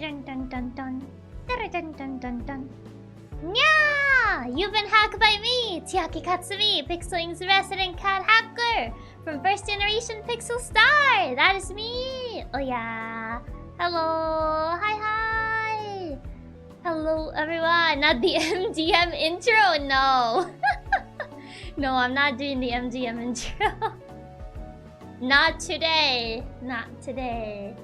Dun dun dun dun. Dun dun dun dun. Yeah! You've been hacked by me, Chiaki Katsumi, PixelLink's resident cat hacker from first generation PixelStart. That is me. Oh yeah. Hello. Hi hi. Hello everyone. Not the MGM intro. No. No, I'm not doing the MGM intro. Not today. Not today.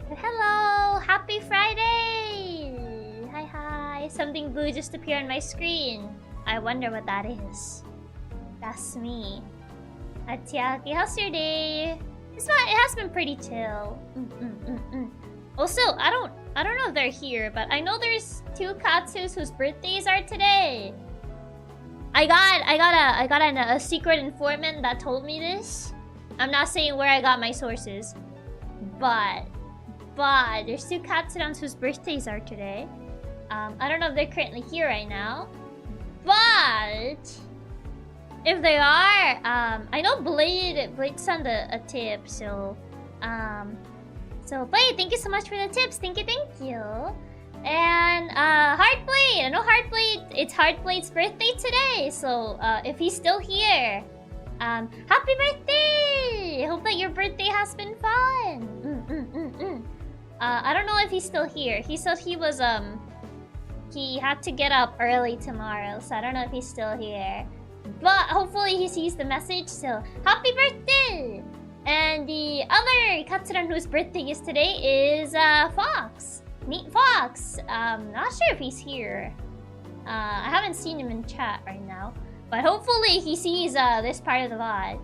But hello! Happy Friday! Hi hi! Something blue just appeared on my screen. I wonder what that is. That's me. Chiaki, how's your day? It has been pretty chill. Also, I don't know if they're here, but I know there's 2 Katsus whose birthdays are today. I got a secret informant that told me this. I'm not saying where I got my sources, but there's 2 Katsurans whose birthdays are today. I don't know if they're currently here right now, but if they are, I know Blade sent a tip, so Blade, thank you so much for the tips. Thank you. And Heartblade, I know Heartblade. It's Heartblade's birthday today, so if he's still here, happy birthday! I hope that your birthday has been fun. I don't know if he's still here. He said he was he had to get up early tomorrow, so I don't know if he's still here. But hopefully he sees the message, so happy birthday! And the other Katsuran whose birthday is today is Fox. Meet Fox. Not sure if he's here. I haven't seen him in chat right now, but hopefully he sees this part of the VOD.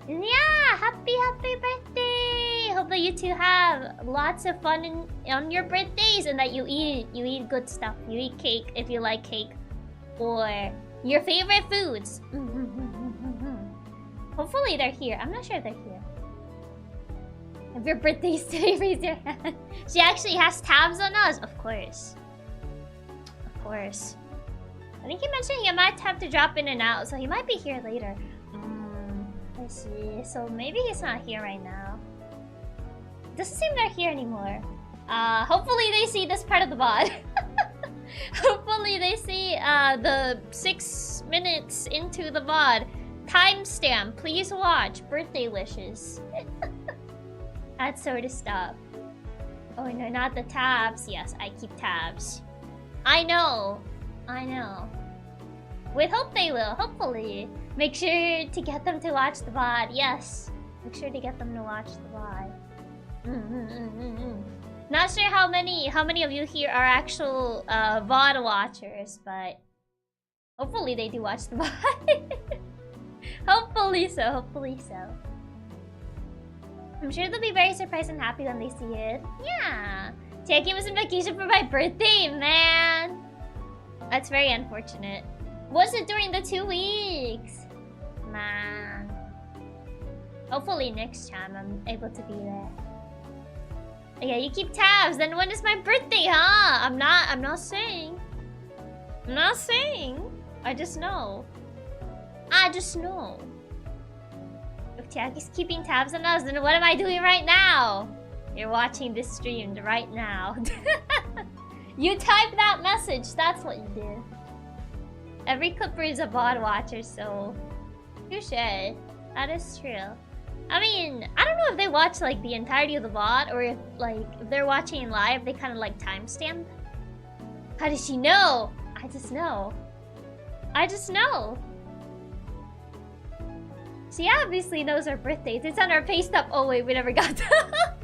Yeah, happy birthday! Hope that you two have lots of fun on your birthdays and that you eat good stuff. You eat cake if you like cake, or your favorite foods. Hopefully they're here. I'm not sure if they're here. If your birthday's today, raise your hand. She actually has tabs on us, of course. Of course. I think he mentioned he might have to drop in and out, so he might be here later. I see. So maybe he's not here right now. Doesn't seem they're here anymore. Hopefully they see this part of the VOD. Hopefully they see the 6 minutes into the VOD. Timestamp, please watch. Birthday wishes. That sort of stuff. Oh no, not the tabs. Yes, I keep tabs. I know. With hope they will, hopefully. Make sure to get them to watch the VOD. Yes. Make sure to get them to watch the VOD. Not sure how many of you here are actual VOD watchers, but hopefully they do watch the VOD. Hopefully so. I'm sure they'll be very surprised and happy when they see it. Yeah. Chiaki was on vacation for my birthday, man. That's very unfortunate. Was it during the 2 weeks? Man. Hopefully next time I'm able to be there. Yeah, you keep tabs. Then when is my birthday, huh? I'm not saying. I just know. If Chiaki's keeping tabs on us, then what am I doing right now? You're watching this stream right now. You type that message. That's what you did. Every clipper is a VOD watcher, so touche. That is true. I mean, I don't know if they watch like the entirety of the VOD or if they're watching live, they kind of like timestamp. How does she know? I just know. She obviously knows our birthdays. It's on our pay stub. Oh wait, we never got that.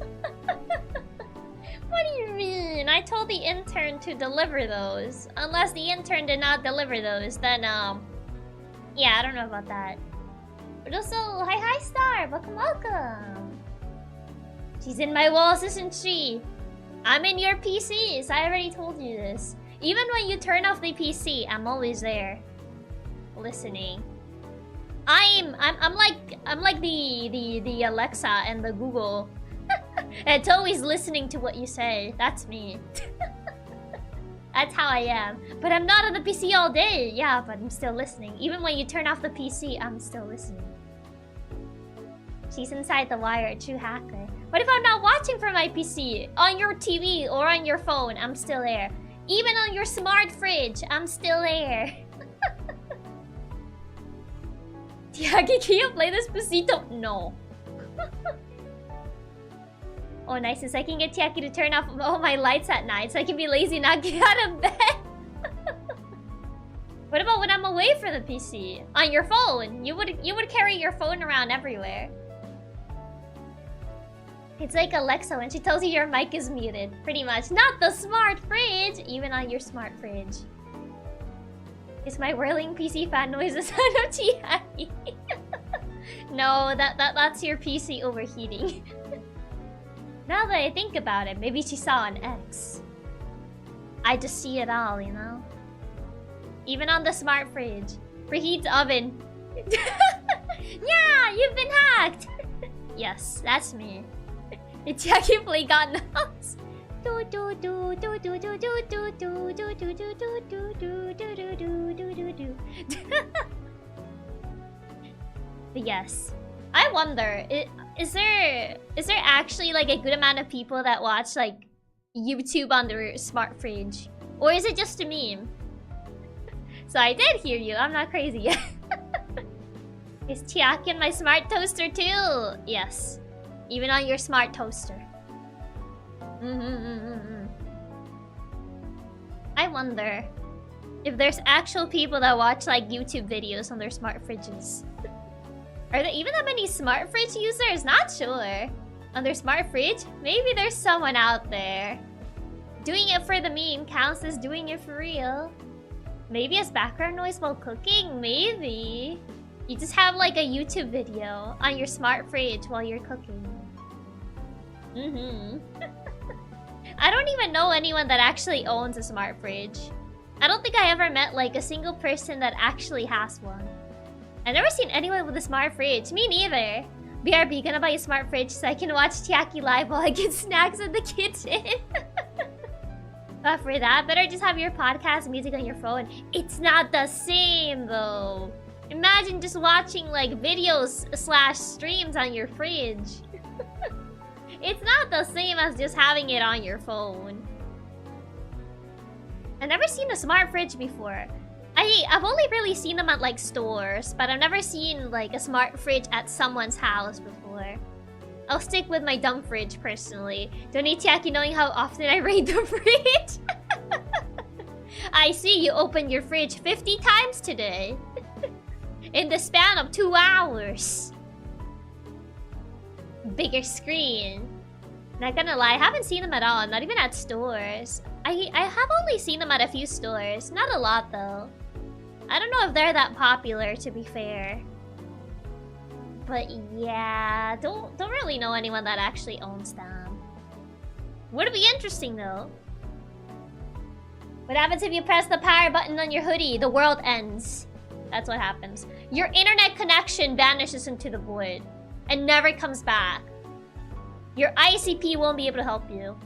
What do you mean? I told the intern to deliver those. Unless the intern did not deliver those, then yeah, I don't know about that. But also, hi Star, welcome. She's in my walls, isn't she? I'm in your PCs. I already told you this. Even when you turn off the PC, I'm always there, listening. I'm like the Alexa and the Google. It's always listening to what you say. That's me. That's how I am. But I'm not on the PC all day. Yeah, but I'm still listening. Even when you turn off the PC, I'm still listening. She's inside the wire, a true hacker. What if I'm not watching from my PC? On your TV or on your phone, I'm still there. Even on your smart fridge, I'm still there. Chiaki, can you play this Despacito? No. Oh, nice. Since I can get Chiaki to turn off all my lights at night, so I can be lazy and not get out of bed. What about when I'm away from the PC? On your phone. You would carry your phone around everywhere. It's like Alexa when she tells you your mic is muted. Pretty much. Not the smart fridge! Even on your smart fridge. Is my whirling PC fan noise the sound of Chiaki? No, that's your PC overheating. Now that I think about it, maybe she saw an X. I just see it all, you know? Even on the smart fridge. Preheat oven. Yeah, you've been hacked! Yes, that's me. It's Chiaki play God knows. But yes, I wonder, is there actually like a good amount of people that watch like YouTube on their smart fridge, or is it just a meme? So I did hear you. I'm not crazy yet. Is Chiaki in my smart toaster too? Yes. Even on your smart toaster. I wonder if there's actual people that watch like YouTube videos on their smart fridges. Are there even that many smart fridge users? Not sure. On their smart fridge? Maybe there's someone out there. Doing it for the meme counts as doing it for real. Maybe as background noise while cooking? Maybe. You just have like a YouTube video on your smart fridge while you're cooking. I don't even know anyone that actually owns a smart fridge. I don't think I ever met like a single person that actually has one. I've never seen anyone with a smart fridge. Me neither. BRB, gonna buy a smart fridge so I can watch Chiaki live while I get snacks in the kitchen. But for that, better just have your podcast music on your phone. It's not the same though. Imagine just watching like videos / streams on your fridge. It's not the same as just having it on your phone. I've never seen a smart fridge before. I've only really seen them at like stores, but I've never seen like a smart fridge at someone's house before. I'll stick with my dumb fridge personally. Don't need Chiaki knowing how often I raid the fridge. I see you opened your fridge 50 times today. In the span of 2 hours. Bigger screen. Not gonna lie, I haven't seen them at all. Not even at stores. I have only seen them at a few stores. Not a lot though. I don't know if they're that popular, to be fair. But yeah, don't really know anyone that actually owns them. Would be interesting though. What happens if you press the power button on your hoodie? The world ends. That's what happens. Your internet connection vanishes into the void and never comes back. Your ICP won't be able to help you.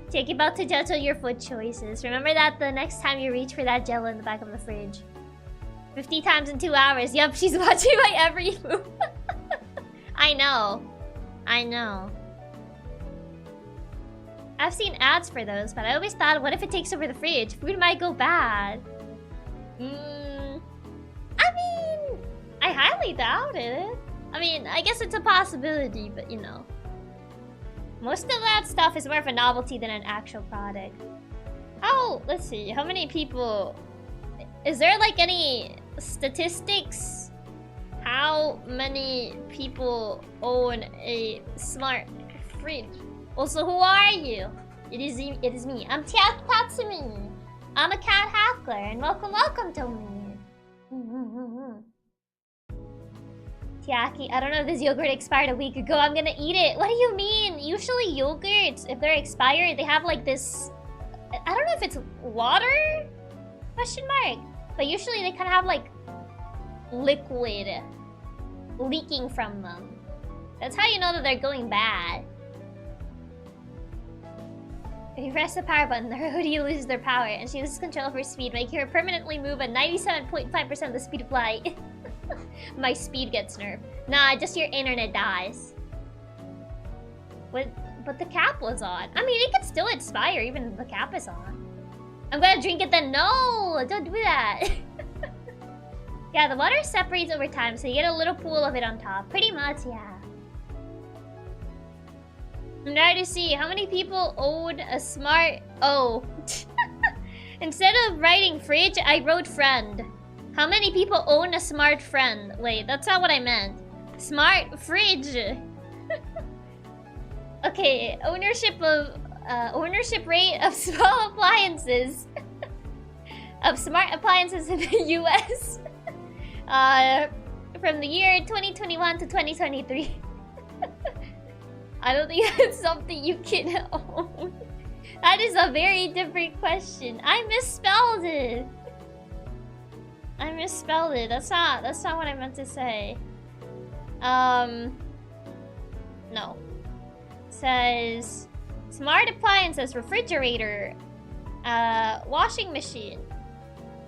Take about to judge your food choices. Remember that the next time you reach for that jello in the back of the fridge. 50 times in 2 hours. Yup, she's watching my every move. I know. I know. I've seen ads for those, but I always thought, what if it takes over the fridge? Food might go bad. I mean, I highly doubt it. I mean, I guess it's a possibility, but you know. Most of that stuff is more of a novelty than an actual product. Oh, let's see. How many people... Is there like any statistics? How many people own a smart fridge? Also, who are you? It is me. I'm Chiaki Katsumi. I'm a cat hacker, and welcome to me. Chiaki, I don't know if this yogurt expired a week ago. I'm gonna eat it. What do you mean? Usually yogurts, if they're expired, they have like this... I don't know if it's water? Question mark. But usually they kind of have like liquid leaking from them. That's how you know that they're going bad. If you press the power button, her hoodie loses their power and she loses control of her speed, making her permanently move at 97.5% of the speed of light. My speed gets nerfed. Nah, just your internet dies. But the cap was on. I mean, it could still expire even if the cap is on. I'm gonna drink it then. No! Don't do that. Yeah, the water separates over time, so you get a little pool of it on top. Pretty much, yeah. I'm trying to see how many people own a smart... Oh. Instead of writing fridge, I wrote friend. How many people own a smart friend? Wait, that's not what I meant. Smart fridge. Okay, ownership rate of small appliances. Of smart appliances in the US. From the year 2021 to 2023. I don't think that's something you can own. That is a very different question. I misspelled it. I misspelled it. That's not what I meant to say. No. It says smart appliances, refrigerator, washing machine.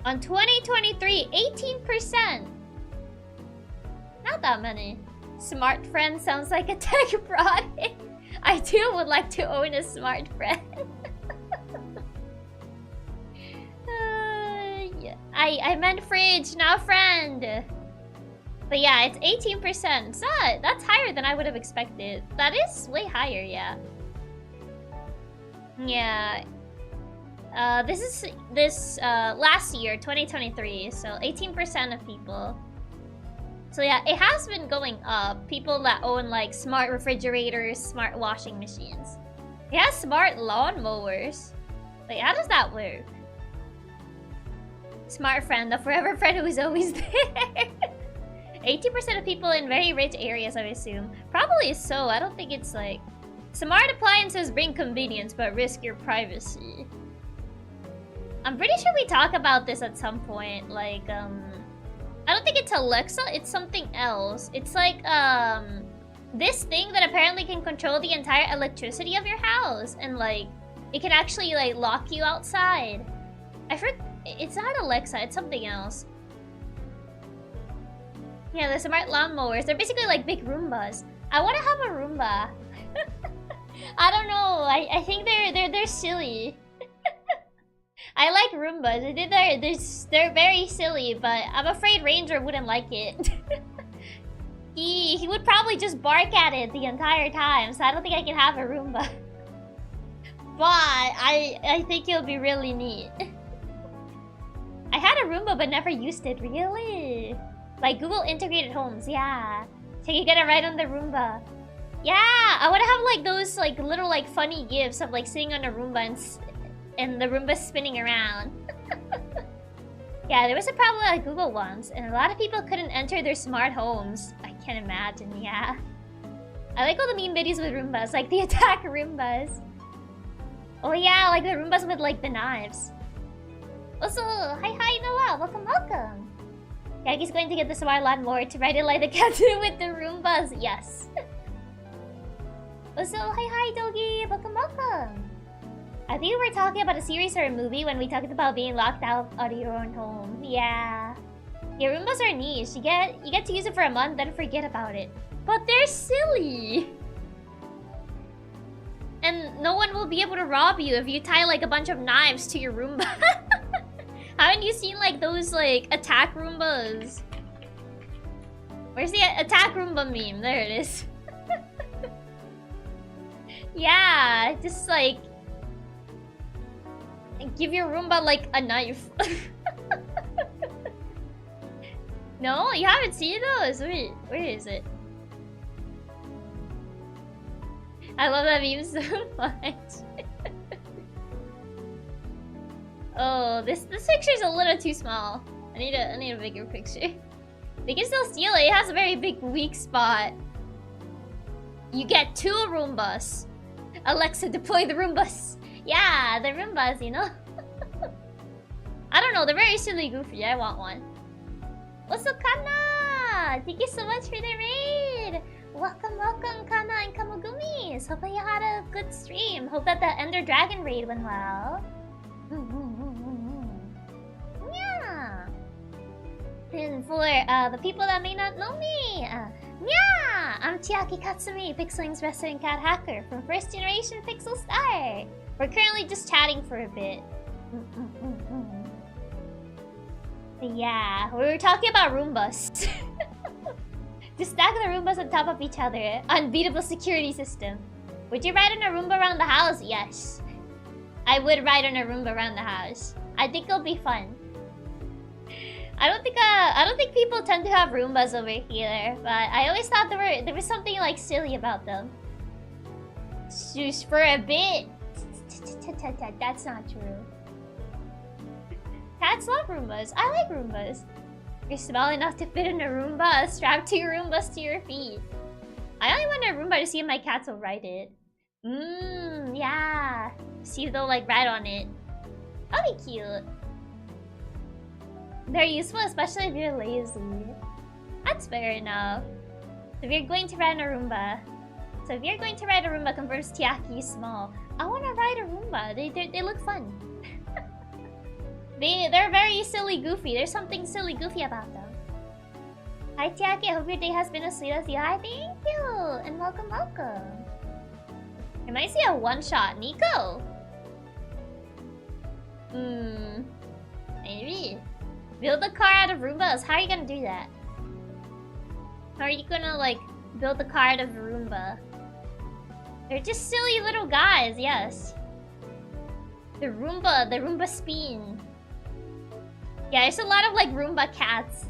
On 2023, 18%. Not that many. Smart friend sounds like a tech product. I too would like to own a smart friend. Yeah. I meant fridge, not friend. But yeah, it's 18%. So that's higher than I would have expected. That is way higher, yeah. Yeah. This last year, 2023. So 18% of people. So yeah, it has been going up. People that own like smart refrigerators, smart washing machines. It has smart lawnmowers. Wait, how does that work? Smart friend, the forever friend who is always there. 80% of people in very rich areas, I assume. Probably so. I don't think it's like... Smart appliances bring convenience but risk your privacy. I'm pretty sure we talk about this at some point. Like, I don't think it's Alexa, it's something else. It's like, this thing that apparently can control the entire electricity of your house. And like, it can actually like lock you outside. I forgot, it's not Alexa, it's something else. Yeah, the smart lawnmowers, they're basically like big Roombas. I want to have a Roomba. I don't know, I think they're silly. I like Roombas. They're very silly, but I'm afraid Ranger wouldn't like it. He would probably just bark at it the entire time, so I don't think I can have a Roomba. But I think it'll be really neat. I had a Roomba but never used it, really. Like Google integrated homes, yeah. So you gotta ride on the Roomba. Yeah, I wanna have like those like little like funny gifs of like sitting on a Roomba and the Roomba spinning around. Yeah, there was a problem at Google once, and a lot of people couldn't enter their smart homes. I can't imagine, yeah. I like all the meme videos with Roombas, like the attack Roombas. Oh yeah, like the Roombas with like the knives. Also, hi Noel, welcome. Yagi's going to get the smart lawnmower to ride it like the cat with the Roombas, yes. Also, hi Doggy, welcome. I think we were talking about a series or a movie when we talked about being locked out of your own home. Yeah. Yeah, Roombas are niche. You get to use it for a month, then forget about it. But they're silly. And no one will be able to rob you if you tie like a bunch of knives to your Roomba. Haven't you seen like those like attack Roombas? Where's the attack Roomba meme? There it is. Yeah, just like give your Roomba like a knife. No, you haven't seen those? Wait, where is it? I love that meme so much. Oh, this picture's a little too small. I need a bigger picture. They can still steal it. It has a very big weak spot. You get 2 Roombas. Alexa, deploy the Roombas. Yeah, the Roombas, you know? I don't know, they're very silly goofy. I want one. Also, Kana! Thank you so much for the raid! Welcome, Kana and Kamogumis! Hope that you had a good stream. Hope that the Ender Dragon raid went well. Yeah! And for the people that may not know me, yeah! I'm Chiaki Katsumi, PixelLink's Resident Cat Hacker from first generation PixelStart. We're currently just chatting for a bit. Yeah, we were talking about Roombas. To stack the Roombas on top of each other. Unbeatable security system. Would you ride on a Roomba around the house? Yes. I would ride on a Roomba around the house. I think it'll be fun. I don't think people tend to have Roombas over here, but I always thought there was something like silly about them. Just for a bit. That's not true. Cats love Roombas. I like Roombas. You're small enough to fit in a Roomba. Strap 2 Roombas to your feet. I only want a Roomba to see if my cats will ride it. Yeah. See if they'll like ride on it. That'll be cute. They're useful, especially if you're lazy. That's fair enough. So if you're going to ride a Roomba. So if you're going to ride a Roomba, confirms Chiaki is small. I want to ride a Roomba. They look fun. They're very silly goofy. There's something silly goofy about them. Hi Chiaki, I hope your day has been as sweet as you. Hi, thank you! And welcome. I might see a one-shot Nico. Maybe. Build a car out of Roombas. How are you gonna do that? How are you gonna like build a car out of a Roomba? They're just silly little guys, yes. The Roomba spin. Yeah, there's a lot of like Roomba cats.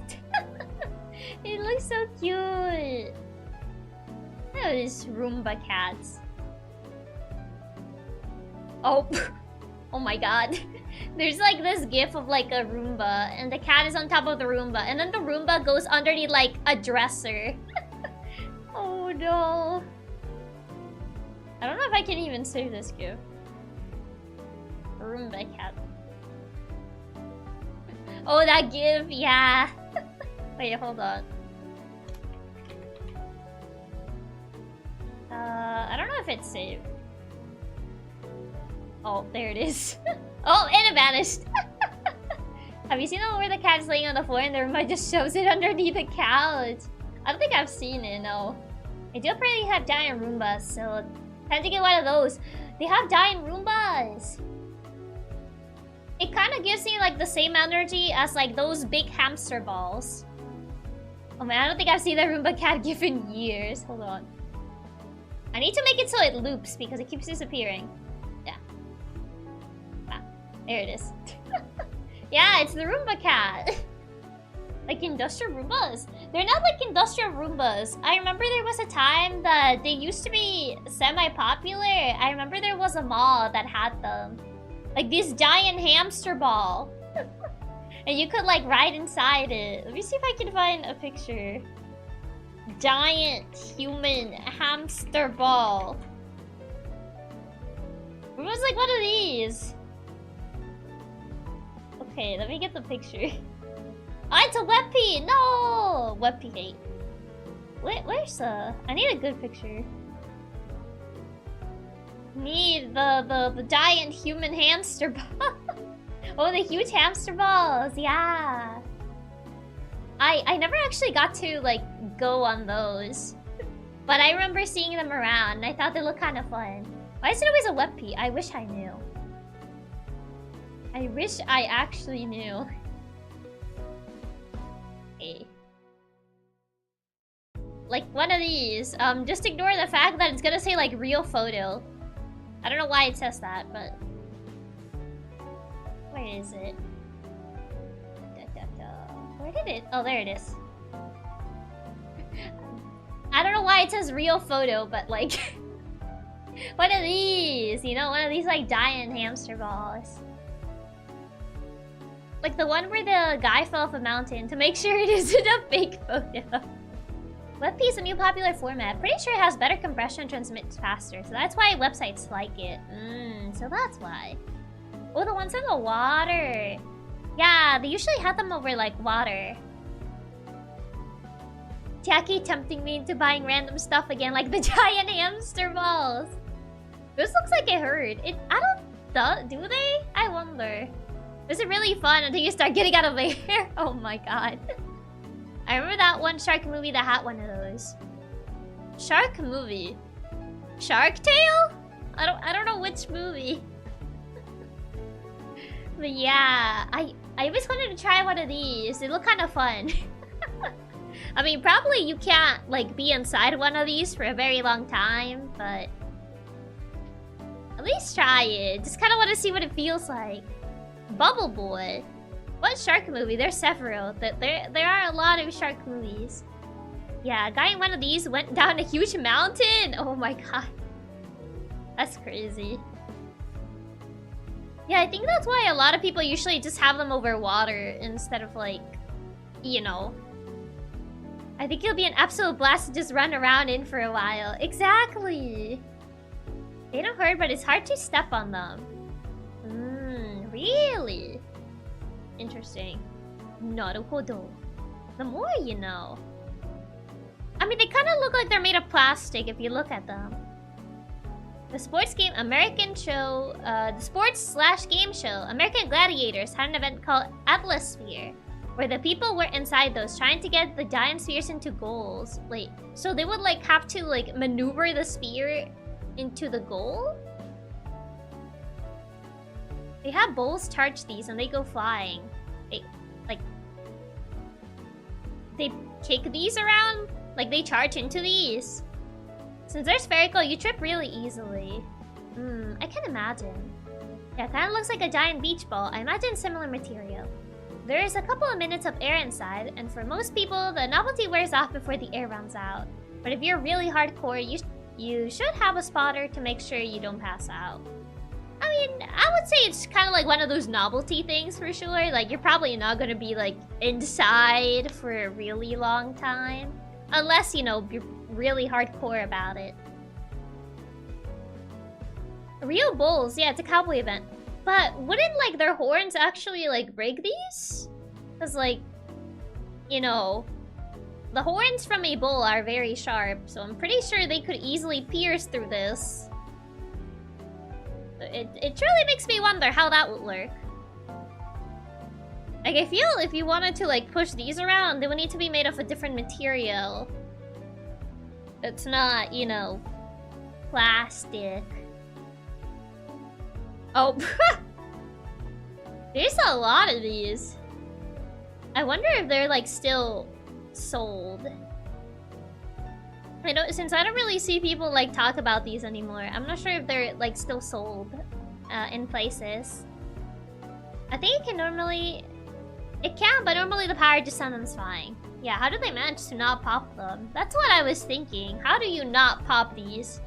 It looks so cute. Those Roomba cats. Oh, oh my god. There's like this gif of like a Roomba and the cat is on top of the Roomba and then the Roomba goes underneath like a dresser. Oh no. I don't know if I can even save this gif. Roomba cat. Oh, that gif, yeah. Wait, hold on. I don't know if it's saved. Oh, there it is. Oh, and it vanished. Have you seen the one where the cat's laying on the floor and the Roomba just shoves it underneath the couch? I don't think I've seen it, no. I do apparently have giant Roombas, so time to get one of those. They have giant Roombas. It kind of gives me like the same energy as like those big hamster balls. Oh man, I don't think I've seen the Roomba cat gif in years. Hold on. I need to make it so it loops because it keeps disappearing. Yeah. Ah, there it is. Yeah, it's the Roomba cat. Like industrial Roombas. They're not like industrial Roombas. I remember there was a time that they used to be semi-popular. I remember there was a mall that had them. Like this giant hamster ball. And you could like ride inside it. Let me see if I can find a picture. Giant human hamster ball. It was like one of these. Okay, let me get the picture. Oh, it's a Webpy! No! Webpy hate. Where's the... I need a good picture. Need the giant human hamster ball. Oh, the huge hamster balls, yeah. I never actually got to, like, go on those. But I remember seeing them around, and I thought they looked kind of fun. Why is it always a Webpy? I wish I knew. I wish I actually knew. Okay. Like one of these. Just ignore the fact that it's gonna say, like, real photo. I don't know why it says that, but... Where is it? Where did it? Oh, there it is. I don't know why it says real photo, but like... one of these! You know, one of these like giant hamster balls. Like the one where the guy fell off a mountain to make sure it isn't a fake photo. Webp is a new popular format. Pretty sure it has better compression and transmits faster, so that's why websites like it. So that's why. Oh, the ones in the water. Yeah, they usually have them over, like, water. Chiaki tempting me into buying random stuff again, like the giant hamster balls. This looks like it hurt. I don't... Do they? I wonder. Is it really fun until you start getting out of there? Oh my god. I remember that one shark movie that had one of those. Shark movie? Shark Tale? I don't know which movie. But yeah, I always wanted to try one of these. They look kind of fun. I mean, probably you can't, like, be inside one of these for a very long time, but... At least try it. Just kind of want to see what it feels like. Bubble Boy. What shark movie? There's several. There are a lot of shark movies. Yeah, a guy in one of these went down a huge mountain! Oh my god. That's crazy. Yeah, I think that's why a lot of people usually just have them over water instead of, like, you know. I think it'll be an absolute blast to just run around in for a while. Exactly! They don't hurt, but it's hard to step on them. Really? Interesting. Naruhodo. The more you know. I mean, they kind of look like they're made of plastic if you look at them. The sports game American show, the sports/game show American Gladiators had an event called Atlasphere, where the people were inside those trying to get the giant spheres into goals. Wait, so they would like have to like maneuver the sphere into the goal? They have bowls charge these and they go flying. They kick these around, like they charge into these. Since they're spherical, you trip really easily. I can imagine. Yeah, kind of looks like a giant beach ball. I imagine similar material. There is a couple of minutes of air inside, and for most people, the novelty wears off before the air runs out. But if you're really hardcore, you should have a spotter to make sure you don't pass out. I mean, I would say it's kind of like one of those novelty things for sure. Like, you're probably not gonna be, like, inside for a really long time. Unless, you know, you're really hardcore about it. Real bulls, yeah, it's a cowboy event. But wouldn't, like, their horns actually, like, break these? Because, like, you know, the horns from a bull are very sharp, so I'm pretty sure they could easily pierce through this. It truly makes me wonder how that would work. Like, I feel if you wanted to, like, push these around, they would need to be made of a different material. It's not, you know, plastic. Oh, there's a lot of these. I wonder if they're, like, still sold. Since I don't really see people, like, talk about these anymore, I'm not sure if they're, like, still sold in places. I think it can normally... It can, but normally the power just on them's fine. Yeah, how do they manage to not pop them? That's what I was thinking. How do you not pop these?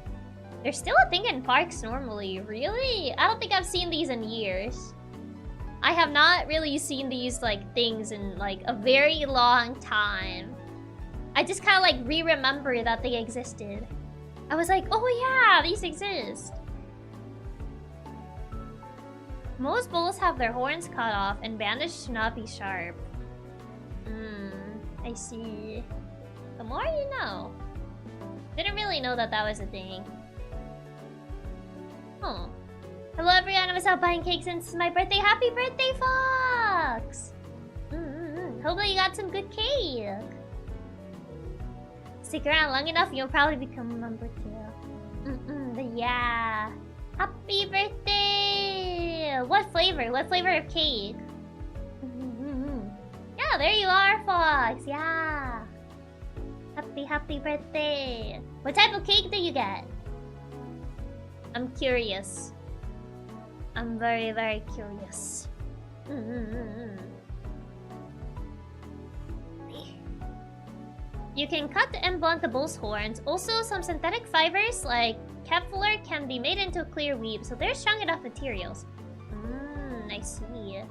They're still a thing in parks normally. Really? I don't think I've seen these in years. I have not really seen these like things in like a very long time. I just kind of like re-remember that they existed. I was like, oh yeah, these exist. Most bulls have their horns cut off and bandaged to not be sharp. I see. The more you know. Didn't really know that that was a thing. Oh. Hello everyone, I was out buying cake since my birthday. Happy birthday, Fox! Hopefully you got some good cake. Stick around long enough, you'll probably become a member too. But yeah. Happy birthday! What flavor? What flavor of cake? Yeah, there you are, Fox. Yeah. Happy birthday. What type of cake do you get? I'm curious. I'm very, very curious. You can cut and blunt the bull's horns. Also, some synthetic fibers like Kevlar can be made into clear weave, so they're strong enough materials. I see.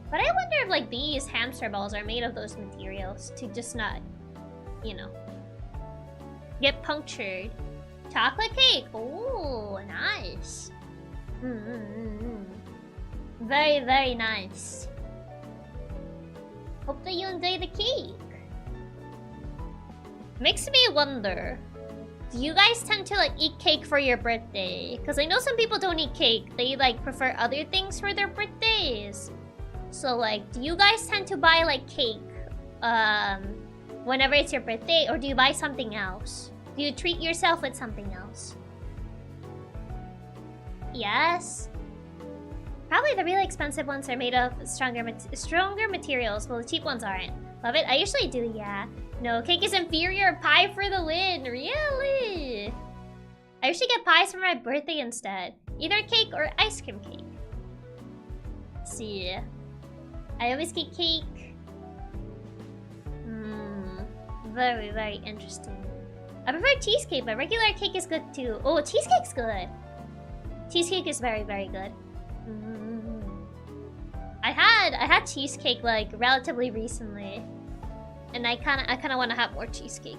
But I wonder if like these hamster balls are made of those materials to just not, you know, get punctured. Chocolate cake. Oh, nice. Very, very nice. Hope that you enjoy the cake. Makes me wonder, do you guys tend to like eat cake for your birthday? Because I know some people don't eat cake. They like prefer other things for their birthdays. So like, do you guys tend to buy like cake whenever it's your birthday, or do you buy something else? Do you treat yourself with something else? Yes. Probably the really expensive ones are made of stronger materials, while the cheap ones aren't. Love it? I usually do, yeah. No, cake is inferior. Pie for the win. Really? I usually get pies for my birthday instead. Either cake or ice cream cake. Let's see. I always get cake. Very, very interesting. I prefer cheesecake, but regular cake is good too. Oh, cheesecake's good. Cheesecake is very, very good. I had cheesecake like relatively recently, and I kind of want to have more cheesecake.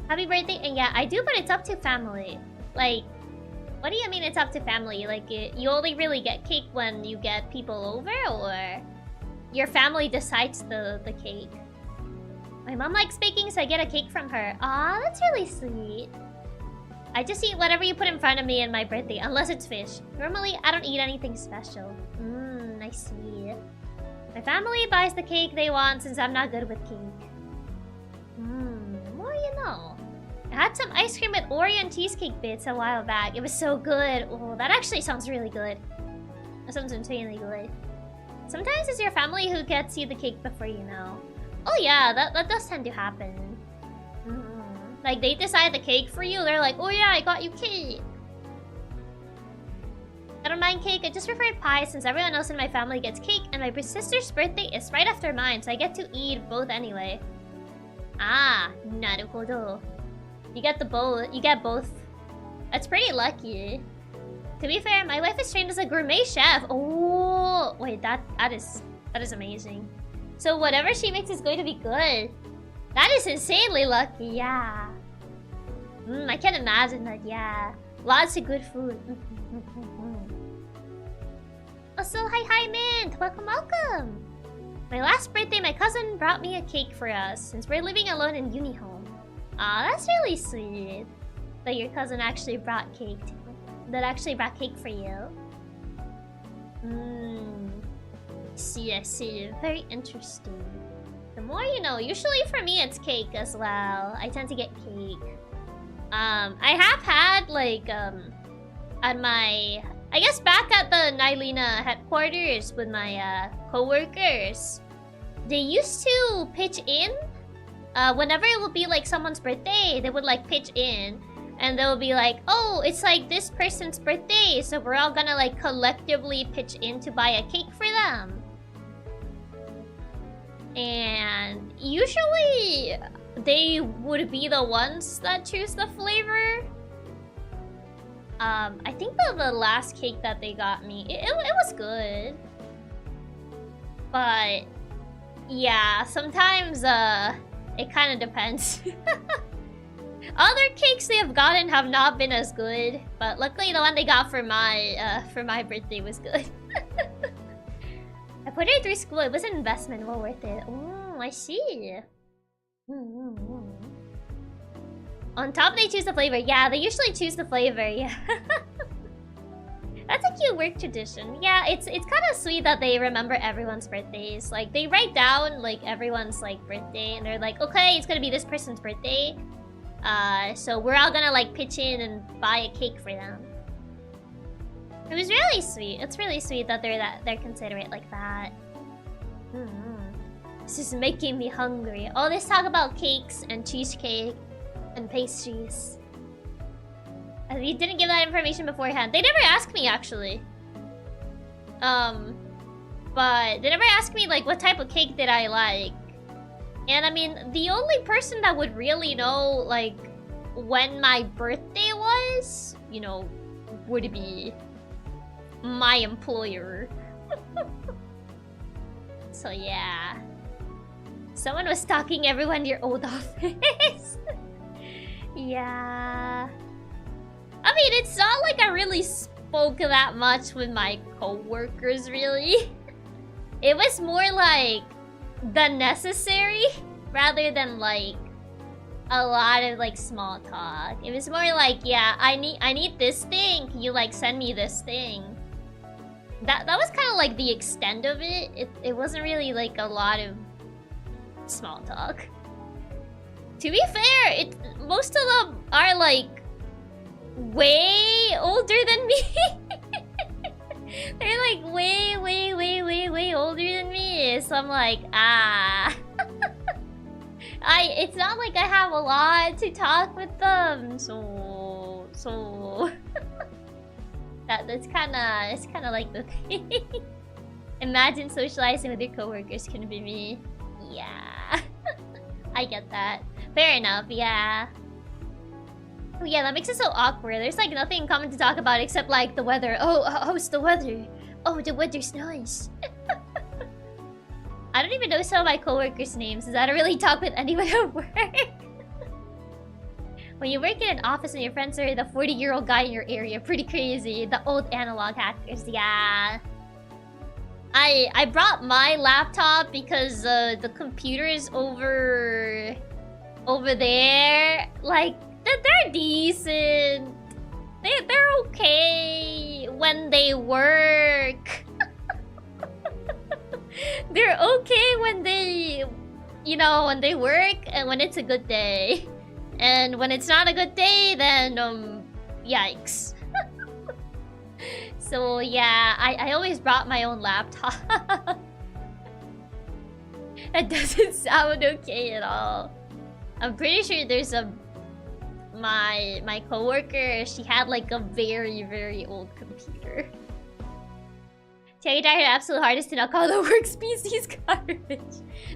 Happy birthday! And yeah, I do, but it's up to family. Like, what do you mean it's up to family? Like, you only really get cake when you get people over, or your family decides the cake? My mom likes baking, so I get a cake from her. Aw, that's really sweet. I just eat whatever you put in front of me on my birthday, unless it's fish. Normally, I don't eat anything special. I see. My family buys the cake they want since I'm not good with cake. More you know. I had some ice cream with Oreo and cheesecake bits a while back. It was so good. Oh, that actually sounds really good. That sounds insanely good. Sometimes it's your family who gets you the cake before you know. Oh yeah, that does tend to happen. Like, they decide the cake for you. They're like, oh yeah, I got you cake. I don't mind cake. I just prefer pie since everyone else in my family gets cake, and my sister's birthday is right after mine, so I get to eat both anyway. Ah, naruhodo. You get both. That's pretty lucky. To be fair, my wife is trained as a gourmet chef. Oh, wait, that is amazing. So whatever she makes is going to be good. That is insanely lucky, yeah. I can't imagine that, yeah. Lots of good food. Also, hi Mint! Welcome! My last birthday, my cousin brought me a cake for us, since we're living alone in uni home. Aw, that's really sweet. That your cousin actually brought cake for you. I see. Very interesting. The more you know. Usually for me, it's cake as well. I tend to get cake. I have had, like, at my... I guess back at the Nylina headquarters with my co-workers, they used to pitch in. Whenever it would be, like, someone's birthday, they would, like, pitch in. And they'll be like, oh, it's, like, this person's birthday, so we're all gonna, like, collectively pitch in to buy a cake for them. And usually they would be the ones that choose the flavor. I think the last cake that they got me, it was good. But yeah, sometimes it kind of depends. Other cakes they have gotten have not been as good, but luckily the one they got for my birthday was good. I put her through school. It was an investment, well worth it. Oh, I see. On top, they choose the flavor. Yeah, they usually choose the flavor. Yeah. That's a cute work tradition. Yeah, it's kind of sweet that they remember everyone's birthdays. Like, they write down like everyone's like birthday, and they're like, okay, it's gonna be this person's birthday. So we're all gonna like pitch in and buy a cake for them. It was really sweet. It's really sweet that they're considerate like that. This is making me hungry. Oh, let's talk about cakes and cheesecake and pastries. You didn't give that information beforehand. They never asked me actually. But they never asked me like what type of cake did I like. And I mean, the only person that would really know like when my birthday was, you know, would be my employer. So yeah. Someone was stalking everyone in your old office. Yeah. I mean, it's not like I really spoke that much with my coworkers, really. It was more like the necessary rather than like a lot of like small talk. It was more like, yeah, I need this thing. Can you like send me this thing? That was kind of like the extent of it. It wasn't really like a lot of small talk. To be fair, most of them are like way older than me. They're like way older than me. So I'm like, it's not like I have a lot to talk with them. So that's kind of like the thing. Imagine socializing with your coworkers can be me. Yeah. I get that. Fair enough, yeah. Oh yeah, that makes it so awkward. There's like nothing common to talk about except like the weather. Oh, how's the weather? Oh, the weather's nice. I don't even know some of my coworkers' names, because I don't really talk with anyone at work. When you work in an office and your friends are the 40-year-old guy in your area, pretty crazy. The old analog hackers, yeah. I brought my laptop because the computers over there, like, they're decent. They're okay when they work. They're okay when they, you know, when they work and when it's a good day. And when it's not a good day, then yikes. So yeah, I always brought my own laptop. That doesn't sound okay at all. I'm pretty sure there's my coworker, she had like a very old computer. Chiaki tried her absolute hardest to not call the work species garbage.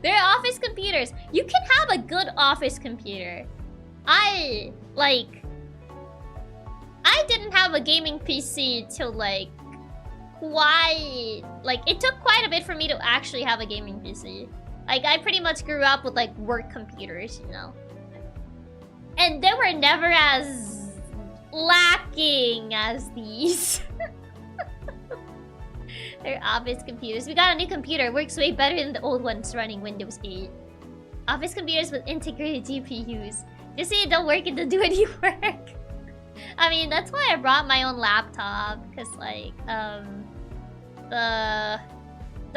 They're office computers. You can have a good office computer. I didn't have a gaming PC till like it took quite a bit for me to actually have a gaming PC. Like, I pretty much grew up with like work computers, you know. And they were never as lacking as these. They're office computers. We got a new computer. Works way better than the old ones running Windows 8. Office computers with integrated GPUs. Just say it don't work, it doesn't do any work. I mean, that's why I brought my own laptop. Because, like, the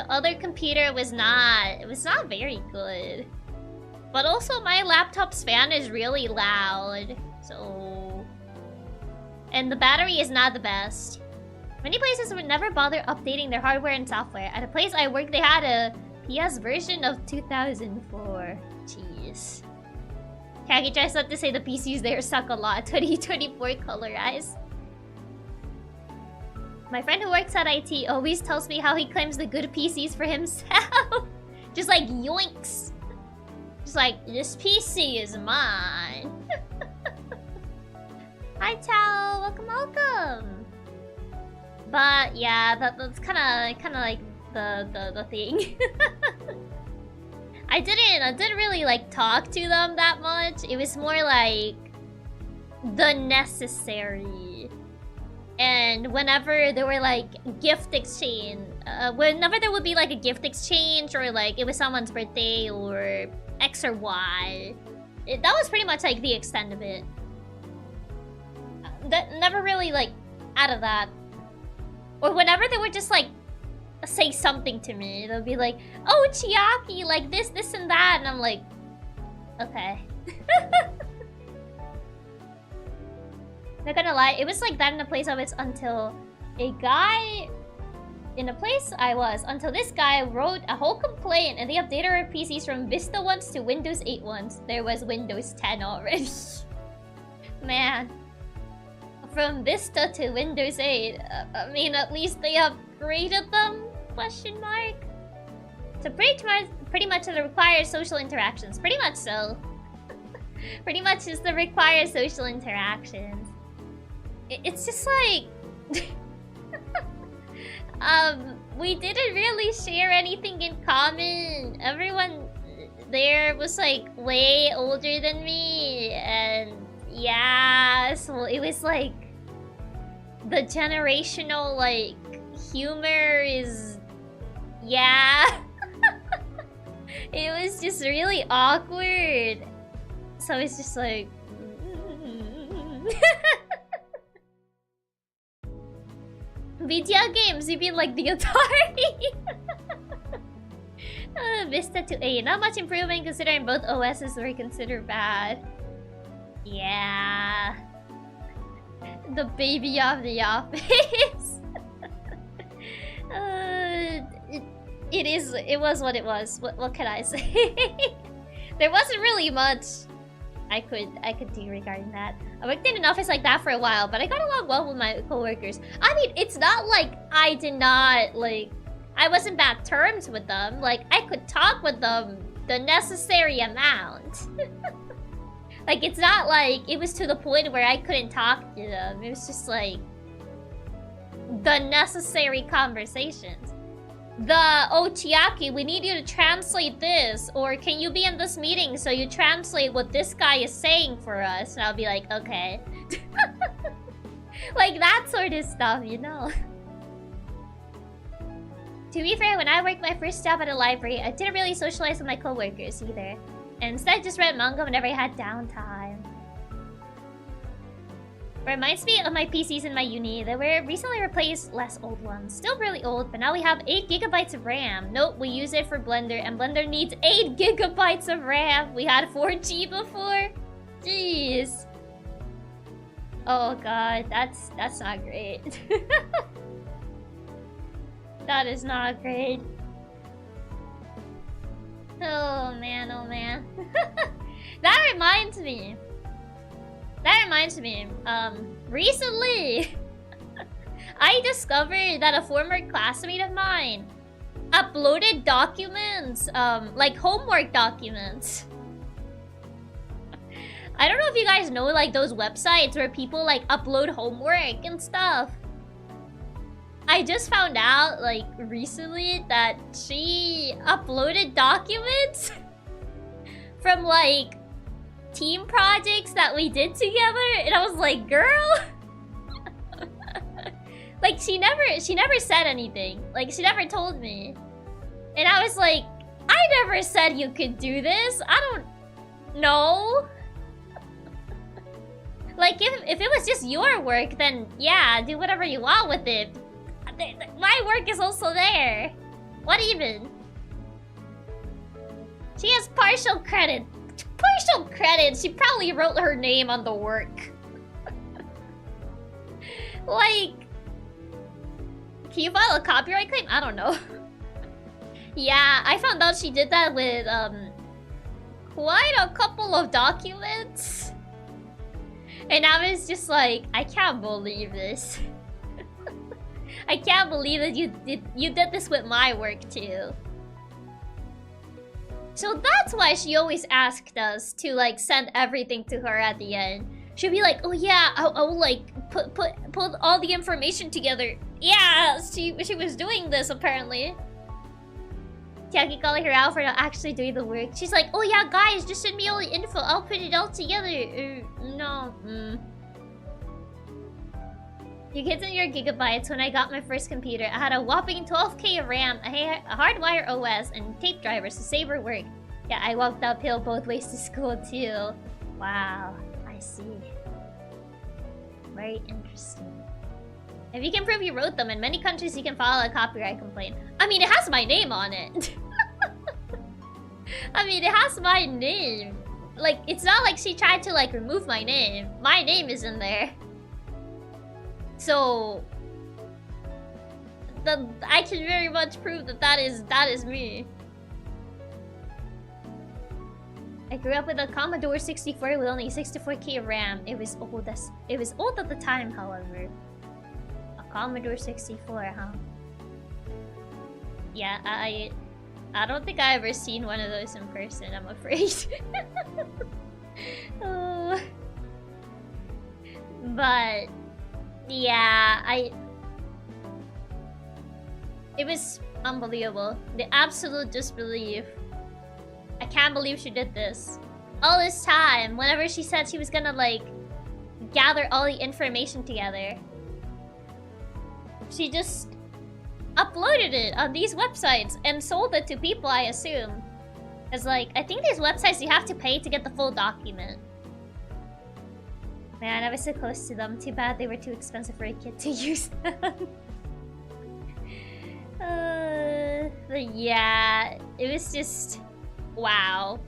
other computer was not very good. But also, my laptop's fan is really loud. So... And the battery is not the best. Many places would never bother updating their hardware and software. At a place I worked, they had a PS version of 2004. Jeez. Chiaki tries not to say the PCs there suck a lot. 2024 color eyes. My friend who works at IT always tells me how he claims the good PCs for himself. Just like yoinks. Just like, this PC is mine. Hi Tao, welcome. But yeah, that's kind of like the thing. I didn't really like talk to them that much. It was more like the necessary. And whenever there were like gift exchange, whenever there would be like a gift exchange or like it was someone's birthday or X or Y, that was pretty much like the extent of it. That never really like out of that. Or whenever they would just like say something to me, they'll be like, "Oh, Chiaki, like this, and that," and I'm like, okay. Not gonna lie, it was like that in the place I was until a guy in the place I was until this guy wrote a whole complaint and they updated our PCs from Vista ones to Windows 8 ones. There was Windows 10 already. Man. From Vista to Windows 8. I mean, at least they upgraded them? Question mark. So pretty much the required social interactions. Pretty much so. Pretty much is the required social interactions. It's just like... we didn't really share anything in common. Everyone there was like way older than me, and yeah, so it was like the generational like humor is, yeah. It was just really awkward. So it's just like VTL games, you mean like the Atari? Vista to 8. Not much improvement considering both OSs were considered bad. Yeah. The baby of the office. It was what it was. What can I say? There wasn't really much I could do regarding that. I worked in an office like that for a while, but I got along well with my coworkers. I mean, it's not like I did not, like, I wasn't bad terms with them. Like, I could talk with them the necessary amount. Like, it's not like it was to the point where I couldn't talk to them. It was just like the necessary conversations. Oh, Chiaki, we need you to translate this. Or can you be in this meeting so you translate what this guy is saying for us? And I'll be like, okay. Like that sort of stuff, you know? To be fair, when I worked my first job at a library, I didn't really socialize with my coworkers either. And instead, I just read manga whenever I had downtime. Reminds me of my PCs in my uni. They were recently replaced less old ones. Still really old, but now we have 8 gigabytes of RAM. Nope, we use it for Blender, and Blender needs 8 gigabytes of RAM. We had 4G before. Jeez. Oh god, that's not great. That is not great. Oh man, oh man. That reminds me. Recently, I discovered that a former classmate of mine uploaded documents, like homework documents. I don't know if you guys know, like, those websites where people, like, upload homework and stuff. I just found out, like, recently that she uploaded documents from, like, team projects that we did together, and I was like, girl. Like, she never said anything. Like, she never told me. And I was like, I never said you could do this. I don't know. Like, if it was just your work, then yeah, do whatever you want with it. My work is also there. What even? She has partial credit. Partial credit. She probably wrote her name on the work. Like, can you file a copyright claim? I don't know. Yeah, I found out she did that with quite a couple of documents. And I was just like, I can't believe this. I can't believe that you did this with my work too. So that's why she always asked us to like send everything to her at the end. She'd be like, oh yeah, I'll like put all the information together. Yeah, she was doing this apparently. Chiaki calling her out for not actually doing the work. She's like, oh yeah, guys, just send me all the info. I'll put it all together. No. You kids in your gigabytes. When I got my first computer, I had a whopping 12K of RAM, a hardwire OS, and tape drivers to save her work. Yeah, I walked uphill both ways to school too. Wow, I see. Very interesting. If you can prove you wrote them, in many countries you can file a copyright complaint. I mean, it has my name on it. I mean, it has my name. Like, it's not like she tried to like remove my name. My name is in there. So I can very much prove that is me. I grew up with a Commodore 64 with only 64K of RAM. It was old at the time, however. A Commodore 64, huh? Yeah, I don't think I ever seen one of those in person, I'm afraid. But yeah, it was unbelievable. The absolute disbelief. I can't believe she did this. All this time, whenever she said she was gonna like gather all the information together, she just uploaded it on these websites and sold it to people, I assume. Cause like, I think these websites you have to pay to get the full document. Man, I was so close to them. Too bad they were too expensive for a kid to use them. But yeah, it was just... wow.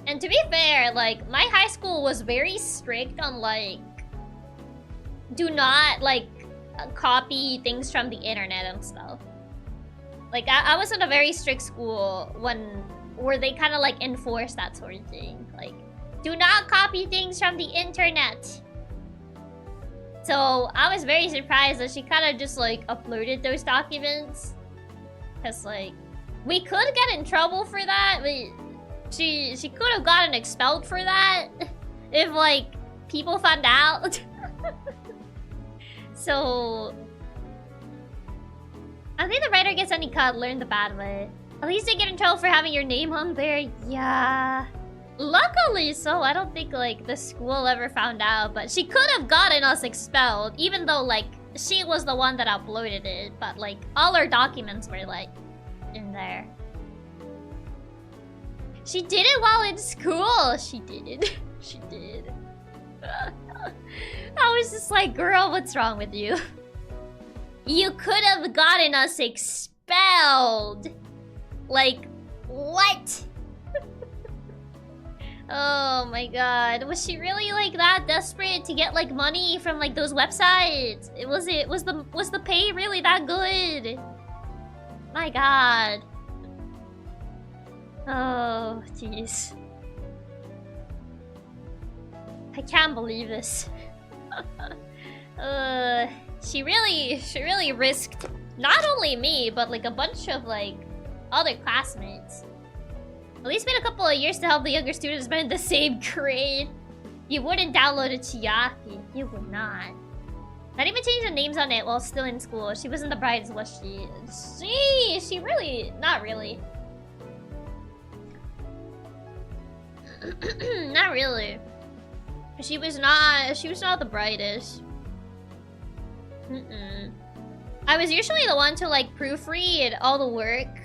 And to be fair, like, my high school was very strict on, like... do not, like, copy things from the internet and stuff. Like, I was in a very strict school where they kind of, like, enforce that sort of thing. Like, do not copy things from the internet. So I was very surprised that she kind of just like uploaded those documents. Cause like, we could get in trouble for that, but she could have gotten expelled for that if like people found out. So I think the writer gets any cut, learn the bad way. At least they get in trouble for having your name on there. Yeah. Luckily so, I don't think like the school ever found out, but she could have gotten us expelled, even though like she was the one that uploaded it, but like all her documents were like in there. She did it while in school. She did. She did. I was just like, girl, what's wrong with you? You could have gotten us expelled. Like, what? Oh my god. Was she really like that desperate to get like money from like those websites? Was the pay really that good? My god. Oh jeez. I can't believe this. She really risked not only me, but like a bunch of like other classmates. At least wait a couple of years to help the younger students but in the same grade. You wouldn't download a Chiaki. You would not. Not even change the names on it while still in school. She wasn't the bride, was she? She really, not really. Not really. She was not the brightest. I was usually the one to like proofread all the work.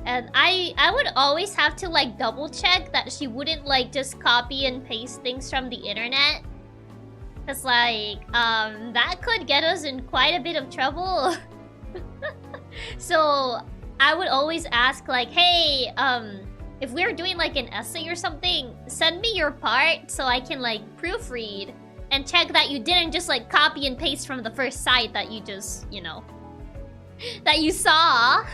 And I would always have to like double check that she wouldn't like just copy and paste things from the internet. Cause like, that could get us in quite a bit of trouble. So I would always ask like, hey, if we're doing like an essay or something, send me your part so I can like proofread and check that you didn't just like copy and paste from the first site that you just, you know, that you saw.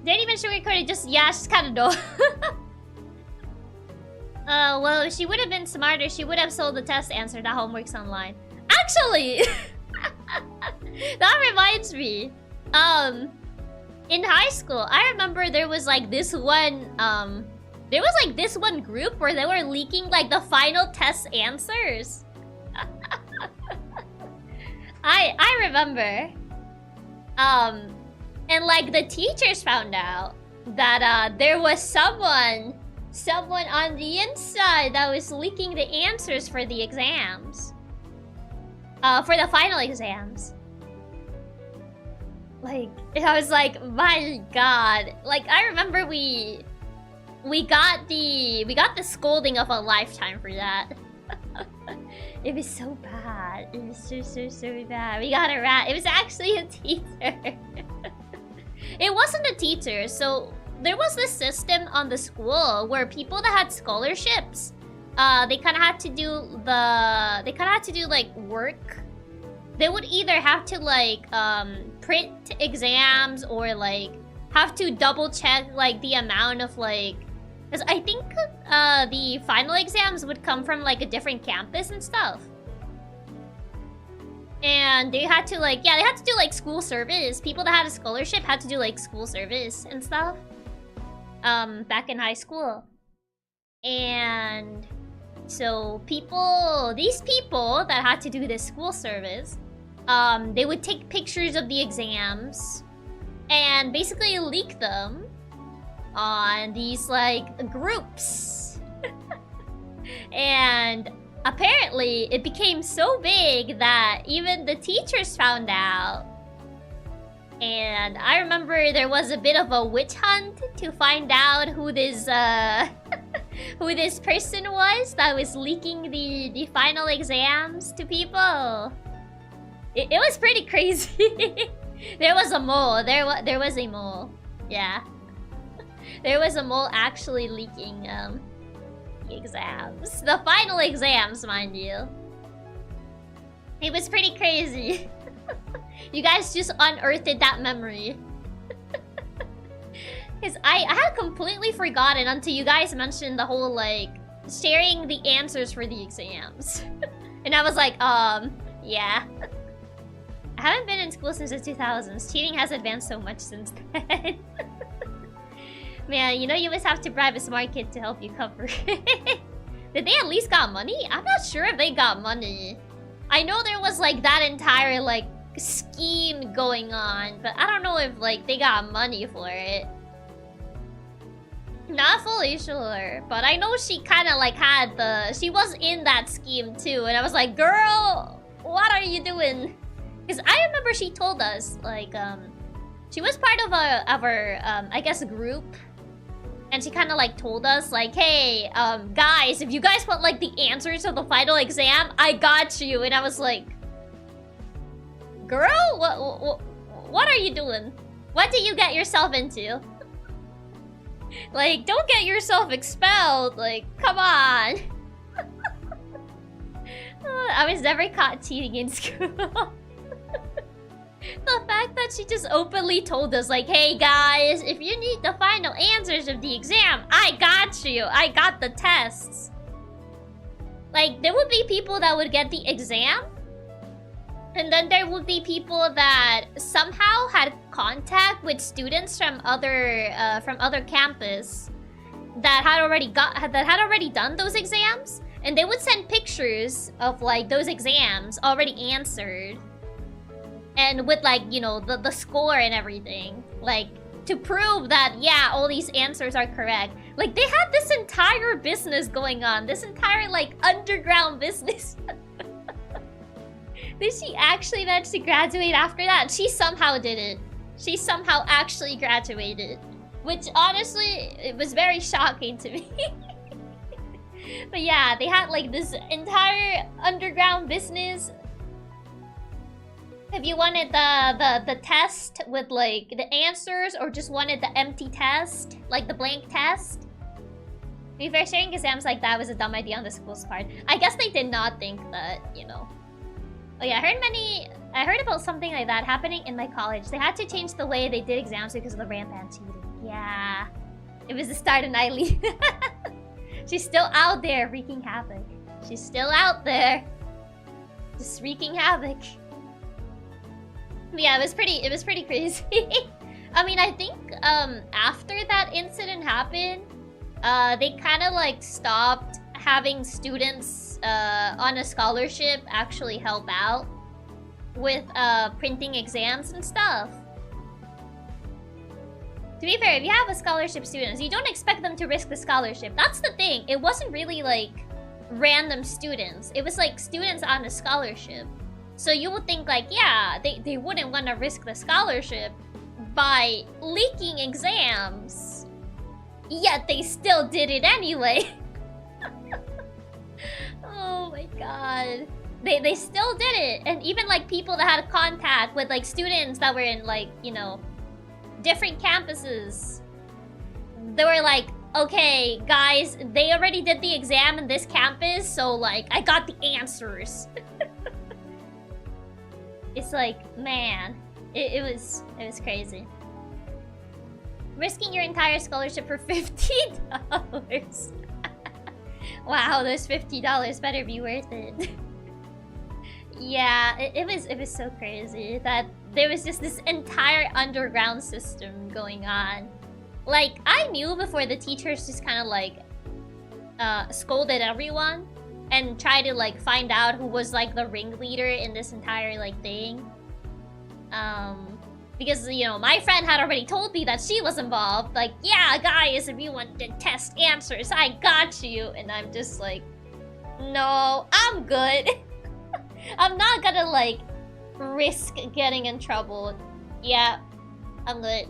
Didn't even sugarcoat it, just kind of know. Well, if she would have been smarter, she would have sold the test answer that homework's online. Actually, That reminds me. In high school, I remember there was like this one group where they were leaking like the final test answers. I remember. And like the teachers found out that there was someone on the inside that was leaking the answers for the exams. For the final exams. Like, I was like, my god. Like, I remember we got the scolding of a lifetime for that. It was so bad. It was so bad. We got a rat. It was actually a teacher. It wasn't a teacher, so there was this system on the school where people that had scholarships, they kind of had to do like work. They would either have to like print exams or like have to double check like the amount of like, because I think the final exams would come from like a different campus and stuff. And they had to like, yeah, they had to do like school service. People that had a scholarship had to do like school service and stuff. Back in high school. And so these people that had to do this school service, they would take pictures of the exams and basically leak them on these like groups. And apparently it became so big that even the teachers found out. And I remember there was a bit of a witch hunt to find out who this who this person was that was leaking the final exams to people. It was pretty crazy. There was a mole. There was a mole. Yeah. There was a mole actually leaking the exams. The final exams, mind you. It was pretty crazy. You guys just unearthed that memory. Because I had completely forgotten until you guys mentioned the whole, like, sharing the answers for the exams. And I was like, yeah. I haven't been in school since the 2000s. Cheating has advanced so much since then. Man, you know you must have to bribe a smart kid to help you cover it. Did they at least got money? I'm not sure if they got money. I know there was, like, that entire, like, scheme going on, but I don't know if, like, they got money for it. Not fully sure, but I know she kind of, like, she was in that scheme, too, and I was like, girl, what are you doing? Because I remember she told us, like, she was part of our, I guess, group. And she kind of, like, told us, like, hey, guys, if you guys want, like, the answers of the final exam, I got you. And I was like, girl, what are you doing? What did you get yourself into? Like, don't get yourself expelled. Like, come on. I was never caught cheating in school. The fact that she just openly told us, like, hey guys, if you need the final answers of the exam, I got you. I got the tests. Like, there would be people that would get the exam. And then there would be people that somehow had contact with students from other campus that had already done those exams. And they would send pictures of, like, those exams already answered. And with, like, you know, the score and everything. Like, to prove that, yeah, all these answers are correct. Like, they had this entire business going on. This entire, like, underground business. Did she actually manage to graduate after that? She somehow did it. She somehow actually graduated. Which, honestly, it was very shocking to me. But yeah, they had, like, this entire underground business. If you wanted the test with, like, the answers, or just wanted the empty test, like the blank test. To be fair, sharing exams like that was a dumb idea on the school's part. I guess they did not think that, you know. Oh yeah, I heard about something like that happening in my college. They had to change the way they did exams because of the rampant cheating. Yeah. It was the start of Nightly. She's still out there wreaking havoc. She's still out there. Just wreaking havoc. Yeah, it was pretty crazy. I mean, I think after that incident happened, they kind of like stopped having students on a scholarship actually help out with printing exams and stuff. To be fair, if you have a scholarship students, you don't expect them to risk the scholarship. That's the thing. It wasn't really like random students. It was like students on the scholarship. So you would think like, yeah, they wouldn't want to risk the scholarship by leaking exams. Yet they still did it anyway. Oh my god. They still did it. And even like people that had contact with like students that were in like, you know, different campuses, they were like, okay, guys, they already did the exam in this campus, so like, I got the answers. It's like, man, it was crazy. Risking your entire scholarship for $50. Wow, those $50 better be worth it. Yeah, it was so crazy that there was just this entire underground system going on. Like, I knew before the teachers just kind of like scolded everyone and tried to like find out who was like the ringleader in this entire like thing. Because, you know, my friend had already told me that she was involved. Like, yeah, guys, if you want to test answers, I got you. And I'm just like, no, I'm good. I'm not gonna like risk getting in trouble. Yeah, I'm good.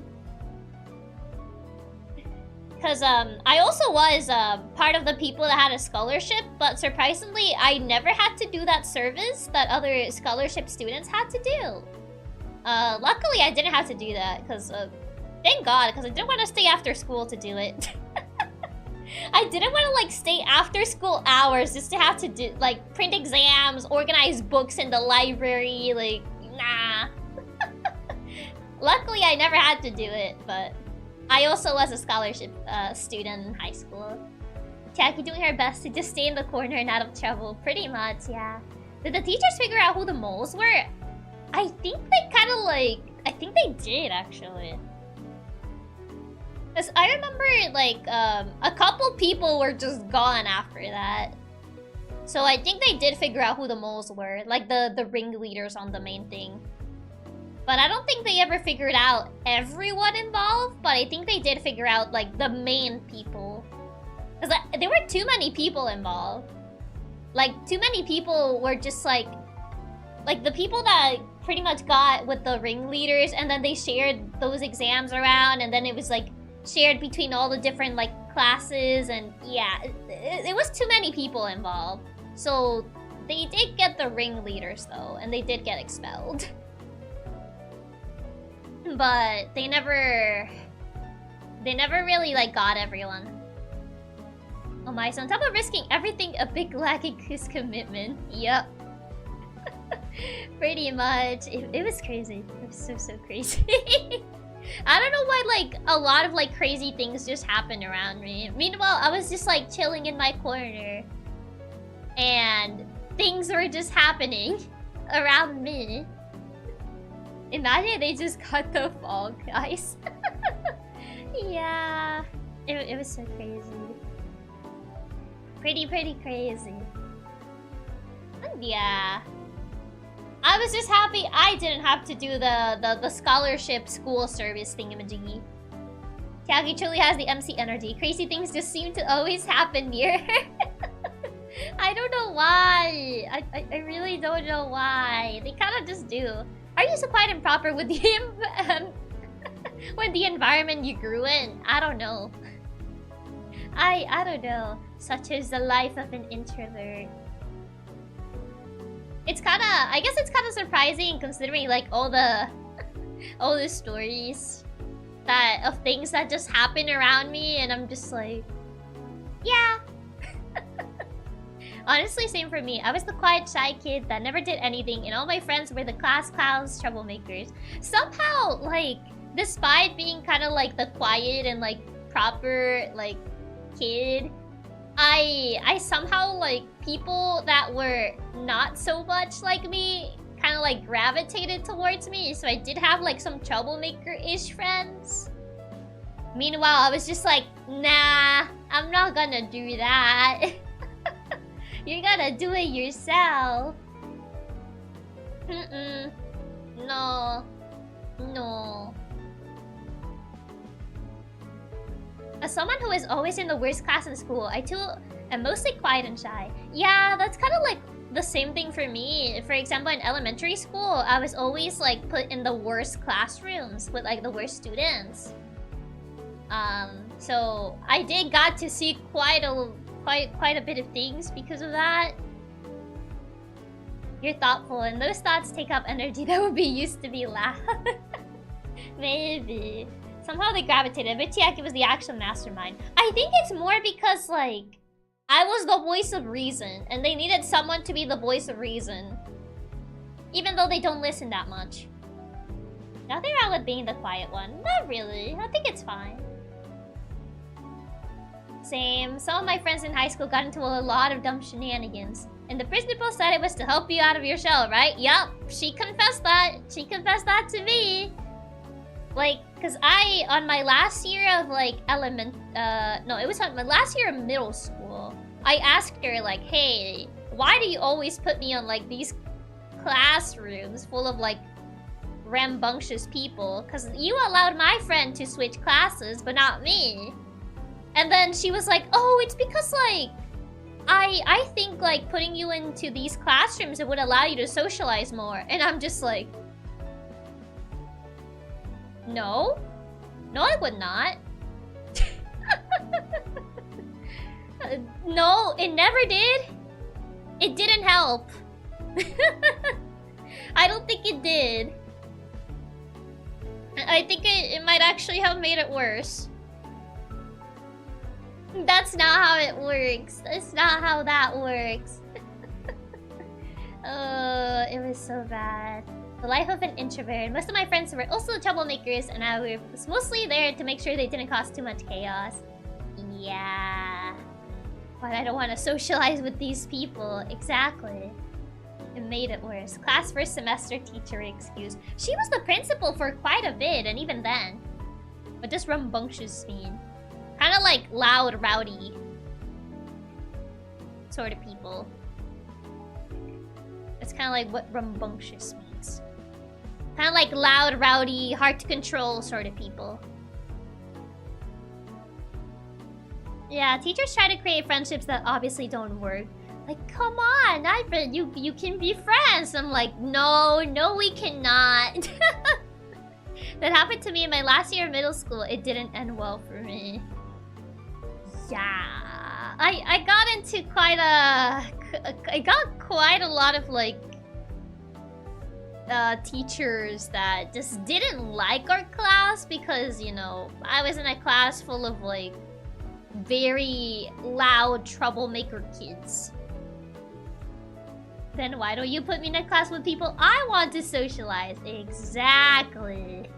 Cause I also was part of the people that had a scholarship, but surprisingly, I never had to do that service that other scholarship students had to do. Luckily, I didn't have to do that, cause thank God, cause I didn't want to stay after school to do it. I didn't want to like stay after school hours just to have to do like print exams, organize books in the library, like nah. Luckily I never had to do it, but I also was a scholarship student in high school. Chiaki doing her best to just stay in the corner and out of trouble, pretty much, yeah. Did the teachers figure out who the moles were? I think they kind of like, I think they did actually. Cause I remember like a couple people were just gone after that. So I think they did figure out who the moles were, like the ringleaders on the main thing. But I don't think they ever figured out everyone involved, but I think they did figure out like the main people. Cause there were too many people involved. Like too many people were just like the people that pretty much got with the ringleaders, and then they shared those exams around, and then it was like shared between all the different like classes, and yeah, it was too many people involved. So they did get the ringleaders though, and they did get expelled. But they never really like got everyone. Oh my, so on top of risking everything, a big lacking is commitment. Yep. Pretty much. It was crazy. It was so crazy. I don't know why like a lot of like crazy things just happened around me. Meanwhile, I was just like chilling in my corner and things were just happening around me. Imagine they just cut the fall, guys. Yeah. It was so crazy. Pretty crazy. And yeah. I was just happy I didn't have to do the scholarship school service thingamajiggy. Chiaki truly has the MC energy. Crazy things just seem to always happen near her. I don't know why. I really don't know why. They kind of just do. Are you so quiet and proper with the with the environment you grew in? I don't know. I don't know. Such is the life of an introvert. It's kind of, I guess it's kind of surprising considering like all the stories that of things that just happen around me, and I'm just like, yeah. Honestly, same for me. I was the quiet, shy kid that never did anything, and all my friends were the class clowns, troublemakers. Somehow, like, despite being kind of like the quiet and like proper like kid, I somehow like people that were not so much like me kind of like gravitated towards me. So I did have like some troublemaker-ish friends. Meanwhile, I was just like, nah, I'm not gonna do that. You gotta do it yourself. No. No. As someone who is always in the worst class in school, I too am mostly quiet and shy. Yeah, that's kind of like the same thing for me. For example, in elementary school, I was always like put in the worst classrooms with like the worst students. So I did got to see quite a bit of things because of that. You're thoughtful, and those thoughts take up energy that would be used to be loud. Maybe. Somehow they gravitated, but Chiaki was the actual mastermind. I think it's more because, like, I was the voice of reason, and they needed someone to be the voice of reason. Even though they don't listen that much. Nothing wrong with being the quiet one. Not really. I think it's fine. Same. Some of my friends in high school got into a lot of dumb shenanigans. And the principal said it was to help you out of your shell, right? Yup. She confessed that. She confessed that to me. Like, cause on my last year of like no, it was on my last year of middle school. I asked her like, hey, why do you always put me on like these classrooms full of like rambunctious people? Cause you allowed my friend to switch classes, but not me. And then she was like, oh, it's because like, I think like putting you into these classrooms, it would allow you to socialize more. And I'm just like, no. No, it would not. No, it never did. It didn't help. I don't think it did. I think it might actually have made it worse. That's not how it works. That's not how that works. It was so bad. The life of an introvert. Most of my friends were also troublemakers, and I was mostly there to make sure they didn't cause too much chaos. Yeah. But I don't want to socialize with these people. Exactly. It made it worse. Class first semester teacher excuse. She was the principal for quite a bit, and even then. What does rambunctious mean? Kind of like loud, rowdy sort of people. It's kind of like what rambunctious means. Kind of like loud, rowdy, hard to control sort of people. Yeah, teachers try to create friendships that obviously don't work. Like, come on, you can be friends. I'm like, no, we cannot. That happened to me in my last year of middle school. It didn't end well for me. Yeah, I got into I got quite a lot of like teachers that just didn't like our class because, you know, I was in a class full of like very loud troublemaker kids. Then why don't you put me in a class with people I want to socialize? Exactly.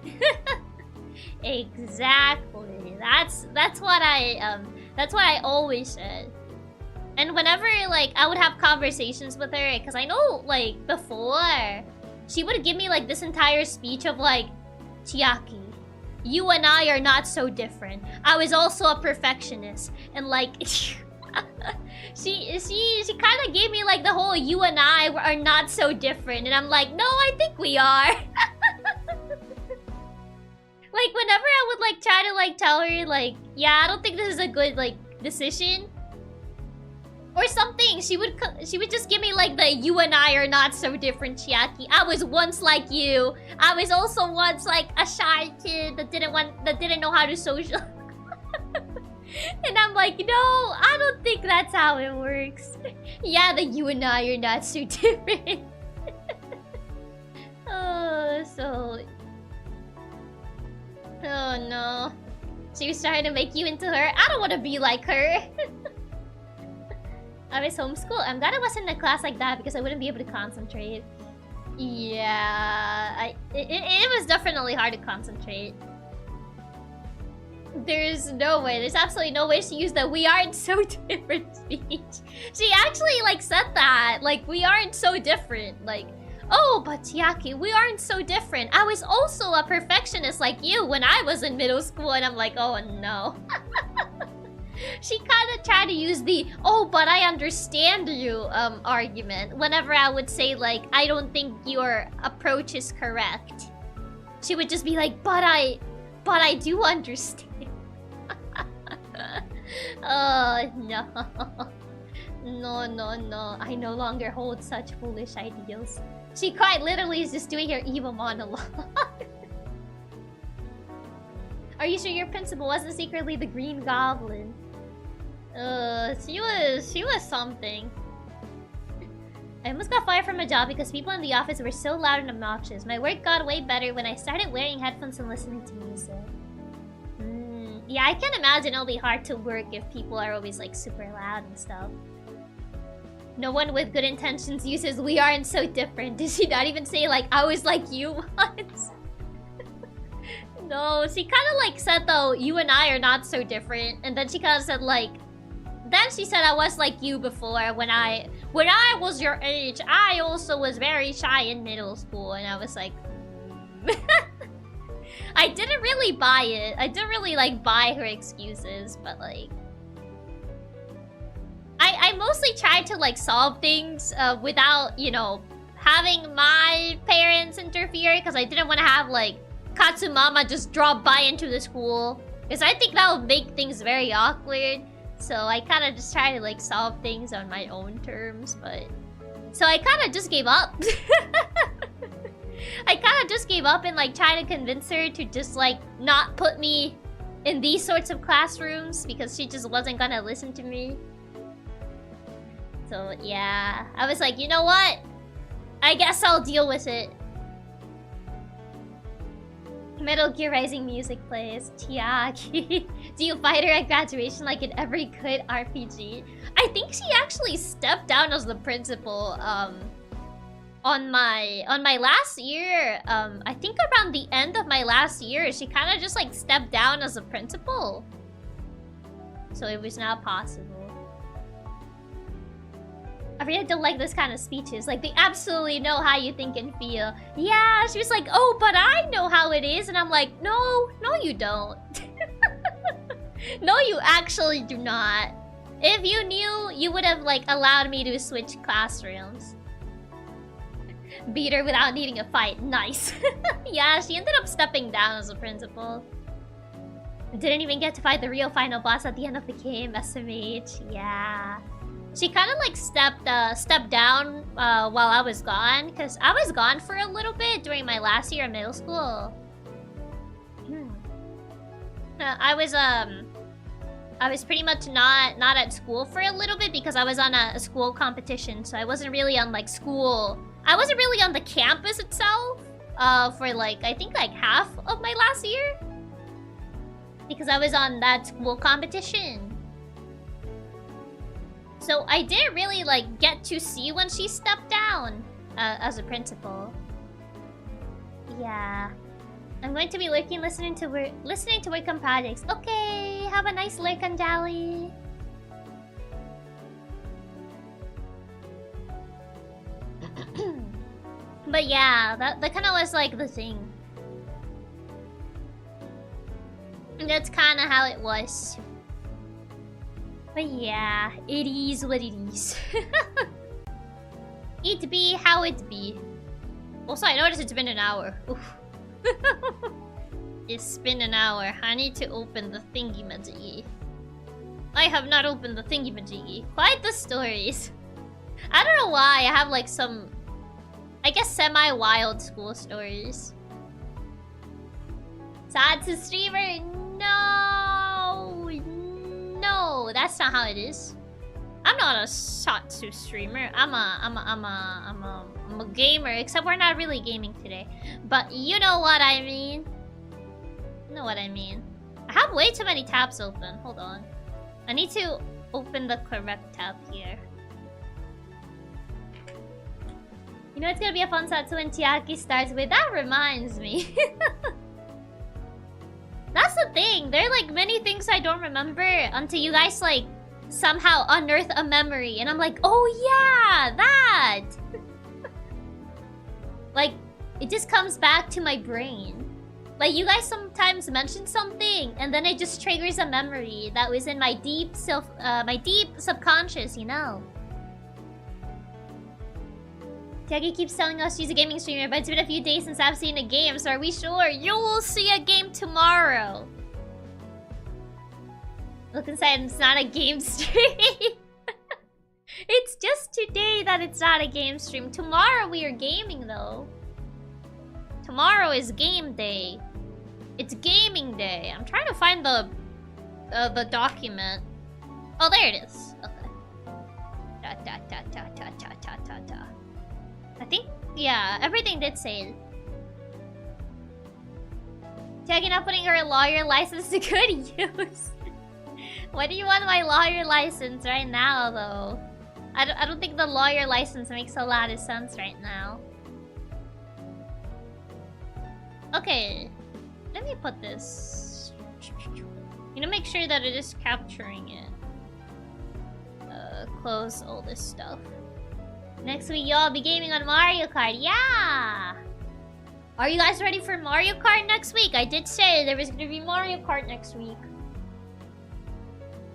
Exactly. That's what I always said. And whenever like I would have conversations with her, because I know like before she would give me like this entire speech of like, Chiaki, you and I are not so different. I was also a perfectionist, and like she kind of gave me like the whole you and I are not so different, and I'm like, no, I think we are. Like whenever I would like try to like tell her like, yeah, I don't think this is a good like decision or something, she would just give me like the you and I are not so different, Chiaki. I was once like you. I was also once like a shy kid that didn't know how to social. And I'm like, no, I don't think that's how it works. Yeah, the you and I are not so different. Oh no. She was trying to make you into her. I don't want to be like her. I was homeschooled. I'm glad I wasn't in a class like that because I wouldn't be able to concentrate. Yeah, it was definitely hard to concentrate. There's no way. There's absolutely no way she used the "we aren't so different" speech. She actually like said that. Like, we aren't so different. Like, Oh, but Chiaki, we aren't so different. I was also a perfectionist like you when I was in middle school, and I'm like, oh no. She kind of tried to use the, oh, but I understand you argument whenever I would say, like, I don't think your approach is correct. She would just be like, but I do understand. Oh, no. No. I no longer hold such foolish ideals. She quite literally is just doing her evil monologue. Are you sure your principal wasn't secretly the Green Goblin? She was something. I almost got fired from a job because people in the office were so loud and obnoxious. My work got way better when I started wearing headphones and listening to music. Yeah, I can imagine it'll be hard to work if people are always like super loud and stuff. No one with good intentions uses "we aren't so different." Did she not even say like "I was like you" once? No, she kind of like said though, "You and I are not so different," and then she kind of said like, then she said, "I was like you before when I was your age. I also was very shy in middle school," and I was like, I didn't really buy it. I didn't really like buy her excuses, but like, I mostly tried to like solve things without, you know, having my parents interfere, because I didn't want to have like Katsumama just drop by into the school, because I think that would make things very awkward. So I kind of just try to like solve things on my own terms, but so I kind of just gave up. I kind of just gave up and like trying to convince her to just like not put me in these sorts of classrooms, because she just wasn't gonna listen to me. So yeah, I was like, you know what? I guess I'll deal with it. Metal Gear Rising music plays. Chiaki. Do you fight her at graduation like in every good RPG? I think she actually stepped down as the principal on my last year. I think around the end of my last year, she kind of just like stepped down as a principal. So it was not possible. I really don't like this kind of speeches. Like, they absolutely know how you think and feel. Yeah, she was like, oh, but I know how it is. And I'm like, no, you don't. No, you actually do not. If you knew, you would have, like, allowed me to switch classrooms. Beat her without needing a fight. Nice. Yeah, she ended up stepping down as a principal. Didn't even get to fight the real final boss at the end of the game, SMH. Yeah. She kind of like stepped down while I was gone, because I was gone for a little bit during my last year of middle school. I was pretty much not at school for a little bit because I was on a school competition, so I wasn't really on like school. I wasn't really on the campus itself for like I think like half of my last year, because I was on that school competition. So I didn't really like get to see when she stepped down as a principal. Yeah, I'm going to be lurking, listening to work on projects. Okay, have a nice lurk on Dally. But yeah, that kind of was like the thing. And that's kind of how it was. But yeah, it is what it is. It be how it be. Also, I noticed it's been an hour. It's been an hour. I need to open the thingy-majiggy. I have not opened the thingy-majiggy. Quite the stories. I don't know why. I have like some, I guess, semi-wild school stories. Satsu streamer? No, that's not how it is. I'm not a Satsu streamer. I'm a gamer, except we're not really gaming today. But you know what I mean. You know what I mean. I have way too many tabs open. Hold on. I need to open the correct tab here. You know it's gonna be a fun Satsu when Chiaki starts with. That reminds me. That's the thing. There are like many things I don't remember until you guys like somehow unearth a memory, and I'm like, oh yeah, that. Like, it just comes back to my brain. Like, you guys sometimes mention something, and then it just triggers a memory that was in my deep subconscious, you know? Chiaki keeps telling us she's a gaming streamer, but it's been a few days since I've seen a game, so are we sure? You will see a game tomorrow. Look inside, it's not a game stream. It's just today that it's not a game stream. Tomorrow we are gaming, though. Tomorrow is game day. It's gaming day. I'm trying to find the document. Oh, there it is. Okay. I think, yeah, everything did say it. Chiaki not putting her lawyer license to good use. Why do you want my lawyer license right now, though? I don't think the lawyer license makes a lot of sense right now. Okay, let me put this. You know, make sure that it is capturing it. Close all this stuff. Next week, y'all be gaming on Mario Kart. Yeah! Are you guys ready for Mario Kart next week? I did say there was gonna be Mario Kart next week.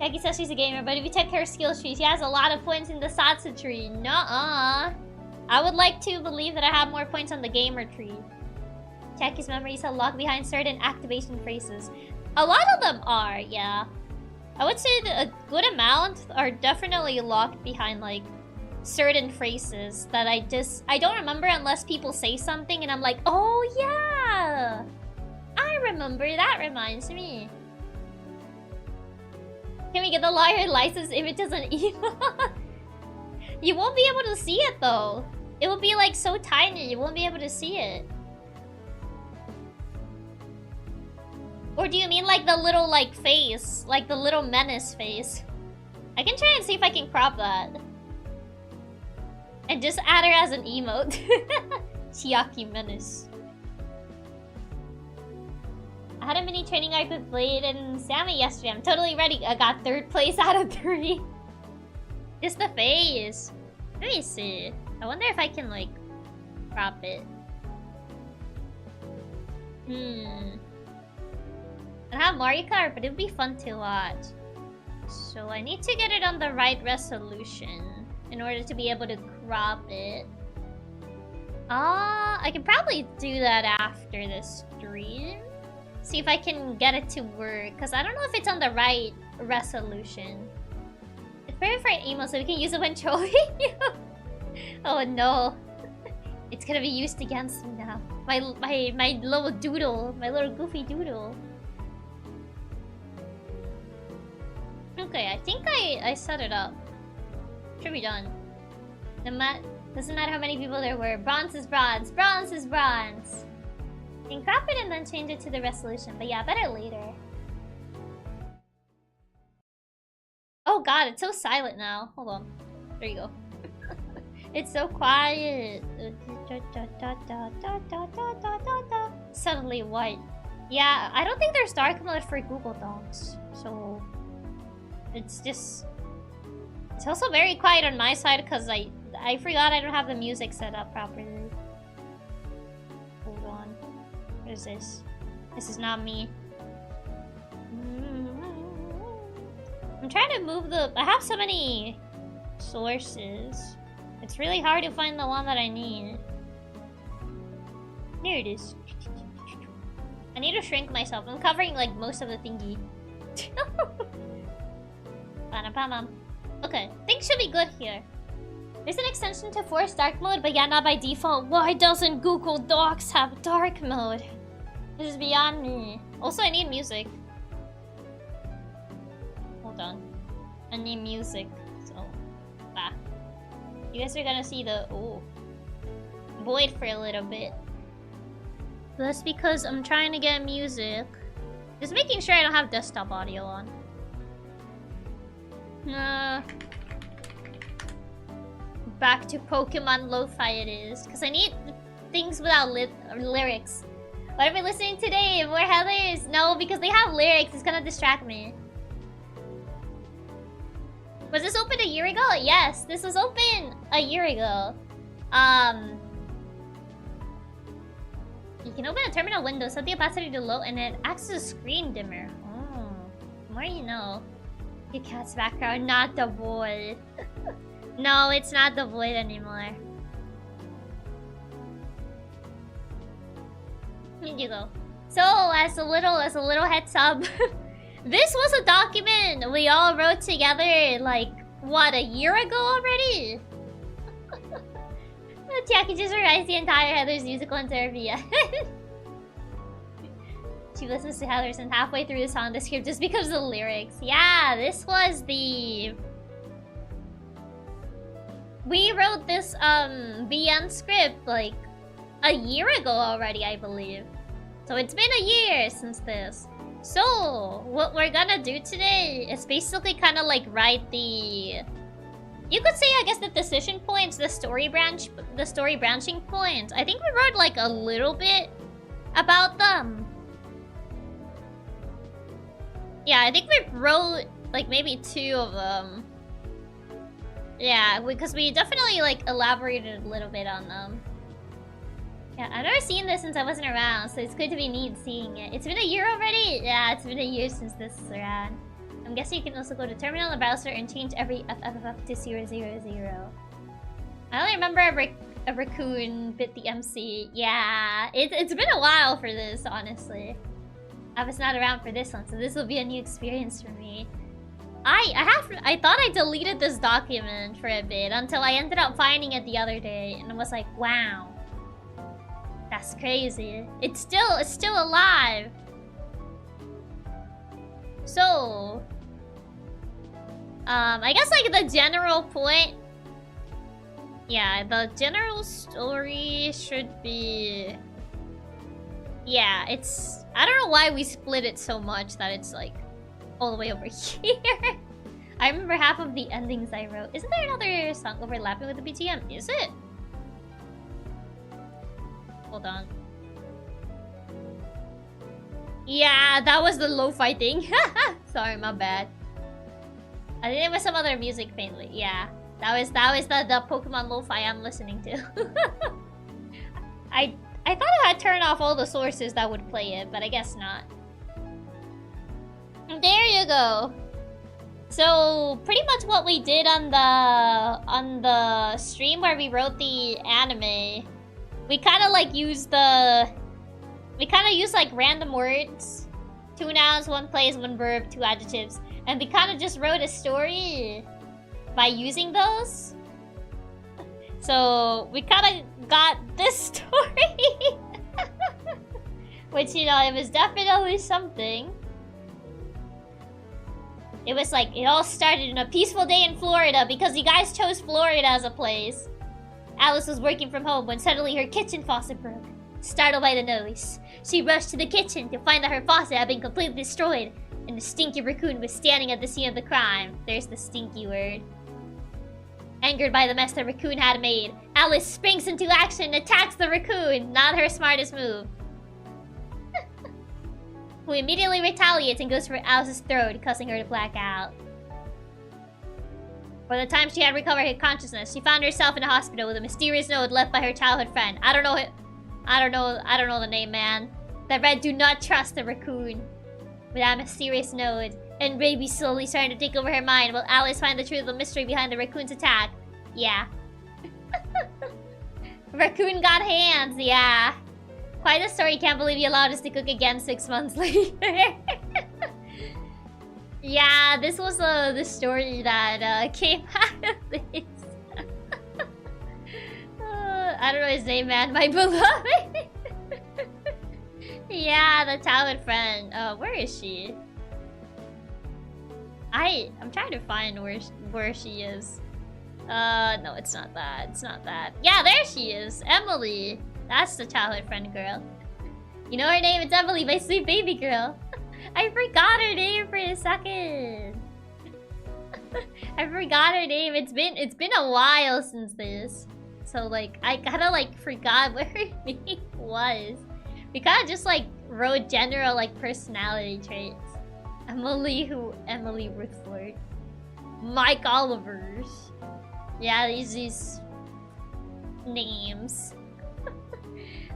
Chiaki says she's a gamer, but if you check her skill tree, she has a lot of points in the Satsu tree. Nuh-uh. I would like to believe that I have more points on the gamer tree. Chiaki's memories are locked behind certain activation phrases. A lot of them are, yeah. I would say that a good amount are definitely locked behind, like, certain phrases that I don't remember unless people say something and I'm like, oh yeah! I remember, that reminds me. Can we get the lawyer license if it doesn't emote? You won't be able to see it though. It will be like so tiny, you won't be able to see it. Or do you mean like the little like face? Like the little menace face? I can try and see if I can crop that. And just add her as an emote. Chiaki menace. I had a mini training arc with Blade and Sammy yesterday. I'm totally ready. I got 3rd place out of 3. Just the face. Let me see. I wonder if I can like crop it. I don't have Mario Kart, but it would be fun to watch. So I need to get it on the right resolution in order to be able to crop it. I can probably do that after the stream. See if I can get it to work, because I don't know if it's on the right resolution. It's perfect for an emo, so we can use it when trolling you. Oh no. It's gonna be used against me now. My little doodle. My little goofy doodle. Okay, I think I set it up. Should be done. Doesn't matter how many people there were. Bronze is bronze. Bronze is bronze. You can crop it and then change it to the resolution. But yeah, better later. Oh god, it's so silent now. Hold on. There you go. It's so quiet. Suddenly white. Yeah, I don't think there's dark mode for Google Docs. So it's just... It's also very quiet on my side because I forgot I don't have the music set up properly. Hold on. What is this? This is not me. I'm trying to move the... I have so many sources. It's really hard to find the one that I need. Here it is. I need to shrink myself. I'm covering like most of the thingy. Okay, things should be good here. There's an extension to force dark mode, but yeah, not by default. Why doesn't Google Docs have dark mode? This is beyond me. Also, I need music. Hold on. I need music. So, you guys are gonna see the void for a little bit. That's because I'm trying to get music. Just making sure I don't have desktop audio on. Back to Pokemon lo-fi it is. Because I need things without lyrics. What am I listening today? More Heathers? No, because they have lyrics. It's gonna distract me. Was this open a year ago? Yes, this was open a year ago. You can open a terminal window, set the opacity to low, and it acts as a screen dimmer. Oh, the more you know. Your cat's background, not the void. No, it's not the void anymore. Here you go. So, as a little heads up, this was a document we all wrote together, like, what, a year ago already? Chiaki just revised the entire Heather's musical in therapy. She listens to Heather's and halfway through the song, the script just becomes the lyrics. Yeah, this was the... We wrote this, BN script, like, a year ago already, I believe. So it's been a year since this. So, what we're gonna do today is basically kind of like write the... You could say, I guess, the decision points, the story branching points. I think we wrote like a little bit about them. Yeah, I think we wrote like maybe 2 of them. Yeah, because we definitely like elaborated a little bit on them. Yeah, I've never seen this since I wasn't around, so it's good to be neat seeing it. It's been a year already? Yeah, it's been a year since this is around. I'm guessing you can also go to terminal in the browser and change every FFF to 000. I only remember a raccoon bit the MC. Yeah, it's been a while for this, honestly. I was not around for this one, so this will be a new experience for me. I thought I deleted this document for a bit until I ended up finding it the other day, and I was like, wow. That's crazy. It's still alive. So, I guess like the general point. Yeah, the general story should be. Yeah, it's. I don't know why we split it so much that it's like all the way over here. I remember half of the endings I wrote. Isn't there another song overlapping with the BGM? Is it? Hold on. Yeah, that was the lo-fi thing. Sorry, my bad. I think it was some other music faintly. Yeah, that was the Pokemon lo-fi I'm listening to. I thought I had turned off all the sources that would play it, but I guess not. There you go. So pretty much what we did on the stream where we wrote the anime. We kind of like used like random words. 2 nouns, 1 place, 1 verb, 2 adjectives. And we kind of just wrote a story by using those. So we kind of got this story. Which, you know, it was definitely something. It was like, it all started in a peaceful day in Florida because you guys chose Florida as a place. Alice was working from home when suddenly her kitchen faucet broke. Startled by the noise, she rushed to the kitchen to find that her faucet had been completely destroyed and the stinky raccoon was standing at the scene of the crime. There's the stinky word. Angered by the mess the raccoon had made, Alice springs into action and attacks the raccoon. Not her smartest move. Who immediately retaliates and goes for Alice's throat, causing her to black out. By the time she had recovered her consciousness, she found herself in a hospital with a mysterious note left by her childhood friend. I don't know the name, man. That read, "Do not trust the raccoon." With that mysterious note, and Raby slowly starting to take over her mind while Alice finds the truth of the mystery behind the raccoon's attack. Yeah. Raccoon got hands, yeah. Quite a story, can't believe you allowed us to cook again 6 months later. Yeah, this was the story that came out of this. I don't know his name, man. My beloved. Yeah, the childhood friend. Where is she? I'm trying to find where she is. No, it's not that. It's not that. Yeah, there she is. Emily. That's the childhood friend girl. You know her name? It's Emily, my sweet baby girl. I forgot her name for a second. I forgot her name. It's been a while since this. So like I kinda like forgot what her name was. We kinda just like wrote general like personality traits. Emily Rutherford. Mike Olivers. Yeah, these names.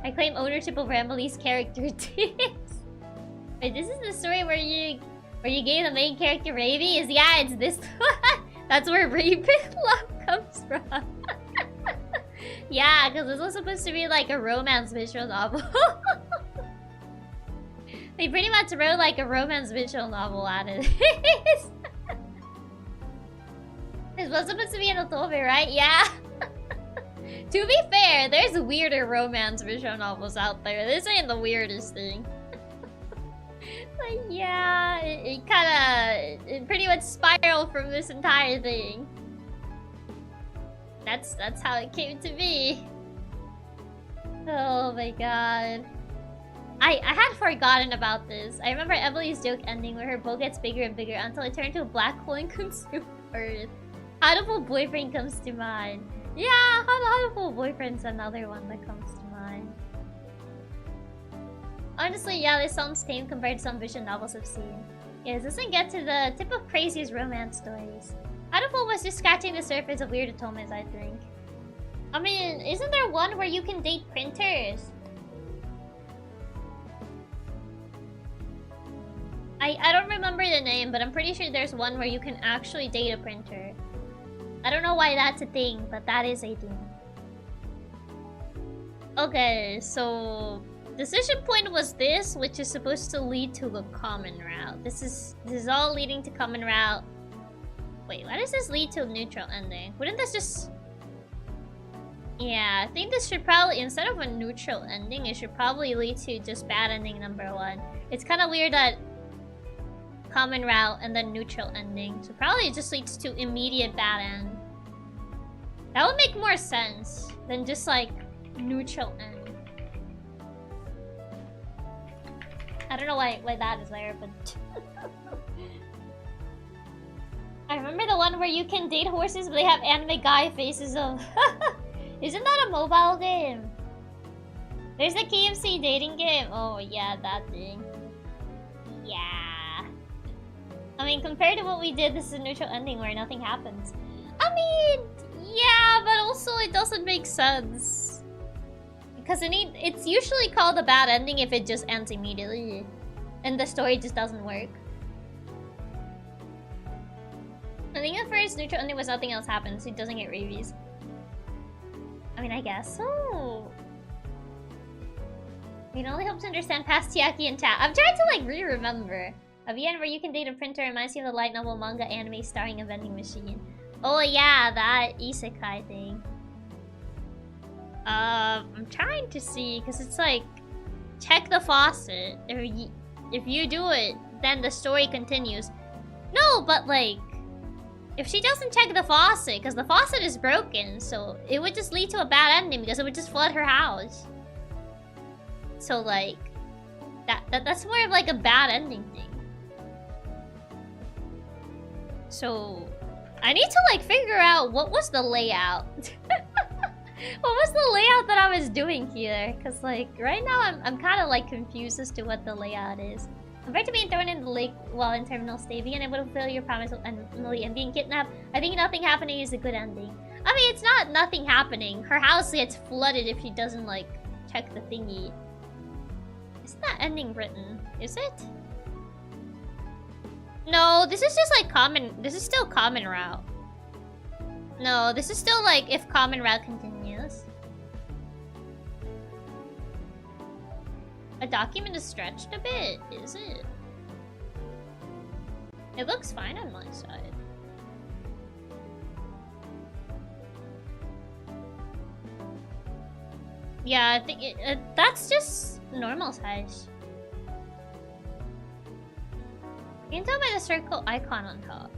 I claim ownership over Emily's character. Wait, this is the story where you gave the main character rabies? Yeah, it's this one. That's where rabbit love comes from. Yeah, because this was supposed to be like a romance visual novel. They pretty much wrote like a romance visual novel out of this. This was supposed to be an otome, right? Yeah. To be fair, there's weirder romance visual novels out there. This ain't the weirdest thing. But yeah, it pretty much spiraled from this entire thing. That's how it came to be. Oh my god. I had forgotten about this. I remember Emily's joke ending where her bow gets bigger and bigger until it turned to a black hole and consumed Earth. Hatoful boyfriend comes to mind. Yeah, Hatoful boyfriend's another one that comes to mind. Honestly, yeah, this sounds tame compared to some visual novels I've seen. Yeah, this doesn't get to the tip of craziest romance stories. Hatoful was just scratching the surface of weird otomes, I think. I mean, isn't there one where you can date printers? I don't remember the name, but I'm pretty sure there's one where you can actually date a printer. I don't know why that's a thing, but that is a thing. Okay, so decision point was this, which is supposed to lead to a common route. This is all leading to common route. Wait, why does this lead to a neutral ending? Wouldn't this just... Yeah, I think this should probably, instead of a neutral ending, it should probably lead to just bad ending number 1. It's kind of weird that common route and then neutral ending. So probably it just leads to immediate bad end. That would make more sense than just like neutral end. I don't know why that is there, but I remember the one where you can date horses, but they have anime guy faces of. Isn't that a mobile game? There's the KFC dating game. Oh yeah, that thing. Yeah. I mean, compared to what we did, this is a neutral ending where nothing happens. I mean, yeah, but also it doesn't make sense. Because it's usually called a bad ending if it just ends immediately. And the story just doesn't work. I think the first neutral ending was nothing else happens, so it doesn't get rabies. I mean, I guess so. We can only hope to understand past Chiaki and chat. I'm trying to like re-remember. A VN where you can date a printer reminds me of the light novel manga anime starring a vending machine. Oh yeah, that isekai thing. I'm trying to see, because it's like, check the faucet. If you do it, then the story continues. No, but like, if she doesn't check the faucet, because the faucet is broken, so it would just lead to a bad ending because it would just flood her house. So like, that's more of like a bad ending thing. So, I need to like figure out what was the layout. What was the layout that I was doing here? Because like, right now I'm kind of like confused as to what the layout is. Compared to being thrown in the lake while in terminal state, being able to fulfill your promise and being kidnapped, I think nothing happening is a good ending. I mean, it's not nothing happening. Her house gets flooded if she doesn't like check the thingy. Isn't that ending written? Is it? No, this is just like common. This is still common route. No, this is still like if common route continues. A document is stretched a bit, is it? It looks fine on my side. Yeah, I think that's just normal size. You can tell by the circle icon on top.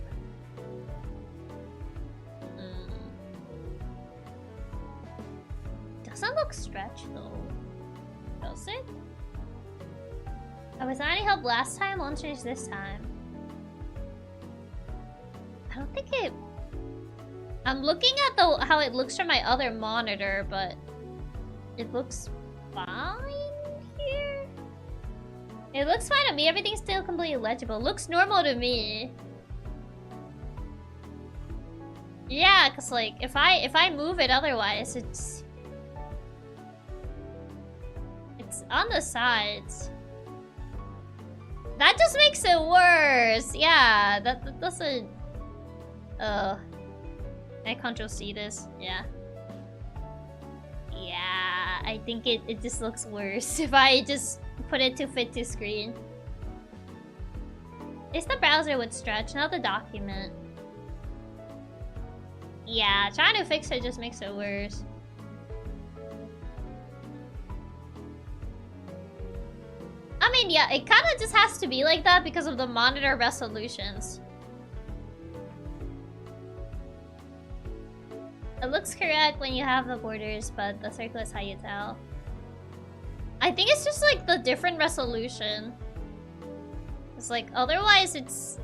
Doesn't look stretched though. Does it? I was not any help last time, launchers this time. I don't think it... I'm looking at how it looks from my other monitor, but it looks fine here. It looks fine to me. Everything's still completely legible. Looks normal to me. Yeah, cause like if I move it otherwise, it's... on the sides. That just makes it worse. Yeah, that doesn't... I Ctrl C this. Yeah. Yeah, I think it just looks worse if I just put it to fit to screen. It's the browser would stretch, not the document. Yeah, trying to fix it just makes it worse. I mean, yeah, it kind of just has to be like that because of the monitor resolutions. It looks correct when you have the borders, but the circle is how you tell. I think it's just like the different resolution. It's like, otherwise it's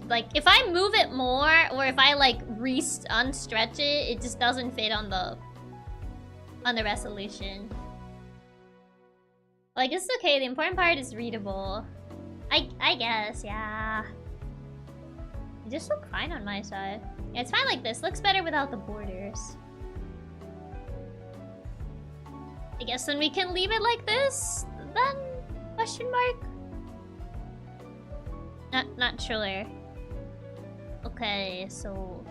like, if I move it more, or if I like unstretch it, it just doesn't fit on the resolution. Like, it's okay, the important part is readable. I guess, yeah. It just looks fine on my side. Yeah, it's fine like this. Looks better without the borders. I guess then we can leave it like this, then? Question mark? Not sure. Okay, so...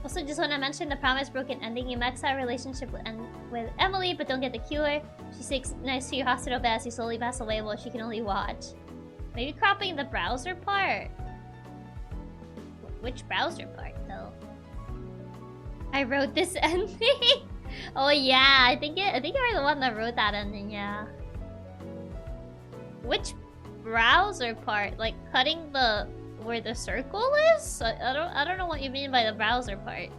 Also, just want to mention the promise broken ending. You max out relationship with Emily, but don't get the cure. She sits next to your hospital bed as you slowly pass away while she can only watch. Maybe cropping the browser part? Which browser part, though? I wrote this ending? Oh yeah, I think you were the one that wrote that ending, yeah. Which browser part? Like cutting the... where the circle is? I don't know what you mean by the browser part.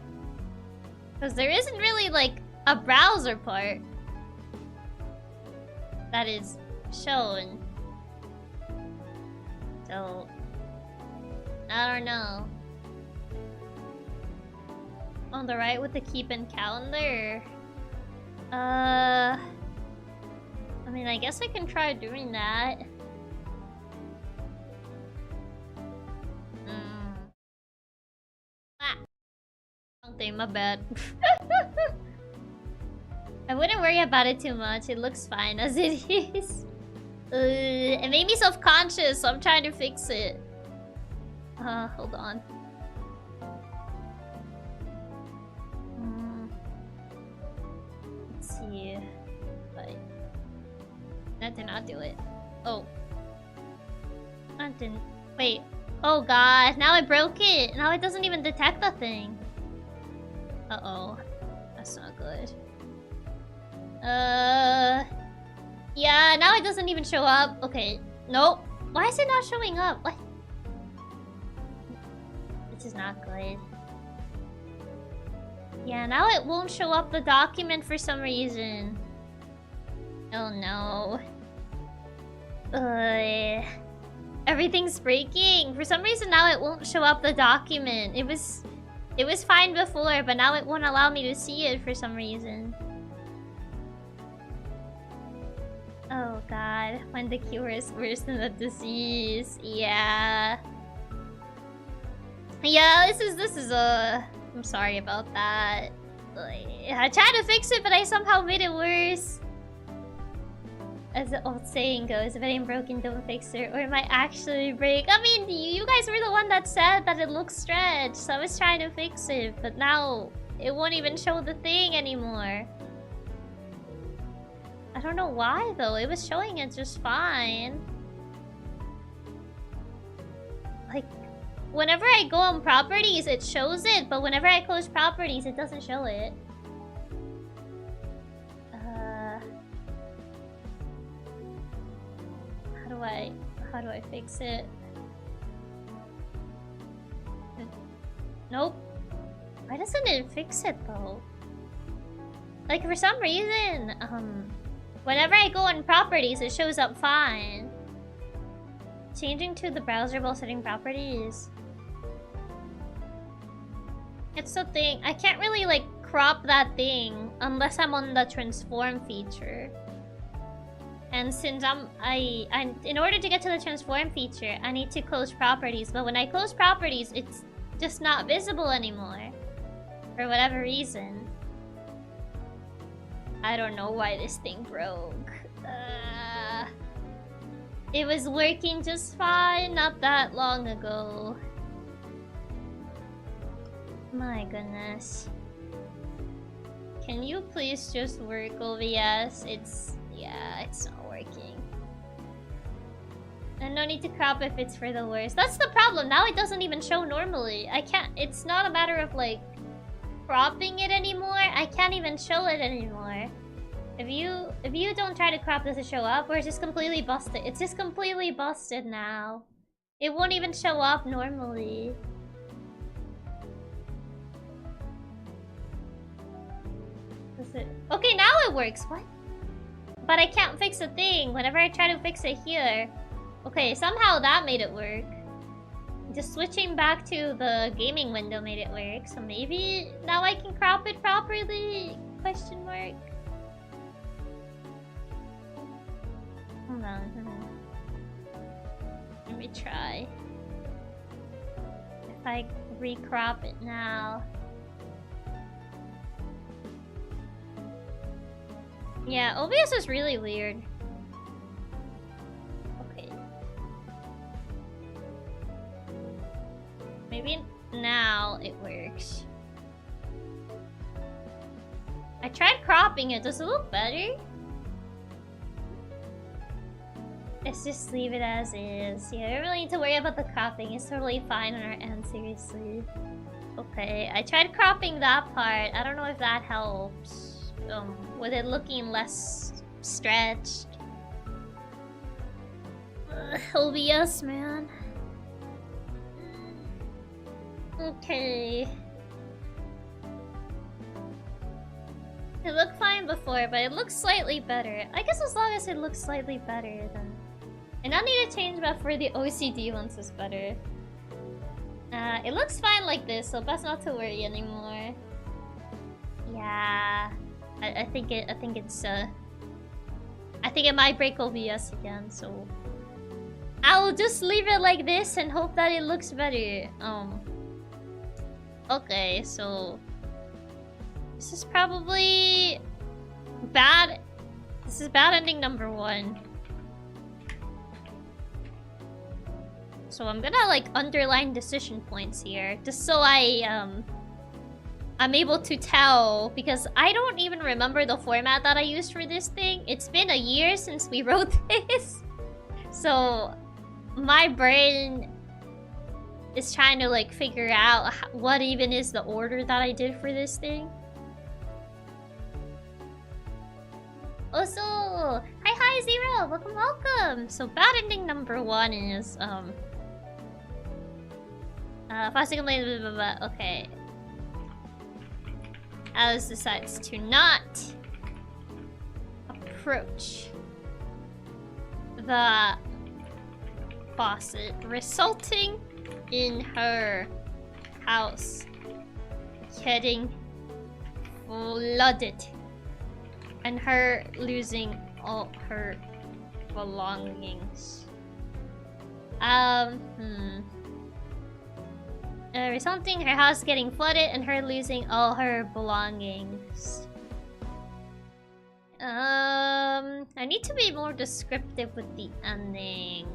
Because there isn't really like a browser part that is shown. So I don't know. On the right with the keep in calendar. I mean, I guess I can try doing that. Something, my bad. I wouldn't worry about it too much. It looks fine as it is. It made me self-conscious, so I'm trying to fix it. Hold on. Let's see. But that did not do it. Oh. That didn't. Wait. Oh god, now I broke it. Now it doesn't even detect the thing. Uh-oh. That's not good. Yeah, now it doesn't even show up. Okay. Nope. Why is it not showing up? What? This is not good. Yeah, now it won't show up the document for some reason. Oh no. Everything's breaking. For some reason now it won't show up the document. It was fine before, but now it won't allow me to see it for some reason. Oh god, when the cure is worse than the disease. Yeah. Yeah, this is I'm sorry about that. I tried to fix it, but I somehow made it worse. As the old saying goes, if it ain't broken, don't fix it, or it might actually break. I mean, you guys were the one that said that it looks stretched, so I was trying to fix it, but now it won't even show the thing anymore. I don't know why, though. It was showing it just fine. Like, whenever I go on properties, it shows it, but whenever I close properties, it doesn't show it. How do I fix it? Nope. Why doesn't it fix it though? Like for some reason, whenever I go on properties, it shows up fine. Changing to the browser while setting properties. It's the thing. I can't really like crop that thing unless I'm on the transform feature. And since in order to get to the transform feature, I need to close properties. But when I close properties, it's just not visible anymore. For whatever reason. I don't know why this thing broke. It was working just fine not that long ago. My goodness. Can you please just work, OBS? Yeah, it's not working. And no need to crop if it's for the worst. That's the problem. Now it doesn't even show normally. I can't. It's not a matter of like cropping it anymore. I can't even show it anymore. If you don't try to crop, does it show up, or is it just completely busted? It's just completely busted now. It won't even show up normally. Okay, now it works. What? But I can't fix a thing whenever I try to fix it here. Okay, somehow that made it work. Just switching back to the gaming window made it work. So maybe now I can crop it properly? Question mark. Hold on. Let me try. If I recrop it now. Yeah, OBS is really weird. Okay. Maybe now it works. I tried cropping it. Does it look better? Let's just leave it as is. Yeah, I don't really need to worry about the cropping. It's totally fine on our end, seriously. Okay, I tried cropping that part. I don't know if that helps. With it looking less stretched. OBS, man. Okay. It looked fine before, but it looks slightly better. I guess as long as it looks slightly better, then... And I need to change, but for the OCD ones is better. It looks fine like this, so best not to worry anymore. Yeah... I think it might break OBS again, so I'll just leave it like this and hope that it looks better. Okay, so this is probably bad. This is bad ending number 1. So I'm gonna like underline decision points here, just so I'm able to tell, because I don't even remember the format that I used for this thing. It's been a year since we wrote this. So my brain is trying to like figure out what even is the order that I did for this thing. Also, hi Zero, welcome. So bad ending number 1 is okay. Alice decides to not approach the faucet, resulting in her house getting flooded and her losing all her belongings. Resulting in her house getting flooded and her losing all her belongings. I need to be more descriptive with the ending.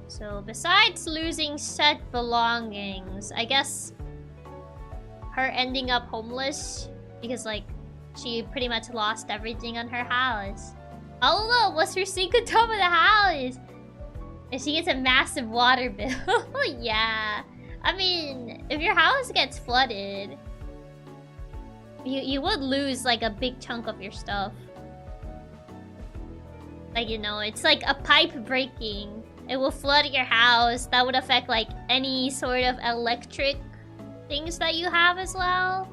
So besides losing said belongings, I guess her ending up homeless because like she pretty much lost everything on her house. Oh look, what's her secret top of the house? And she gets a massive water bill. Yeah. I mean, if your house gets flooded, you would lose like a big chunk of your stuff. Like, you know, it's like a pipe breaking. It will flood your house. That would affect like any sort of electric things that you have as well.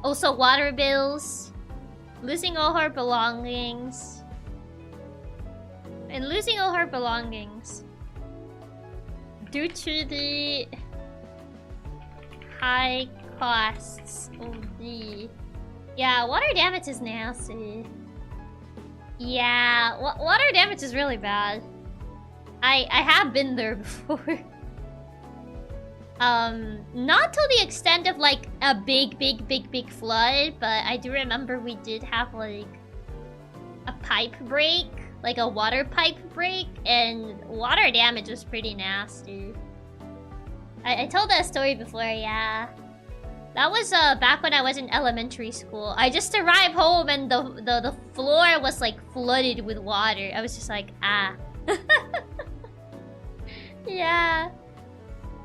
Also water bills. Losing all her belongings. And losing all her belongings due to the high costs of the... Yeah, water damage is nasty. Yeah, water damage is really bad. I have been there before. Not to the extent of like a big flood, but I do remember we did have like pipe break, like a water pipe break, and water damage was pretty nasty. I told that story before, yeah. That was back when I was in elementary school. I just arrived home and the floor was like flooded with water. I was just like, ah. Yeah.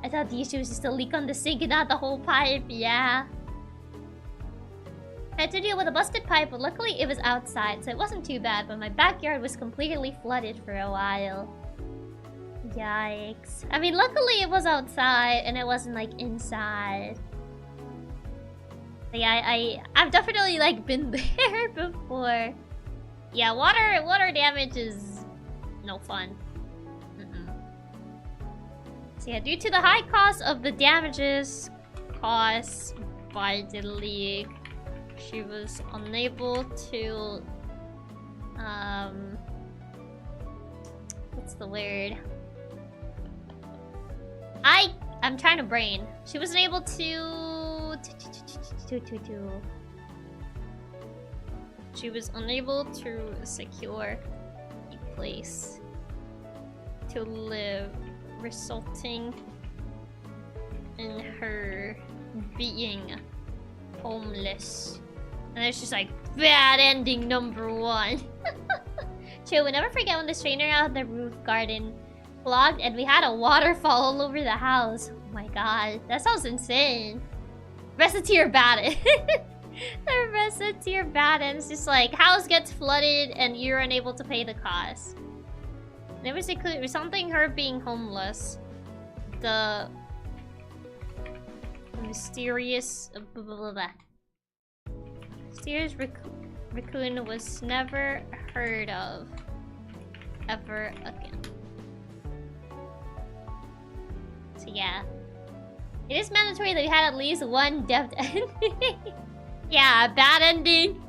I thought the issue was just a leak on the sink and not the whole pipe, yeah. I had to deal with a busted pipe, but luckily it was outside, so it wasn't too bad, but my backyard was completely flooded for a while. Yikes. I mean, luckily it was outside and it wasn't like inside. But yeah, I've definitely like been there before. Yeah, water damage is no fun. So yeah, due to the high cost of the damages caused by the leak, she was unable to what's the word? I'm trying to brain. She wasn't able to she was unable to secure a place to live, resulting in her being homeless. And it's just like bad ending #1. Chill, we'll never forget when the strainer out of the roof garden clogged and we had a waterfall all over the house. Oh my god, that sounds insane. Rest of tier bad. The rest of tier bad, and it's just like house gets flooded and you're unable to pay the cost. And it was something her being homeless. The mysterious mysterious raccoon was never heard of ever again. So yeah, it is mandatory that we had at least one depth ending. Yeah, bad ending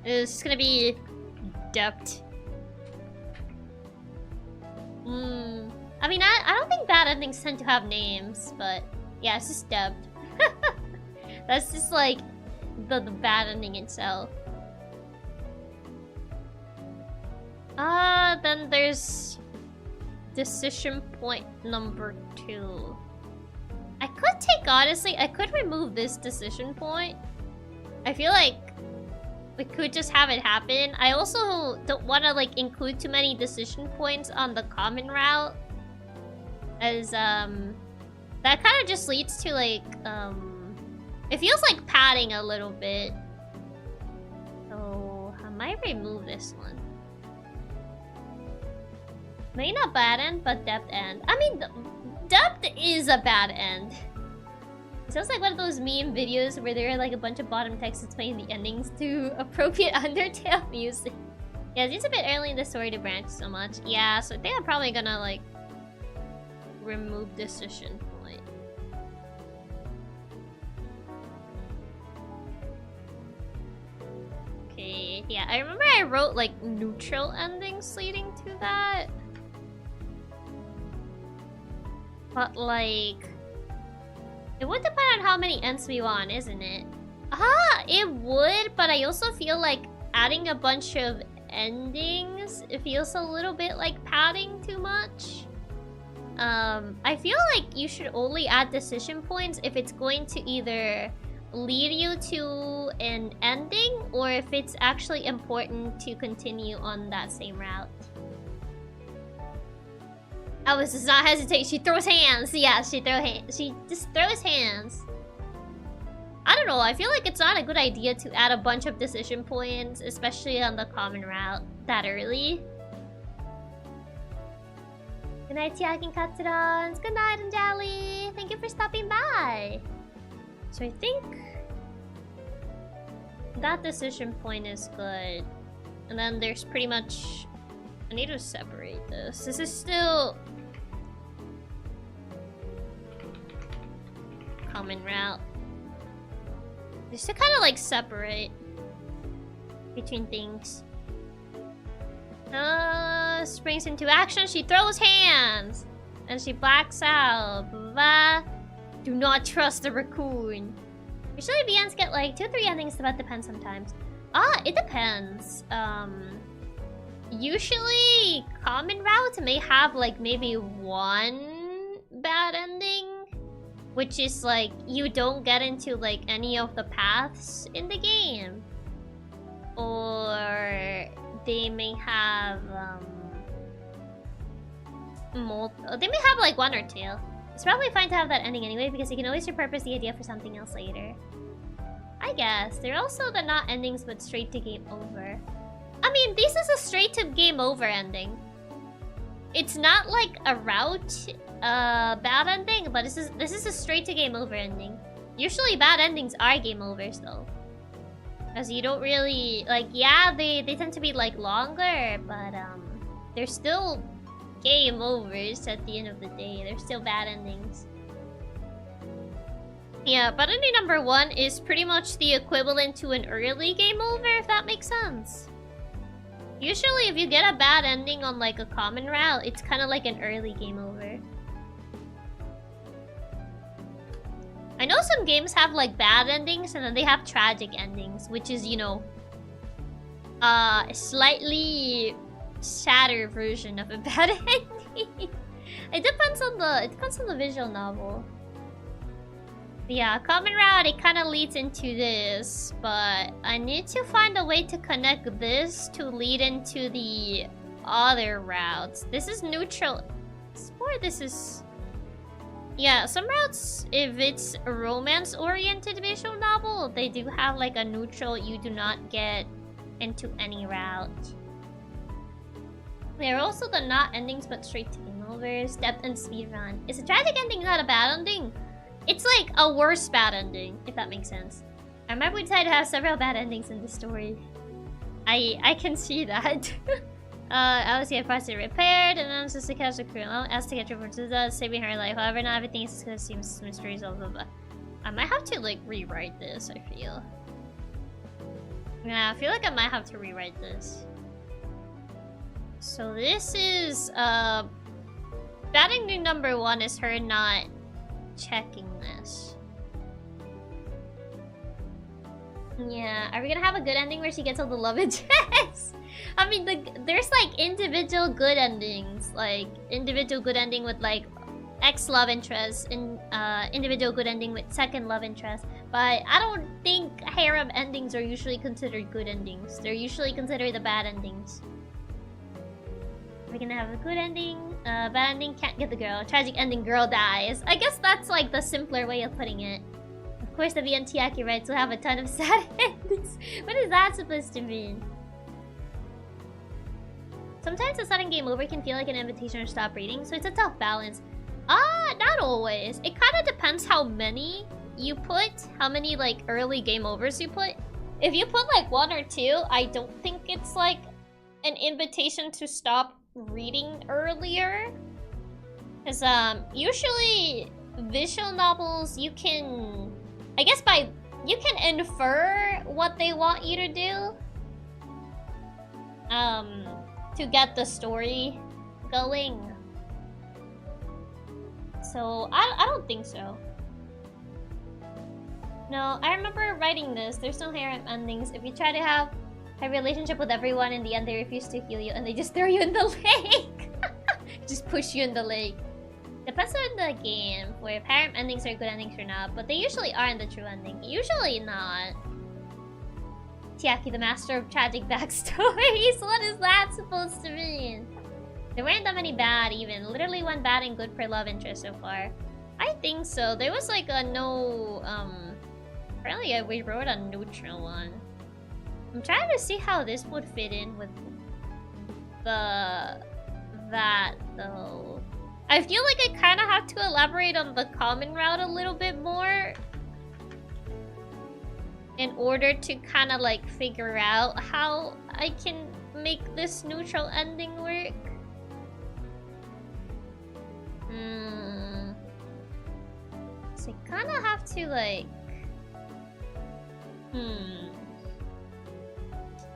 is gonna be depth. I mean, I don't think bad endings tend to have names, but yeah, it's just dubbed. That's just like the bad ending itself. Then there's decision point #2. I could take, honestly, I could remove this decision point. I feel like we could just have it happen. I also don't want to like include too many decision points on the common route, as that kind of just leads to like it feels like padding a little bit. So I might remove this one. Maybe not bad end, but depth end. I mean, depth is a bad end. It sounds like one of those meme videos where there are like a bunch of bottom text explaining the endings to appropriate Undertale music. Yeah, it's a bit early in the story to branch so much. Yeah, so I think I'm probably gonna like remove decision point. Okay, yeah, I remember I wrote like neutral endings leading to that. But like, it would depend on how many ends we want, isn't it? It would, but I also feel like adding a bunch of endings, it feels a little bit like padding too much. I feel like you should only add decision points if it's going to either lead you to an ending or if it's actually important to continue on that same route. Alice does not hesitate. She throws hands. Yeah, she just throws hands. I don't know. I feel like it's not a good idea to add a bunch of decision points, especially on the common route, that early. Good night, Chiaki Katsumi. Good night, Anjali. Thank you for stopping by. So I think that decision point is good. And then there's pretty much... I need to separate this. This is still... common route. Just to kind of like separate between things. Springs into action. She throws hands. And she blacks out. Blah. Do not trust the raccoon. Usually VNs get like 2 or 3 endings, but depends sometimes. It depends. Usually, common routes may have like maybe one bad ending, which is like you don't get into like any of the paths in the game, or they may have they may have like one or two. It's probably fine to have that ending anyway because you can always repurpose the idea for something else later. I guess. There are also the not endings but straight to game over. I mean, this is a straight to game over ending. It's not like a route bad ending, but this is a straight to game over ending. Usually bad endings are game overs though. As you don't really like, yeah, they tend to be like longer, but they're still game overs at the end of the day. They're still bad endings. Yeah, bad ending number 1 is pretty much the equivalent to an early game over, if that makes sense. Usually if you get a bad ending on like a common route, it's kind of like an early game over. I know some games have like bad endings and then they have tragic endings, which is, you know, a slightly sadder version of a bad ending. It depends on the visual novel. Yeah, common route, it kind of leads into this, but I need to find a way to connect this to lead into the other routes. This is neutral. Or this is... Yeah, some routes, if it's a romance-oriented visual novel, they do have like a neutral, you do not get into any route. There are also the not endings but straight to game overs, depth and speedrun. Is a tragic ending not a bad ending? It's like a worse bad ending, if that makes sense. I remember we decided to have several bad endings in the story. I can see that. I was get partially repaired, and then just to catch the crew. Asked to get her for saving her life. However, not everything is gonna seem mysteries, blah blah blah. I might have to like rewrite this, I feel. Yeah, I feel like I might have to rewrite this. So this is bad ending number 1 is her not checking this. Yeah, are we gonna have a good ending where she gets all the love interests? I mean, there's like individual good endings, like individual good ending with like ex love interest, and individual good ending with second love interest. But I don't think harem endings are usually considered good endings. They're usually considered the bad endings. We're gonna have a good ending. Bad ending, can't get the girl. Tragic ending, girl dies. I guess that's like the simpler way of putting it. Of course, the Chiaki rights will have a ton of sad endings. What is that supposed to mean? Sometimes a sudden game over can feel like an invitation to stop reading, so it's a tough balance. Not always. It kind of depends how many you put, how many like early game overs you put. If you put like 1 or 2, I don't think it's like an invitation to stop reading earlier. Because usually visual novels, you can, I guess you can infer what they want you to do to get the story going. So I don't think so. No, I remember writing this. There's no harem endings. If you try to have a relationship with everyone, in the end they refuse to heal you and they just throw you in the lake. Just push you in the lake. Depends on the game for if harem endings are good endings or not, but they usually aren't the true ending. Usually not. Chiaki, the master of tragic backstories. What is that supposed to mean? There weren't that many bad even. Literally 1 bad and good per love interest so far. I think so. There was like a no apparently we wrote a neutral one. I'm trying to see how this would fit in with that though. I feel like I kind of have to elaborate on the common route a little bit more in order to kind of like figure out how I can make this neutral ending work. So I kind of have to like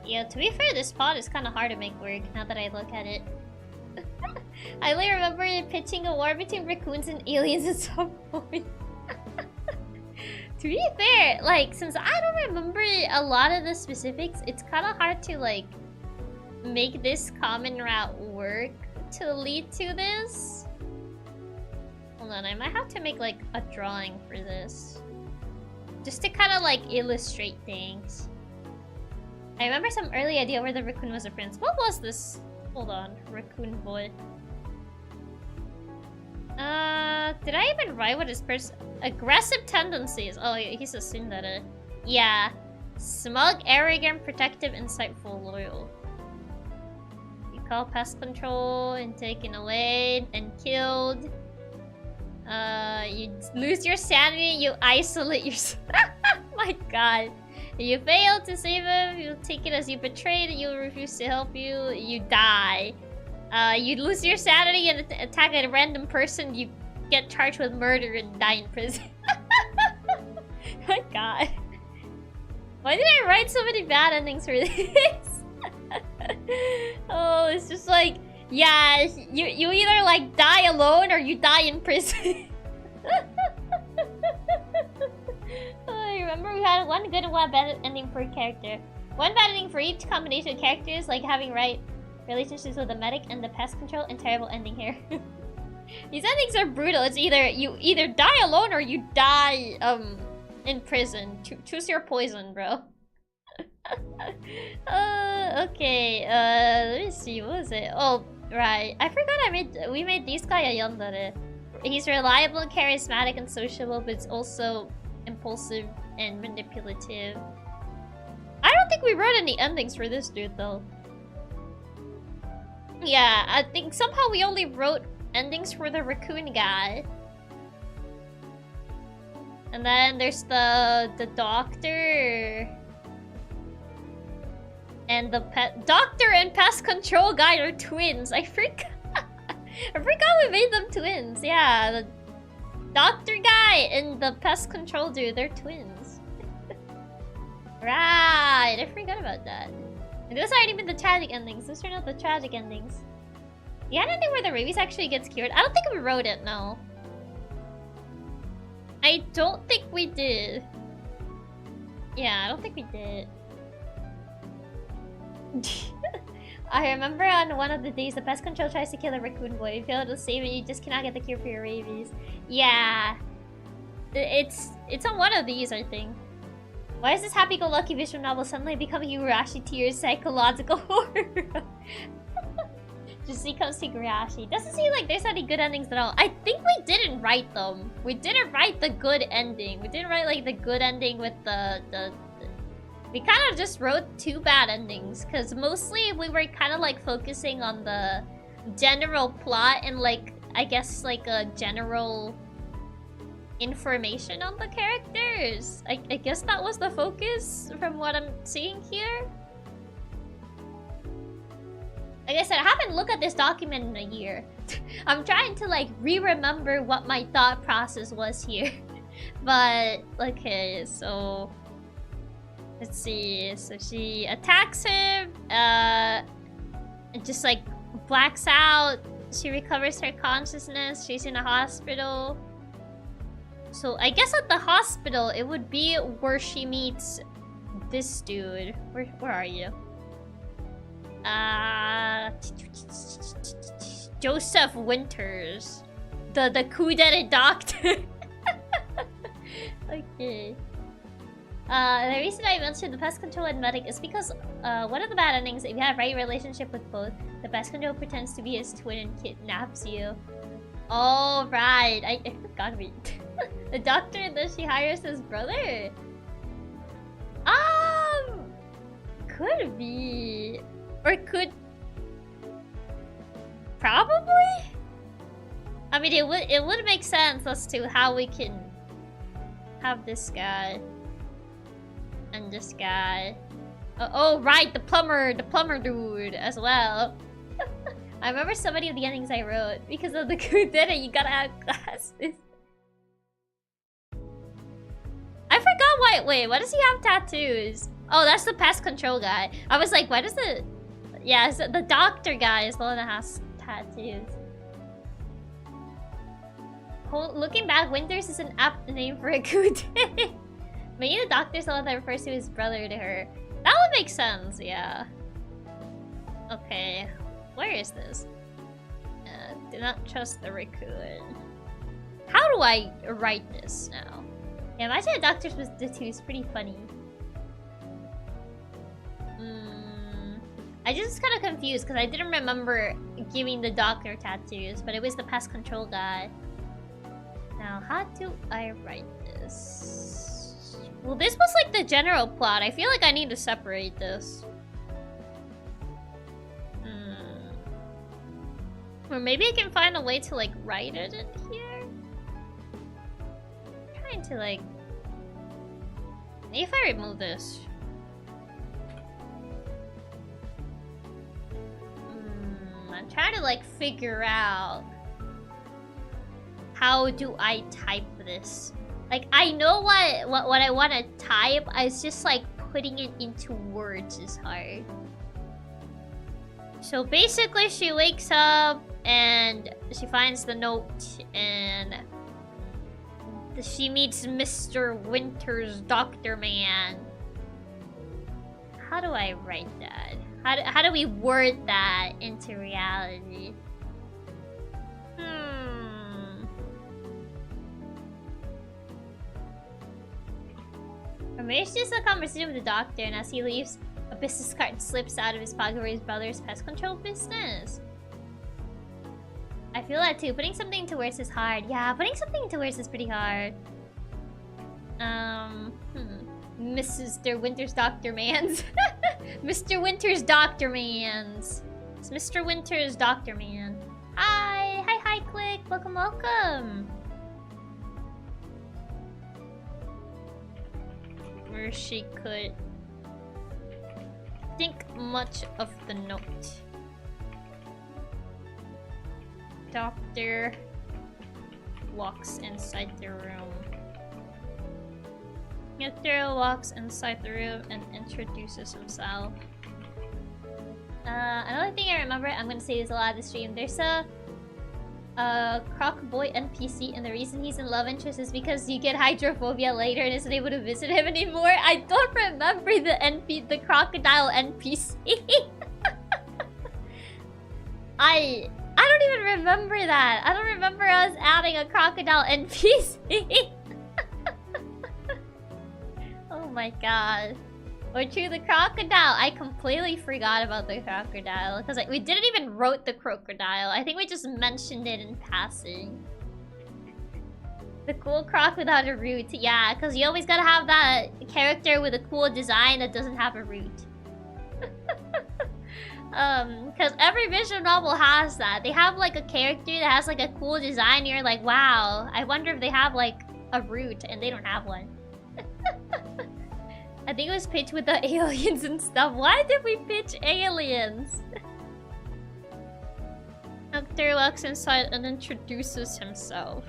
yeah, to be fair, this plot is kind of hard to make work now that I look at it. I only remember pitching a war between raccoons and aliens at some point. To be fair, like, since I don't remember a lot of the specifics, it's kind of hard to, like, make this common route work to lead to this. Hold on, I might have to make like a drawing for this. Just to kind of like illustrate things. I remember some early idea where the raccoon was a prince. What was this? Hold on, raccoon boy. Did I even write what his aggressive tendencies? Oh, he's a tsundere. Yeah. Smug, arrogant, protective, insightful, loyal. You call pest control and taken away and killed. You lose your sanity, you isolate yourself. My god. You fail to save him, you take it as you betrayed, you refuse to help you, you die. You lose your sanity and attack a random person, you get charged with murder and die in prison. My god. Why did I write so many bad endings for this? Oh, it's just like, yeah, you either like die alone or you die in prison. I remember we had one good and one bad ending per character. One bad ending for each combination of characters, like having right relationships with the medic and the pest control, and terrible ending here. These endings are brutal. It's either you either die alone or you die in prison. Choose your poison, bro. Okay, let me see, what was it? Oh, right. I forgot we made this guy a yandere. He's reliable, charismatic, and sociable, but it's also impulsive and manipulative. I don't think we wrote any endings for this dude, though. Yeah, I think somehow we only wrote endings for the raccoon guy. And then there's the doctor. And the doctor and pest control guy are twins. I forgot. I forgot we made them twins. Yeah, the doctor guy and the pest control dude, they're twins. Right, I forgot about that. And those aren't even the tragic endings. Those are not the tragic endings. Yeah, I don't think where the rabies actually gets cured. I don't think we wrote it, no. I don't think we did. Yeah, I don't think we did. I remember on one of the days the pest control tries to kill a raccoon boy. You fail to save it, you just cannot get the cure for your rabies. Yeah. It's on one of these, I think. Why is this happy-go-lucky visual novel suddenly becoming Higurashi to your psychological horror? Just comes to Higurashi. Doesn't seem like there's any good endings at all. I think we didn't write them. We didn't write the good ending. We didn't write like the good ending with the we kind of just wrote two bad endings, because mostly we were kind of like focusing on the general plot and like, I guess like a general information on the characters. I guess that was the focus from what I'm seeing here. Like I said, I haven't looked at this document in a year. I'm trying to like re-remember what my thought process was here. But, okay, so... let's see. So she attacks him, and just like blacks out. She recovers her consciousness. She's in a hospital. So I guess at the hospital, it would be where she meets this dude. Where are you? Joseph Winters. The coup-d'etat doctor. Okay. The reason I mentioned the pest control and medic is because one of the bad endings, if you have right relationship with both, the pest control pretends to be his twin and kidnaps you. Oh, right. I forgot me. The doctor that she hires his brother? Could be. Or could... probably? I mean, it would make sense as to how we can have this guy and this guy. Oh, right, the plumber dude as well. I remember so many of the endings I wrote because of the coup-d'etat. You gotta have glasses. I forgot why. Wait, why does he have tattoos? Oh, that's the pest control guy. I was like, why does the... yeah, so the doctor guy is the one that has tattoos. Looking back, Winters is an apt name for a coup-d'etat. Maybe the doctor's the one that refers to his brother to her. That would make sense, yeah. Okay, where is this? Do not trust the raccoon. How do I write this now? Yeah, imagine a doctor's with tattoos is pretty funny. I just kind of confused because I didn't remember giving the doctor tattoos, but it was the pest control guy. Now, how do I write this? Well, this was like the general plot. I feel like I need to separate this. Or maybe I can find a way to like write it in here. I'm trying to like... Maybe if I remove this. I'm trying to like figure out how do I type this. Like I know what I want to type. It's just like putting it into words is hard. So basically she wakes up and she finds the note and she meets Mr. Winter's Doctor Man. How do I write that? How do we word that into reality? Or maybe it's just a conversation with the doctor, and as he leaves, a business card slips out of his pocket for his brother's pest control business. I feel that too. Putting something into words is hard. Yeah, putting something into words is pretty hard. Mr. Winter's Doctor Man's. Mr. Winter's Doctor Man's. It's Mr. Winter's Doctor Man. Hi! Hi, Click! Welcome, welcome! Where she could think much of the note. Doctor walks inside the room. Doctor walks inside the room and introduces himself. Another thing I remember, I'm gonna say this a lot of the stream. There's a Croc Boy NPC, and the reason he's in love interest is because you get hydrophobia later and isn't able to visit him anymore. I don't remember the crocodile NPC. I don't even remember that. I don't remember us adding a crocodile NPC. Oh my god. Or true, the crocodile. I completely forgot about the crocodile. Because like, we didn't even wrote the crocodile. I think we just mentioned it in passing. The cool croc without a root. Yeah, because you always gotta have that character with a cool design that doesn't have a root. Because every visual novel has that. They have like a character that has like a cool design. And you're like, wow, I wonder if they have like a root, and they don't have one. I think it was pitched with the aliens and stuff. Why did we pitch aliens? Doctor walks inside and introduces himself.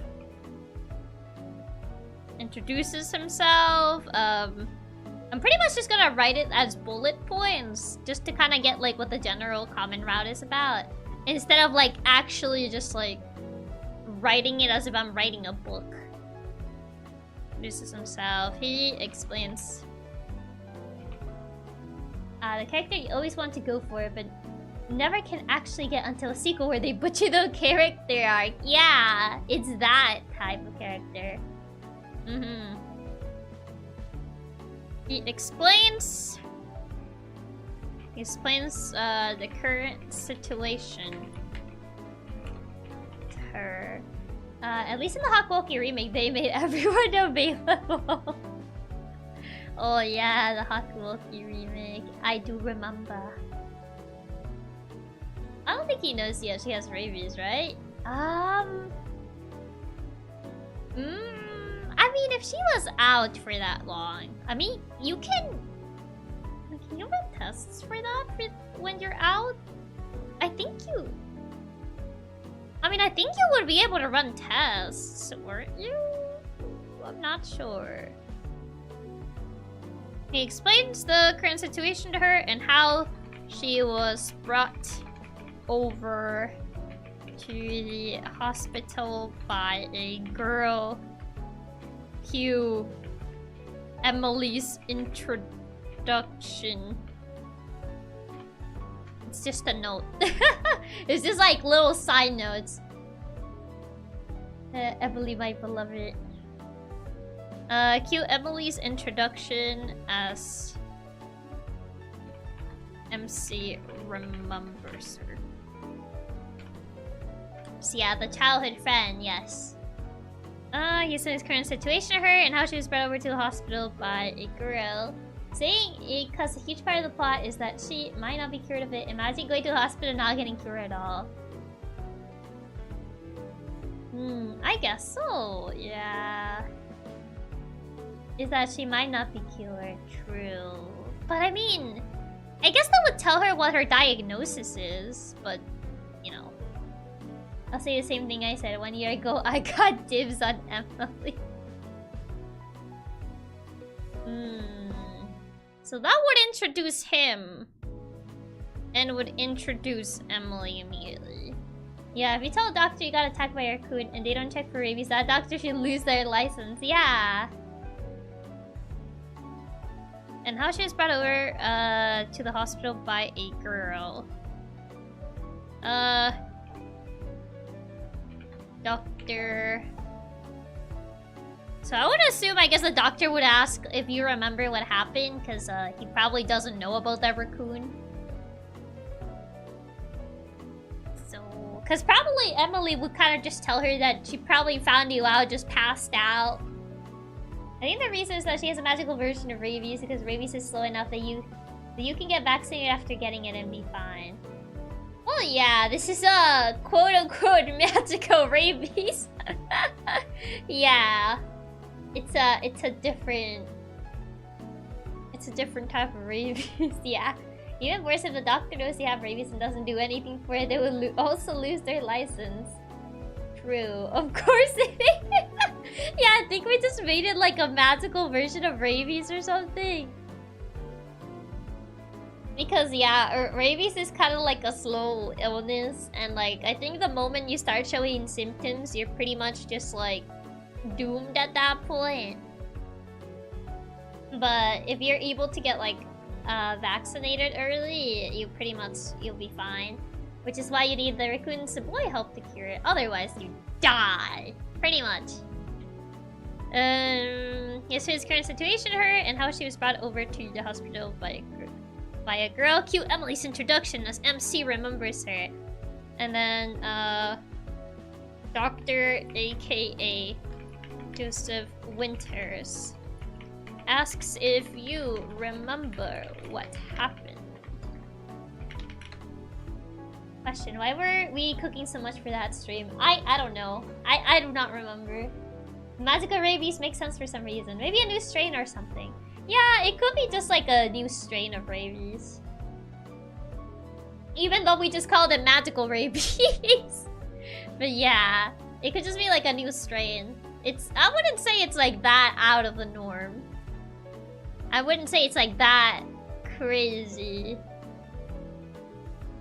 I'm pretty much just gonna write it as bullet points, just to kind of get like what the general common route is about, instead of like actually just like writing it as if I'm writing a book. Introduces himself. He explains. The character you always want to go for, but never can actually get until a sequel where they butcher the character arc. Yeah, it's that type of character. He explains the current situation to her. At least in the Hakuoki remake, they made everyone available. Oh yeah, the Hakuoki remake. I do remember. I don't think he knows yet she has rabies, right? I mean, if she was out for that long, I mean, you can you run tests for that when you're out? I think you would be able to run tests, weren't you? I'm not sure. He explains the current situation to her and how she was brought over to the hospital by a girl. Cue Emily's introduction. It's just a note. It's just like little side notes. Emily, my beloved. Cue Emily's introduction as MC remembers her. So yeah, the childhood friend, yes. He's in his current situation to her and how she was brought over to the hospital by a girl. Saying it because a huge part of the plot is that she might not be cured of it. Imagine going to the hospital and not getting cured at all. I guess so, yeah. Is that she might not be cured, true. But I mean, I guess that would tell her what her diagnosis is, but, you know. I'll say the same thing I said 1 year ago. I got dibs on Emily. So that would introduce him. And would introduce Emily immediately. Yeah, if you tell a doctor you got attacked by a raccoon and they don't check for rabies, that doctor should lose their license. Yeah. And how she was brought over to the hospital by a girl. Doctor. So I would assume, I guess the doctor would ask if you remember what happened, because he probably doesn't know about that raccoon. So, because probably Emily would kind of just tell her that she probably found you out, just passed out. I think the reason is that she has a magical version of rabies, because rabies is slow enough that you can get vaccinated after getting it and be fine. Well, yeah, this is a quote-unquote magical rabies. Yeah. It's a different type of rabies. Yeah. Even worse, if the doctor knows you have rabies and doesn't do anything for it, they will also lose their license. True. Of course it is. Yeah, I think we just made it like a magical version of rabies or something. Because yeah, rabies is kind of like a slow illness, and like I think the moment you start showing symptoms, you're pretty much just like doomed at that point. But if you're able to get like vaccinated early, you'll be fine. Which is why you need the raccoon boy help to cure it. Otherwise, you die. Pretty much. Yes, his current situation to her and how she was brought over to the hospital by a girl. Cue Emily's introduction as MC remembers her. And then, Dr. aka Joseph Winters asks if you remember what happened. Question, why were we cooking so much for that stream? I don't know. I do not remember. Magical rabies makes sense for some reason. Maybe a new strain or something. Yeah, it could be just like a new strain of rabies. Even though we just called it magical rabies. But yeah, it could just be like a new strain. I wouldn't say it's like that out of the norm. I wouldn't say it's like that crazy.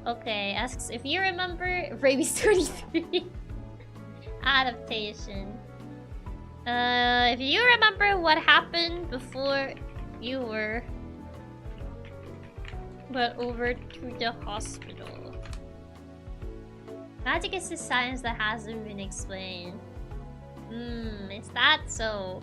Okay, asks if you remember rabies 23 adaptation. If you remember what happened before you were brought over to the hospital. Magic is a science that hasn't been explained. Is that so?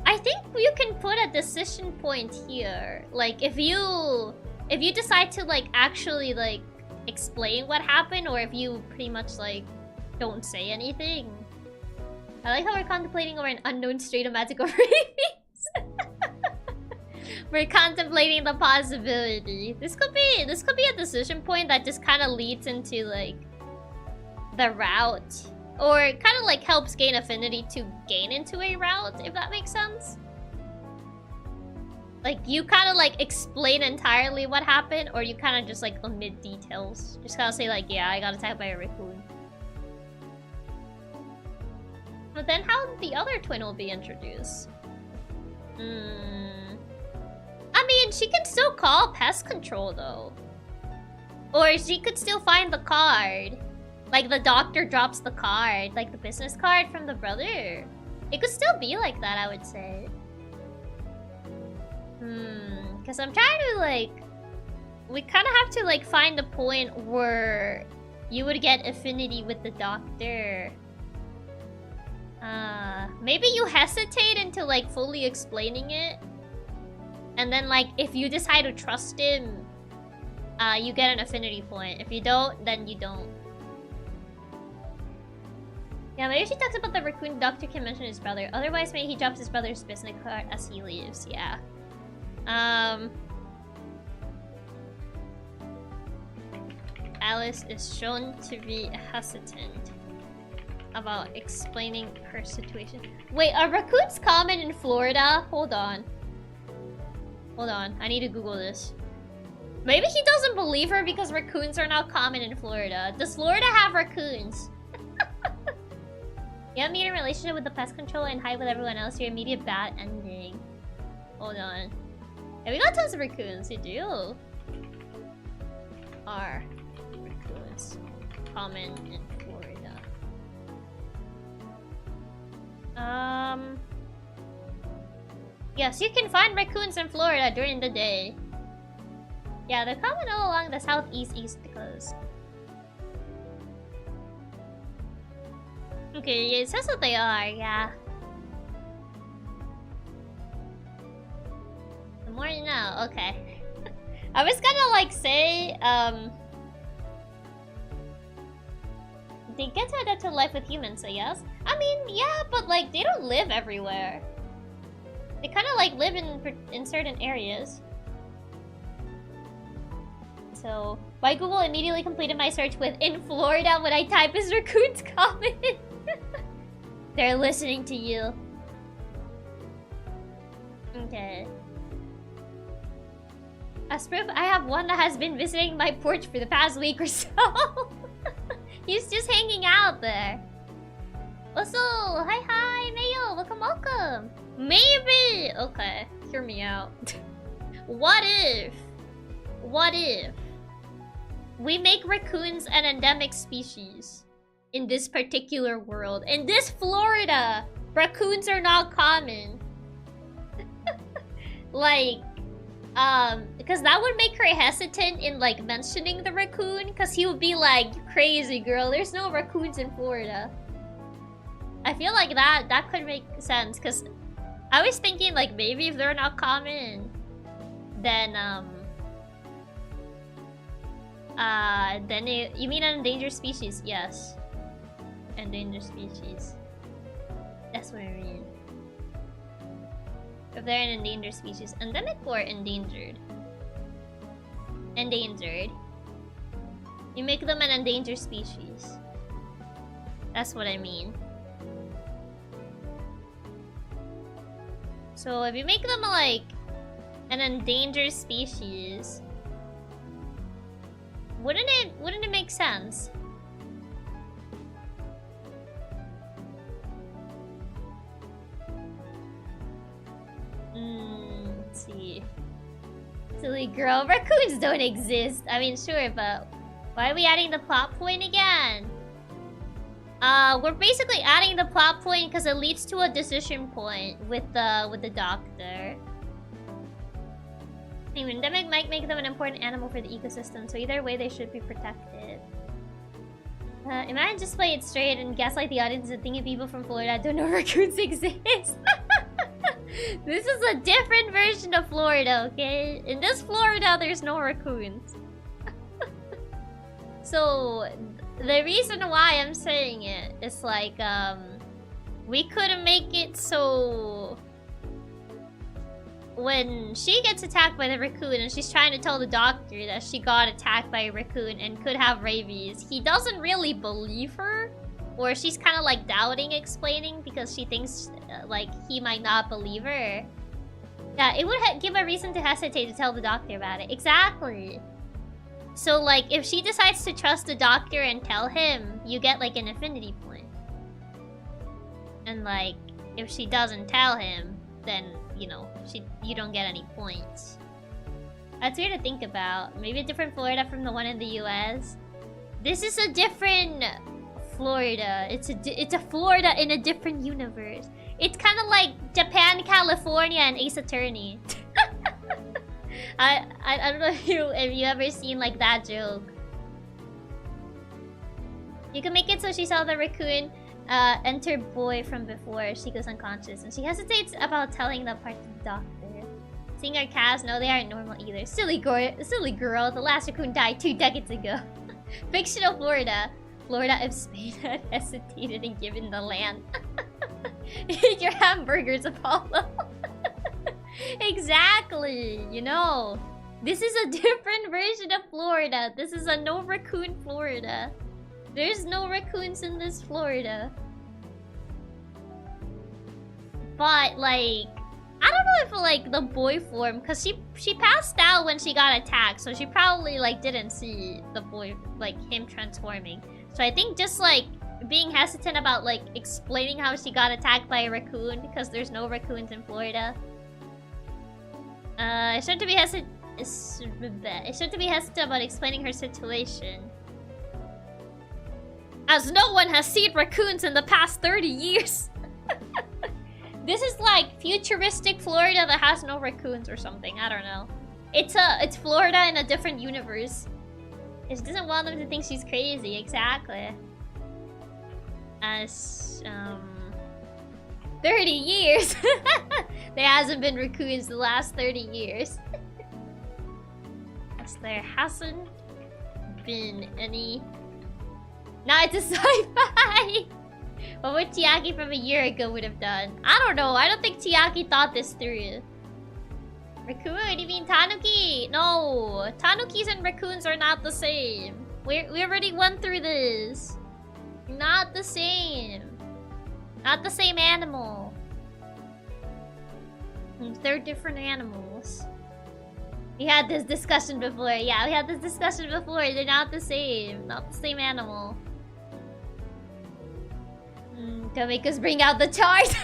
I think you can put a decision point here. Like if you decide to like actually like explain what happened, or if you pretty much like don't say anything. I like how we're contemplating over an unknown strain of magical rabies. We're contemplating the possibility. This could be a decision point that just kind of leads into like the route, or kind of like helps gain affinity to gain into a route, if that makes sense. Like you kind of like explain entirely what happened, or you kind of just like omit details. Just kind of say like, yeah, I got attacked by a raccoon. But then how the other twin will be introduced? I mean, she can still call pest control though. Or she could still find the card. Like the doctor drops the card, like the business card from the brother. It could still be like that, I would say. Because I'm trying to like... we kind of have to like find the point where you would get affinity with the doctor. Maybe you hesitate until like fully explaining it. And then like if you decide to trust him, you get an affinity point. If you don't, then you don't. Yeah, maybe she talks about the raccoon doctor can mention his brother. Otherwise, maybe he drops his brother's business card as he leaves. Yeah. Alice is shown to be hesitant about explaining her situation. Wait, are raccoons common in Florida? Hold on. Hold on, I need to Google this. Maybe he doesn't believe her because raccoons are not common in Florida. Does Florida have raccoons? You have immediate relationship with the pest controller and hide with everyone else. Your immediate bad ending. Hold on. Yeah, we got tons of raccoons. You do. Are raccoons common in Florida? Yes, you can find raccoons in Florida during the day. Yeah, they're common all along the southeast east coast. Okay, it says what they are, yeah. The more you know, okay. I was gonna like say, they get to adapt to life with humans, I guess. I mean, yeah, but like they don't live everywhere. They kind of like live in certain areas. So, why Google immediately completed my search with in Florida when I type is raccoons common? They're listening to you. Okay. As proof, I have one that has been visiting my porch for the past week or so. He's just hanging out there. Also, hi, Mayo, welcome. Maybe! Okay, hear me out. What if we make raccoons an endemic species in this particular world? In this Florida, raccoons are not common. Like, because that would make her hesitant in like mentioning the raccoon, because he would be like, crazy girl, there's no raccoons in Florida. I feel like that could make sense, because I was thinking like maybe if they're not common, then you mean an endangered species? Yes, endangered species. That's what I mean. If they're an endangered species, endemic or endangered? Endangered. You make them an endangered species. That's what I mean. So if you make them like an endangered species, wouldn't it make sense? Let's see. Silly girl, raccoons don't exist. I mean, sure, but why are we adding the plot point again? We're basically adding the plot point because it leads to a decision point with the doctor. I mean, endemic might make them an important animal for the ecosystem, so either way they should be protected. Imagine just play it straight and gaslight the audience into thinking people from Florida don't know raccoons exist. This is a different version of Florida, okay? In this Florida, there's no raccoons. So, the reason why I'm saying it is like, we couldn't make it so when she gets attacked by the raccoon and she's trying to tell the doctor that she got attacked by a raccoon and could have rabies, he doesn't really believe her, or she's kind of like doubting explaining because she thinks like he might not believe her. Yeah, it would give a reason to hesitate to tell the doctor about it. Exactly. So like if she decides to trust the doctor and tell him, you get like an affinity point. And like if she doesn't tell him, then you know, you don't get any points. That's weird to think about. Maybe a different Florida from the one in the US. This is a different Florida. It's a Florida in a different universe. It's kind of like Japan, California, and Ace Attorney. I don't know if you ever seen like that joke. You can make it so she saw the raccoon enter boy from before she goes unconscious, and she hesitates about telling that part to the doctor. Seeing our cast, no, they aren't normal either. Silly girl. The last raccoon died 2 decades ago. Fictional Florida. Florida if Spain had hesitated and given the land. Eat your hamburgers, Apollo. Exactly, you know. This is a different version of Florida. This is a no raccoon Florida. There's no raccoons in this Florida. But like, I don't know if like the boy form, because she passed out when she got attacked, so she probably like didn't see the boy, like him transforming. So I think just like being hesitant about like explaining how she got attacked by a raccoon because there's no raccoons in Florida. It shouldn't be hesitant about explaining her situation, as no one has seen raccoons in the past 30 years. This is like futuristic Florida that has no raccoons or something. I don't know. It's Florida in a different universe. It doesn't want them to think she's crazy. Exactly. As 30 years. There hasn't been raccoons the last 30 years. As there hasn't been any. Now it's a sci-fi. What would Chiaki from a year ago would have done? I don't know. I don't think Chiaki thought this through. Raccoon? You mean tanuki? No. Tanukis and raccoons are not the same. We already went through this. Not the same. Not the same animal. They're different animals. We had this discussion before. Yeah, we had this discussion before. They're not the same. Not the same animal. Don't make us bring out the chart.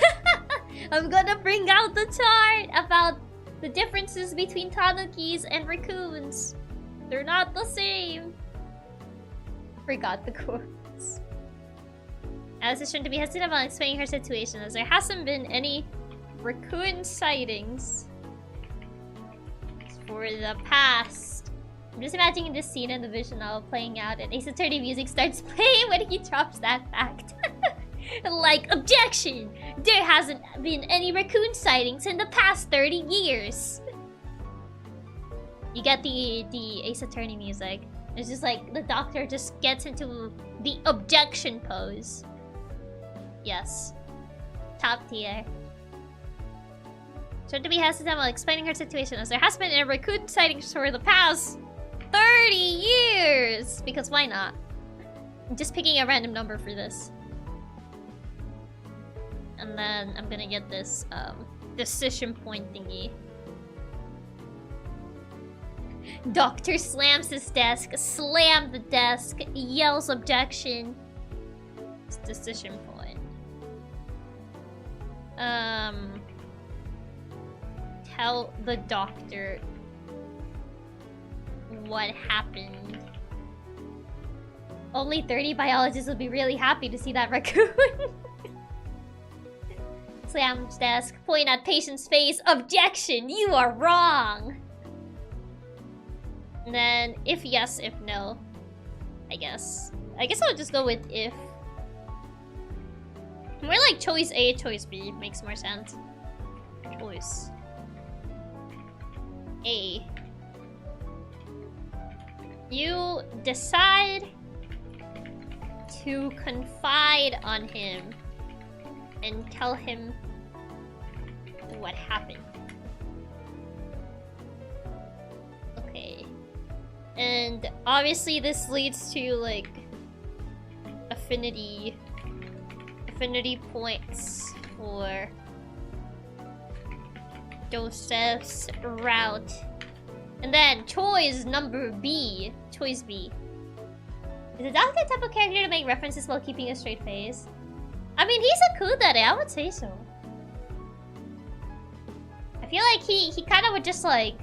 I'm gonna bring out the chart about the differences between tanukis and raccoons. They're not the same. Forgot the quotes. Alice is trying to be hesitant about explaining her situation, as there hasn't been any raccoon sightings for the past. I'm just imagining this scene in the vision novel playing out, and Ace Attorney music starts playing when he drops that fact. Like, objection! There hasn't been any raccoon sightings in the past 30 years. You get the Ace Attorney music. It's just like the doctor just gets into the objection pose. Yes. Top tier. So to be hesitant while explaining her situation, as there has been a raccoon sighting for the past 30 years! Because why not? I'm just picking a random number for this. And then I'm gonna get this decision point thingy. Doctor slams his desk, slammed the desk, yells objection. It's decision point. Tell the doctor what happened. Only 30 biologists would be really happy to see that raccoon. Slams desk, point at patient's face, objection, you are wrong. And then, if yes, if no, I guess I'll just go with if. More like choice A, choice B makes more sense. Choice A. You decide to confide on him and tell him what happened. Okay. And obviously this leads to like affinity points for Joseph's route. And then choice number B. Choice B. Is the doctor the type of character to make references while keeping a straight face? I mean, he's a kudere, I would say so. I feel like he kind of would just like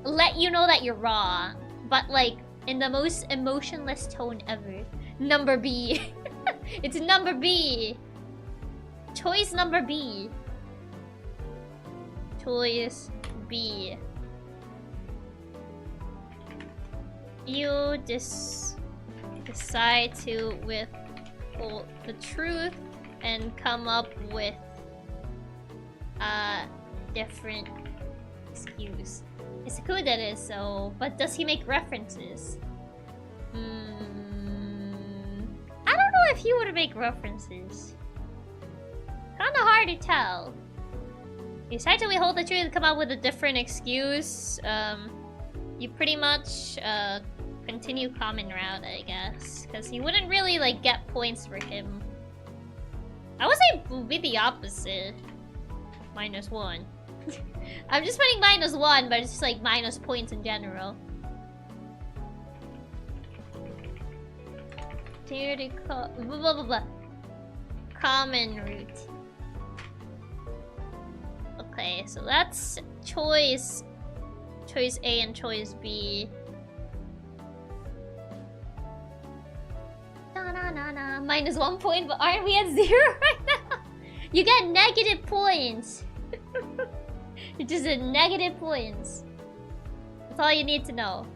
let you know that you're wrong, but like in the most emotionless tone ever. Number B. It's number B. Choice number B. Choice B. you decide to withhold the truth and come up with a different excuse. It's cool that is so, but does he make references? I don't know if he would make references. Kinda hard to tell. You decide to withhold the truth and come up with a different excuse. You pretty much continue common route, I guess, because he wouldn't really like get points for him. I would say it would be the opposite. -1. I'm just putting -1, but it's just like minus points in general. Common route. Okay, so that's choice A and choice B. Na. -1 point, but aren't we at 0 right now? You get negative points. It's just a negative points. That's all you need to know.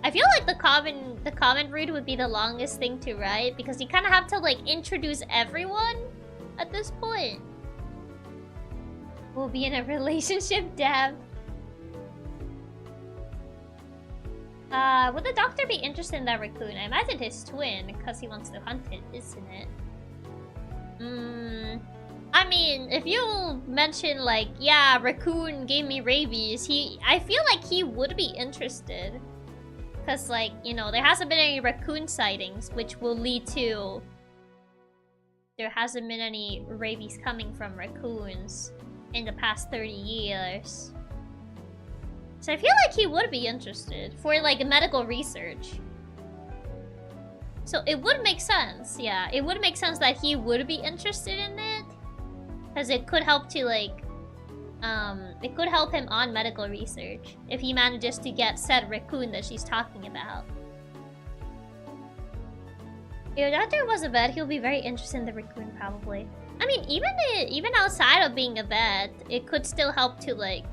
I feel like the common route would be the longest thing to write because you kind of have to like introduce everyone at this point. We'll be in a relationship, Deb. Would the doctor be interested in that raccoon? I imagine his twin, because he wants to hunt it, isn't it? I mean, if you mention like, yeah, raccoon gave me rabies, I feel like he would be interested. Because like, you know, there hasn't been any raccoon sightings, which will lead to... There hasn't been any rabies coming from raccoons in the past 30 years. So I feel like he would be interested for like medical research. So it would make sense, yeah. It would make sense that he would be interested in it. Because it could help to like... it could help him on medical research if he manages to get said raccoon that she's talking about. If the doctor was a vet, he'll be very interested in the raccoon probably. I mean, even outside of being a vet, it could still help to like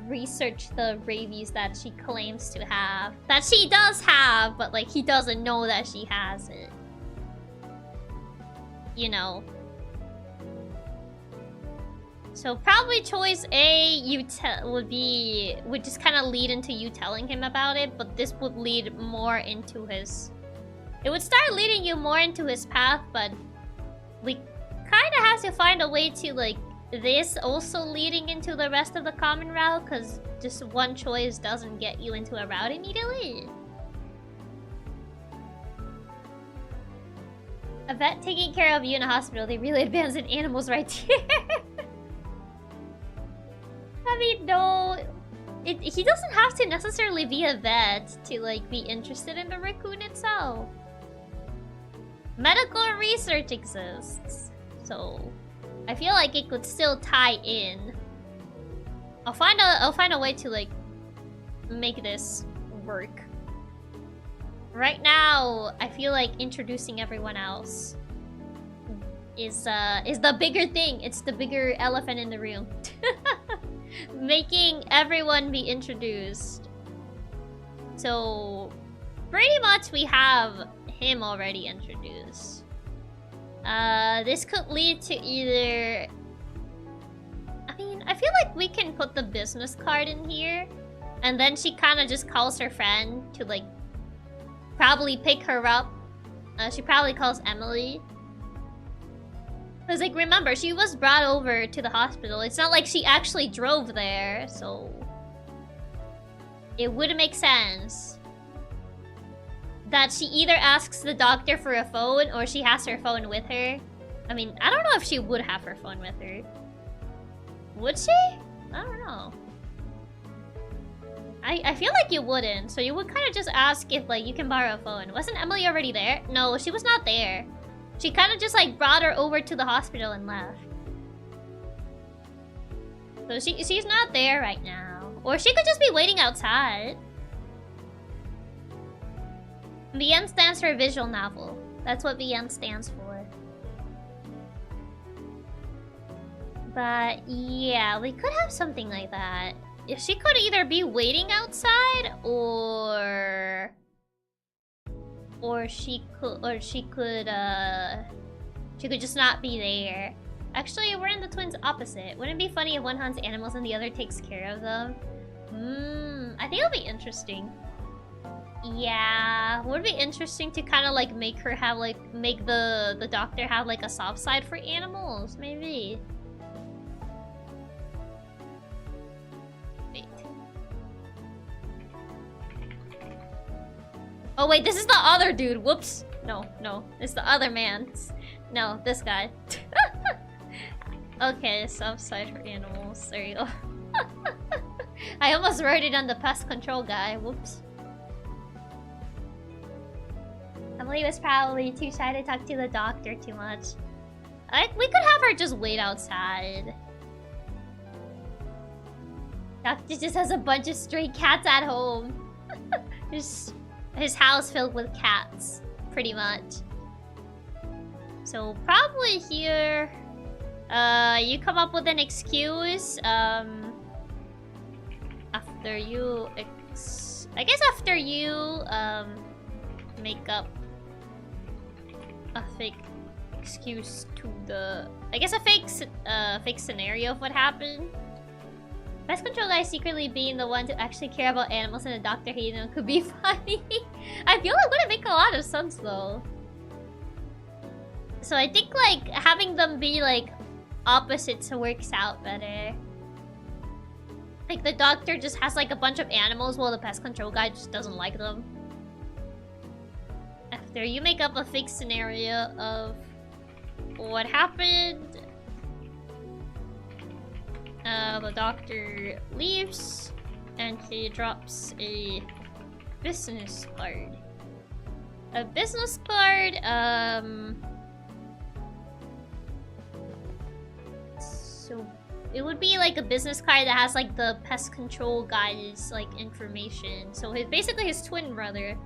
research the rabies that she claims to have. That she does have, but like he doesn't know that she has it. You know. So probably choice A would just kind of lead into you telling him about it, but this would lead more into his... It would start leading you more into his path, but we kind of have to find a way to like this also leading into the rest of the common route, because just one choice doesn't get you into a route immediately. A vet taking care of you in a hospital, they really advance in animals right here. I mean, no, he doesn't have to necessarily be a vet to like be interested in the raccoon itself. Medical research exists, so I feel like it could still tie in. I'll find a way to like make this work. Right now, I feel like introducing everyone else is the bigger thing. It's the bigger elephant in the room. Making everyone be introduced. So pretty much we have him already introduced. This could lead to either... I mean, I feel like we can put the business card in here, and then she kind of just calls her friend to like probably pick her up. She probably calls Emily. Because, like, remember, she was brought over to the hospital. It's not like she actually drove there, so... It would make sense that she either asks the doctor for a phone or she has her phone with her. I mean, I don't know if she would have her phone with her. Would she? I don't know. I feel like you wouldn't, so you would kind of just ask if, like, you can borrow a phone. Wasn't Emily already there? No, she was not there. She kind of just like brought her over to the hospital and left. So she's not there right now. Or she could just be waiting outside. VN stands for visual novel. That's what VN stands for. But yeah, we could have something like that. she could either be waiting outside or she could just not be there. Actually, we're in the twins opposite. Wouldn't it be funny if one hunts animals and the other takes care of them? I think it'll be interesting. Yeah, would be interesting to kind of like make her have like make the doctor have like a soft side for animals, maybe. Wait. Oh wait, this is the other dude. Whoops. No, it's the other man. No, this guy. Okay, soft side for animals. There you go. I almost wrote it on the pest control guy. Whoops. Emily was probably too shy to talk to the doctor too much. We could have her just wait outside. Doctor just has a bunch of stray cats at home. His house filled with cats, pretty much. So probably here, you come up with an excuse. After you, I guess after you make up a fake excuse to the, I guess a fake scenario of what happened. Pest control guy secretly being the one to actually care about animals and the doctor hating them could be funny. I feel it wouldn't make a lot of sense though. So I think like having them be like opposites works out better. Like the doctor just has like a bunch of animals while the pest control guy just doesn't like them. After you make up a fake scenario of what happened, the doctor leaves and he drops a business card. A business card, so it would be like a business card that has like the pest control guy's like information. So basically his twin brother.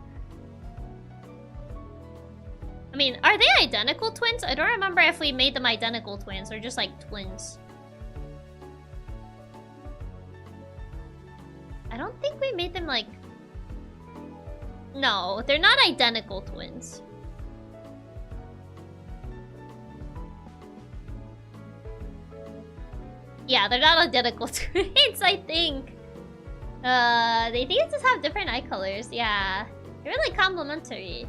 I mean, are they identical twins? I don't remember if we made them identical twins or just like twins. I don't think we made them like... No, they're not identical twins. Yeah, they're not identical twins, I think. They just have different eye colors. Yeah, they're really complementary.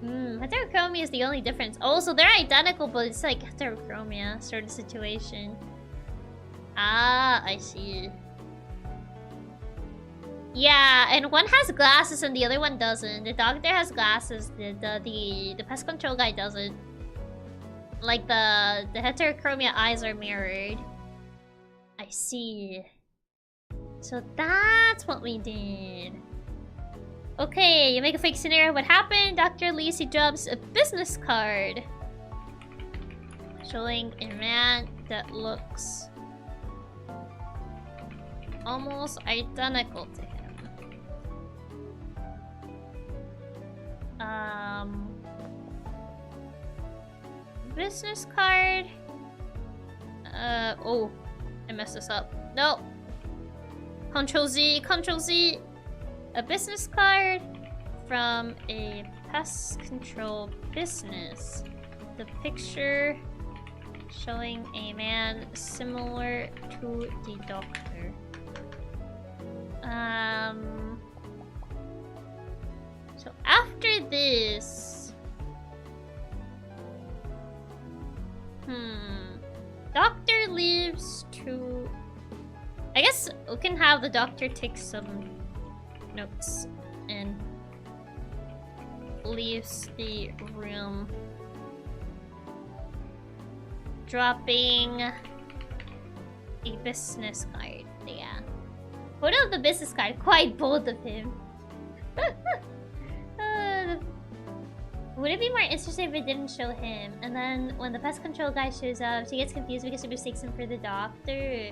Heterochromia is the only difference. Oh, so they're identical, but it's like heterochromia sort of situation. Ah, I see. Yeah, and one has glasses and the other one doesn't. The doctor has glasses. The pest control guy doesn't. Like the heterochromia eyes are mirrored. I see. So that's what we did. Okay, you make a fake scenario. What happened? Dr. Lacey drops a business card showing a man that looks almost identical to him. Business card. Oh, I messed this up. No. Control Z, Control Z. A business card from a pest control business. The picture showing a man similar to the doctor. So after this... Doctor leaves to... I guess we can have the doctor take some notes and leaves the room, dropping a business card. Yeah. Photo of the business card. Quite bold of him. Would it be more interesting if it didn't show him? And then when the pest control guy shows up, she gets confused because she mistakes him for the doctor.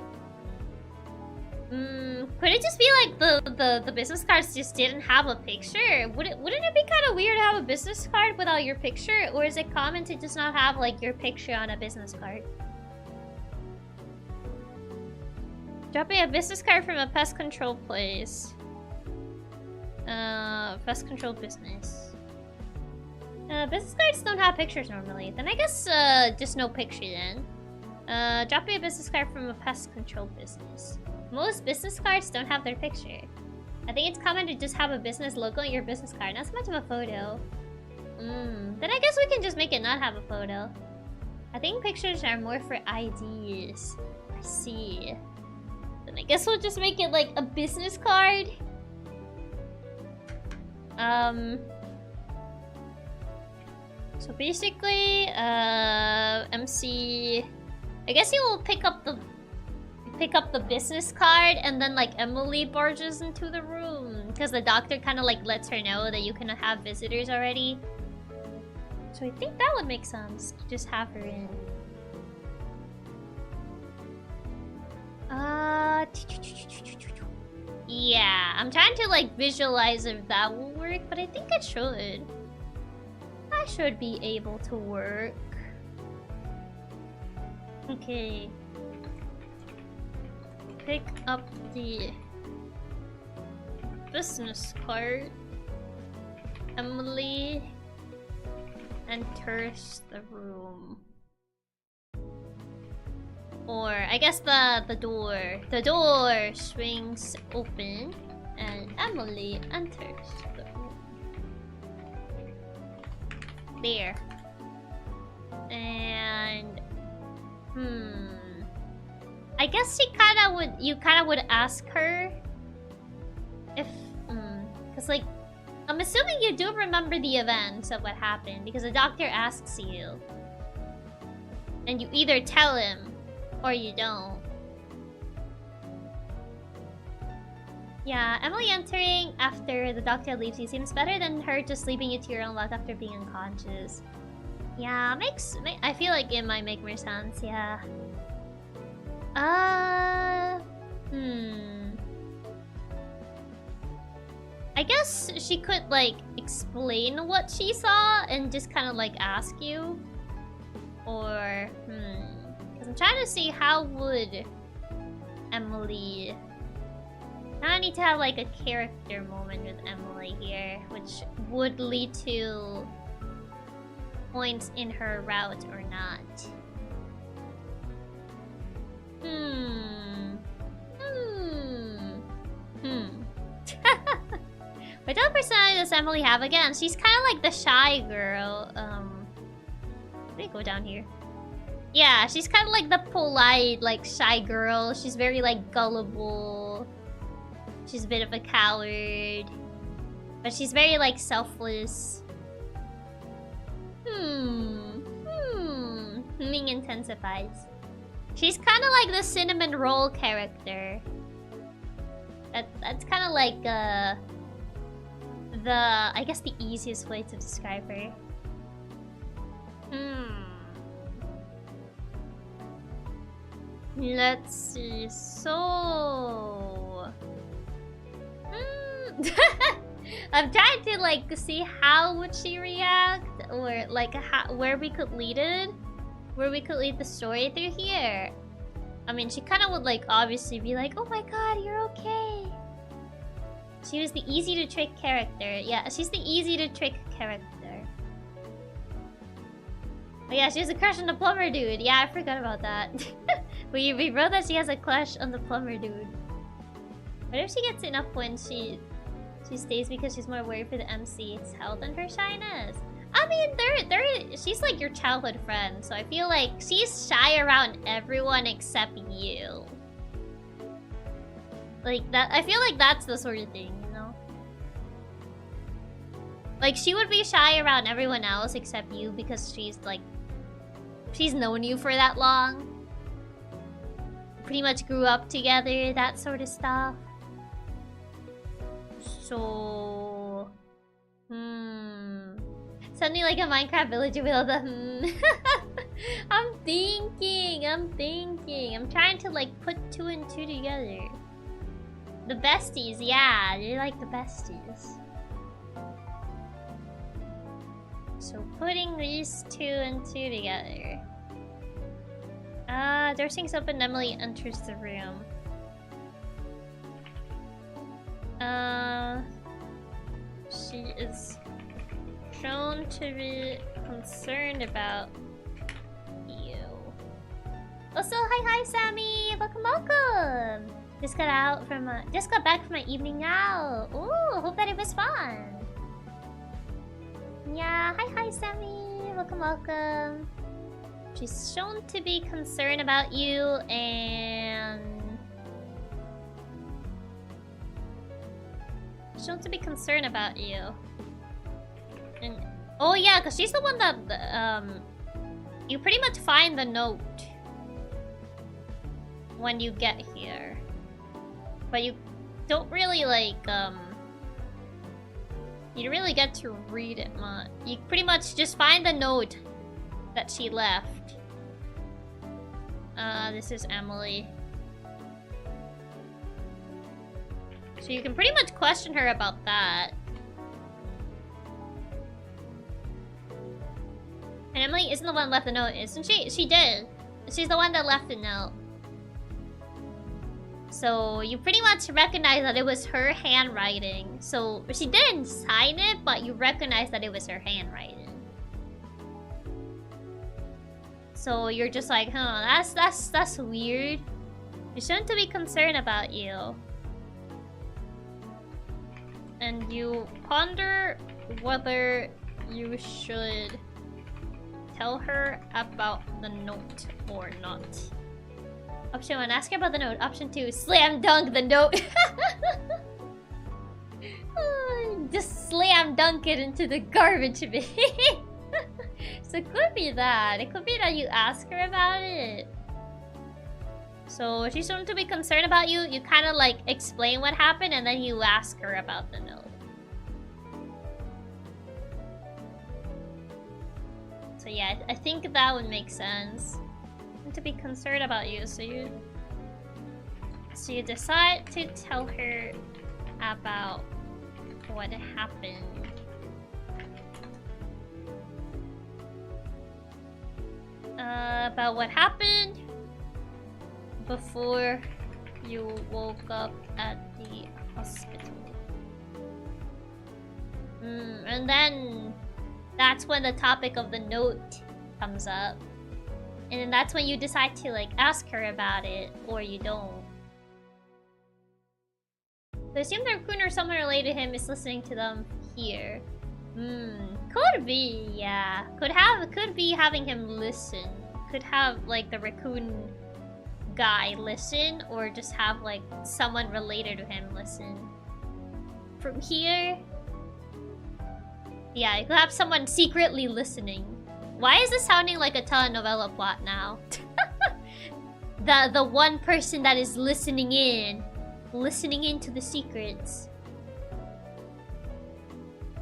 Could it just be like the business cards just didn't have a picture? Wouldn't it be kind of weird to have a business card without your picture? Or is it common to just not have like your picture on a business card? Dropping a business card from a pest control place. Pest control business. Business cards don't have pictures normally. Then I guess, just no picture then. Dropping a business card from a pest control business. Most business cards don't have their picture. I think it's common to just have a business logo on your business card, not so much of a photo. Then I guess we can just make it not have a photo. I think pictures are more for IDs. I see. Then I guess we'll just make it like a business card. So basically, MC, I guess he will pick up the business card, and then like Emily barges into the room because the doctor kind of like lets her know that you can have visitors already. So I think that would make sense to just have her in. Yeah, I'm trying to like visualize if that will work, but I think it should. I should be able to work. Okay. Pick up the business card. Emily enters the room. Or I guess the door swings open and Emily enters the room. There. And I guess you kinda would ask her if cause like I'm assuming you do remember the events of what happened because the doctor asks you. And you either tell him or you don't. Yeah, Emily entering after the doctor leaves you seems better than her just leaving you to your own luck after being unconscious. Yeah, I feel like it might make more sense, yeah. I guess she could like explain what she saw and just kind of like ask you. Or, because I'm trying to see how would Emily... Now I need to have like a character moment with Emily here, which would lead to points in her route or not. What other personality does Emily have again? She's kind of like the shy girl. Let me go down here. Yeah, she's kind of like the polite, like shy girl. She's very like gullible. She's a bit of a coward. But she's very like selfless. Humming intensifies. She's kind of like the cinnamon roll character. That's kind of like I guess the easiest way to describe her. Let's see. So I'm trying to like see how would she react, or like where we could lead it, where we could lead the story through here. I mean, she kind of would like obviously be like, "Oh my god, you're okay." She was the easy to trick character. Yeah, she's the easy to trick character. Oh yeah, she has a crush on the plumber dude. Yeah, I forgot about that. we wrote that she has a crush on the plumber dude. What if she gets enough points? She stays because she's more worried for the MC's health and her shyness. I mean, she's like your childhood friend, so I feel like she's shy around everyone except you. Like that, I feel like that's the sort of thing, you know? Like she would be shy around everyone else except you because she's like, she's known you for that long. Pretty much grew up together, that sort of stuff. So... Suddenly like a Minecraft villager with all the I'm thinking. I'm trying to like put 2 and 2 together. The besties, yeah, you're like the besties. So putting these 2 and 2 together. Door swings open, Emily enters the room. to be concerned about you. Also, hi Sammy! Welcome! Just got back from my evening out. Ooh, hope that it was fun. Yeah, hi Sammy! Welcome. She's shown to be concerned about you and... Shown to be concerned about you. And oh yeah, because she's the one that you pretty much find the note when you get here, but you don't really like you don't really get to read it much. You pretty much just find the note that she left. This is Emily. So you can pretty much question her about that. And Emily isn't the one that left the note, isn't she? She did. She's the one that left the note. So you pretty much recognize that it was her handwriting. So she didn't sign it, but you recognize that it was her handwriting. So you're just like, huh, that's weird. You shouldn't to be concerned about you. And you ponder whether you should tell her about the note or not. Option 1, ask her about the note. Option 2, slam dunk the note. Just slam dunk it into the garbage bin. So it could be that. It could be that you ask her about it. So she's going to be concerned about you. You kind of like explain what happened and then you ask her about the note. So yeah, I think that would make sense. To be concerned about you, so you decide to tell her about what happened. About what happened before you woke up at the hospital. And then that's when the topic of the note comes up. And then that's when you decide to like ask her about it, or you don't. So assume the raccoon or someone related to him is listening to them here. Could be, yeah. Could be having him listen. Could have like the raccoon guy listen, or just have like someone related to him listen. From here, yeah, you could have someone secretly listening. Why is this sounding like a telenovela plot now? the one person that is listening into the secrets.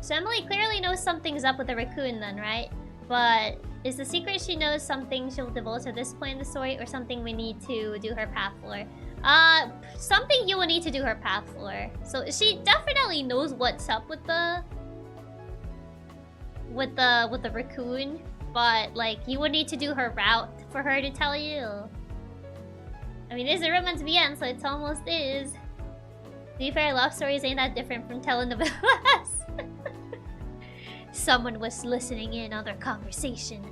So Emily clearly knows something's up with the raccoon then, right? But is the secret she knows something she'll divulge at this point in the story, or something we need to do her path for? Something you will need to do her path for. So she definitely knows what's up with the raccoon. But, like, you would need to do her route for her to tell you. I mean, it's a romance BN, so it almost is. To be fair, love stories ain't that different from telenovelas. Someone was listening in on their conversation.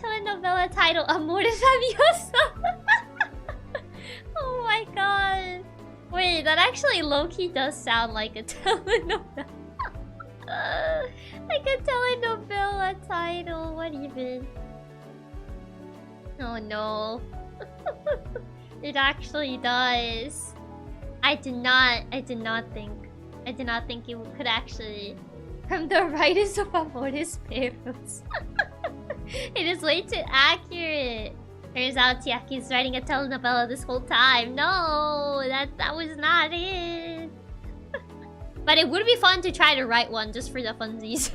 Telenovela title, Amores Fabioso. Oh my god. Wait, that actually low-key does sound like a telenovela. Like a telenovela title, what even? Oh no. It actually does. I did not think you could actually, from the writers of Amores Perros. It is way too accurate. Turns out Chiaki's writing a telenovela this whole time. No, that was not it. But it would be fun to try to write one just for the funsies.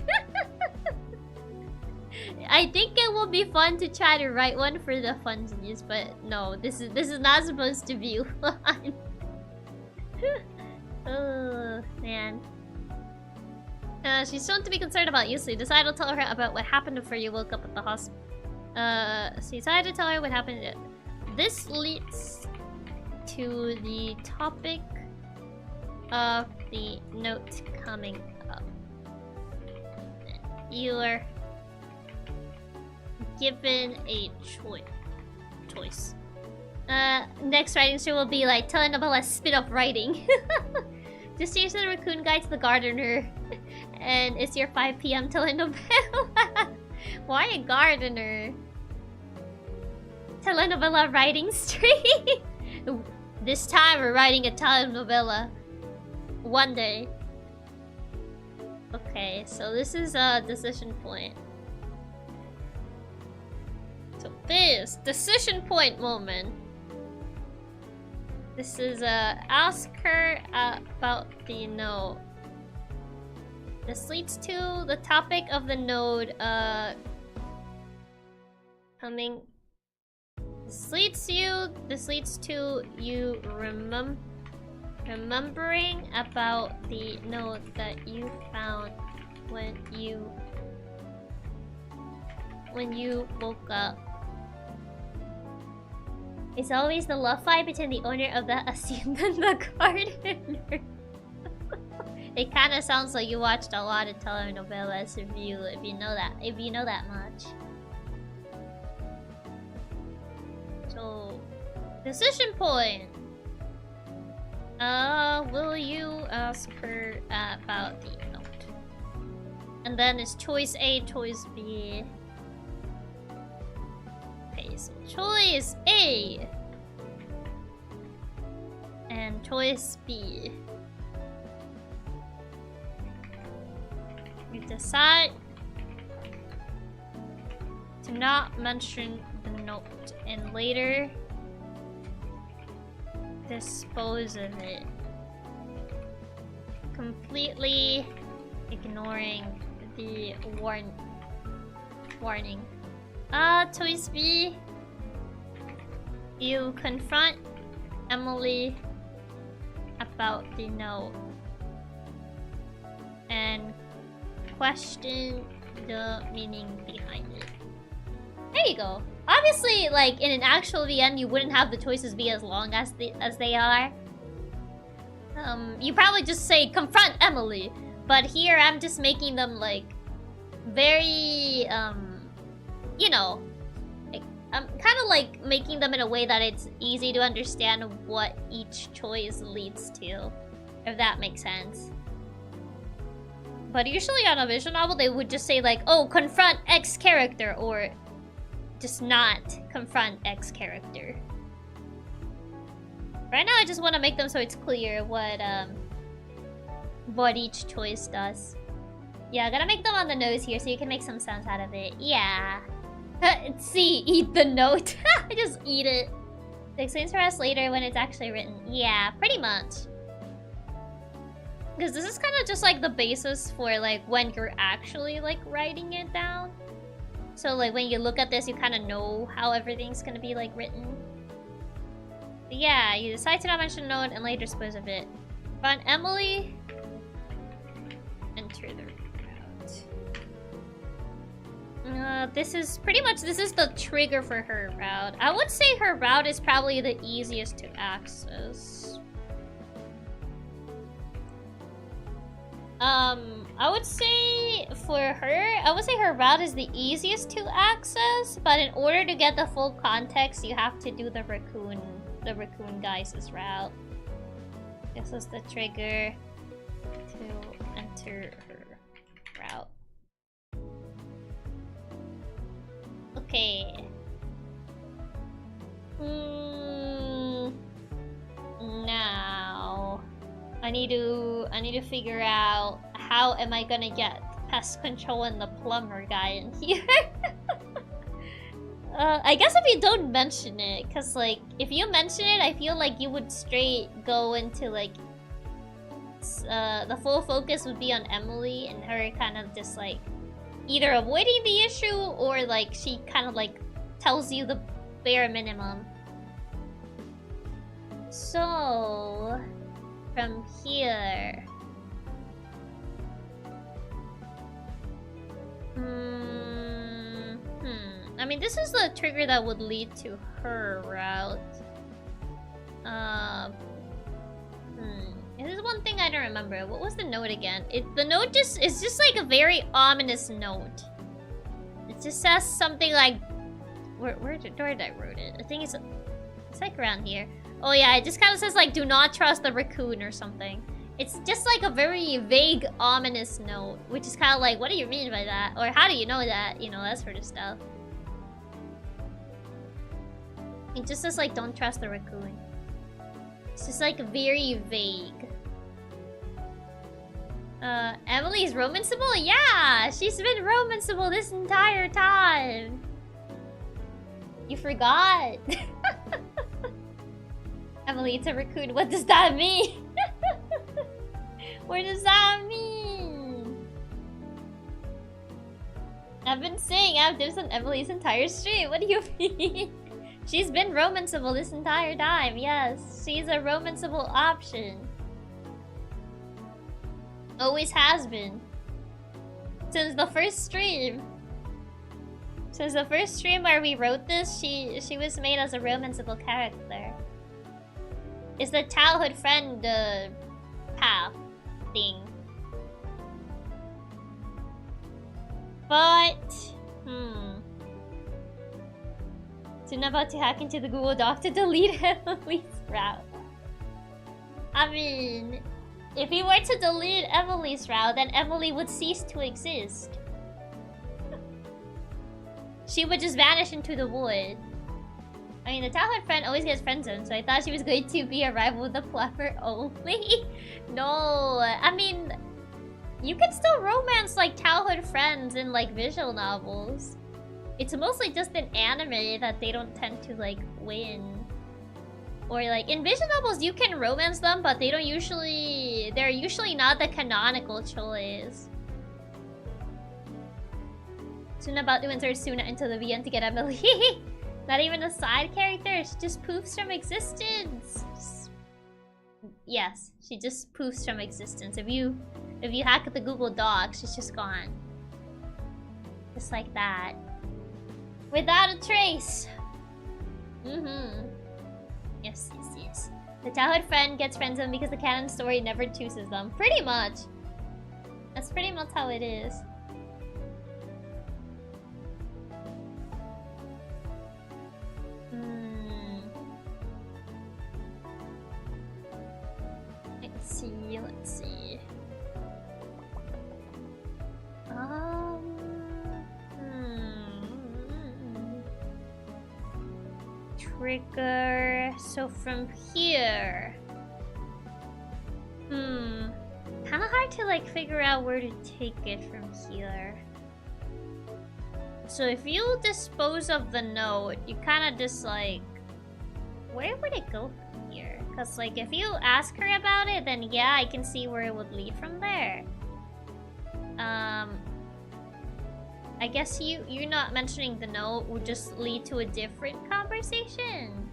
I think it will be fun to try to write one for the funsies, but no, this is not supposed to be one. Oh man. She's shown to be concerned about you, so you decide to tell her about what happened before you woke up at the hospital. So you decided to tell her what happened. This leads to the topic of the note coming up. you're given a choice. Next writing stream will be like telenovela spin-off writing. Just change the raccoon guy to the gardener. And it's your 5 p.m. telenovela. Why a gardener? Telenovela writing stream. This time we're writing a telenovela. One day. Okay, so this is a decision point. So this decision point moment. This is ask her about the node. This leads to the topic of the node coming. This leads to you remembering about the node that you found when you woke up. It's always the love fight between the owner of the hacienda and the gardener. It kind of sounds like you watched a lot of telenovelas if you know that much. So, decision point. Will you ask her about the note? And then it's choice A, choice B. Okay, so choice A and choice B. You decide to not mention the note and later dispose of it, completely ignoring the warning. Choice B. You confront Emily about the note and question the meaning behind it. There you go. Obviously, like in an actual VM, you wouldn't have the choices be as long as they are. You probably just say confront Emily, but here I'm just making them like very you know, like, I'm kind of like making them in a way that it's easy to understand what each choice leads to, if that makes sense. But usually on a visual novel, they would just say like, oh, confront X character, or just not confront X character. Right now, I just want to make them so it's clear what each choice does. Yeah, gotta make them on the nose here so you can make some sense out of it. Yeah. C, eat the note. Just eat it. Explains for us later when it's actually written. Yeah, pretty much. Because this is kind of just like the basis for like when you're actually like writing it down. So like when you look at this, you kind of know how everything's gonna be like written. But yeah, you decide to not mention the note and later dispose of it. Find Emily. Enter the route. This is the trigger for her route. I would say her route is probably the easiest to access. I would say her route is the easiest to access, but in order to get the full context, you have to do the raccoon guys' route. This is the trigger to enter her route. Okay. Now I need to figure out how am I gonna get pest control and the plumber guy in here. I guess if you don't mention it, cause like if you mention it, I feel like you would straight go into like the full focus would be on Emily and her kind of just like either avoiding the issue or like she kind of like tells you the bare minimum. So from here, I mean, this is the trigger that would lead to her route. This is one one thing I don't remember. What was the note again? The note is just like a very ominous note. It just says something like, where did I wrote it? I think it's like around here. Oh yeah, it just kind of says like, do not trust the raccoon or something. It's just like a very vague, ominous note, which is kind of like, what do you mean by that? Or how do you know that? You know, that sort of stuff. It just says like, don't trust the raccoon. It's just like very vague. Emily's romanceable? Yeah! She's been romanceable this entire time! You forgot! Emily, it's a raccoon. What does that mean? What does that mean? I've been saying I have dibs on Emily's entire stream. What do you mean? She's been romanceable this entire time. Yes, she's a romanceable option. Always has been. Since the first stream. Since the first stream where we wrote this, she was made as a romanceable character. It's the childhood friend path thing. But soon about to hack into the Google Doc to delete Emily's route. I mean, if he were to delete Emily's route, then Emily would cease to exist. She would just vanish into the void. I mean, the childhood friend always gets friendzoned, so I thought she was going to be a rival with the fluffer only. No, I mean, you can still romance like childhood friends in like visual novels. It's mostly just in anime that they don't tend to like win. Or like in visual novels you can romance them, but they're usually not the canonical choice. Suna about to insert Suna into the VN to get Emily. Not even a side character, she just poofs from existence. Yes, she just poofs from existence. If you hack the Google Docs, she's just gone. Just like that. Without a trace. Yes. The childhood friend gets friendzoned because the canon story never chooses them. Pretty much. That's pretty much how it is. Let's see. Trigger. So from here. Kinda hard to like figure out where to take it from here. So if you dispose of the note, you kinda just like, where would it go from here? Because like if you ask her about it, then yeah, I can see where it would lead from there. I guess you not mentioning the note would just lead to a different conversation.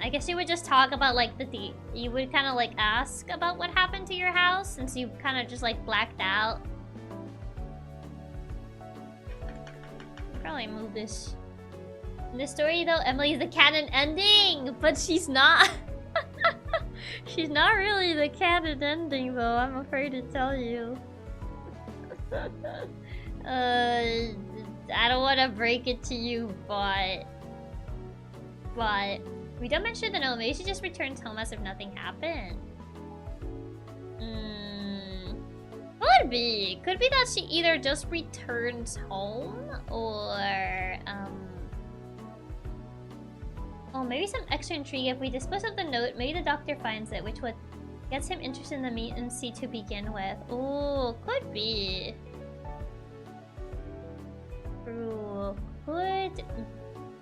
I guess you would just talk about like you would kind of like ask about what happened to your house since you kind of just like blacked out. Probably move this. In the story though, Emily is the canon ending, but she's not. She's not really the canon ending though, I'm afraid to tell you. I don't want to break it to you, but we don't mention the note. Maybe she just returns home as if nothing happened. Could be that she either just returns home or oh, maybe some extra intrigue. If we dispose of the note, maybe the doctor finds it, which would gets him interested in the meat and see to begin with. Oh, could be. True. Could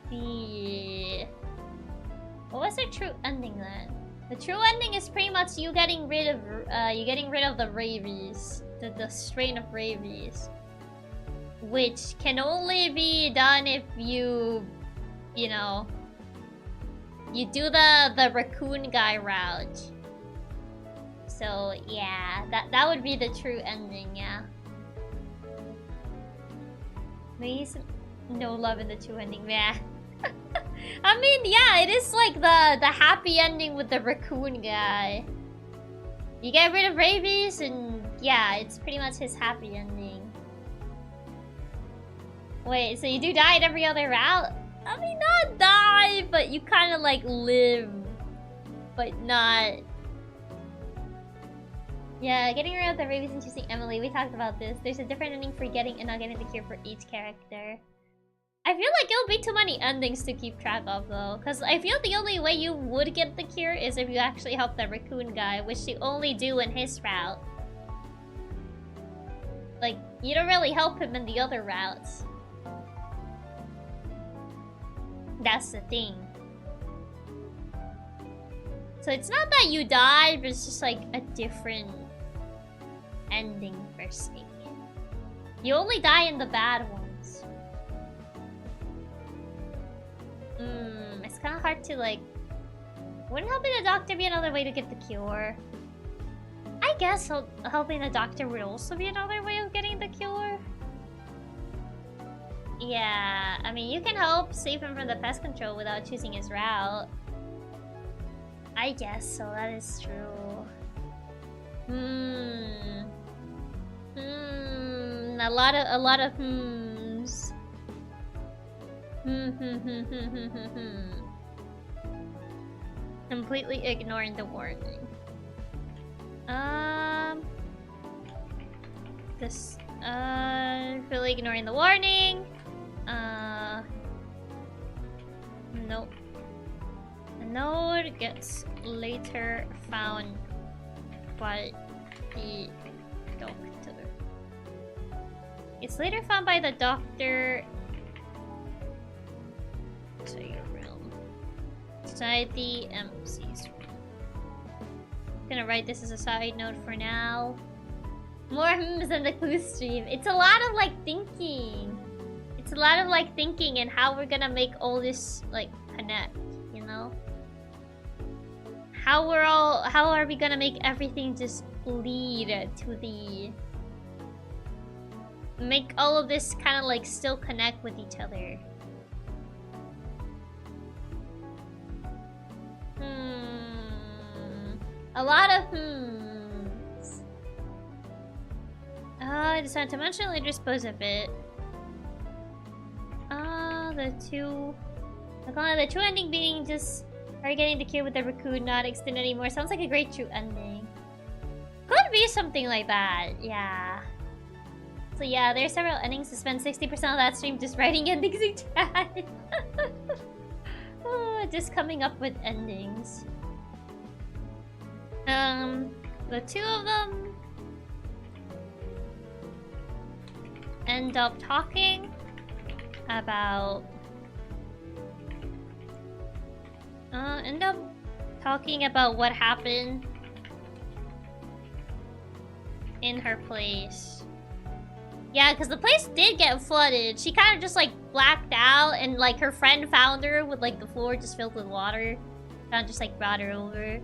be. What was the true ending then? The true ending is pretty much you getting rid of the rabies, the strain of rabies, which can only be done if you know, you do the raccoon guy route. So yeah, that would be the true ending, yeah. Maybe some no love in the true ending, yeah. I mean, yeah, it is like the happy ending with the raccoon guy. You get rid of rabies, and yeah, it's pretty much his happy ending. Wait, so you do die at every other route? I mean, not die, but you kind of like live, but not. Yeah, getting rid of the rabies and choosing Emily. We talked about this. There's a different ending for getting and not getting the cure for each character. I feel like it'll be too many endings to keep track of, though. Because I feel the only way you would get the cure is if you actually help the raccoon guy, which you only do in his route. Like, you don't really help him in the other routes. That's the thing. So it's not that you die, but it's just like a different ending per se. You only die in the bad ones. It's kind of hard to like... Wouldn't helping the doctor be another way to get the cure? I guess helping the doctor would also be another way of getting the cure. Yeah, I mean, you can help save him from the pest control without choosing his route. I guess so, that is true. A lot of hmms. Completely ignoring the warning. Really ignoring the warning. Nope. The node gets later found by the doctor. It's later found by the doctor. So your realm. Society MC's room. Gonna write this as a side note for now. More hmms than the clue stream. It's a lot of like thinking. It's a lot of like thinking and how we're gonna make all this like connect, you know? How are we gonna make everything just lead to the... Make all of this kind of like still connect with each other. A lot of hmms. I decided to mentionally dispose of it. The two ending being just are getting the cure with the raccoon, not extend anymore. Sounds like a great true ending. Could be something like that, yeah. So yeah, there's several endings to spend 60% of that stream just writing endings in chat. Just coming up with endings. The two of them end up talking about what happened in her place. Yeah, because the place did get flooded. She kind of just like blacked out, and like her friend found her with like the floor just filled with water. Kind of just like brought her over.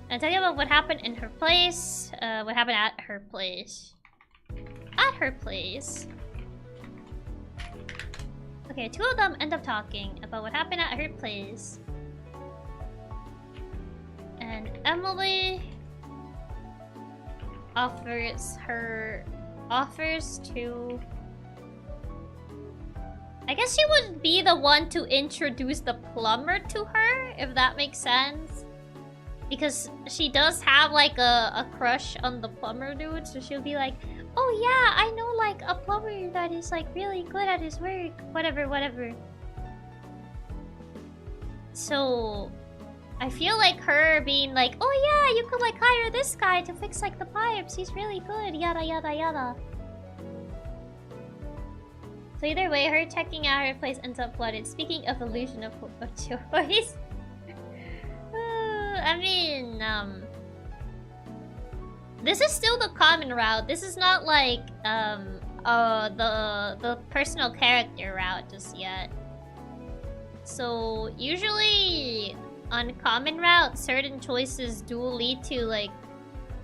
And tell you about what happened in her place. What happened at her place. At her place. Okay, two of them end up talking about what happened at her place. And Emily offers to... I guess she would be the one to introduce the plumber to her, if that makes sense. Because she does have like a crush on the plumber dude, so she'll be like, oh yeah, I know like a plumber that is like really good at his work, whatever. So I feel like her being like, oh yeah, you could like hire this guy to fix like the pipes, he's really good, yada yada yada. So either way, her checking out her place ends up flooded. Speaking of illusion of choice. I mean, this is still the common route. This is not like the personal character route just yet. So usually on common route, certain choices do lead to like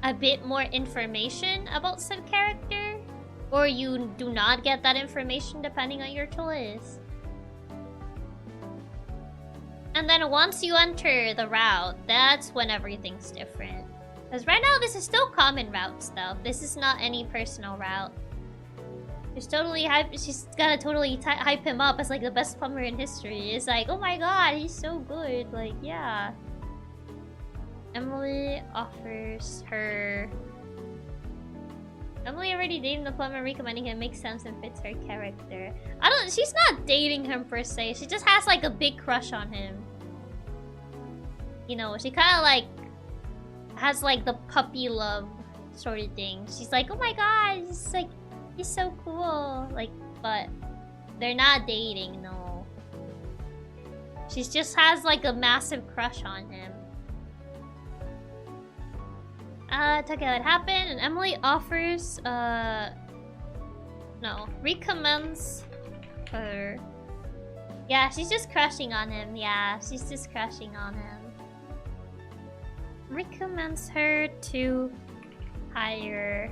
a bit more information about said character, or you do not get that information depending on your choice. And then once you enter the route, that's when everything's different. Because right now, this is still common route stuff. This is not any personal route. She's totally hype. She's gotta totally hype him up as like the best plumber in history. It's like, oh my god, he's so good. Like, yeah. Emily offers her. Emily already dating the plumber, recommending him makes sense and fits her character. She's not dating him per se. She just has like a big crush on him. You know, she kind of like has like the puppy love sort of thing. She's like, oh my god, he's so cool. Like, but they're not dating, no. She just has like a massive crush on him. Talk about what happened, and Emily offers, no, recommends her. Yeah, she's just crushing on him. Yeah, she's just crushing on him. Recommends her to hire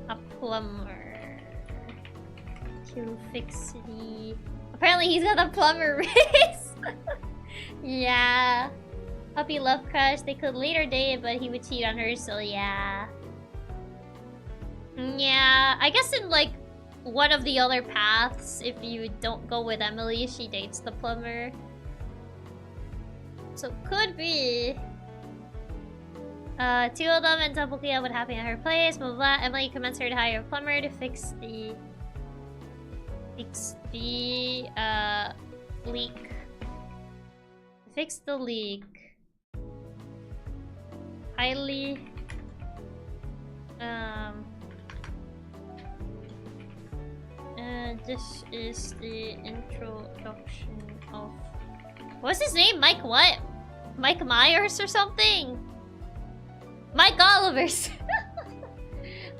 a plumber to fix the... Apparently he's got a plumber race! Yeah. Puppy love crush. They could later date, but he would cheat on her, so yeah. Yeah, I guess in like one of the other paths, if you don't go with Emily, she dates the plumber. So could be. Two of them and double Kia would happen at her place. Blah, blah, blah. Emily commends her to hire a plumber to fix the leak. Fix the leak. Highly this is the introduction of... What's his name? Mike what? Mike Myers or something? Mike Oliver's.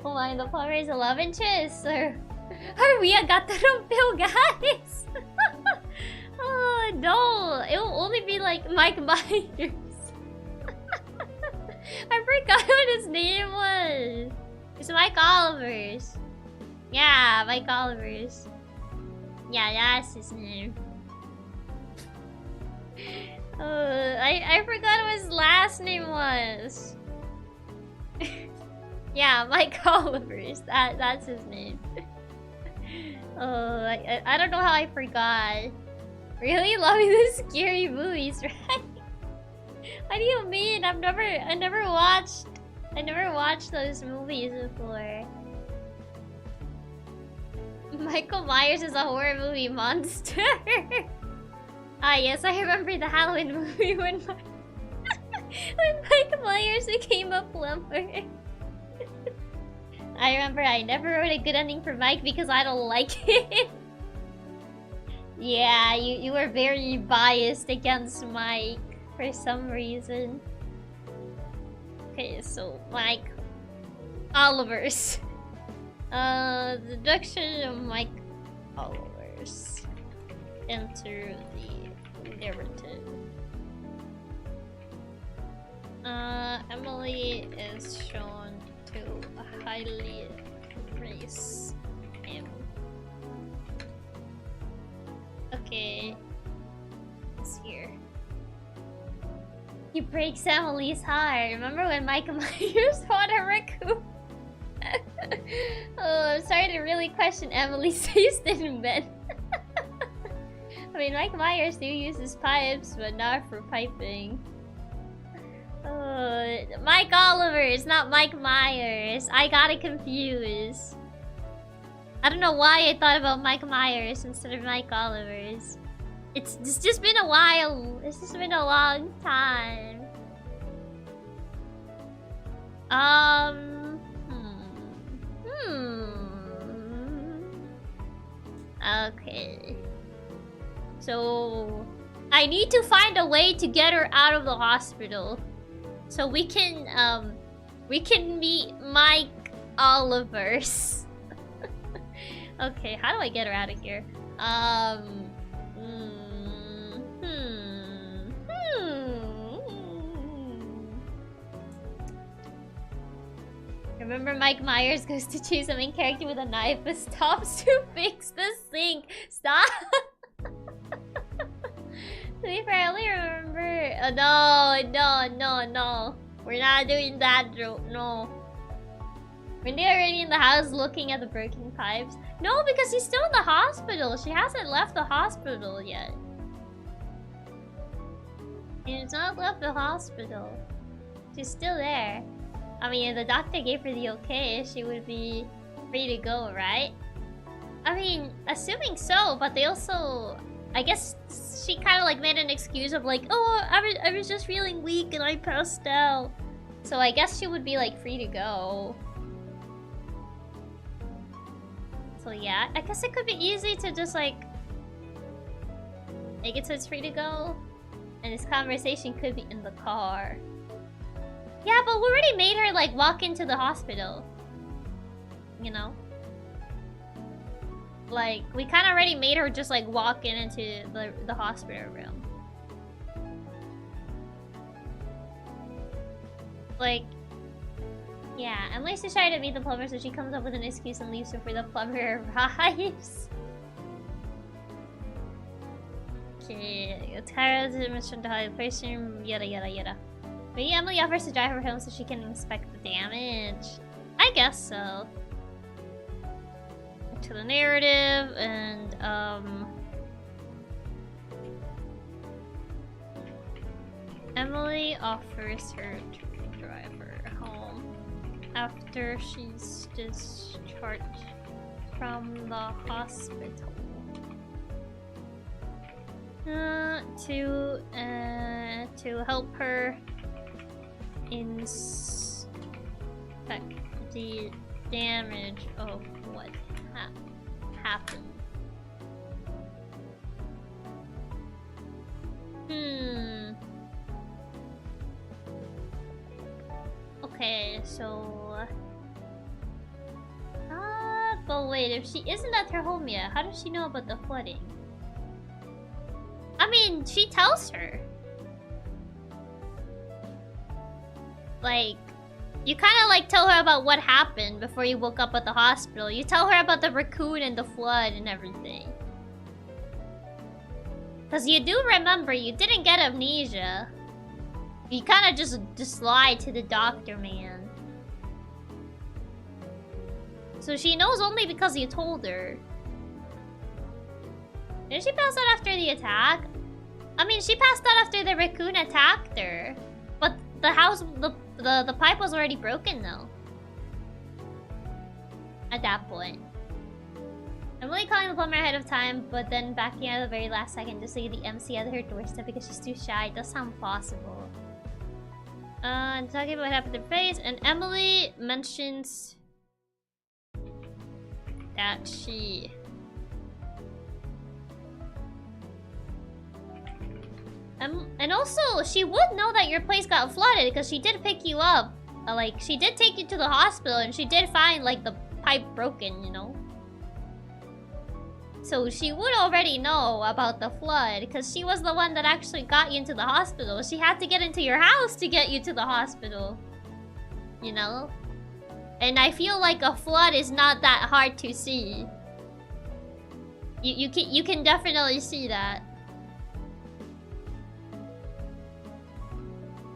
Oh my, the plumber is a love interest. Or we got the bill, guys. Oh no, it will only be like Mike Myers. I forgot what his name was. It's Mike Oliver's. Yeah, Mike Oliver's. Yeah, that's his name. I forgot what his last name was. Yeah, Mike Oliver's. That's his name. I don't know how I forgot. Really loving the scary movies, right? What do you mean? I never watched those movies before. Michael Myers is a horror movie monster. Ah yes, I remember the Halloween movie when Michael Myers became a plumber. I remember I never wrote a good ending for Mike because I don't like him. Yeah, you were very biased against Mike for some reason. Okay, so Mike Oliver's. Deduction of Mike Oliver's. Enter the narrative. Emily is shown to highly praise him. Okay. It's here. He breaks Emily's heart. Remember when Mike Myers fought a raccoon? Oh, I'm starting to really question Emily's taste in bed. I mean, Mike Myers do uses pipes, but not for piping. Mike Oliver's, not Mike Myers. I got it confused. I don't know why I thought about Mike Myers instead of Mike Oliver's. It's just been a while. It's just been a long time. Okay. So I need to find a way to get her out of the hospital. So we can meet Mike Oliver's. Okay, how do I get her out of here? Remember Mike Myers goes to choose a main character with a knife but stops to fix the sink. Stop! To be fair, I only remember... no. We're not doing that joke, no. When they're already in the house looking at the broken pipes. No, because he's still in the hospital. She hasn't left the hospital yet. She's not left the hospital. She's still there. I mean, if the doctor gave her the okay, she would be free to go, right? I mean, assuming so, but they also... I guess she kind of like made an excuse of like, oh, I was just feeling weak and I passed out. So I guess she would be like free to go. So yeah, I guess it could be easy to just like make it so it's free to go. And this conversation could be in the car. Yeah, but we already made her like walk into the hospital. You know? Like, we kind of already made her just like walk into the hospital room. Like, yeah, Emily's just trying to meet the plumber, so she comes up with an excuse and leaves before the plumber arrives. Okay, Tara's mission to hide person, yada yada yada. Maybe Emily offers to drive her home so she can inspect the damage. I guess so. To the narrative and Emily offers her to drive her home after she's discharged from the hospital to help her inspect the damage of what happened. Okay, so... but wait, if she isn't at her home yet, how does she know about the flooding? I mean, she tells her. Like... You kind of like tell her about what happened before you woke up at the hospital. You tell her about the raccoon and the flood and everything. Because you do remember, you didn't get amnesia. You kind of just lied to the doctor, man. So she knows only because you told her. Did she pass out after the attack? I mean, she passed out after the raccoon attacked her. But the house, the pipe was already broken though. At that point. I'm really calling the plumber ahead of time, but then backing out at the very last second just to get the MC at her doorstep because she's too shy. It does sound possible. And talking about what happened to her face, and Emily mentions that she... and also, she would know that your place got flooded because she did pick you up. Like, she did take you to the hospital and she did find, like, the pipe broken, you know? So she would already know about the flood because she was the one that actually got you into the hospital. She had to get into your house to get you to the hospital. You know? And I feel like a flood is not that hard to see. You can definitely see that.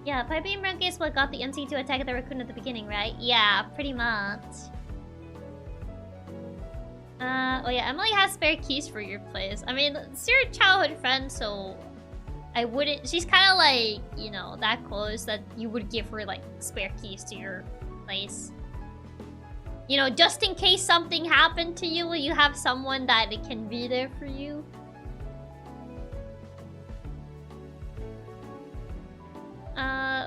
Yeah, pipe being broken is what got the MC to attack the raccoon at the beginning, right? Yeah, pretty much. Oh yeah, Emily has spare keys for your place. I mean, it's your childhood friend, so... I wouldn't... She's kind of like, you know, that close that you would give her, like, spare keys to your place. You know, just in case something happened to you, you have someone that can be there for you.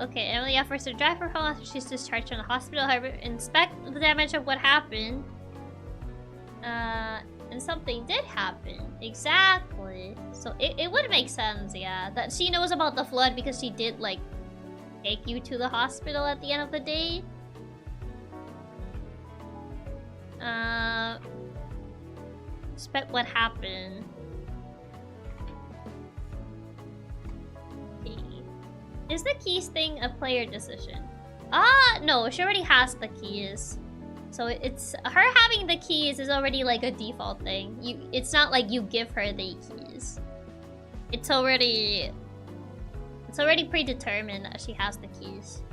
Okay, Emily offers to drive her home after she's discharged from the hospital. However, inspect the damage of what happened. And something did happen. Exactly. So it would make sense, yeah. That she knows about the flood because she did, like, take you to the hospital at the end of the day. Inspect what happened. Is the keys thing a player decision? No, she already has the keys. So it's her having the keys is already like a default thing. It's not like you give her the keys. It's already predetermined that she has the keys.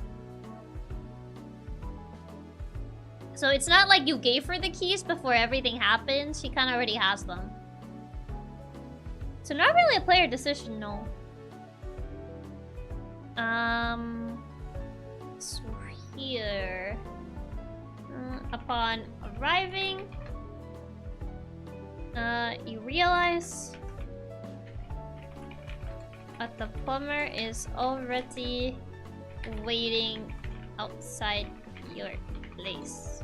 So it's not like you gave her the keys before everything happens. She kind of already has them. So not really a player decision, no. So here, upon arriving, you realize that the plumber is already waiting outside your place.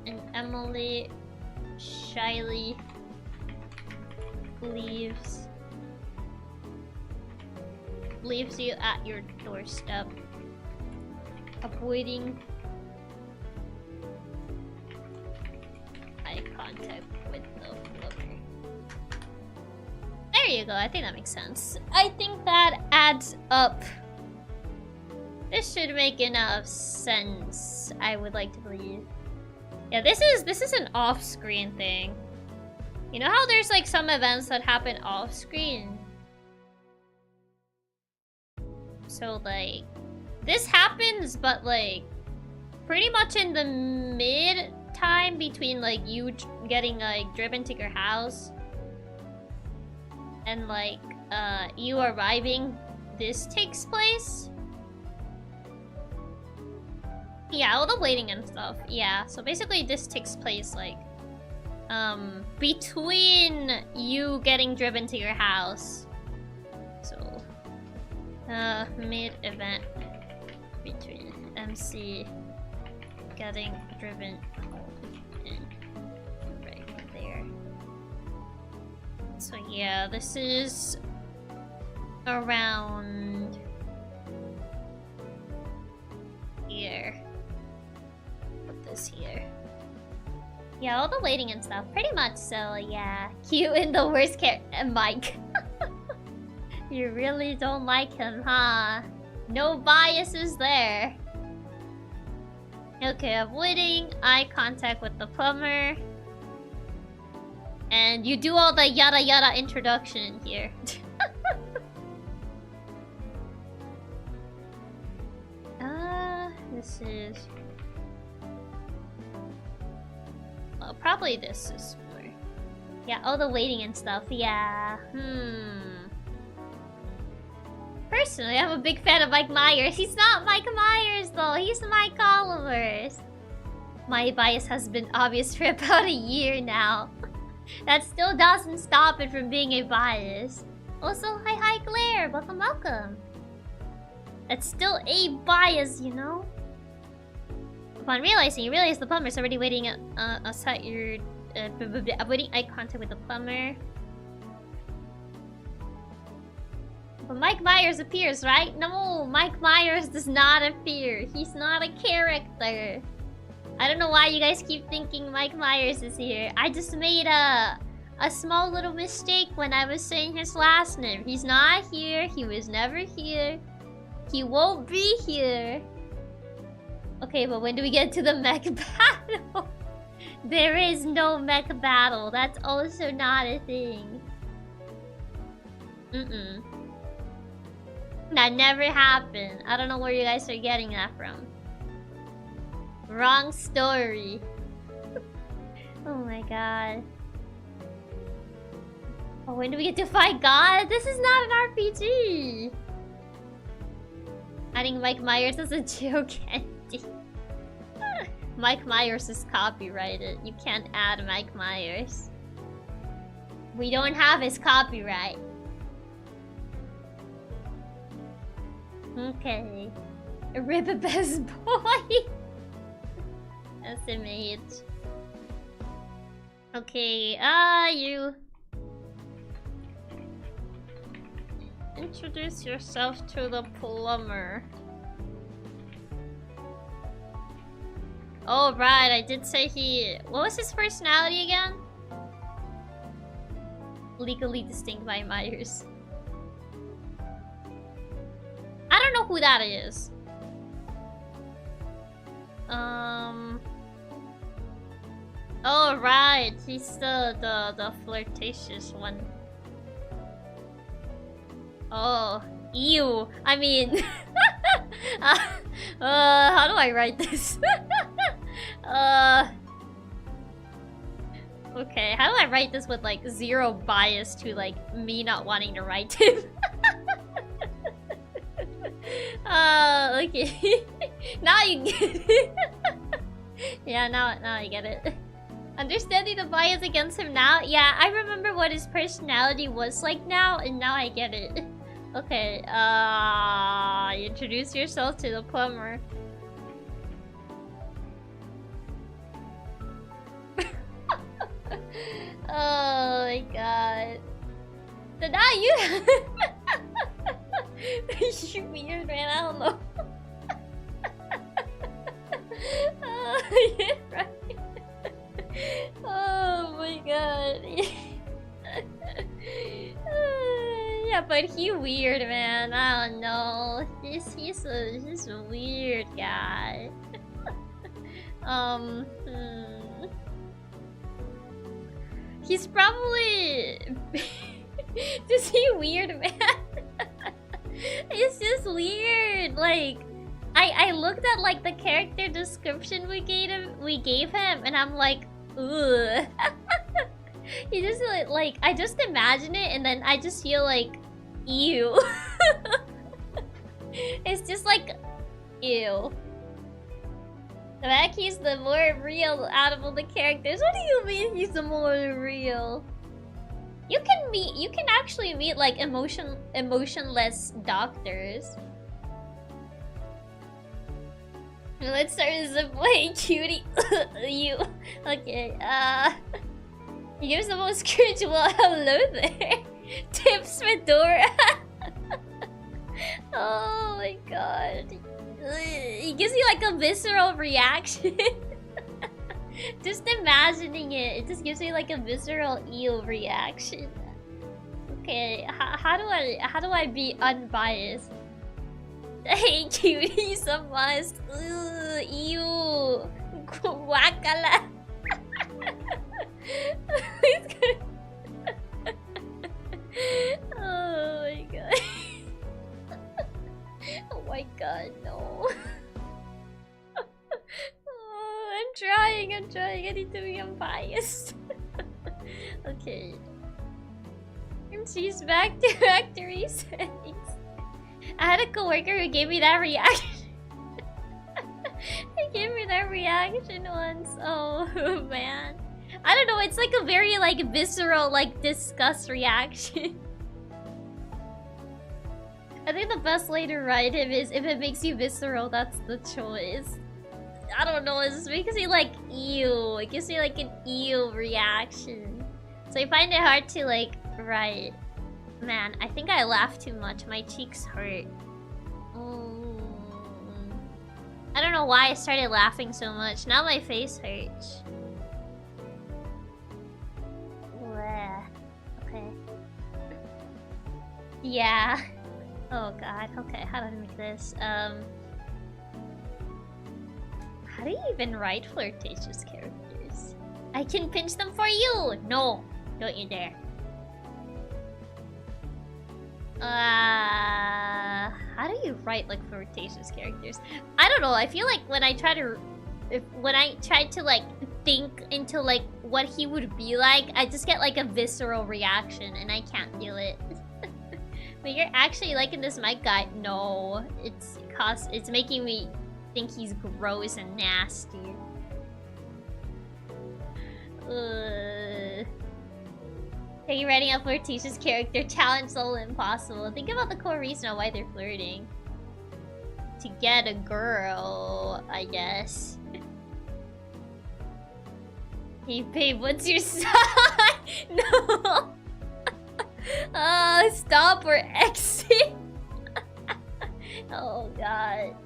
And Emily shyly leaves you at your doorstep, avoiding eye contact with the plumber. There you go, I think that makes sense. I think that adds up. This should make enough sense, I would like to believe. Yeah, this is an off-screen thing. You know how there's like some events that happen off-screen? So like, this happens, but like, pretty much in the mid-time between like you getting like driven to your house and like you arriving, this takes place. Yeah, all the waiting and stuff. Yeah, so basically this takes place like between you getting driven to your house. So mid-event between MC getting driven home and right there. So yeah, this is around here. Put this here. Yeah, all the waiting and stuff. Pretty much so, yeah. Cute in the worst Mike. You really don't like him, huh? No biases there. Okay, avoiding eye contact with the plumber. And you do all the yada yada introduction here. This is... well, probably this is more... yeah, all the waiting and stuff, yeah. Personally, I'm a big fan of Mike Myers. He's not Mike Myers, though. He's Mike Oliver's. My bias has been obvious for about a year now. That still doesn't stop it from being a bias. Also, hi Claire. Welcome, welcome. That's still a bias, you know? Upon realizing, you realize the plumber's already waiting outside your... avoiding eye contact with the plumber. But Mike Myers appears, right? No, Mike Myers does not appear. He's not a character. I don't know why you guys keep thinking Mike Myers is here. I just made a small little mistake when I was saying his last name. He's not here. He was never here. He won't be here. Okay, but when do we get to the mech battle? There is no mech battle. That's also not a thing. That never happened. I don't know where you guys are getting that from. Wrong story. Oh my god. Oh, when do we get to fight God? This is not an RPG. Adding Mike Myers as a joke, Andy. Mike Myers is copyrighted. You can't add Mike Myers. We don't have his copyright. Okay. Rip a best boy. SMH. Okay, you introduce yourself to the plumber. Oh right, I did say he... what was his personality again? Legally distinct by Myers. I don't know who that is. Oh right, he's the flirtatious one. Oh, ew. I mean, how do I write this? Okay, how do I write this with like zero bias to like me not wanting to write him? Okay. Now you get it. Yeah, now I get it. Understanding the bias against him now? Yeah, I remember what his personality was like now, and now I get it. Okay, introduce yourself to the plumber. Oh my god. So now you... You weird, man, I don't know. Yeah, right. Oh my god. Yeah, but he weird, man. I don't know. He's a weird guy. He's probably just he weird, man. It's just weird. Like I looked at like the character description we gave him, and I'm like, ugh. He just like I just imagine it, and then I just feel like, ew. It's just like, ew. The fact he's the more real out of all the characters. What do you mean he's the more real? You can actually meet like emotionless doctors. Let's start with the boy cutie. You okay? He gives the most cringe. Well, hello there. Tips Fedora. Oh my god. He gives you like a visceral reaction. Just imagining it, it just gives me like a visceral eel reaction. Okay, how do I be unbiased? Hey cutie, so must. Ew. Guacala. Oh my god. Oh my god, no. Oh, I'm trying. I need to be unbiased. Okay. And she's back to factory settings. I had a coworker who gave me that reaction. He gave me that reaction once. Oh man. I don't know, it's like a very like visceral, like disgust reaction. I think the best way to write him is if it makes you visceral, that's the choice. I don't know, it just makes me like ew. It gives me like an ew reaction. So I find it hard to like write. Man, I think I laughed too much. My cheeks hurt. I don't know why I started laughing so much. Now my face hurts. Okay. Yeah. Oh god. Okay, how do I make this? How do you even write flirtatious characters? I can pinch them for you! No! Don't you dare. How do you write like flirtatious characters? I don't know. I feel like when I try to like think into like what he would be like, I just get like a visceral reaction and I can't do it. But you're actually liking this mic guy? No, it's making me think he's gross and nasty. Are you writing a flirtatious character? Challenge level impossible. Think about the core reason why they're flirting. To get a girl, I guess. Hey babe, what's your sign? No! Stop or exit. Oh god.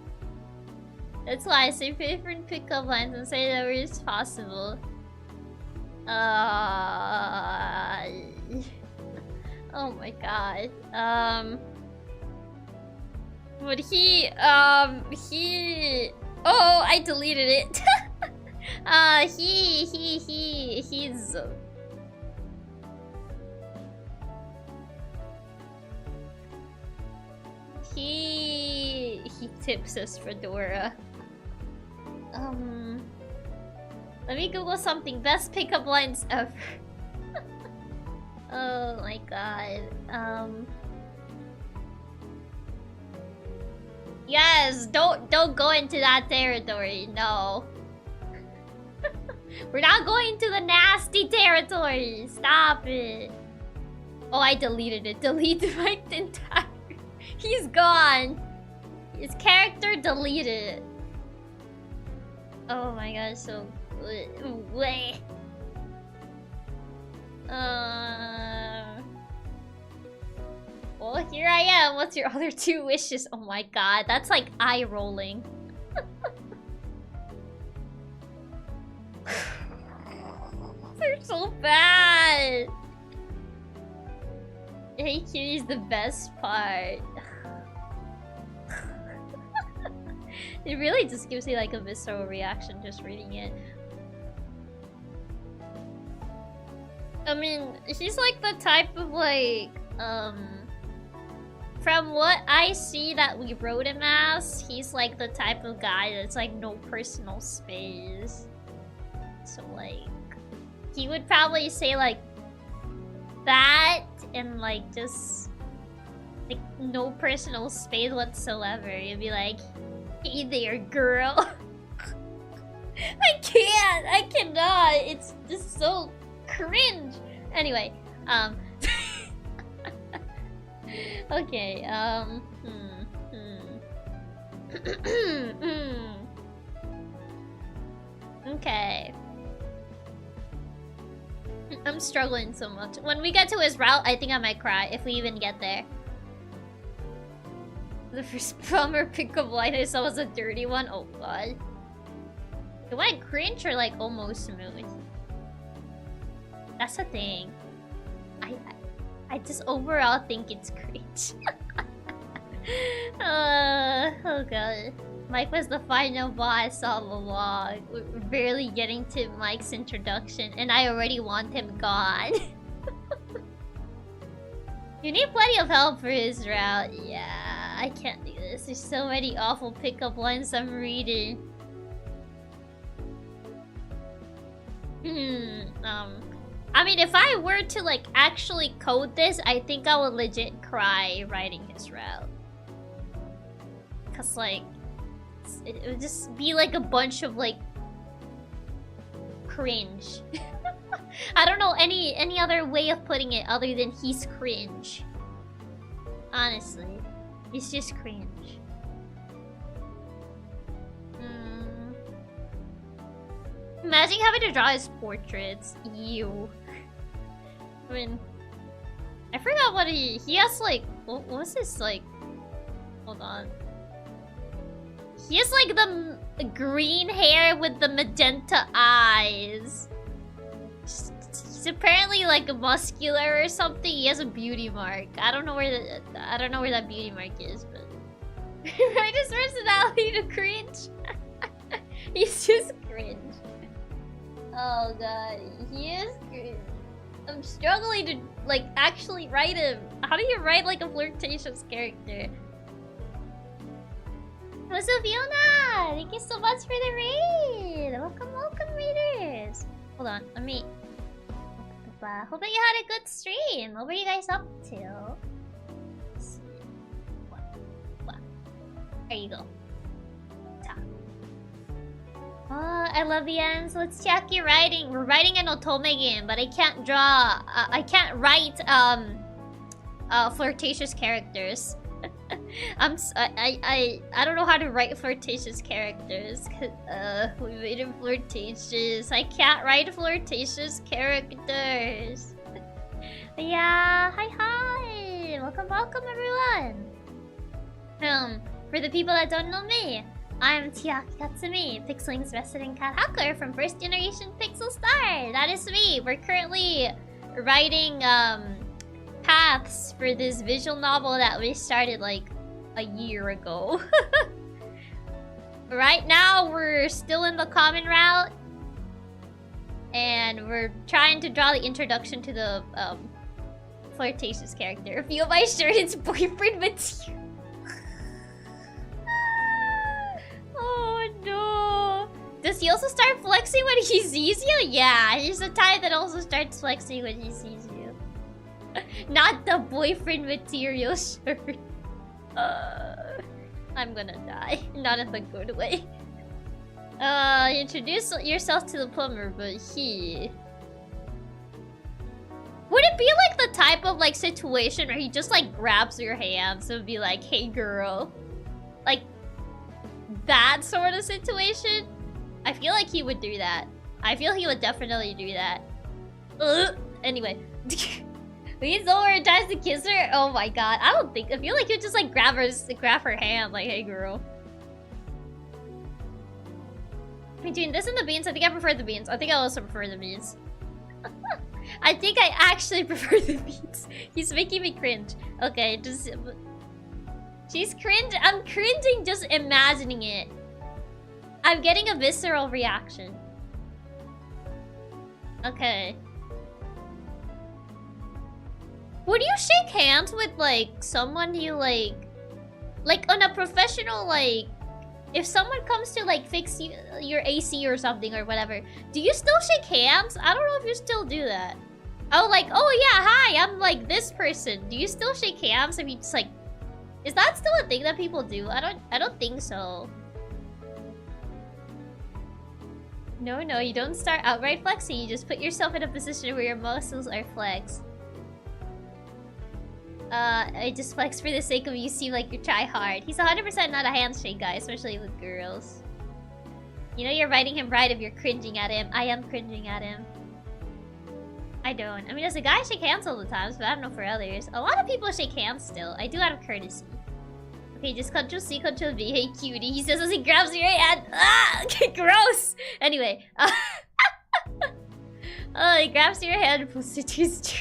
That's why I say different pickup lines and say the worst possible. Oh my god. But he... Oh, I deleted it. He's... He tips us Fedora. Let me Google something. Best pickup lines ever. Oh my god. Yes, don't go into that territory. No. We're not going to the nasty territory. Stop it. Oh, I deleted it. Delete my entire... He's gone. His character deleted. Oh my god, so... Wait. Well, here I am. What's your other 2 wishes? Oh my god, that's like eye rolling. They're so bad. Hey, Kitty's the best part. It really just gives me like a visceral reaction just reading it. I mean, he's like the type of like, from what I see that we wrote him as, he's like the type of guy that's like no personal space. So like, he would probably say like that and like just like no personal space whatsoever. He'd be like, hey there, girl. I cannot. It's just so cringe. Anyway, okay, Okay. I'm struggling so much. When we get to his route, I think I might cry if we even get there. The first plumber pickup line I saw was a dirty one. Oh god. It went cringe or like almost smooth? That's the thing. I just overall think it's cringe. Oh god. Mike was the final boss all along. We're barely getting to Mike's introduction, and I already want him gone. You need plenty of help for his route. Yeah, I can't do this. There's so many awful pickup lines I'm reading. I mean, if I were to like actually code this, I think I would legit cry writing his route. Cause like, it would just be like a bunch of like cringe. I don't know any other way of putting it other than he's cringe. Honestly, he's just cringe. Imagine having to draw his portraits. Ew. I mean, I forgot what he has like. What was this like? Hold on. He has like the green hair with the magenta eyes. He's apparently like muscular or something. He has a beauty mark. I don't know where that beauty mark is, but right, his personality to cringe. He's just cringe. Oh god, he is cringe. I'm struggling to like actually write him. How do you write like a flirtatious character? What's up, Fiona? Thank you so much for the raid. Welcome, readers. Hold on, let me. Hope that you had a good stream. What were you guys up to? Let's see. What? There you go. Ta. Oh, I love the ends. Let's check your writing. We're writing an otome game, but I can't draw. I can't write flirtatious characters. I don't know how to write flirtatious characters. We made him flirtatious. I can't write flirtatious characters. Yeah, hi. Welcome everyone. For the people that don't know me, I'm Chiaki Katsumi, PixelLink's resident cat hacker from first generation PixelStart. That is me. We're currently writing paths for this visual novel that we started like a year ago. Right now we're still in the common route, And we're trying to draw the introduction to the flirtatious character. Feel my shirt, it's boyfriend material. Oh no. Does he also start flexing when he sees you? Yeah, he's the type that also starts flexing when he sees you. Not the boyfriend material shirt. I'm gonna die. Not in the good way. Introduce yourself to the plumber, but he... Would it be like the type of like situation where he just like grabs your hands and be like, hey girl? Like, that sort of situation? I feel like he would do that. I feel he would definitely do that. Anyway. Leans over and tries to kiss her? Oh my god. I don't think... I feel like he'd just like grab her hand like, hey girl. Between this and the beans, I think I prefer the beans. I think I also prefer the beans. I think I actually prefer the beans. He's making me cringe. Okay, just... She's cringe. I'm cringing just imagining it. I'm getting a visceral reaction. Okay. Would you shake hands with, like, someone you, like on a professional, like... If someone comes to, like, fix your AC or something or whatever, do you still shake hands? I don't know if you still do that. Oh, like, oh yeah, hi, I'm, like, this person. Do you still shake hands if you just, like... Is that still a thing that people do? I don't think so. No, you don't start outright flexing. You just put yourself in a position where your muscles are flexed. I just flex for the sake of you seem like you try hard. He's 100% not a handshake guy, especially with girls. You know you're writing him right if you're cringing at him. I am cringing at him. I don't. I mean, as a guy, I shake hands all the time, but I don't know for others. A lot of people shake hands still. I do out of courtesy. Okay, just Ctrl-C, Ctrl-V. Hey, cutie. He says as he grabs your hand. Ah! Okay, gross! Anyway. Oh, he grabs your hand and pulls it to his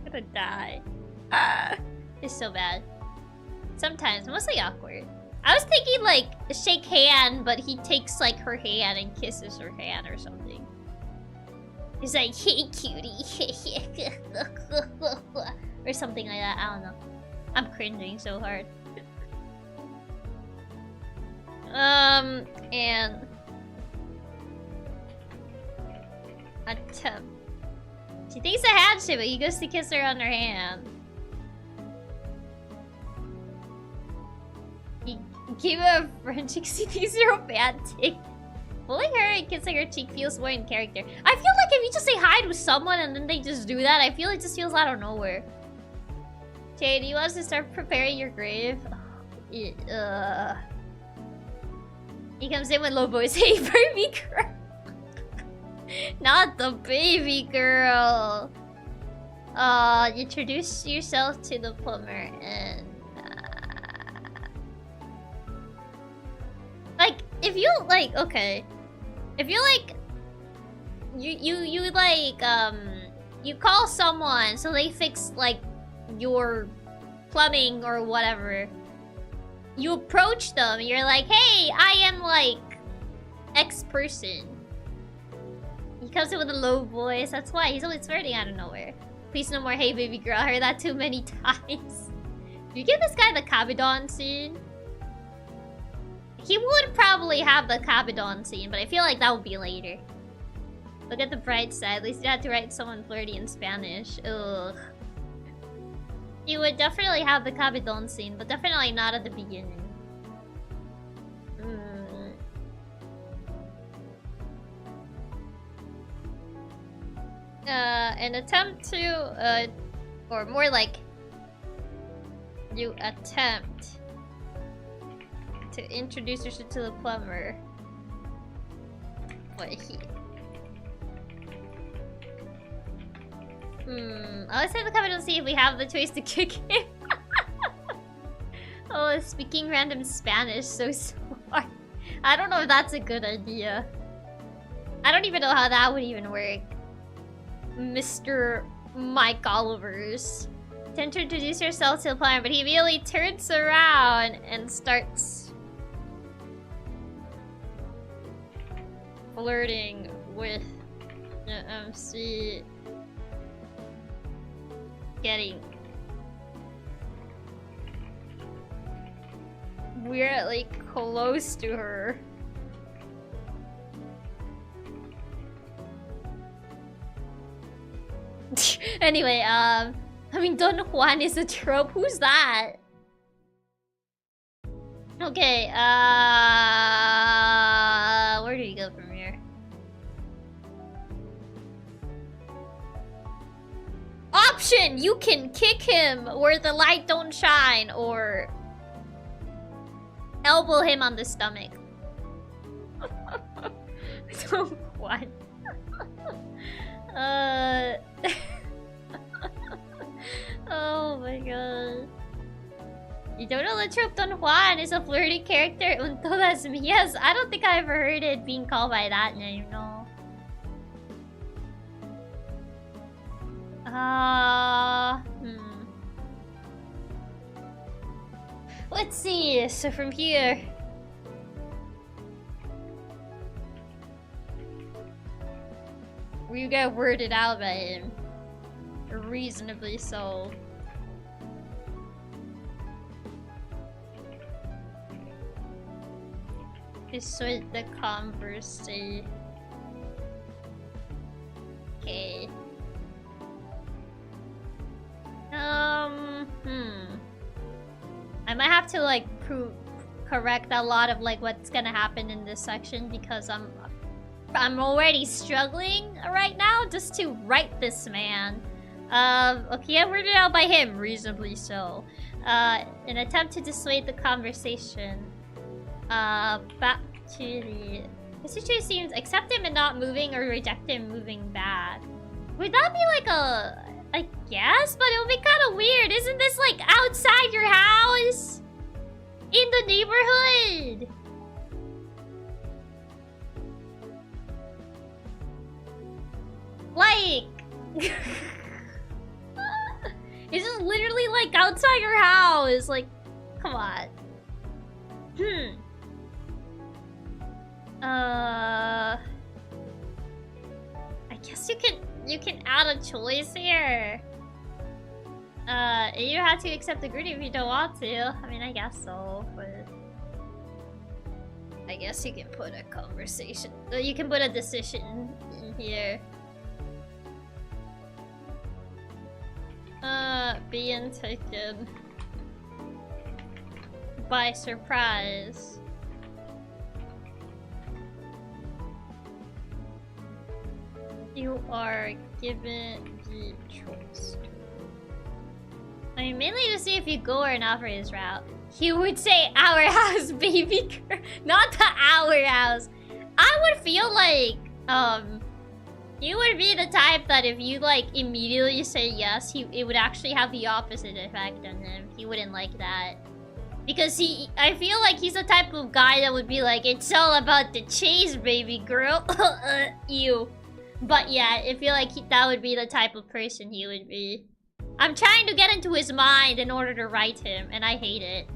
I'm gonna die. It's so bad. Sometimes, mostly awkward. I was thinking like shake hand, but he takes like her hand and kisses her hand or something. He's like, hey cutie. Or something like that. I don't know. I'm cringing so hard. And attempt. She thinks a handshake, but he goes to kiss her on her hand. He gave her a French because he thinks you're romantic. Pulling her and kissing her cheek feels more in character. I feel like if you just say hi to someone and then they just do that, I feel it just feels out of nowhere. Jay, do you want us to start preparing your grave? He comes in with low voice. Hey, baby girl. Not the baby girl. Introduce yourself to the plumber and... Like, if you, like, okay. If you, like... You like, you call someone so they fix, like, your plumbing or whatever. You approach them, you're like, hey, I am, like, X person. He comes in with a low voice, that's why he's always flirting out of nowhere. Please no more, hey baby girl, I heard that too many times. Do you give this guy the Kabadon scene? He would probably have the Kabadon scene, but I feel like that would be later. Look at the bright side, at least you had to write someone flirty in Spanish. Ugh. He would definitely have the Kabadon scene, but definitely not at the beginning. An attempt to, or more like, you attempt to introduce yourself to the plumber. What he... Let's have the comment and see if we have the choice to kick him. Oh, speaking random Spanish, so smart. I don't know if that's a good idea. I don't even know how that would even work. Mr. Mike Olivers. Tend to introduce yourself to the plumber, but he immediately turns around and starts flirting with the MC getting weirdly close to her. Anyway, I mean, Don Juan is a trope. Who's that? Okay, where do you go from here? Option! You can kick him where the light don't shine, or elbow him on the stomach. Don Juan. Oh my god. You don't know the trope Don Juan is a flirty character? Unto that's me. Yes, I don't think I ever heard it being called by that name, no. Let's see. So from here. We got worded out by him. Reasonably so. Dissuade the conversation. Okay. I might have to like correct a lot of like what's gonna happen in this section because I'm already struggling right now just to write this man. Okay, I'm worded out by him, reasonably so. An attempt to dissuade the conversation. Back to the situation seems accept him and not moving or reject him moving back. Would that be like I guess, but it would be kind of weird. Isn't this like outside your house? In the neighborhood? Like... It's just literally like outside your house. Like, come on. I guess you can add a choice here. You have to accept the greeting if you don't want to. I mean, I guess so, but I guess you can put a conversation. You can put a decision in here. Being taken by surprise. You are given the choice. I mean, mainly to see if you go or not for his route. He would say, our house, baby girl. Not the our house. I would feel like, you would be the type that if you, like, immediately say yes, it would actually have the opposite effect on him. He wouldn't like that. Because I feel like he's the type of guy that would be like, it's all about the chase, baby girl. Ew. But yeah, I feel like that would be the type of person he would be. I'm trying to get into his mind in order to write him, and I hate it.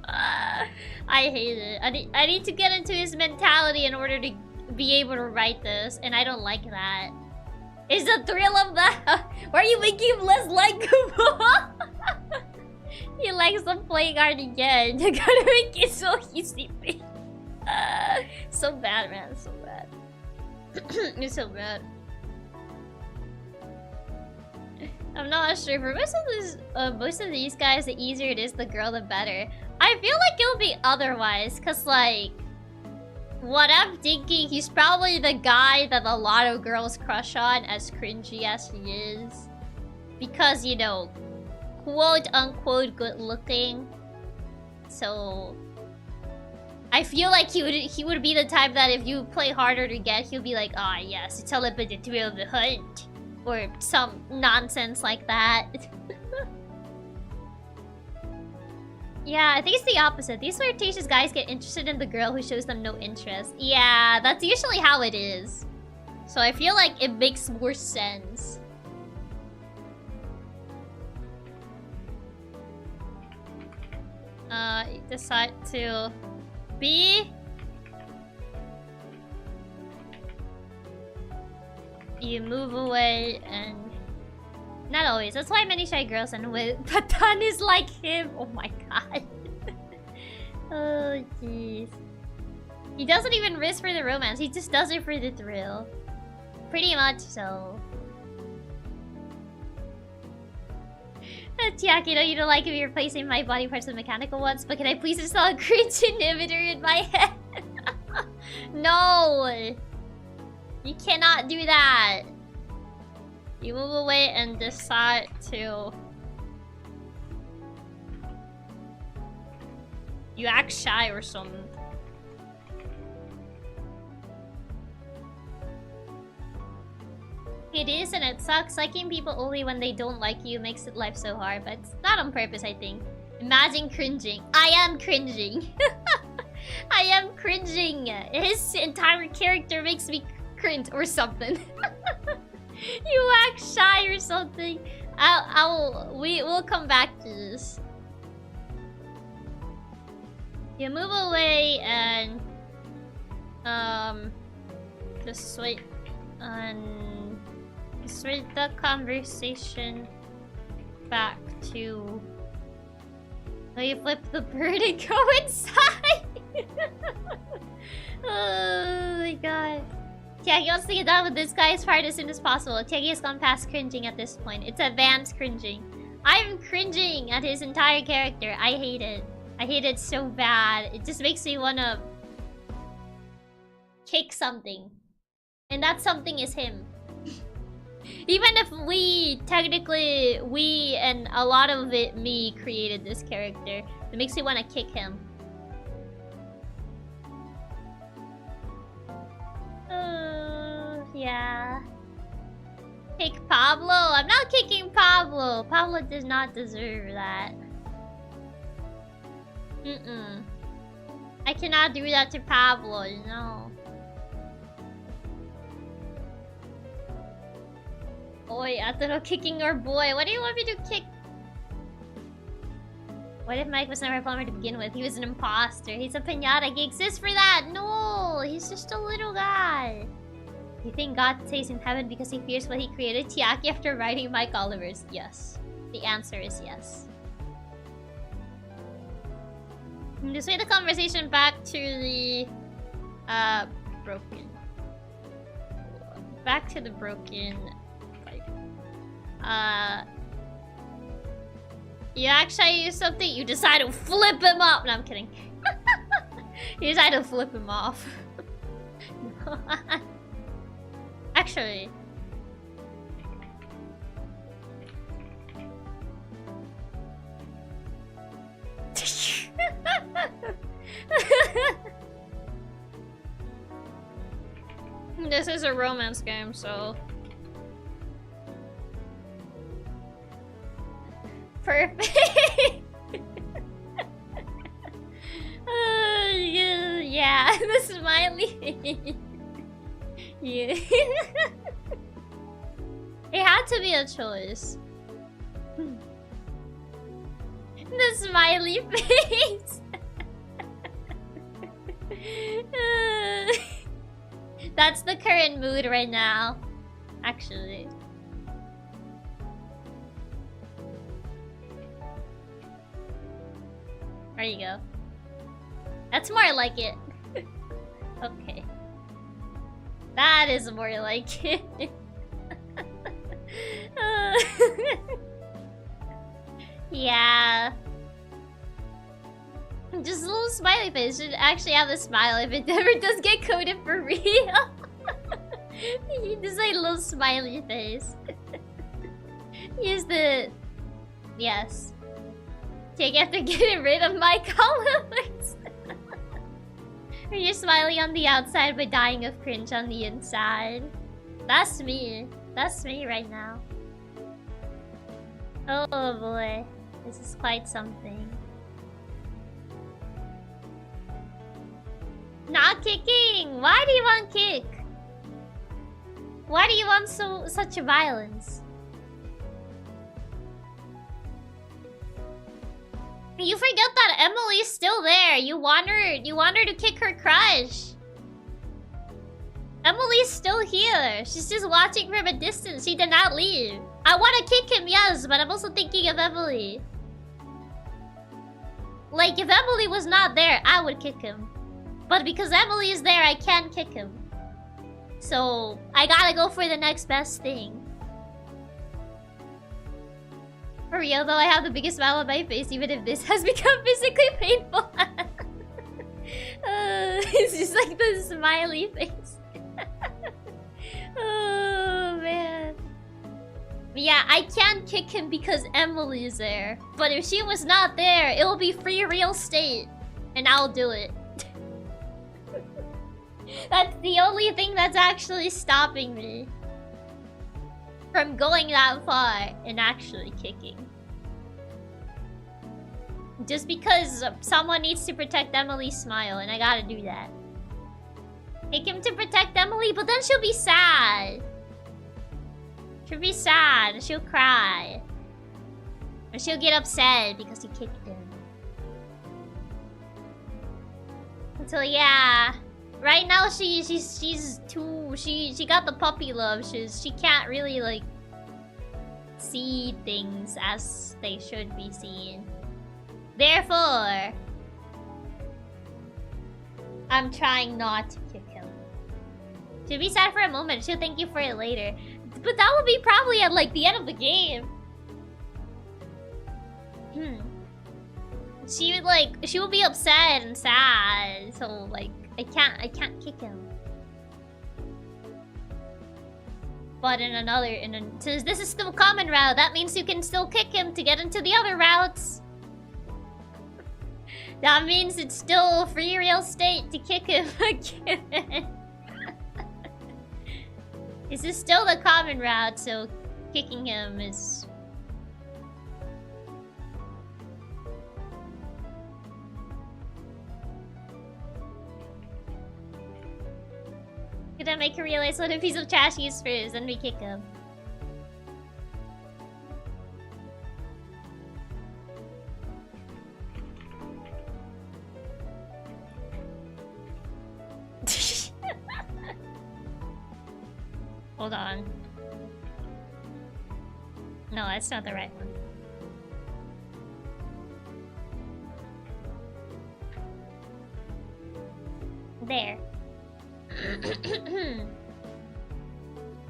I hate it. I need to get into his mentality in order to be able to write this, and I don't like that. Is the thrill of that? Why are you making him less likable? He likes the playing hard again. You gotta make it so easy. So bad, man. So bad. It's so bad. I'm not sure. For most of these guys, the easier it is, the girl, the better. I feel like it'll be otherwise, cause like, what I'm thinking, he's probably the guy that a lot of girls crush on, as cringy as he is, because you know, quote unquote good looking. So I feel like he would be the type that if you play harder to get, he'll be like, ah, yes, it's all about the thrill of the hunt. Or some nonsense like that. Yeah, I think it's the opposite. These flirtatious guys get interested in the girl who shows them no interest. Yeah, that's usually how it is. So I feel like it makes more sense. You decide to be you move away and... Not always. That's why many shy girls end with Patan is like him. Oh my god. Oh jeez. He doesn't even risk for the romance. He just does it for the thrill. Pretty much so. Chiaki, no, you don't like me replacing my body parts with mechanical ones, but can I please install a cringe inhibitor in my head? No! You cannot do that. You move away and decide to... You act shy or something. It is and it sucks. Liking people only when they don't like you makes it life so hard, but it's not on purpose, I think. Imagine cringing. I am cringing. I am cringing. His entire character makes me cringe or something. You act shy or something. We'll come back to this. You move away and just wait and switch the conversation back to... Oh, you flip the bird and go inside! Oh my god. Chiaki wants to get done with this guy's part as soon as possible. Chiaki has gone past cringing at this point. It's advanced cringing. I'm cringing at his entire character. I hate it. I hate it so bad. It just makes me wanna... kick something. And that something is him. Even if we and a lot of it, me, created this character, it makes me want to kick him. Yeah. Kick Pablo? I'm not kicking Pablo. Pablo does not deserve that. I cannot do that to Pablo, no. Boy, Atoro kicking our boy. What do you want me to kick? What if Mike was never a plumber to begin with? He was an imposter. He's a piñata. He exists for that. No, he's just a little guy. You think God stays in heaven because he fears what he created? Chiaki after writing Mike Oliver's? Yes. The answer is yes. Just sway the conversation back to the broken. Back to the broken. You actually use something, you decide to flip him up. No, I'm kidding. You decide to flip him off. Actually. This is a romance game, so... Perfect! Yeah, the smiley. Yeah. It had to be a choice. The smiley face. That's the current mood right now, actually. There you go. That's more like it. Okay. That is more like it. Yeah. Just a little smiley face. Should actually have a smile if it ever does get coded for real. Just like a little smiley face. Use the... Yes. Take after getting rid of my colors. You're smiling on the outside but dying of cringe on the inside. That's me. That's me right now. Oh boy. This is quite something. Not kicking! Why do you want kick? Why do you want such violence? You forget that Emily's still there. You want her to kick her crush. Emily's still here. She's just watching from a distance. She did not leave. I want to kick him, yes, but I'm also thinking of Emily. Like, if Emily was not there, I would kick him. But because Emily is there, I can't kick him. So, I gotta go for the next best thing. For real though, I have the biggest smile on my face even if this has become physically painful. It's just like the smiley face. Oh man. Yeah, I can't kick him because Emily is there. But if she was not there, it will be free real estate. And I'll do it. That's the only thing that's actually stopping me from going that far and actually kicking. Just because someone needs to protect Emily's smile, and I gotta do that. Kick him to protect Emily, but then she'll be sad. She'll be sad, she'll cry. Or she'll get upset because you kicked him. So yeah. Right now she's too she got the puppy love. She can't really like see things as they should be seen. Therefore, I'm trying not to kick him. She'll be sad for a moment. She'll thank you for it later. But that will be probably at like the end of the game. She will be upset and sad. So like I can't kick him. But since this is still common route, that means you can still kick him to get into the other routes. That means it's still free real estate to kick him again. This is still the common route, so kicking him is... Gonna make her realize what a piece of trash he is first, and we kick him. Hold on. No, that's not the right one. There.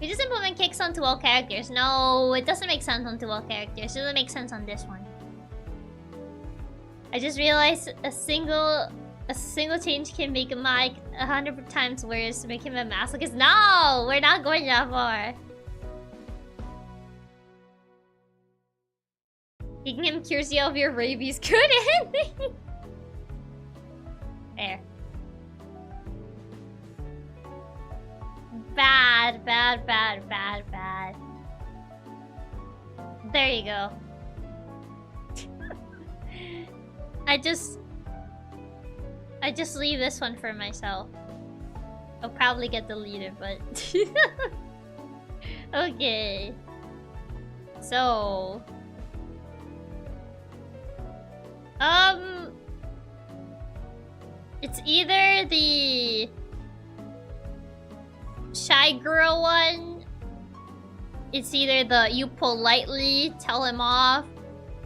We just implement kicks onto all characters. No, it doesn't make sense onto all characters. It doesn't make sense on this one. I just realized a single change can make Mike 100 times worse, make him a masochist. No, we're not going that far. Kicking him cures you of your rabies. Good ending. There. Bad, bad, bad, bad, bad. There you go. I just leave this one for myself. I'll probably get deleted, but... Okay. So... It's either the... Shy girl one. It's either the you politely tell him off,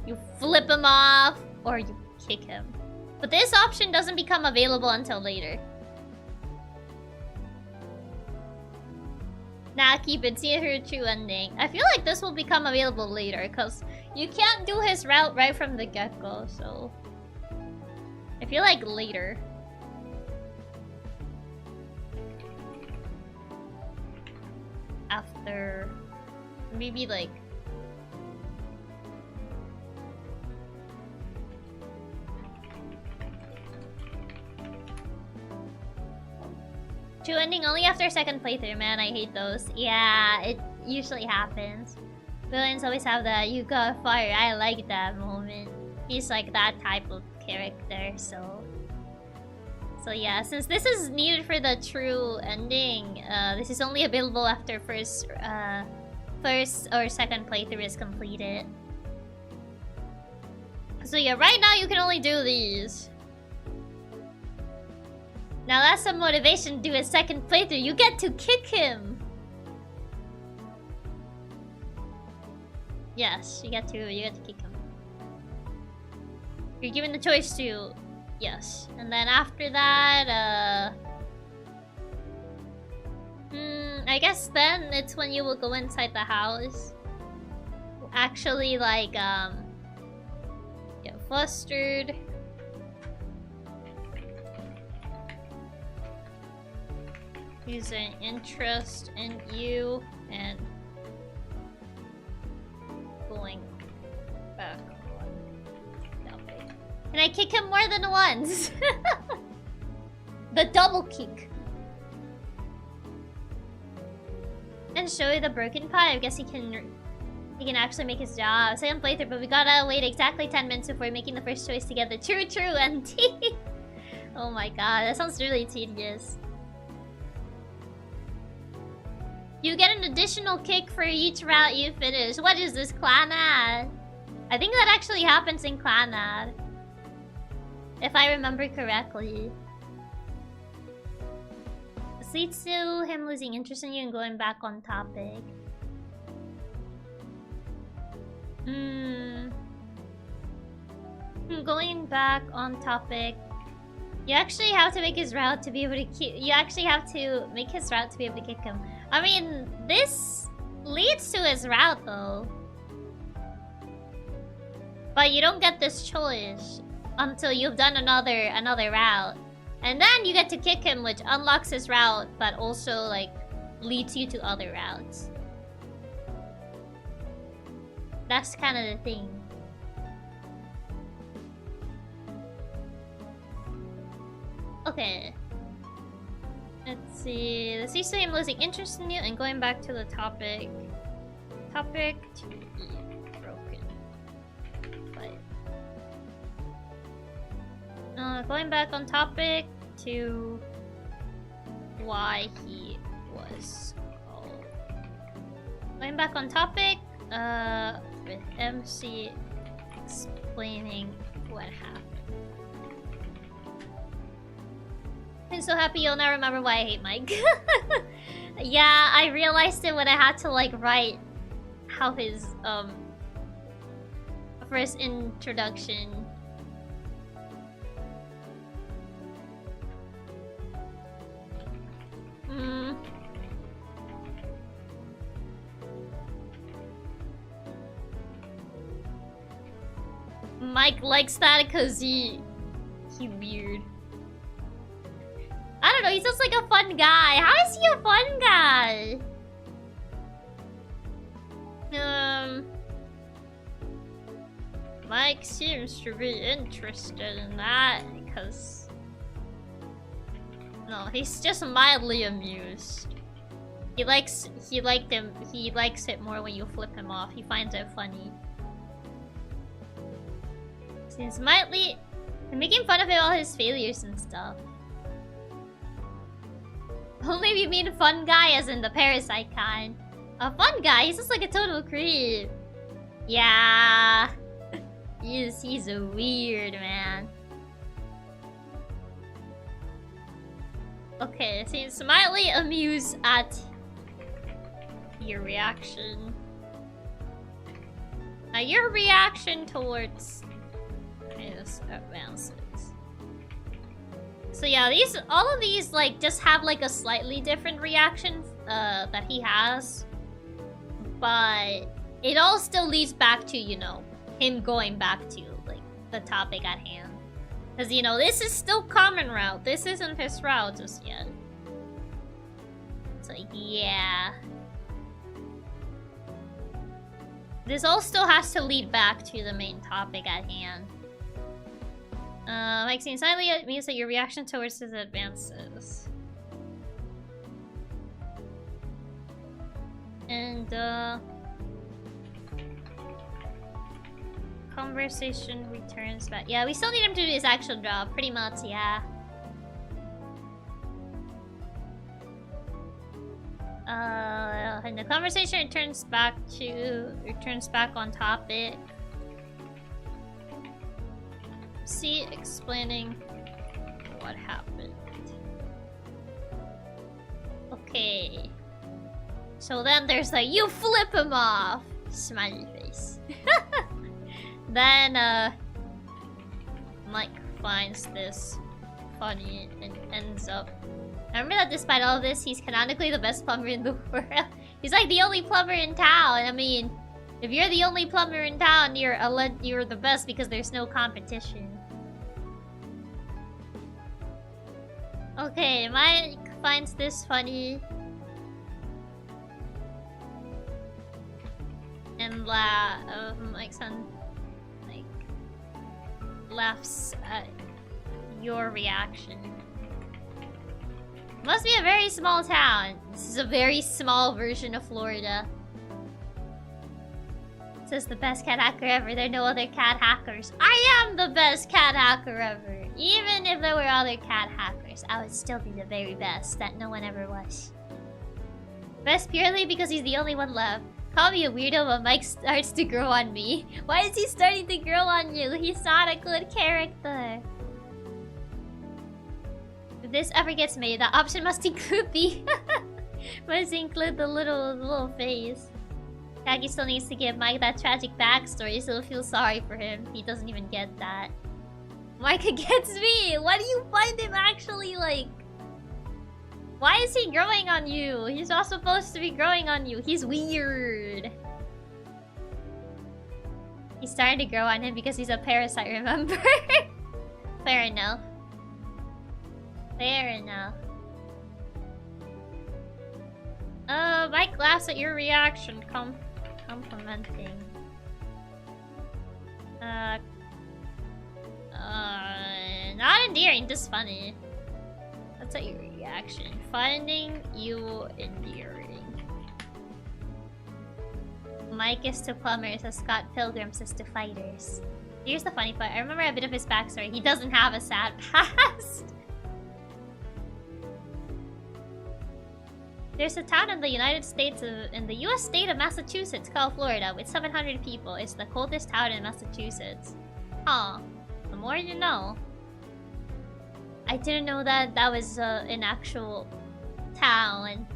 you flip him off, or you kick him. But this option doesn't become available until later. Nah, keep it. See her true ending. I feel like this will become available later, because you can't do his route right from the get-go, so... I feel like later. After... maybe like... True ending only after second playthrough, man. I hate those. Yeah, it usually happens. Villains always have that you got fire. I like that moment. He's like that type of character, so... So yeah, since this is needed for the true ending, this is only available after first or second playthrough is completed. So yeah, right now you can only do these. Now that's some motivation to do a second playthrough. You get to kick him. Yes, you get to kick him. You're given the choice to, yes. And then after that, I guess then it's when you will go inside the house. Actually, like, get flustered. Use an interest in you and going back on topic. Can I kick him more than once? The double kick. And show you the broken pie. I guess he can actually make his job. Second playthrough, but we gotta wait exactly 10 minutes before making the first choice together. True, NT. Oh my god, that sounds really tedious. You get an additional kick for each route you finish. What is this, Clanad? I think that actually happens in Clanad, if I remember correctly. This leads to him losing interest in you and going back on topic. Going back on topic. You actually have to make his route to be able to kick. You actually have to make his route to be able to kick him. I mean, this leads to his route though. But you don't get this choice until you've done another route. And then you get to kick him, which unlocks his route, but also like leads you to other routes. That's kind of the thing. Okay. Let's see. This leads to him losing interest in you and going back to the topic. Topic to be broken. But going back on topic to why he was called. Going back on topic, with MC explaining what happened. I'm so happy you'll now remember why I hate Mike. Yeah, I realized it when I had to like write how his first introduction. Mike likes that because he weird. I don't know, he sounds like a fun guy. How is he a fun guy? Mike seems to be interested in that because... No, he's just mildly amused. He likes it more when you flip him off. He finds it funny. Seems mildly... I'm making fun of all his failures and stuff. Oh, maybe you mean fun guy as in the parasite kind. A fun guy? He's just like a total creep. Yeah. He's a weird man. Okay, seems mildly amused at your reaction. Now your reaction towards his advances. So yeah, all of these like just have like a slightly different reaction that he has, but it all still leads back to, you know, him going back to like the topic at hand. Because, you know, this is still common route. This isn't his route just yet. So yeah, this all still has to lead back to the main topic at hand. Like seeing slightly, it means that your reaction towards his advances. And, conversation returns back. Yeah, we still need him to do his actual job, pretty much, yeah. And the conversation returns back on topic. See, explaining what happened. Okay. So then there's like, you flip him off! Smiley face. Then, Mike finds this funny and ends up... I remember that despite all this, he's canonically the best plumber in the world. He's like the only plumber in town. I mean, if you're the only plumber in town, you're the best because there's no competition. Okay, Mike finds this funny. And Mike's son, like, laughs at your reaction. Must be a very small town. This is a very small version of Florida. It says the best cat hacker ever. There are no other cat hackers. I am the best cat hacker ever. Even if there were other cat hackers, I would still be the very best that no one ever was. Best purely because he's the only one left. Call me a weirdo, but Mike starts to grow on me. Why is he starting to grow on you? He's not a good character. If this ever gets made, the option must include the... must include the little face. Chiaki still needs to give Mike that tragic backstory, so he'll feel sorry for him. He doesn't even get that. Mike gets me! Why do you find him actually, like... Why is he growing on you? He's not supposed to be growing on you. He's weird. He's starting to grow on him because he's a parasite, remember? Fair enough. Fair enough. Mike laughs at your reaction. Complimenting. Not endearing, just funny. That's at your reaction. Finding you endearing. Mike is to plumbers as Scott Pilgrims is to fighters. Here's the funny part. I remember a bit of his backstory. He doesn't have a sad past. There's a town in the United States, in the US state of Massachusetts called Florida with 700 people. It's the coldest town in Massachusetts. Huh. The more you know. I didn't know that that was an actual town.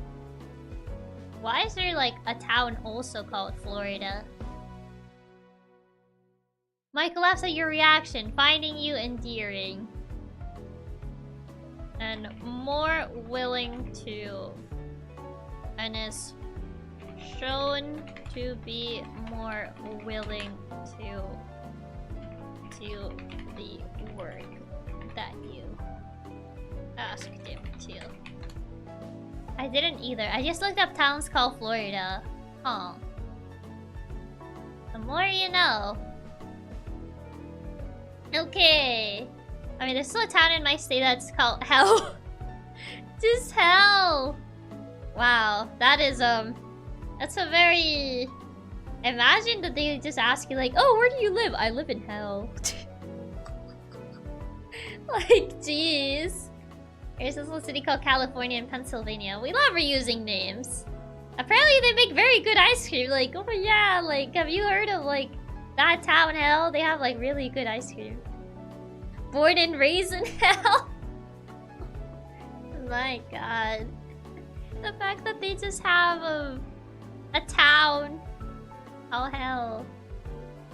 Why is there like a town also called Florida? Michael laughs at your reaction, finding you endearing. And more willing to... And is shown to be more willing to do the work that you asked him to. I didn't either. I just looked up towns called Florida. Huh. The more you know. Okay. I mean, there's still a town in my state that's called Hell. Just Hell. Wow. That is, that's a very... Imagine that they just ask you like, oh, where do you live? I live in Hell. Like, jeez. There's this little city called California in Pennsylvania. We love reusing names. Apparently they make very good ice cream. Like, oh yeah, like, have you heard of, like, that town Hell? They have, like, really good ice cream. Born and raised in Hell? My god. The fact that they just have a town. Oh, Hell.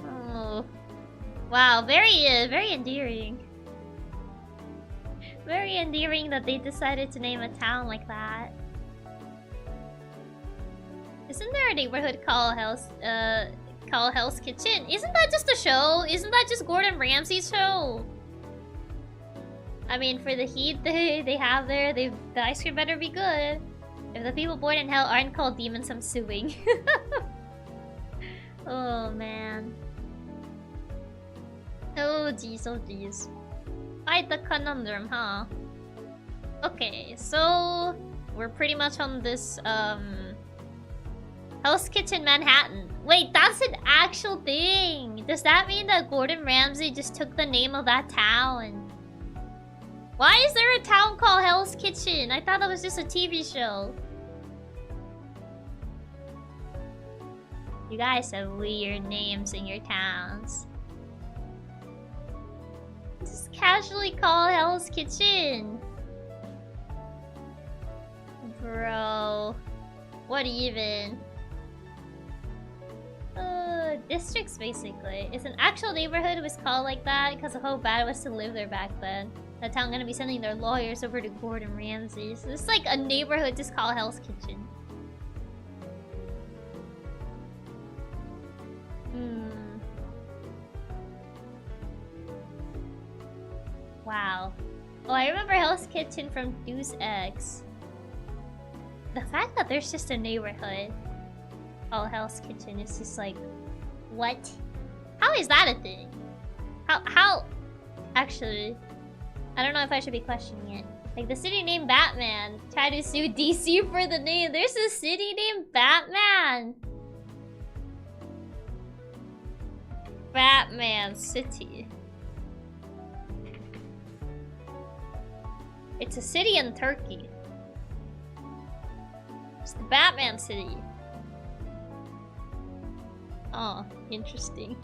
Oh. Wow, very endearing. Very endearing that they decided to name a town like that. Isn't there a neighborhood called Hell's Kitchen? Isn't that just a show? Isn't that just Gordon Ramsay's show? I mean, for the heat they have there, the ice cream better be good. If the people born in Hell aren't called demons, I'm suing. Oh man. Oh jeez, oh jeez. Quite the conundrum, huh? Okay, so we're pretty much on this Hell's Kitchen Manhattan. Wait, that's an actual thing. Does that mean that Gordon Ramsay just took the name of that town? Why is there a town called Hell's Kitchen? I thought that was just a TV show. You guys have weird names in your towns. Just casually call Hell's Kitchen. Bro. What even? Districts basically. It's an actual neighborhood was called like that because of how bad it was to live there back then. The town gonna be sending their lawyers over to Gordon Ramsay. So it's like a neighborhood just called Hell's Kitchen. Wow. Oh, I remember Hell's Kitchen from Deus Ex. The fact that there's just a neighborhood called Hell's Kitchen is just like, what? How is that a thing? How? Actually, I don't know if I should be questioning it. Like the city named Batman tried to sue DC for the name. There's a city named Batman. Batman City. It's a city in Turkey. It's the Batman City. Oh, interesting.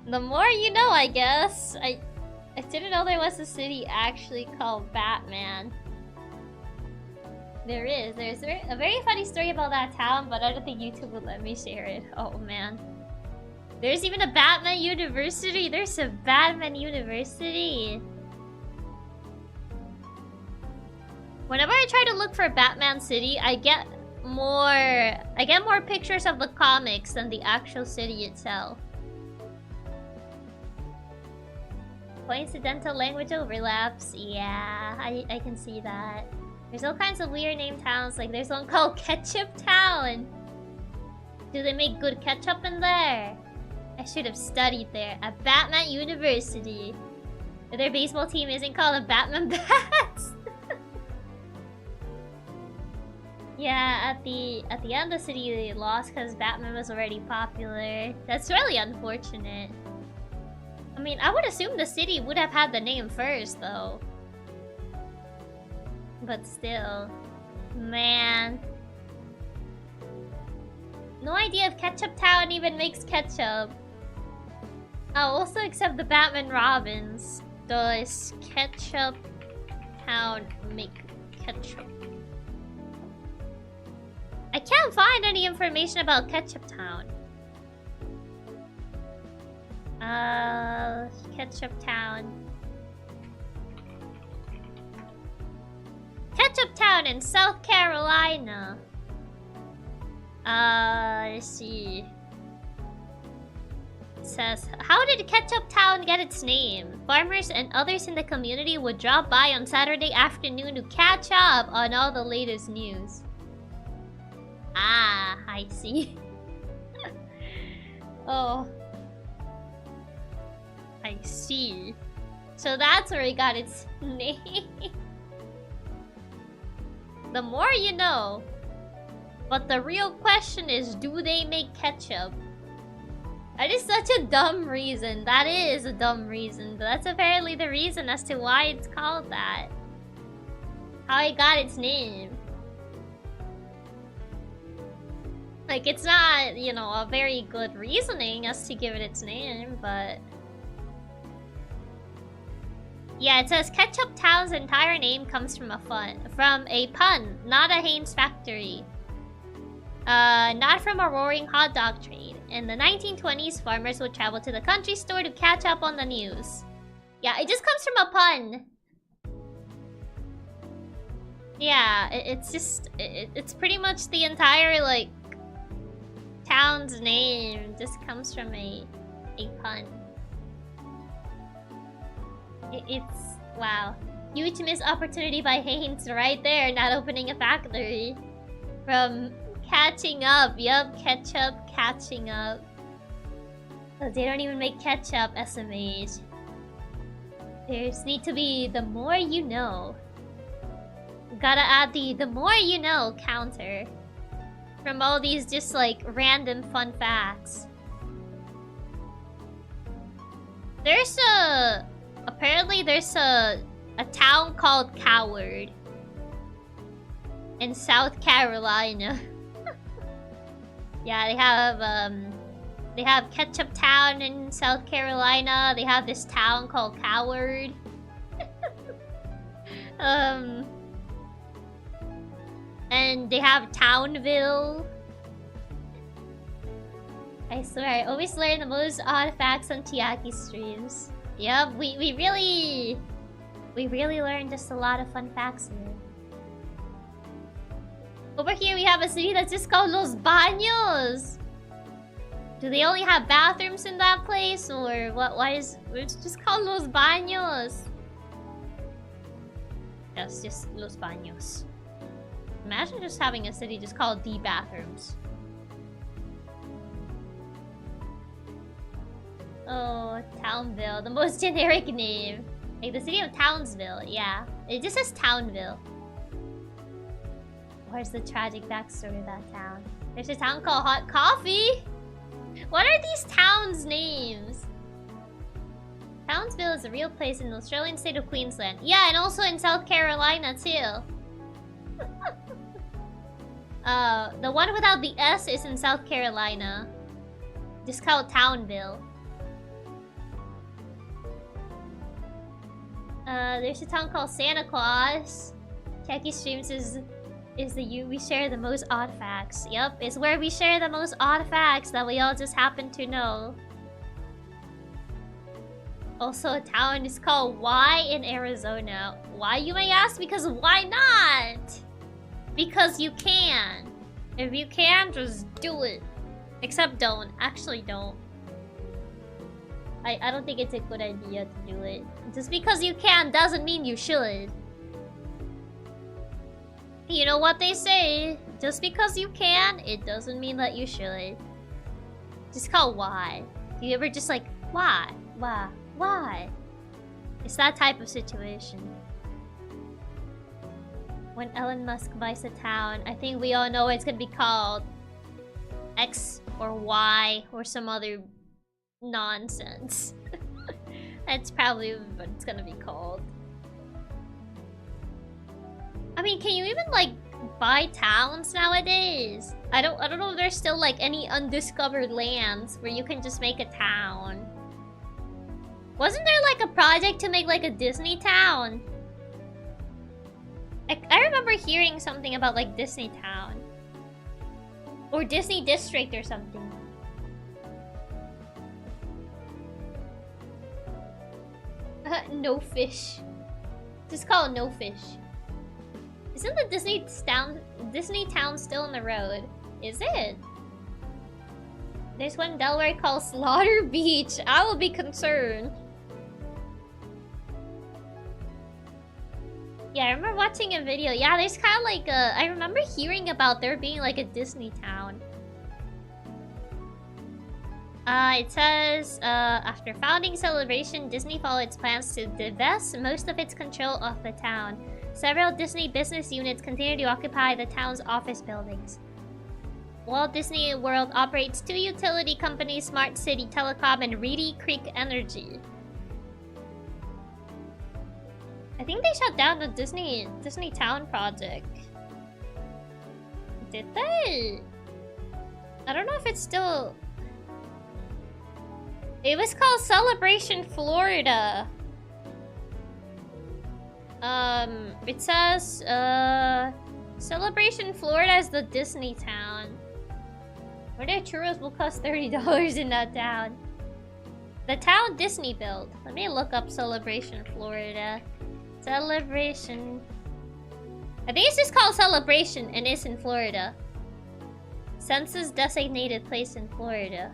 The more you know, I guess. I didn't know there was a city actually called Batman. There is. There's a very funny story about that town, but I don't think YouTube would let me share it. Oh man. There's even a Batman University. There's a Batman University. Whenever I try to look for Batman City, I get more pictures of the comics than the actual city itself. Coincidental language overlaps. Yeah, I can see that. There's all kinds of weird named towns. Like there's one called Ketchup Town. Do they make good ketchup in there? I should have studied there. At Batman University. Their baseball team isn't called the Batman Bats. Yeah, at the end of the city they lost because Batman was already popular. That's really unfortunate. I mean, I would assume the city would have had the name first, though. But still. Man. No idea if Ketchup Town even makes ketchup. I'll also accept the Batman Robins. Does Ketchup Town make ketchup? I can't find any information about Ketchup Town. Ketchup Town. Ketchup Town in South Carolina. Let's see. It says, how did Ketchup Town get its name? Farmers and others in the community would drop by on Saturday afternoon to catch up on all the latest news. Ah, I see. Oh. I see. So that's where it got its name. The more you know. But the real question is, do they make ketchup? That is such a dumb reason. That is a dumb reason. But that's apparently the reason as to why it's called that. How it got its name. Like, it's not, you know, a very good reasoning as to give it its name, but... Yeah, it says Ketchup Town's entire name comes from a pun, not a Heinz factory. Not from a roaring hot dog trade. In the 1920s, farmers would travel to the country store to catch up on the news. Yeah, it just comes from a pun. Yeah, it's just... It's pretty much the entire, like... town's name just comes from a pun. It's... wow. Huge missed opportunity by Heinz right there, not opening a factory. From catching up. Yup, ketchup catching up. Oh, they don't even make ketchup, SMH. There's need to be the more you know. Gotta add the more you know counter. From all these just like random fun facts. There's a... apparently there's a town called Coward. In South Carolina. Yeah, they have Ketchup Town in South Carolina. They have this town called Coward. And they have Townville. I swear, I always learn the most odd facts on Chiaki streams. Yep, we really learned just a lot of fun facts here. Over here we have a city that's just called Los Baños. Do they only have bathrooms in that place, or what? Why is it's just called Los Baños? Yes, just Los Baños. Imagine just having a city just called The Bathrooms. Oh, Townville, the most generic name. Like the city of Townsville, yeah. It just says Townville. Where's the tragic backstory of that town? There's a town called Hot Coffee? What are these towns' names? Townsville is a real place in the Australian state of Queensland. Yeah, and also in South Carolina, too. The one without the S is in South Carolina. Just called Townville. There's a town called Santa Claus. Chiaki Streams is the we share the most odd facts. Yup, it's where we share the most odd facts that we all just happen to know. Also, a town is called Y in Arizona. Why, you may ask? Because why not? Because you can. If you can, just do it. Except don't. Actually don't. I don't think it's a good idea to do it. Just because you can doesn't mean you should. You know what they say? Just because you can, it doesn't mean that you should. Just call why. Do you ever just like, why? Why? Why? It's that type of situation. When Elon Musk buys a town, I think we all know it's gonna be called X or Y or some other nonsense. That's probably what it's gonna be called. I mean, can you even like buy towns nowadays? I don't know if there's still like any undiscovered lands where you can just make a town. Wasn't there like a project to make like a Disney town? I remember hearing something about like Disney Town. Or Disney District or something. No fish. Just call it no fish. Isn't the Disney town still on the road? Is it? There's one in Delaware called Slaughter Beach. I will be concerned. Yeah, I remember watching a video. Yeah, there's kind of like a... I remember hearing about there being like a Disney town. It says, after founding Celebration, Disney followed its plans to divest most of its control of the town. Several Disney business units continue to occupy the town's office buildings. Walt Disney World operates two utility companies, Smart City Telecom and Reedy Creek Energy. I think they shut down the Disney Town project. Did they? I don't know if it's still... It was called Celebration Florida. It says, Celebration Florida is the Disney town. Where their churros will cost $30 in that town. The town Disney built. Let me look up Celebration Florida. Celebration. I think it's just called Celebration and it's in Florida. Census designated place in Florida.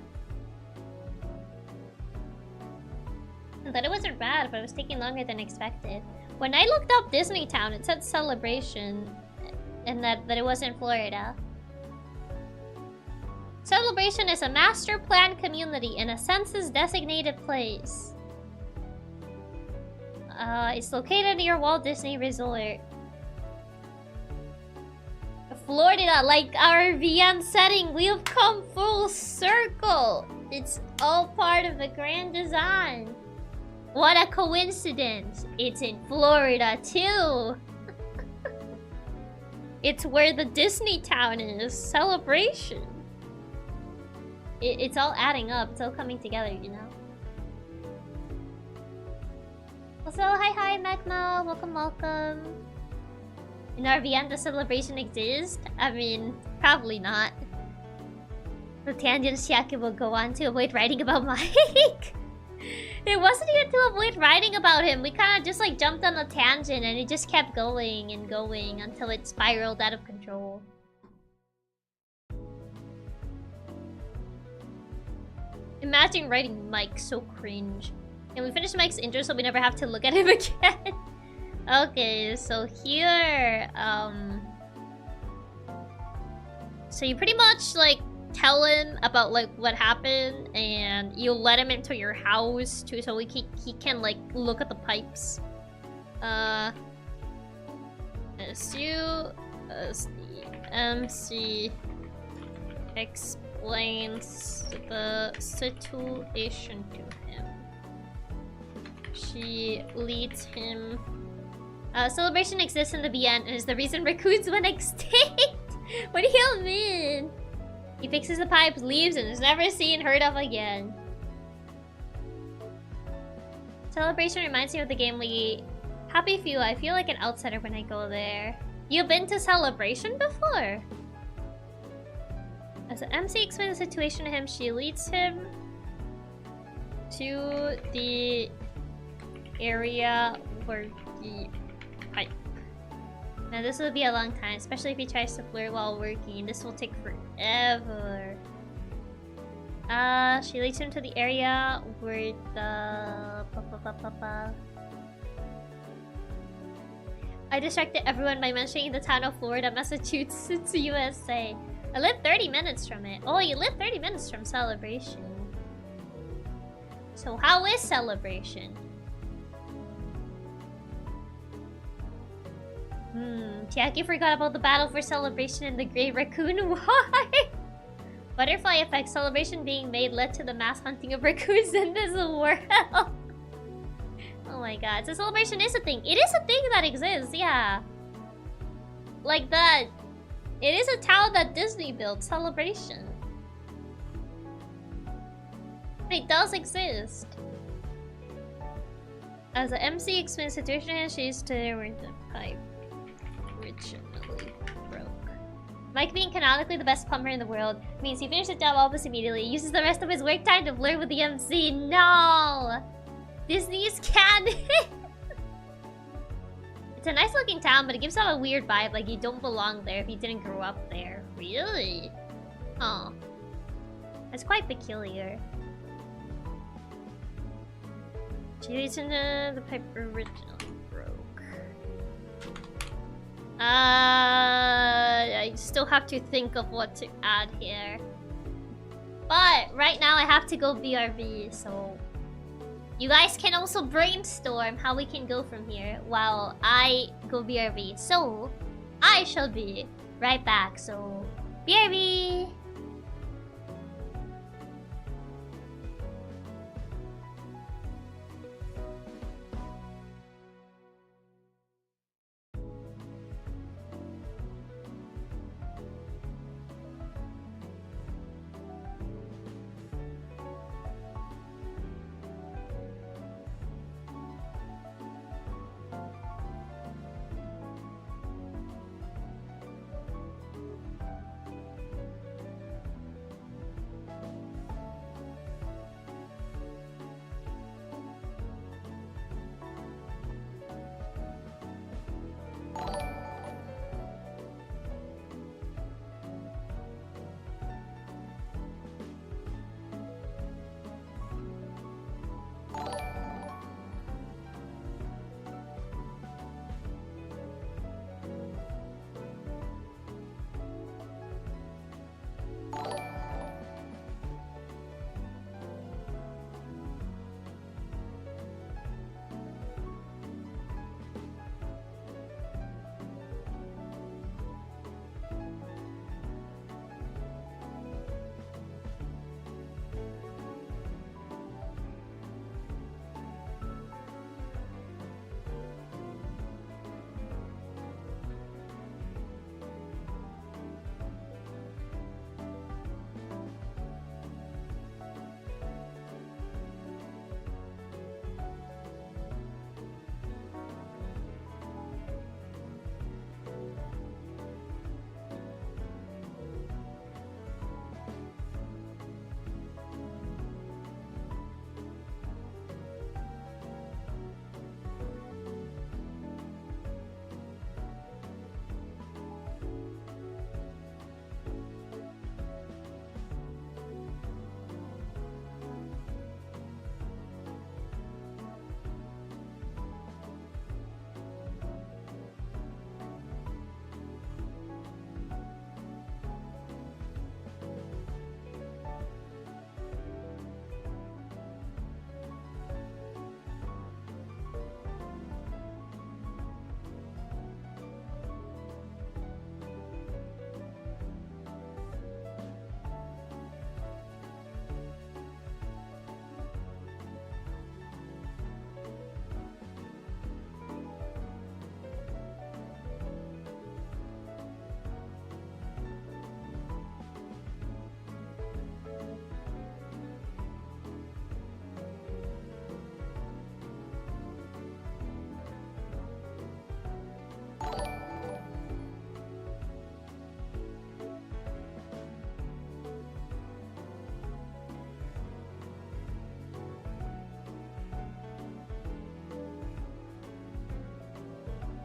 I thought it wasn't bad, but it was taking longer than expected. When I looked up Disney Town, it said Celebration and that it was in Florida. Celebration is a master planned community in a census designated place. It's located near Walt Disney Resort. Florida, like our VM setting, we have come full circle. It's all part of the grand design. What a coincidence. It's in Florida too. It's where the Disney town is. Celebration. It's all adding up. It's all coming together, you know? Also, hi, Magma. Welcome. In RVN, the celebration exists? I mean, probably not. The tangent Chiaki will go on to avoid writing about Mike. It wasn't even to avoid writing about him. We kind of just like jumped on a tangent and it just kept going and going until it spiraled out of control. Imagine writing Mike, so cringe. And we finished Mike's intro so we never have to look at him again. Okay, so here, so you pretty much like tell him about like what happened and you let him into your house too so he can like look at the pipes. As the MC explains the situation to him, she leads him. Celebration exists in the BN and is the reason raccoons went extinct. What do you mean? He fixes the pipes, leaves, and is never seen, heard of again. Celebration reminds me of the game we... Happy Few, I feel like an outsider when I go there. You've been to Celebration before? As the MC explains the situation to him, she leads him to the area where the pipe. Now this will be a long time, especially if he tries to blur while working. This will take forever. She leads him to the area where the... I distracted everyone by mentioning the town of Florida, Massachusetts, USA. I live 30 minutes from it. Oh, you live 30 minutes from Celebration. So how is Celebration? Chiaki forgot about the battle for Celebration and the Grey Raccoon. Why? Butterfly effect. Celebration being made led to the mass hunting of raccoons in this world. Oh my god. So Celebration is a thing. It is a thing that exists, yeah. Like that. It is a town that Disney built. Celebration. It does exist. As the MC explains the situation, she's there with the pipe. Originally broke. Mike being canonically the best plumber in the world means he finished the job almost immediately. He uses the rest of his work time to flirt with the MC. No! Disney's canon! It's a nice looking town, but it gives off a weird vibe, like you don't belong there if you didn't grow up there. Really? Oh. That's quite peculiar. She leads into the pipe originally broke. I still have to think of what to add here. But right now I have to go BRB, so you guys can also brainstorm how we can go from here while I go BRB. So I shall be right back. So BRB.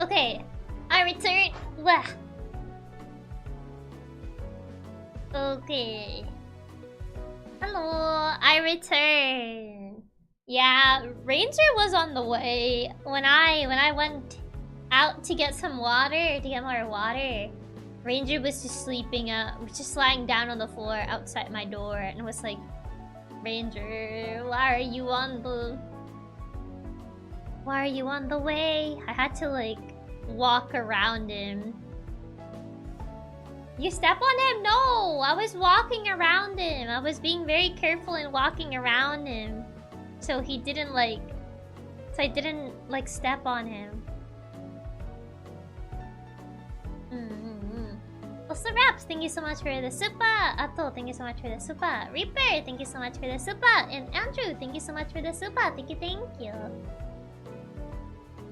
Okay, I return. Wah. Okay. Hello, I return. Yeah, Ranger was on the way when I went out to get some water, to get more water. Ranger was just sleeping was just lying down on the floor outside my door and was like, Ranger, why are you on the way? I had to like walk around him. You step on him? No! I was walking around him. I was being very careful in walking around him. So he didn't like... So I didn't like step on him. Also Raps, thank you so much for the super. Ato, thank you so much for the super. Reaper, thank you so much for the super. And Andrew, thank you so much for the super. Thank you, thank you.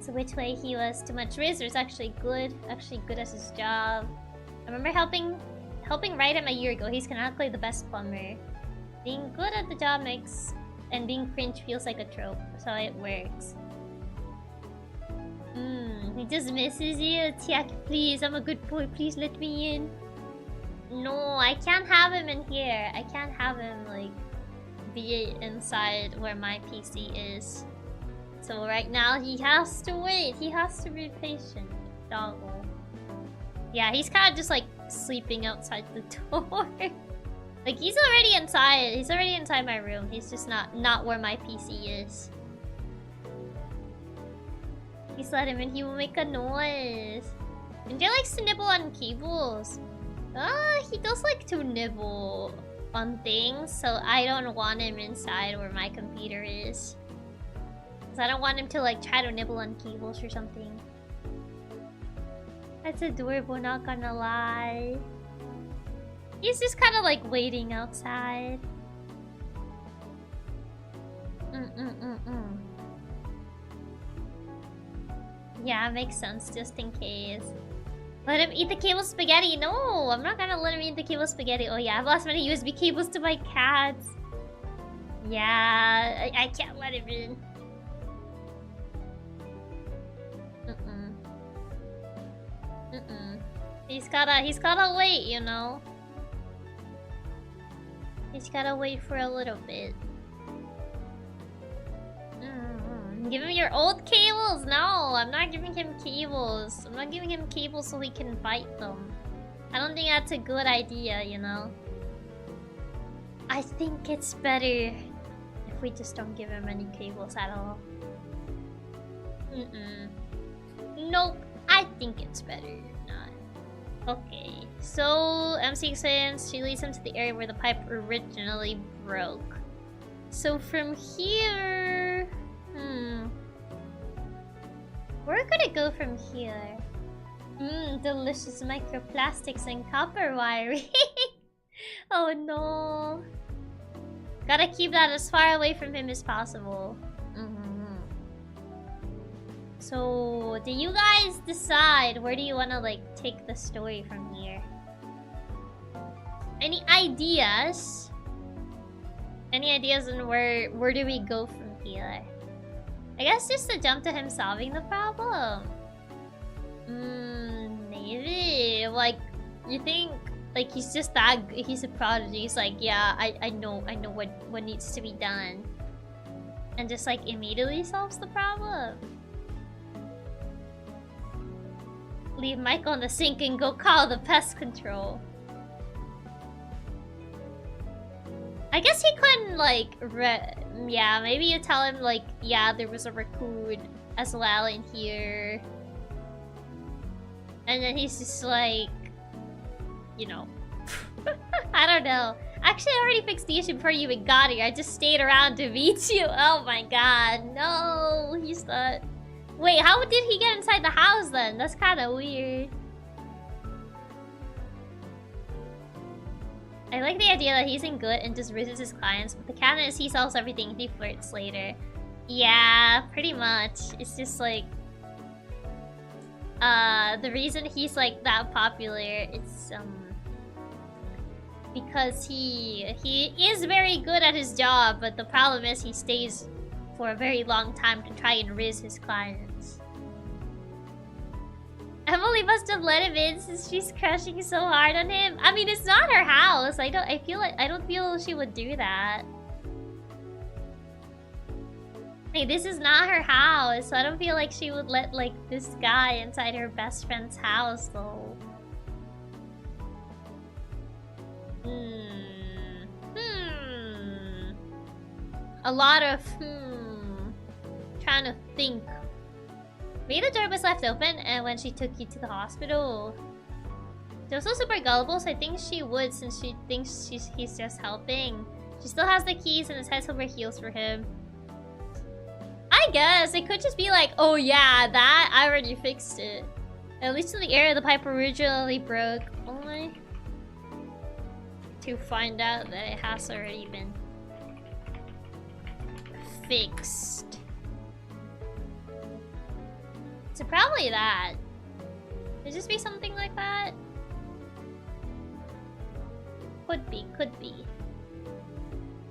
So which way he was too much Riz was actually good at his job. I remember helping write him a year ago. He's canonically the best plumber. Being good at the job makes and being cringe feels like a trope. So it works. He just misses you. Chiaki, please, I'm a good boy. Please let me in. No, I can't have him in here. I can't have him like be inside where my PC is. So right now he has to wait. He has to be patient. Doggo. Yeah, he's kind of just like sleeping outside the door. Like he's already inside. He's already inside my room. He's just not where my PC is. Please let him in. He will make a noise. And he likes to nibble on cables. He does like to nibble on things. So I don't want him inside where my computer is. Because I don't want him to like try to nibble on cables or something. That's adorable, not gonna lie. He's just kind of like waiting outside. Yeah, makes sense, just in case. Let him eat the cable spaghetti. No, I'm not gonna let him eat the cable spaghetti. Oh yeah, I've lost many USB cables to my cats. Yeah, I can't let him in. He's gotta wait, you know. He's gotta wait for a little bit. Give him your old cables. No, I'm not giving him cables. I'm not giving him cables so he can bite them. I don't think that's a good idea, you know. I think it's better if we just don't give him any cables at all. Nope. I think it's better not. Okay. So MC explains she leads him to the area where the pipe originally broke. So from here... Where could it go from here? Delicious microplastics and copper wiring. Oh no. Gotta keep that as far away from him as possible. So, do you guys decide where do you want to like take the story from here? Any ideas? Any ideas on where do we go from here? I guess just to jump to him solving the problem. Maybe. Like, you think like he's just he's a prodigy. He's like, yeah, I know what needs to be done. And just like immediately solves the problem. Leave Mike on the sink and go call the pest control. I guess he couldn't like yeah, maybe you tell him like, yeah, there was a raccoon as well in here. And then he's just like, you know. I don't know. Actually, I already fixed the issue before you even got here. I just stayed around to meet you. Oh my god, no. He's not... Wait, how did he get inside the house then? That's kind of weird. I like the idea that he's in good and just rizzes his clients, but the canon is he sells everything, he flirts later. Yeah, pretty much. It's just like... the reason he's like that popular is because he is very good at his job, but the problem is he stays for a very long time to try and rizz his clients. Emily must have let him in since she's crushing so hard on him. I mean, it's not her house. I don't feel she would do that. Hey, this is not her house, so I don't feel like she would let, like, this guy inside her best friend's house, though. A lot of, trying to think. Maybe the door was left open and when she took you to the hospital. She's also super gullible, so I think she would since she thinks he's just helping. She still has the keys and is head over heels for him. I guess it could just be like, oh yeah, that I already fixed it. At least in the area the pipe originally broke, only to find out that it has already been fixed. So probably that. Could just be something like that. Could be, could be.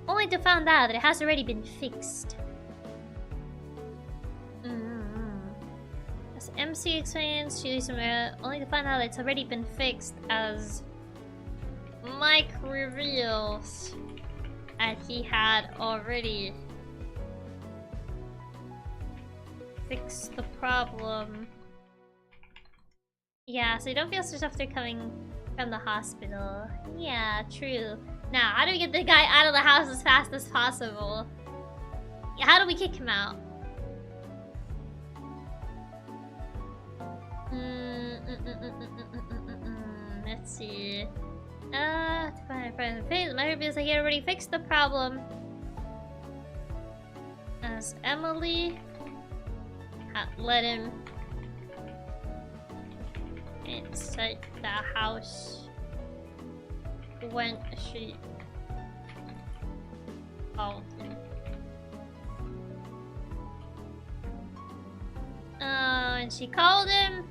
Only to find out that it has already been fixed. As MC explains, only to find out that it's already been fixed as Mike reveals that he had already fixed the problem. Yeah, so you don't feel stressed after coming from the hospital. Yeah, true. Now, how do we get the guy out of the house as fast as possible? How do we kick him out? Let's see. To find a friend face, my reviews like he already fixed the problem. As Emily had let him inside the house when she called him. And she called him.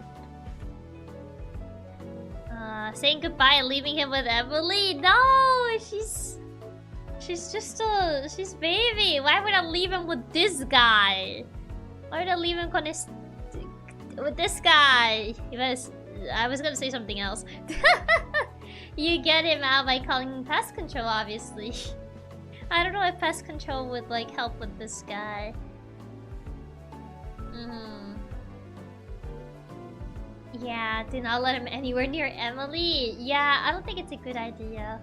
Saying goodbye and leaving him with Emily. No, she's baby. Why would I leave him with this guy? Why would I leave him with this guy? I was gonna say something else. You get him out by calling pest control, obviously. I don't know if pest control would like help with this guy. Yeah, do not let him anywhere near Emily. Yeah, I don't think it's a good idea.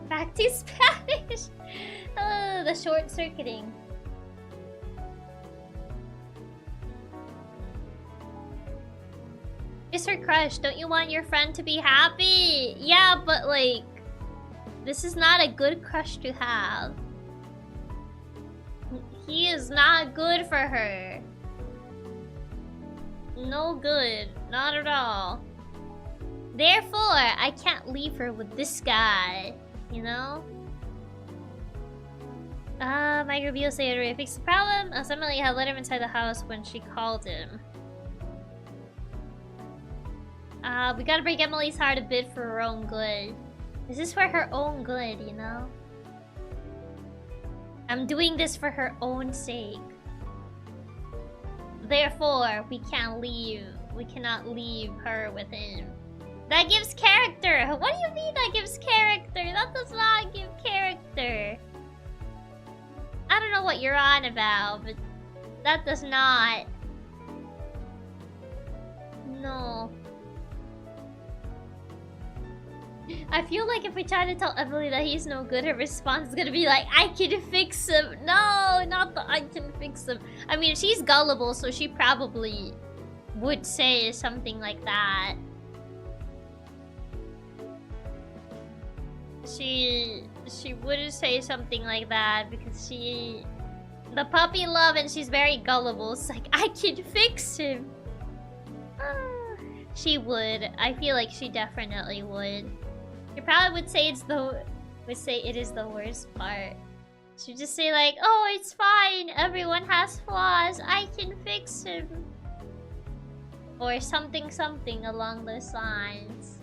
Back to Spanish. Oh, the short circuiting. It's her crush. Don't you want your friend to be happy? Yeah, but like, this is not a good crush to have. He is not good for her. No good. Not at all. Therefore, I can't leave her with this guy. You know? My review say already fixed the problem. Emily had let him inside the house when she called him. We gotta break Emily's heart a bit for her own good. This is for her own good, you know? I'm doing this for her own sake. Therefore, we cannot leave her with him. That gives character! What do you mean that gives character? That does not give character. I don't know what you're on about, but that does not. No. I feel like if we try to tell Emily that he's no good, her response is gonna be like, I can fix him. No, not the I can fix him. I mean, she's gullible, so she probably would say something like that. She wouldn't say something like that because the puppy love and she's very gullible. It's like, I can fix him. She would. I feel like she definitely would. She probably would say it is the worst part. She'd just say like, oh, it's fine. Everyone has flaws. I can fix him. Or something along those lines.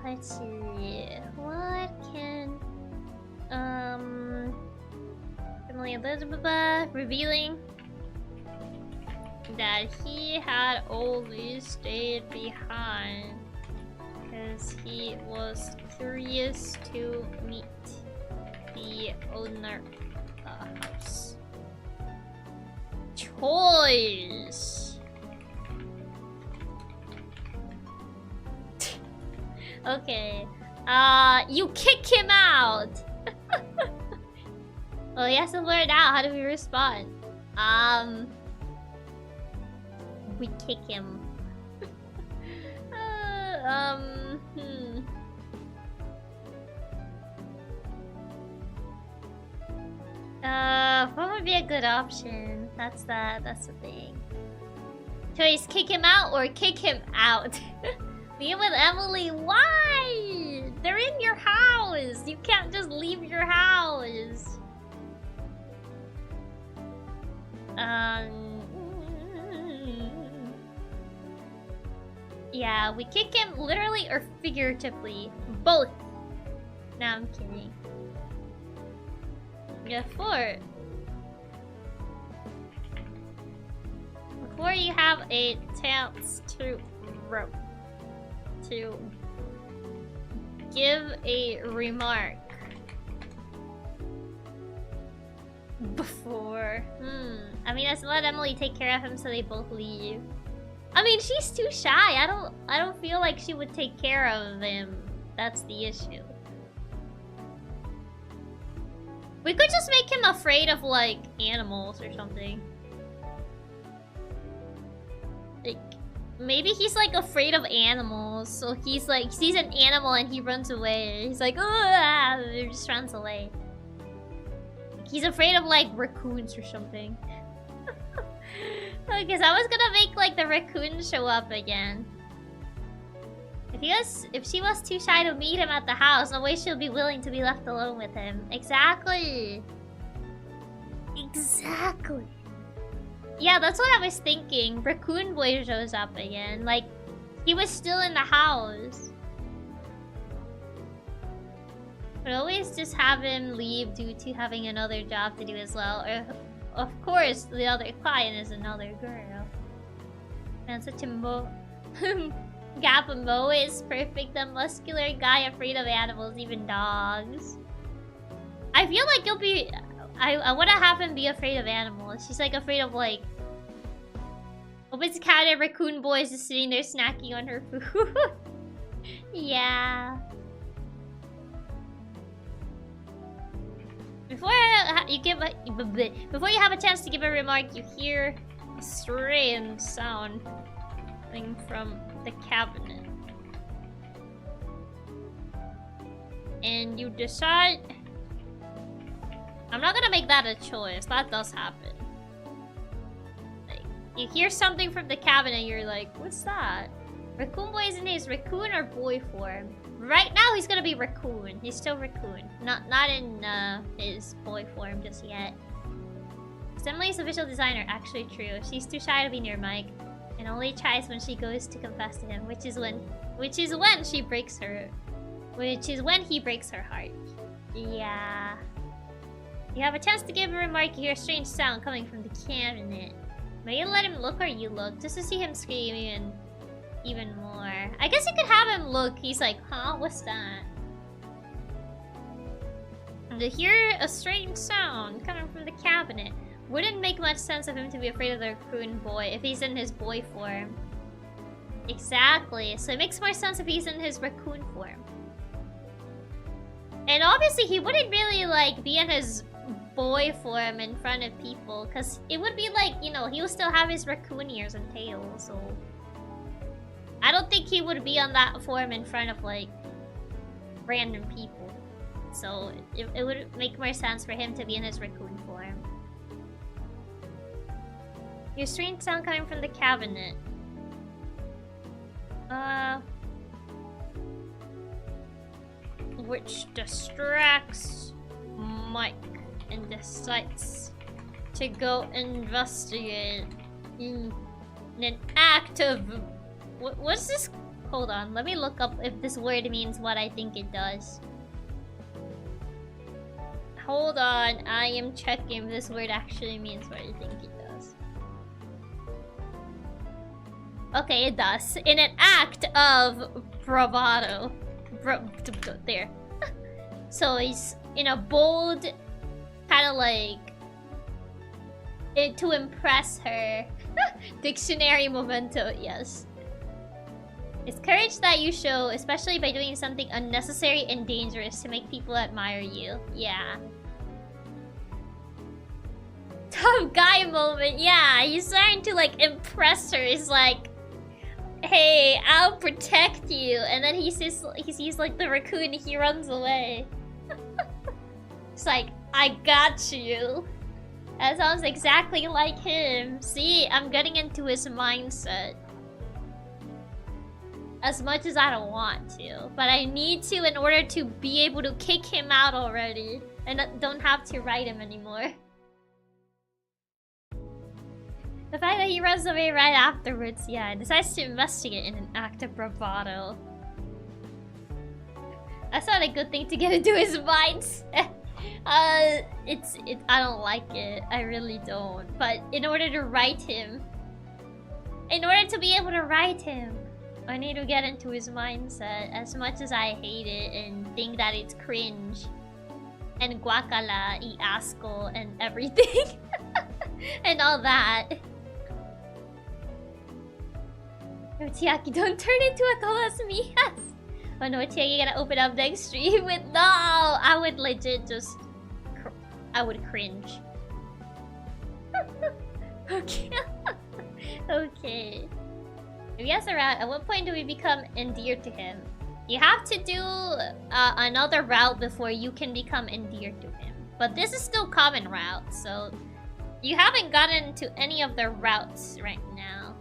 Let's see. What can Emily revealing that he had always stayed behind because he was curious to meet the owner of the house. Choice. Okay. You kick him out. Well, he has to learn out. How do we respond? We kick him. What would be a good option? That's the thing. Choice, kick him out or kick him out? Leave with Emily, why? They're in your house. You can't just leave your house. Yeah, we kick him literally or figuratively. Both. No, I'm kidding. Before you have a chance to give a remark. Before. I mean, let's let Emily take care of him so they both leave. I mean, she's too shy. I don't feel like she would take care of him. That's the issue. We could just make him afraid of, like, animals or something. Like, maybe he's, like, afraid of animals. So he's, like, sees an animal and he runs away. He's like, oh, he just runs away. He's afraid of, like, raccoons or something. Because I was gonna make, like, the raccoon show up again. If she was too shy to meet him at the house, no way she'll be willing to be left alone with him. Exactly. Exactly. Yeah, that's what I was thinking. Raccoon Boy shows up again. Like, he was still in the house. But always just have him leave due to having another job to do as well. Or, of course, the other client is another girl. Man, such a Gap Mo is perfect. The muscular guy afraid of animals, even dogs. I feel like you'll be... I want to have him be afraid of animals. She's like afraid of like... Opens the cabinet, Raccoon Boy is just sitting there snacking on her food. Yeah. Before you have a chance to give a remark, you hear a strange sound coming from the cabinet. And you decide... I'm not gonna make that a choice. That does happen. Like, you hear something from the cabinet, you're like, what's that? Raccoon Boy is in his raccoon or boy form. Right now he's gonna be raccoon. He's still raccoon. Not in his boy form just yet. Emily's official designer, actually true. She's too shy to be near Mike. And only tries when she goes to confess to him, which is when he breaks her heart. Yeah. You have a chance to give a remark, you hear a strange sound coming from the cabinet. May you let him look or you look, just to see him scream even more. I guess you could have him look, he's like, huh, what's that? And to hear a strange sound coming from the cabinet. Wouldn't make much sense of him to be afraid of the Raccoon Boy if he's in his boy form. Exactly, so it makes more sense if he's in his raccoon form. And obviously he wouldn't really like be in his boy form in front of people, because it would be like, you know, he would still have his raccoon ears and tail, so... I don't think he would be on that form in front of like random people. So it would make more sense for him to be in his raccoon form. Your strange sound coming from the cabinet. Which distracts Mike and decides to go investigate in an act of... What's this? Hold on, let me look up if this word means what I think it does. Hold on, I am checking if this word actually means what I think it does. Okay, it does. In an act of bravado. There. So he's in a bold, kind of like... to impress her. Dictionary momento, yes. It's courage that you show, especially by doing something unnecessary and dangerous to make people admire you. Yeah. Tough guy moment, yeah. He's trying to like impress her. He's like, hey, I'll protect you. And then he sees like the raccoon, he runs away. It's like, I got you. That sounds exactly like him. See, I'm getting into his mindset. As much as I don't want to. But I need to in order to be able to kick him out already. And don't have to ride him anymore. The fact that he runs away right afterwards, yeah, decides to investigate in an act of bravado. That's not a good thing to get into his mindset. I don't like it. I really don't. But in order to write him, in order to be able to write him, I need to get into his mindset. As much as I hate it and think that it's cringe and guacala y asco and everything and all that. No, Chiaki, don't turn into a todas mías. Oh no, Chiaki gonna open up next stream with no. I would legit just, I would cringe. Okay. Okay. If he has a route, at what point do we become endeared to him? You have to do another route before you can become endeared to him. But this is still common route, so you haven't gotten to any of the routes right now.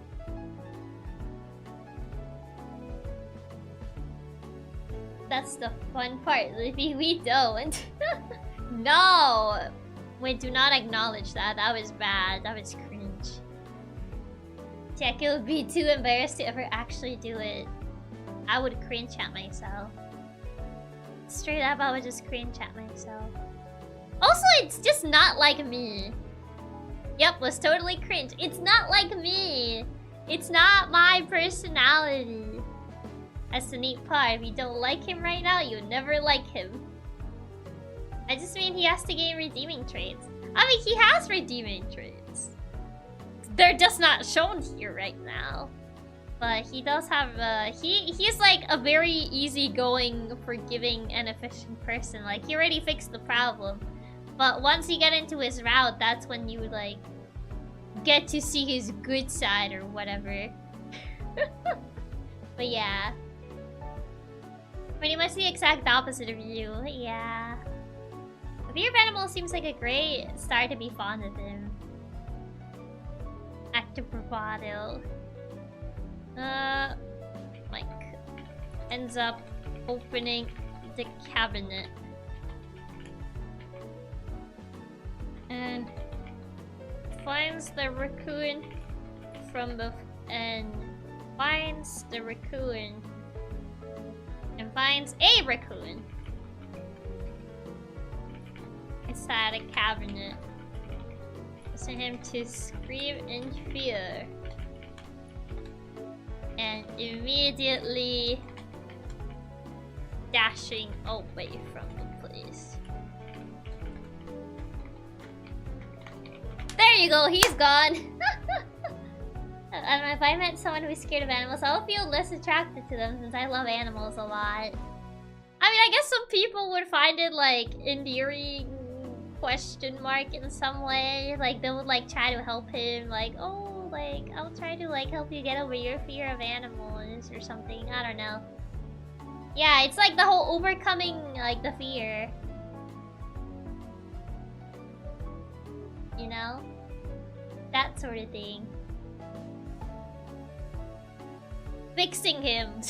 That's the fun part, Libby. We don't. No! We do not acknowledge that. That was bad. That was cringe. Chiaki would be too embarrassed to ever actually do it. I would cringe at myself. Straight up, I would just cringe at myself. Also, it's just not like me. Yep, was totally cringe. It's not like me. It's not my personality. That's the neat part. If you don't like him right now, you'll never like him. I just mean he has to gain redeeming traits. I mean, he has redeeming traits. They're just not shown here right now. But he does have he's like a very easygoing, forgiving, and efficient person. Like, he already fixed the problem. But once you get into his route, that's when you like get to see his good side or whatever. But yeah. Pretty much the exact opposite of you. Yeah. A fear of animals seems like a great start to be fond of him. Active bravado. Like, ends up opening the cabinet. And finds the raccoon from the... and finds the raccoon. And finds a raccoon inside a cabinet. Causing him to scream in fear. And immediately dashing away from the place. There you go, he's gone! I don't know, if I met someone who's scared of animals, I'll feel less attracted to them since I love animals a lot. I mean, I guess some people would find it, like, endearing, question mark in some way. Like, they would, like, try to help him, like, oh, like, I'll try to, like, help you get over your fear of animals or something. I don't know. Yeah, it's like the whole overcoming, like, the fear. You know? That sort of thing. Fixing him.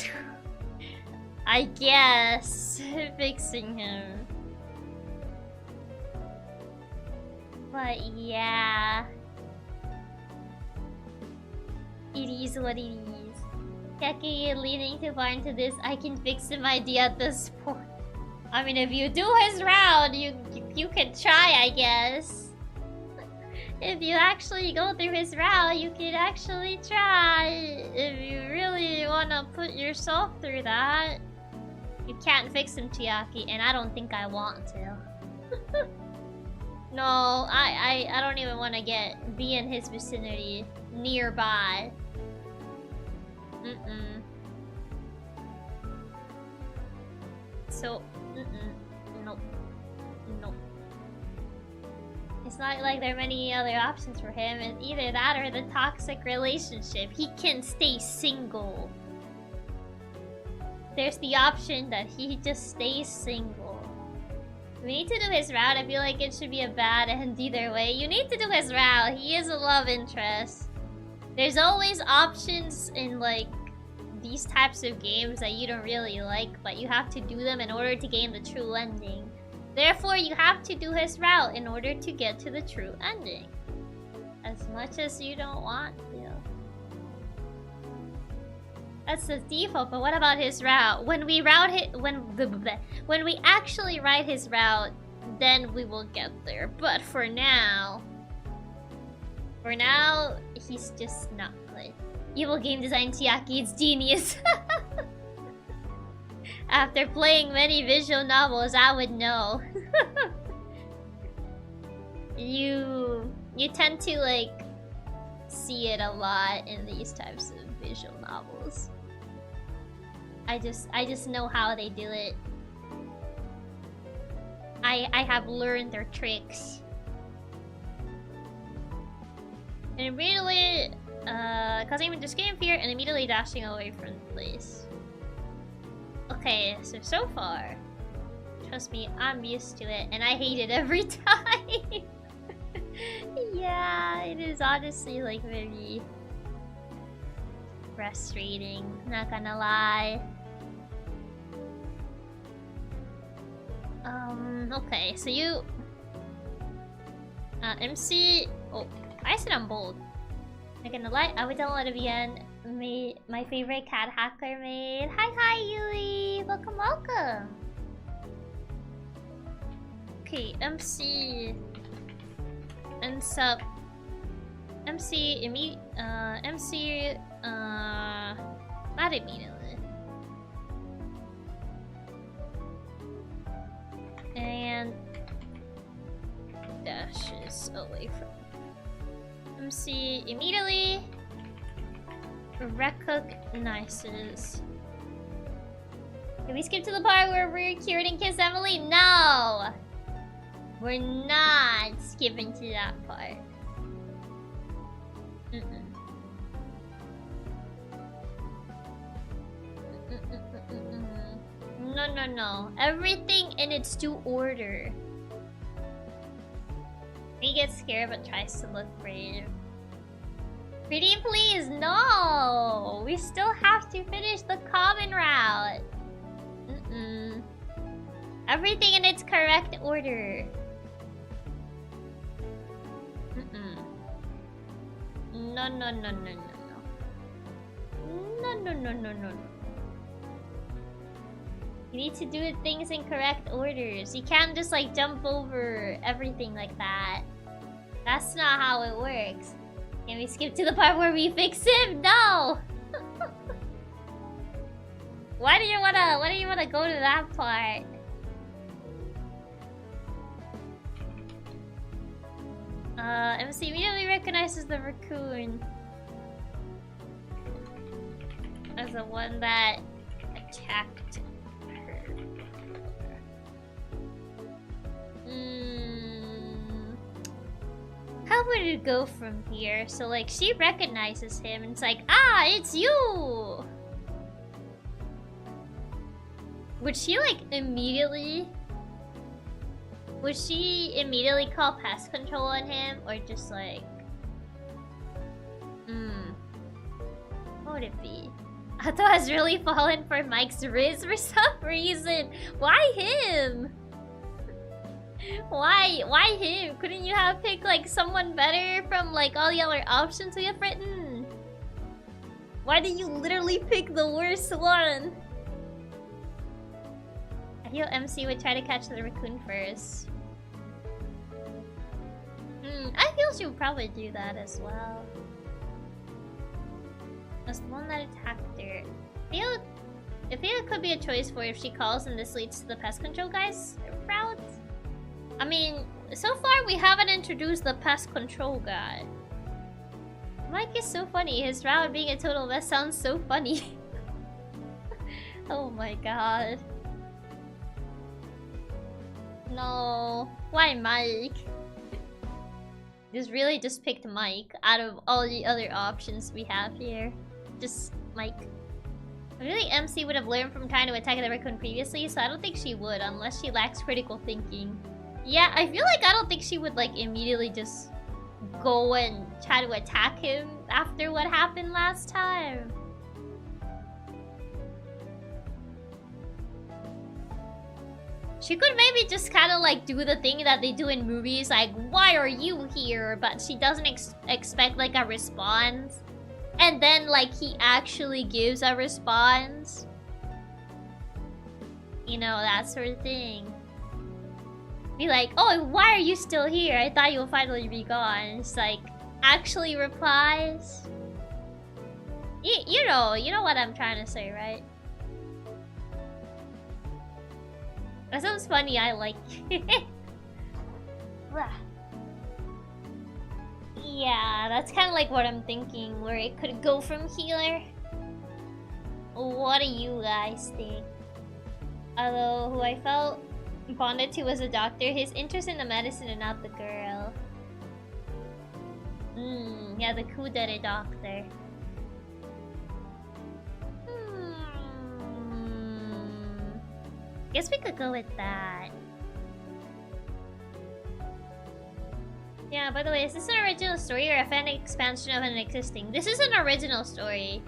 I guess. Fixing him. But yeah. It is what it is. Chiaki leaning too far into this I can fix him idea at this point. I mean, if you do his route, you can try, I guess. If you actually go through his route, you can actually try. If you really wanna put yourself through that. You can't fix him, Chiaki, and I don't think I want to. No, I don't even want to be in his vicinity nearby. So, nope. Nope. It's not like there are many other options for him. It's either that or the toxic relationship. He can stay single. There's the option that he just stays single. We need to do his route. I feel like it should be a bad end either way. You need to do his route. He is a love interest. There's always options in like these types of games that you don't really like, but you have to do them in order to gain the true ending. Therefore, you have to do his route in order to get to the true ending. As much as you don't want to. That's the default, but what about his route? When we actually write his route, then we will get there. But for now, he's just not good. Evil game design, Chiaki, it's genius. After playing many visual novels, I would know. You tend to like see it a lot in these types of visual novels. I just know how they do it. I have learned their tricks. And immediately causing him to scream fear and immediately dashing away from the place. Okay, so far, trust me, I'm used to it and I hate it every time. Yeah, it is honestly like very frustrating, not gonna lie. Okay, so you MC. Oh, I said I'm bold. Not gonna lie, I would download it again. My favorite cat hacker made. Hi Yui, welcome. Okay, MC and sub MC not immediately. And dashes away from MC immediately. Recognizes. Can we skip to the part where we're cured and kiss Emily? No! We're not skipping to that part. No. Everything in its due order. He gets scared but tries to look brave. Pretty please, no! We still have to finish the common route. Everything in its correct order. No. You need to do things in correct orders. You can't just like jump over everything like that. That's not how it works. Can we skip to the part where we fix him? No! Why do you wanna go to that part? MC immediately recognizes the raccoon as the one that attacked her. How would it go from here? So like she recognizes him and it's like, ah, it's you! Would she like immediately... Would she immediately call pest control on him? Or just like... What would it be? Ato has really fallen for Mike's Riz for some reason. Why him? Why him? Couldn't you have picked like someone better from like all the other options we have written? Why did you literally pick the worst one? feel MC would try to catch the raccoon first. I feel she would probably do that as well. That's the one that attacked her. I feel it could be a choice for if she calls and this leads to the pest control guy's route. I mean, so far we haven't introduced the pest control guy. Mike is so funny. His route being a total mess sounds so funny. Oh my god. No. Why Mike? Just picked Mike out of all the other options we have here. Just Mike. I really MC would have learned from trying to attack the raccoon previously, so I don't think she would unless she lacks critical thinking. Yeah, I feel like I don't think she would like immediately just go and try to attack him after what happened last time. She could maybe just kind of like do the thing that they do in movies, like, why are you here? But she doesn't expect like a response. And then like he actually gives a response. You know, that sort of thing. Be like, oh, why are you still here? I thought you would finally be gone. It's like, actually replies. You know what I'm trying to say, right? That sounds funny, I like it. Yeah, that's kind of like what I'm thinking, where it could go from here. What do you guys think? Although, who I felt bonded to was a doctor, his interest in the medicine and not the girl. Yeah, the kudere doctor. Guess we could go with that. Yeah, by the way, is this an original story or a fan expansion of an existing? This is an original story.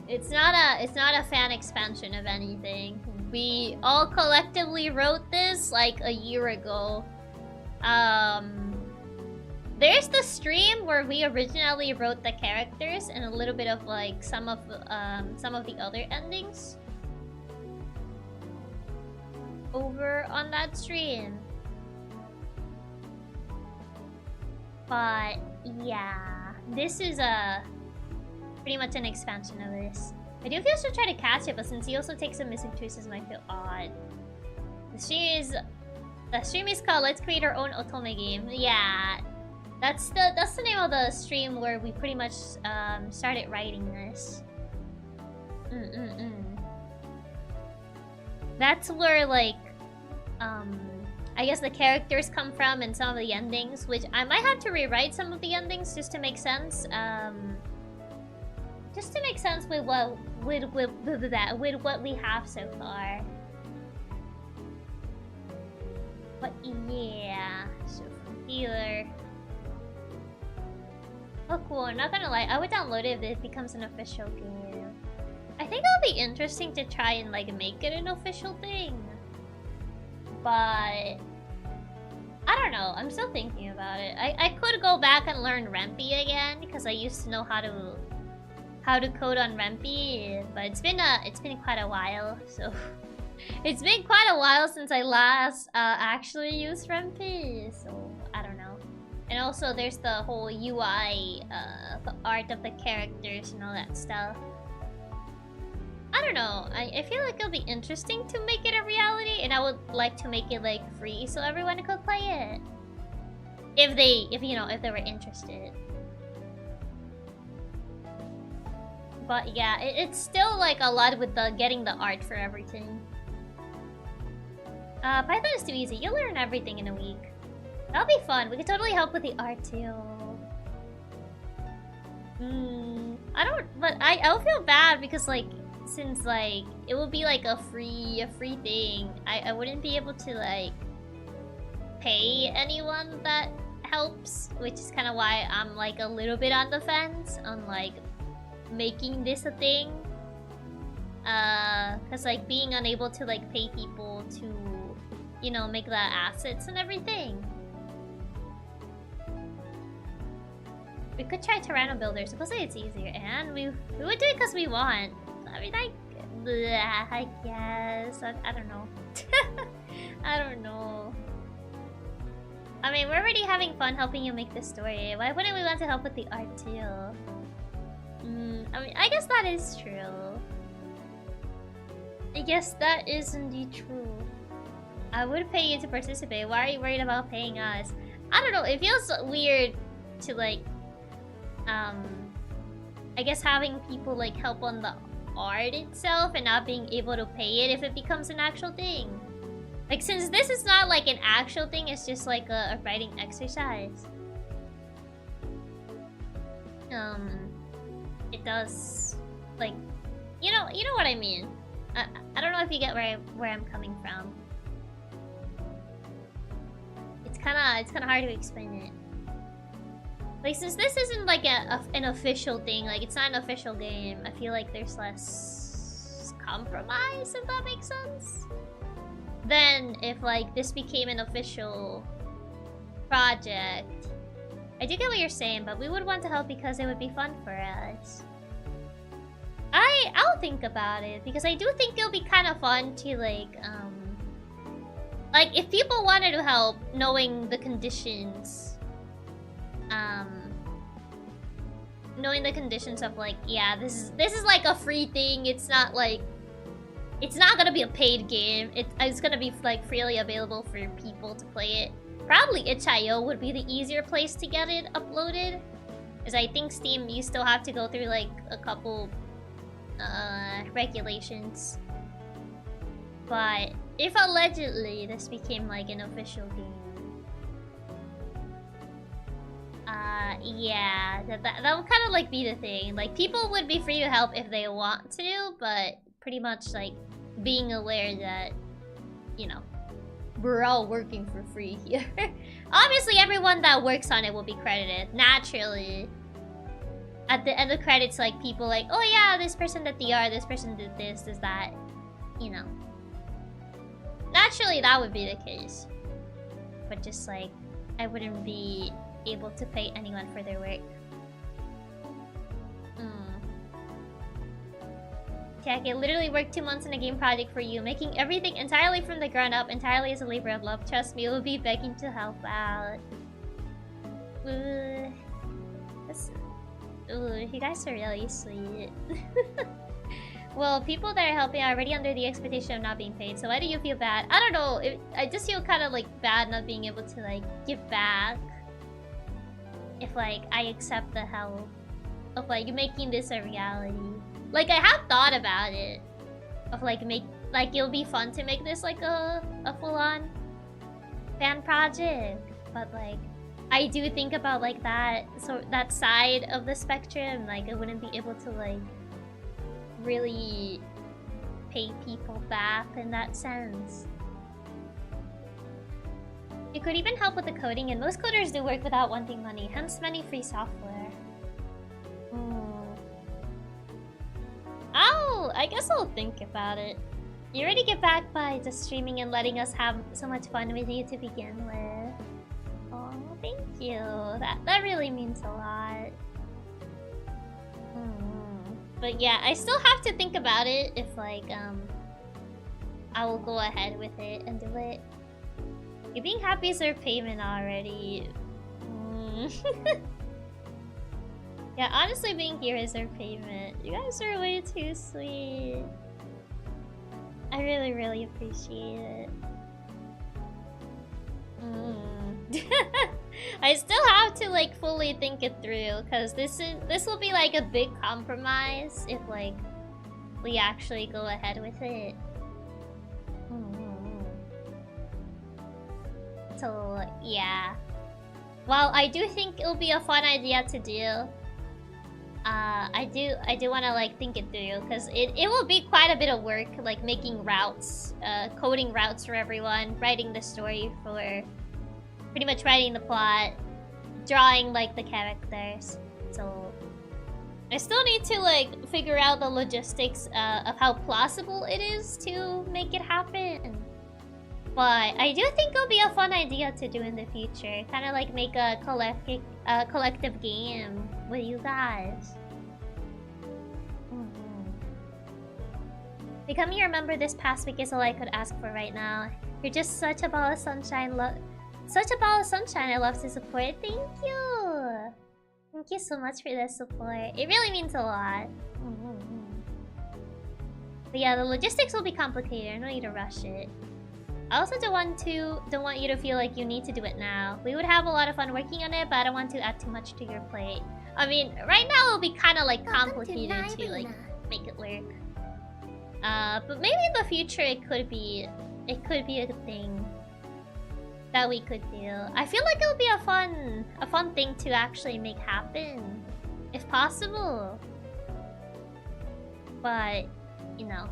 It's not a fan expansion of anything. We all collectively wrote this like a year ago. There's the stream where we originally wrote the characters and a little bit of like some of the other endings over on that stream. But yeah, this is pretty much an expansion of this. I do feel she'll try to catch it, but since he also takes some missing choices, might feel odd. The stream is called Let's Create Our Own Otome Game. Yeah, that's the name of the stream where we pretty much started writing this. That's where like I guess the characters come from and some of the endings, which I might have to rewrite some of the endings just to make sense. Just to make sense with what we have so far. But yeah, so from here. Oh cool, not gonna lie, I would download it if it becomes an official game. I think it'll be interesting to try and like make it an official thing. But I don't know, I'm still thinking about it. I could go back and learn Rempi again because I used to know how to code on Rempi, but it's been quite a while, so it's been quite a while since I last actually used Rempi, so I don't know. And also there's the whole UI, the art of the characters and all that stuff. I don't know. I feel like it'll be interesting to make it a reality, and I would like to make it like free so everyone could play it. If they were interested. But yeah, it's still like a lot with the getting the art for everything. Python is too easy. You'll learn everything in a week. That'll be fun. We could totally help with the art too. I'll feel bad because like since like it will be like a free thing, I wouldn't be able to like pay anyone that helps, which is kind of why I'm like a little bit on the fence on like making this a thing. Cause like being unable to like pay people to, you know, make the assets and everything. We could try Tyranno Builder. Supposedly it's easier, and we would do it because we want. I mean, like, Bleh, I guess. I don't know. I don't know. I mean, we're already having fun helping you make the story. Why wouldn't we want to help with the art too? I mean, I guess that is true. I guess that is indeed true. I would pay you to participate. Why are you worried about paying us? I don't know. It feels weird to like, I guess having people like help on the art itself and not being able to pay it if it becomes an actual thing. Like, since this is not like an actual thing, it's just like a writing exercise. It does, like, you know what I mean. I don't know if you get where I'm coming from. It's kind of hard to explain it. Like, since this isn't like an official thing, like it's not an official game, I feel like there's less compromise, if that makes sense. Then if like this became an official project, I do get what you're saying, but we would want to help because it would be fun for us. I'll think about it because I do think it'll be kind of fun to like if people wanted to help, knowing the conditions, knowing the conditions of like, yeah, this is like a free thing. It's not like, it's not gonna be a paid game. It's gonna be like freely available for people to play it. Probably itch.io would be the easier place to get it uploaded, because I think Steam, you still have to go through like a couple regulations. But if allegedly this became like an official game, yeah, that would kind of like be the thing. Like, people would be free to help if they want to, but pretty much like being aware that, you know, we're all working for free here. Obviously, everyone that works on it will be credited, naturally. At the end of credits, like, people like, oh yeah, this person did the art, this person did this, this, that, you know. Naturally, that would be the case. But just like, I wouldn't be able to pay anyone for their work. Chiaki, I literally worked 2 months on a game project for you, making everything entirely from the ground up, entirely as a labor of love. Trust me, we'll be begging to help out. Ooh, you guys are really sweet. Well, people that are helping are already under the expectation of not being paid, so why do you feel bad? I don't know, I just feel kind of like bad not being able to like give back. If like I accept the help of like making this a reality. Like, I have thought about it, of like it'll be fun to make this like a full-on fan project, but like I do think about like that side of the spectrum. Like, I wouldn't be able to like really pay people back in that sense. You could even help with the coding, and most coders do work without wanting money, hence many free software. I guess I'll think about it. You already get back by just streaming and letting us have so much fun with you to begin with. Oh, thank you. That really means a lot. But yeah, I still have to think about it if like I will go ahead with it and do it. You being happy is our payment already. Yeah, honestly, being here is our payment. You guys are way too sweet. I really, really appreciate it. I still have to like fully think it through, because this will be like a big compromise if like we actually go ahead with it. So yeah, while I do think it'll be a fun idea to do, I do want to like think it through, because it will be quite a bit of work, like making routes, coding routes for everyone, writing the story for, pretty much writing the plot, drawing like the characters. So I still need to like figure out the logistics of how plausible it is to make it happen. But I do think it'll be a fun idea to do in the future. Kind of like make a collective game with you guys. Becoming your member this past week is all I could ask for right now. You're just such a ball of sunshine. Such a ball of sunshine. I love to support. Thank you. Thank you so much for the support. It really means a lot. But yeah, the logistics will be complicated. I don't need to rush it. I also don't want you to feel like you need to do it now. We would have a lot of fun working on it, but I don't want to add too much to your plate. I mean, right now it'll be kind of like complicated to like make it work. But maybe in the future it could be a thing that we could do. I feel like it would be a fun thing to actually make happen, if possible. But you know,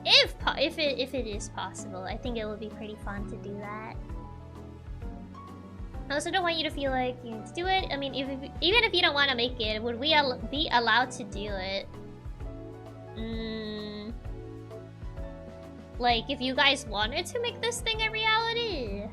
if it is possible, I think it would be pretty fun to do that. I also don't want you to feel like you need to do it. I mean, even if you don't want to make it, would we be allowed to do it? Like, if you guys wanted to make this thing a reality.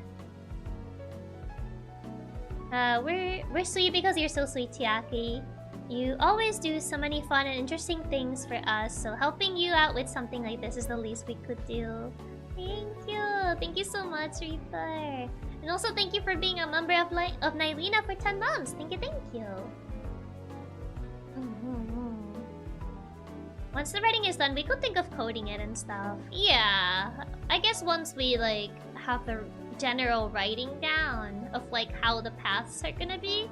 We're sweet because you're so sweet, Chiaki. You always do so many fun and interesting things for us, so helping you out with something like this is the least we could do. Thank you! Thank you so much, Reaper! And also thank you for being a member of Nylina for 10 months! Thank you, thank you! Once the writing is done, we could think of coding it and stuff. Yeah, I guess once we like have the general writing down of like how the paths are gonna be,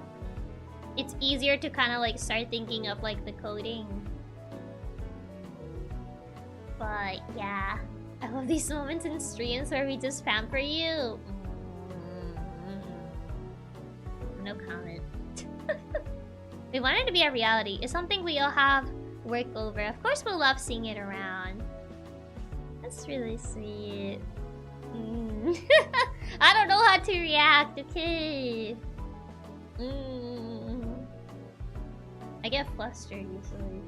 it's easier to kind of like start thinking of like the coding. But yeah, I love these moments in streams where we just pamper you. No comment. We want it to be a reality. It's something we all have work over. Of course we'll love seeing it around. That's really sweet. I don't know how to react, okay? I get flustered usually.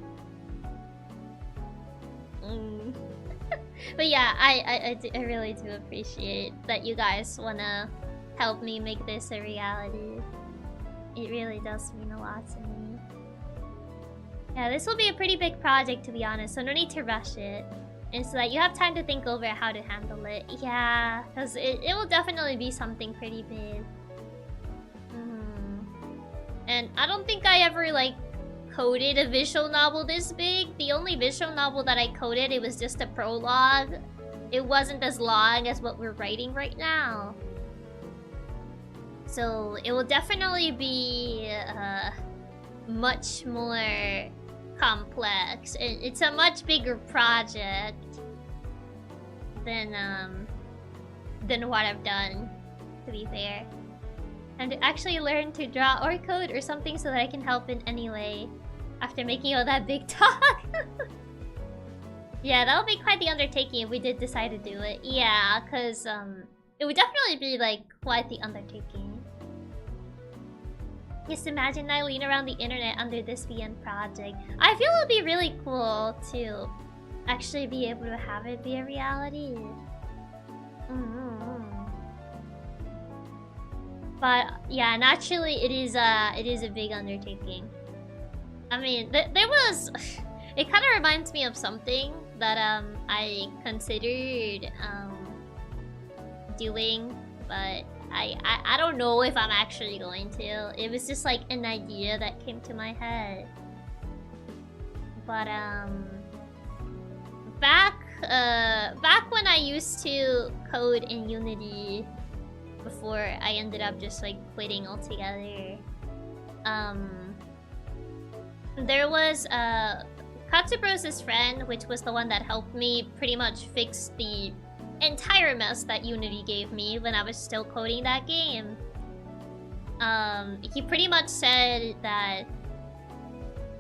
But yeah, I really do appreciate that you guys wanna help me make this a reality. It really does mean a lot to me. Yeah, this will be a pretty big project to be honest, so no need to rush it. And so that you have time to think over how to handle it. Yeah, because it will definitely be something pretty big. And I don't think I ever like coded a visual novel this big. The only visual novel that I coded, it was just a prologue. It wasn't as long as what we're writing right now. So it will definitely be much more complex. It's a much bigger project than what I've done, to be fair. And to actually learn to draw or code or something so that I can help in any way after making all that big talk. Yeah, that'll be quite the undertaking if we did decide to do it. Yeah, because it would definitely be like quite the undertaking. Just imagine Nylene around the internet under this VN project. I feel it would be really cool to actually be able to have it be a reality. But yeah, naturally it is a big undertaking. I mean, there was it kind of reminds me of something that I considered doing, but I don't know if I'm actually going to. It was just like an idea that came to my head. But back when I used to code in Unity before I ended up just like quitting altogether, there was Katsubro's friend, which was the one that helped me pretty much fix the entire mess that Unity gave me when I was still coding that game. He pretty much said that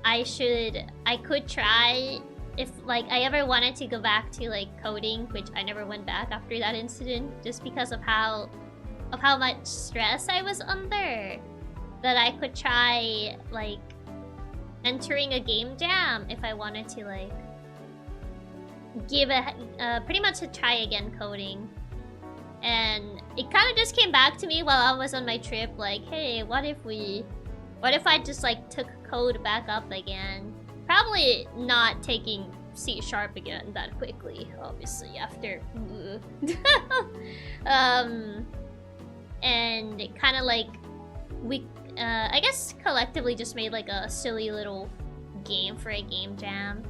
I could try if like I ever wanted to go back to like coding, which I never went back after that incident just because of how much stress I was under, that I could try like entering a game jam if I wanted to like give pretty much a try again coding. And it kind of just came back to me while I was on my trip, like, hey, what if I just like took code back up again? Probably not taking C# again that quickly, obviously, after... and it kind of like... we, I guess collectively just made like a silly little game for a game jam.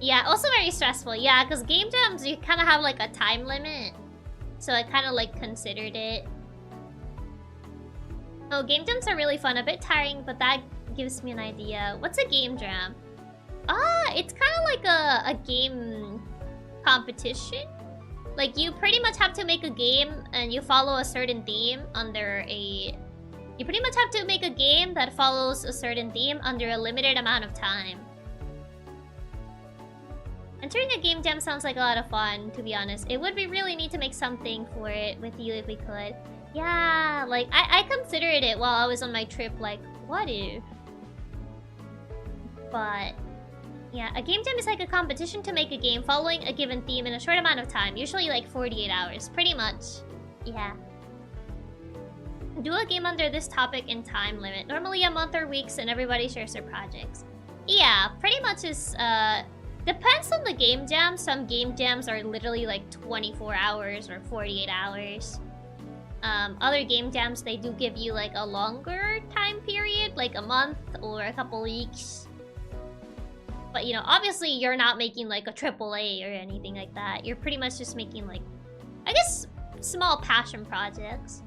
Yeah, also very stressful. Yeah, because game jams, you kind of have like a time limit. So I kind of like considered it. Oh, game jams are really fun. A bit tiring, but that gives me an idea. What's a game jam? Ah, it's kind of like a game competition. Like, you pretty much have to make a game and you follow a certain theme under a... You pretty much have to make a game that follows a certain theme under a limited amount of time. Entering a game jam sounds like a lot of fun, to be honest. It would be really neat to make something for it with you if we could. Yeah, like, I considered it while I was on my trip, like, what if? But, yeah, a game jam is like a competition to make a game following a given theme in a short amount of time, usually like 48 hours, pretty much. Yeah. Do a game under this topic and time limit, normally a month or weeks, and everybody shares their projects. Yeah, pretty much is, depends on the game jam. Some game jams are literally like 24 hours or 48 hours. Other game jams, they do give you like a longer time period, like a month or a couple weeks. But, you know, obviously you're not making like a AAA or anything like that. You're pretty much just making like, I guess, small passion projects.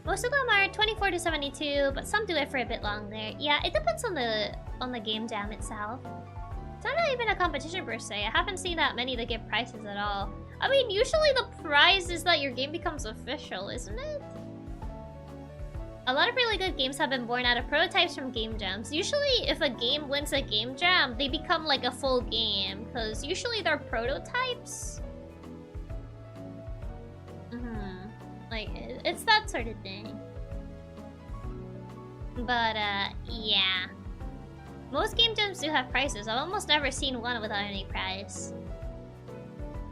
Most of them are 24 to 72, but some do it for a bit longer. Yeah, it depends on the game jam itself. It's not even a competition per se. I haven't seen that many that give prizes at all. I mean, usually the prize is that your game becomes official, isn't it? A lot of really good games have been born out of prototypes from game jams. Usually, if a game wins a game jam, they become like a full game, because usually they're prototypes. Like, it's that sort of thing. But, yeah. Most game jams do have prizes. I've almost never seen one without any prize.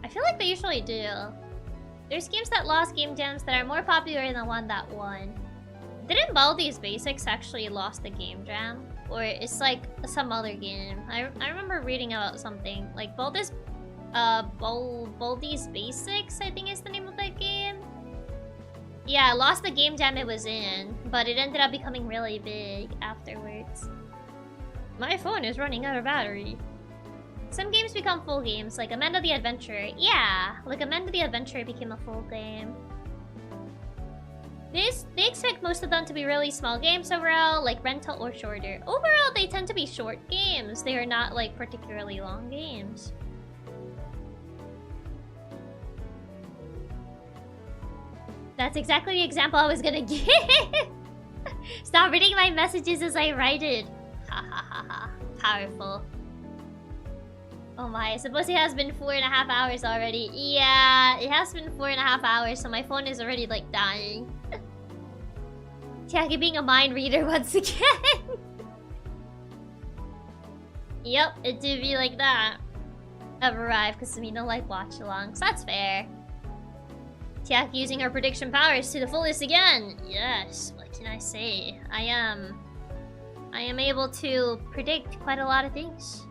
I feel like they usually do. There's games that lost game jams that are more popular than one that won. Didn't Baldi's Basics actually lost the game jam? Or it's like some other game? I remember reading about something. Like Baldi's Basics, I think is the name of that game. Yeah, lost the game jam it was in, but it ended up becoming really big afterwards. My phone is running out of battery. Some games become full games, like Amanda the Adventurer. Yeah, like Amanda the Adventurer became a full game. They expect most of them to be really small games overall, like rental or shorter. Overall, they tend to be short games. They are not like particularly long games. That's exactly the example I was gonna give. Stop reading my messages as I write it. Ha ha ha ha. Powerful. Oh my, I suppose it has been 4.5 hours already. Yeah, it has been 4.5 hours, so my phone is already like dying. Chiaki being a mind reader once again. Yep, it did be like that. I've arrived because we don't like watch-alongs. That's fair. Chiaki using her prediction powers to the fullest again. Yes, what can I say? I am able to predict quite a lot of things.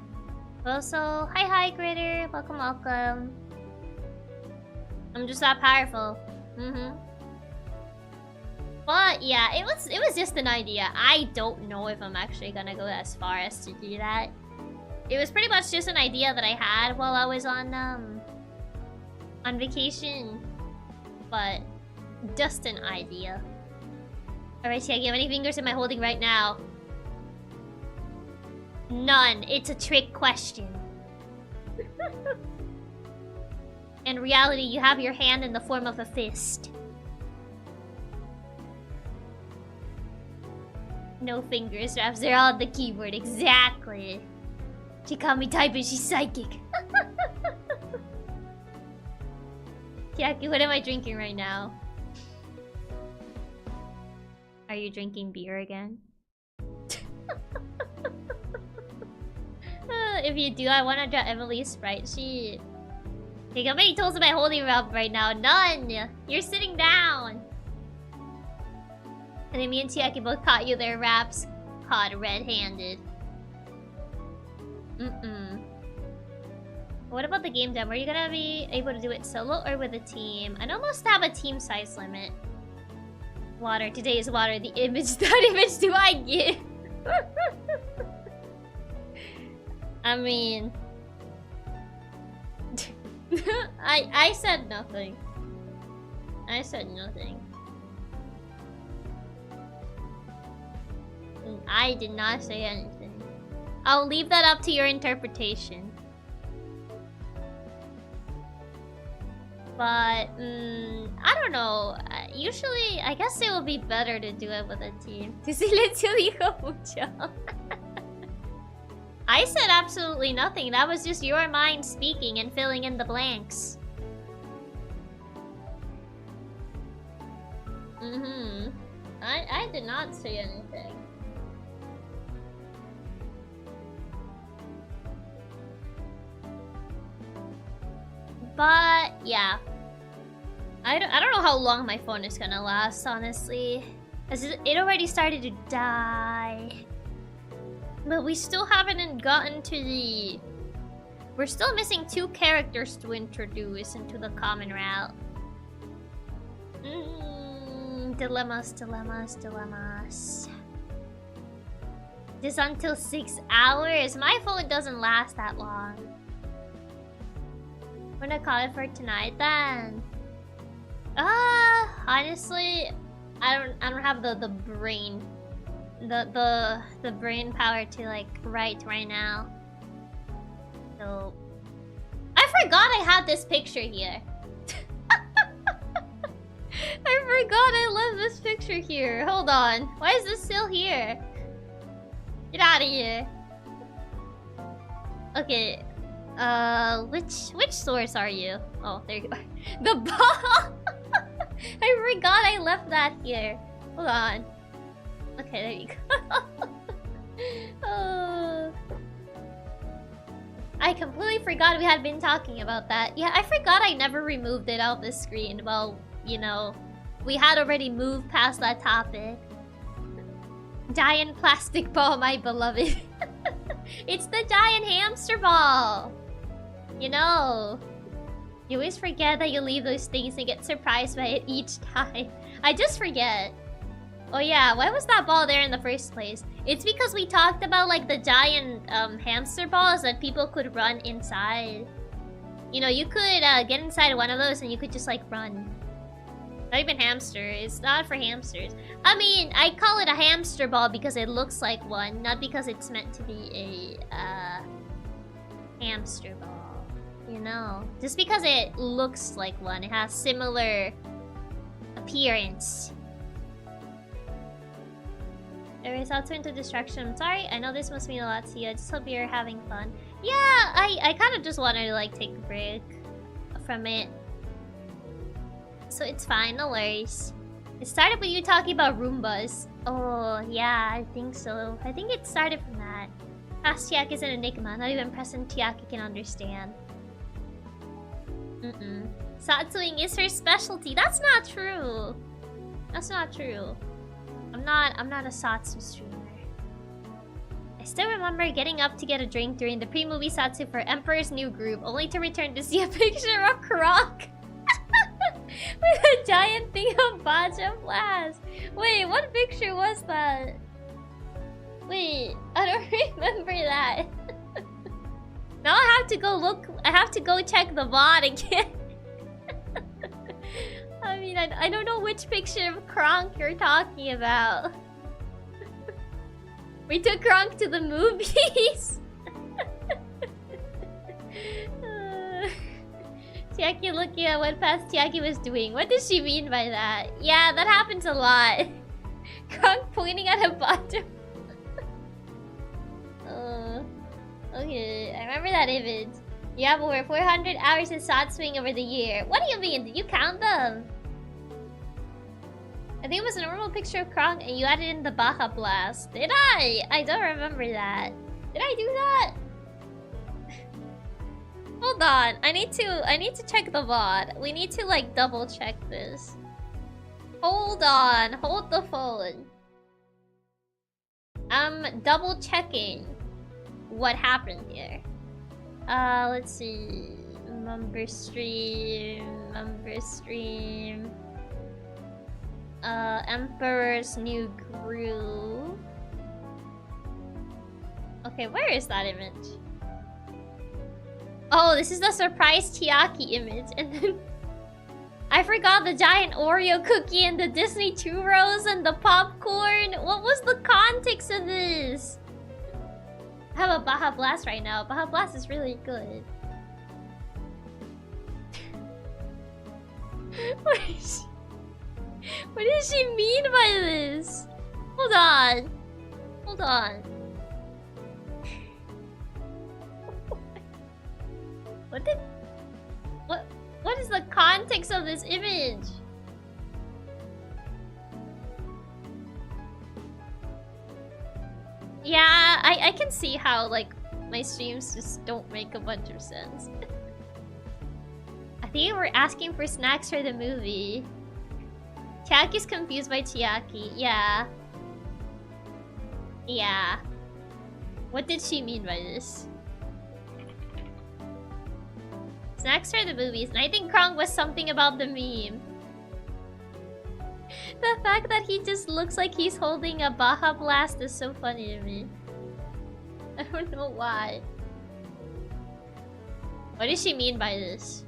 Also, hi Gritter, welcome. I'm just that powerful. But yeah, it was just an idea. I don't know if I'm actually gonna go as far as to do that. It was pretty much just an idea that I had while I was on vacation. But just an idea. Alright, Chiaki, how many fingers am I holding right now? None. It's a trick question. In reality, you have your hand in the form of a fist. No fingers, Raps. They're all on the keyboard. Exactly. She caught me typing. She's psychic. Chiaki, what am I drinking right now? Are you drinking beer again? If you do, I want to draw Emily's sprite sheet. Okay, how many tools am I holding up right now? None! You're sitting down! And then me and Chiaki both caught you there, Raps. Caught red-handed. What about the game demo? Are you gonna be able to do it solo or with a team? I almost have a team size limit. Water. Today is water. The image. That image do I give? I mean... I said nothing. I said nothing. I did not say anything. I'll leave that up to your interpretation. But, I don't know. Usually, I guess it would be better to do it with a team. I said absolutely nothing. That was just your mind speaking and filling in the blanks. I did not say anything. But yeah, I don't know how long my phone is gonna last, honestly, as it already started to die. But we still haven't gotten to the... We're still missing 2 characters to introduce into the common route. Dilemmas. This until 6 hours. My phone doesn't last that long. We're gonna call it for tonight then. Honestly, I don't have the brain, the brain power to like write right now. So I forgot I had this picture here. I forgot I left this picture here. Hold on. Why is this still here? Get out of here. Okay. Which source are you? Oh, there you are. The ball! I forgot I left that here. Hold on. Okay, there you go. I completely forgot we had been talking about that. Yeah, I forgot I never removed it off the screen. Well, you know, we had already moved past that topic. Giant plastic ball, my beloved. It's the giant hamster ball. You know, you always forget that you leave those things and get surprised by it each time. I just forget. Oh yeah, why was that ball there in the first place? It's because we talked about like the giant hamster balls that people could run inside. You know, you could get inside one of those and you could just like run. Not even hamster. It's not for hamsters. I mean, I call it a hamster ball because it looks like one, not because it's meant to be a hamster ball. You know, just because it looks like one, it has similar appearance. Anyways, I'll turn to distraction. I'm sorry, I know this must mean a lot to you. I just hope you're having fun. Yeah, I kind of just wanted to like take a break from it. So it's fine, no worries. It started with you talking about Roombas. Oh, yeah, I think so. I think it started from that. Past Chiaki is an enigma. Not even present Chiaki can understand. Satsuing is her specialty. That's not true. That's not true. I'm not a Satsu streamer. I still remember getting up to get a drink during the pre-movie Satsu for Emperor's New Groove, only to return to see a picture of Kronk with a giant thing of Baja Blast. Wait, what picture was that? Wait, I don't remember that. Now I have to go look. I have to go check the VOD again. I mean, I don't know which picture of Kronk you're talking about. We took Kronk to the movies. Chiaki looking at what past Chiaki was doing. What does she mean by that? Yeah, that happens a lot. Kronk pointing at a bottom. Okay, I remember that image. You have over 400 hours in Satsuing over the year. What do you mean? Did you count them? I think it was a normal picture of Kronk and you added in the Baja Blast. Did I? I don't remember that. Did I do that? Hold on. I need to check the VOD. We need to like double check this. Hold on. Hold the phone. I'm double checking. what happened here. Let's see. Member stream. Emperor's new groove. Okay, where is that image? Oh, this is the surprise Chiaki image. And then I forgot the giant Oreo cookie and the Disney churros and the popcorn. What was the context of this? I have a Baja Blast right now. Baja Blast is really good. What does she mean by this? Hold on. Hold on. What is the context of this image? Yeah, I can see how, like, my streams just don't make a bunch of sense. I think we're asking for snacks for the movie. Chiaki's confused by Chiaki. Yeah. Yeah. What did she mean by this? Snacks for the movies, and I think Krong was something about the meme. The fact that he just looks like he's holding a Baja Blast is so funny to me. I don't know why. What does she mean by this?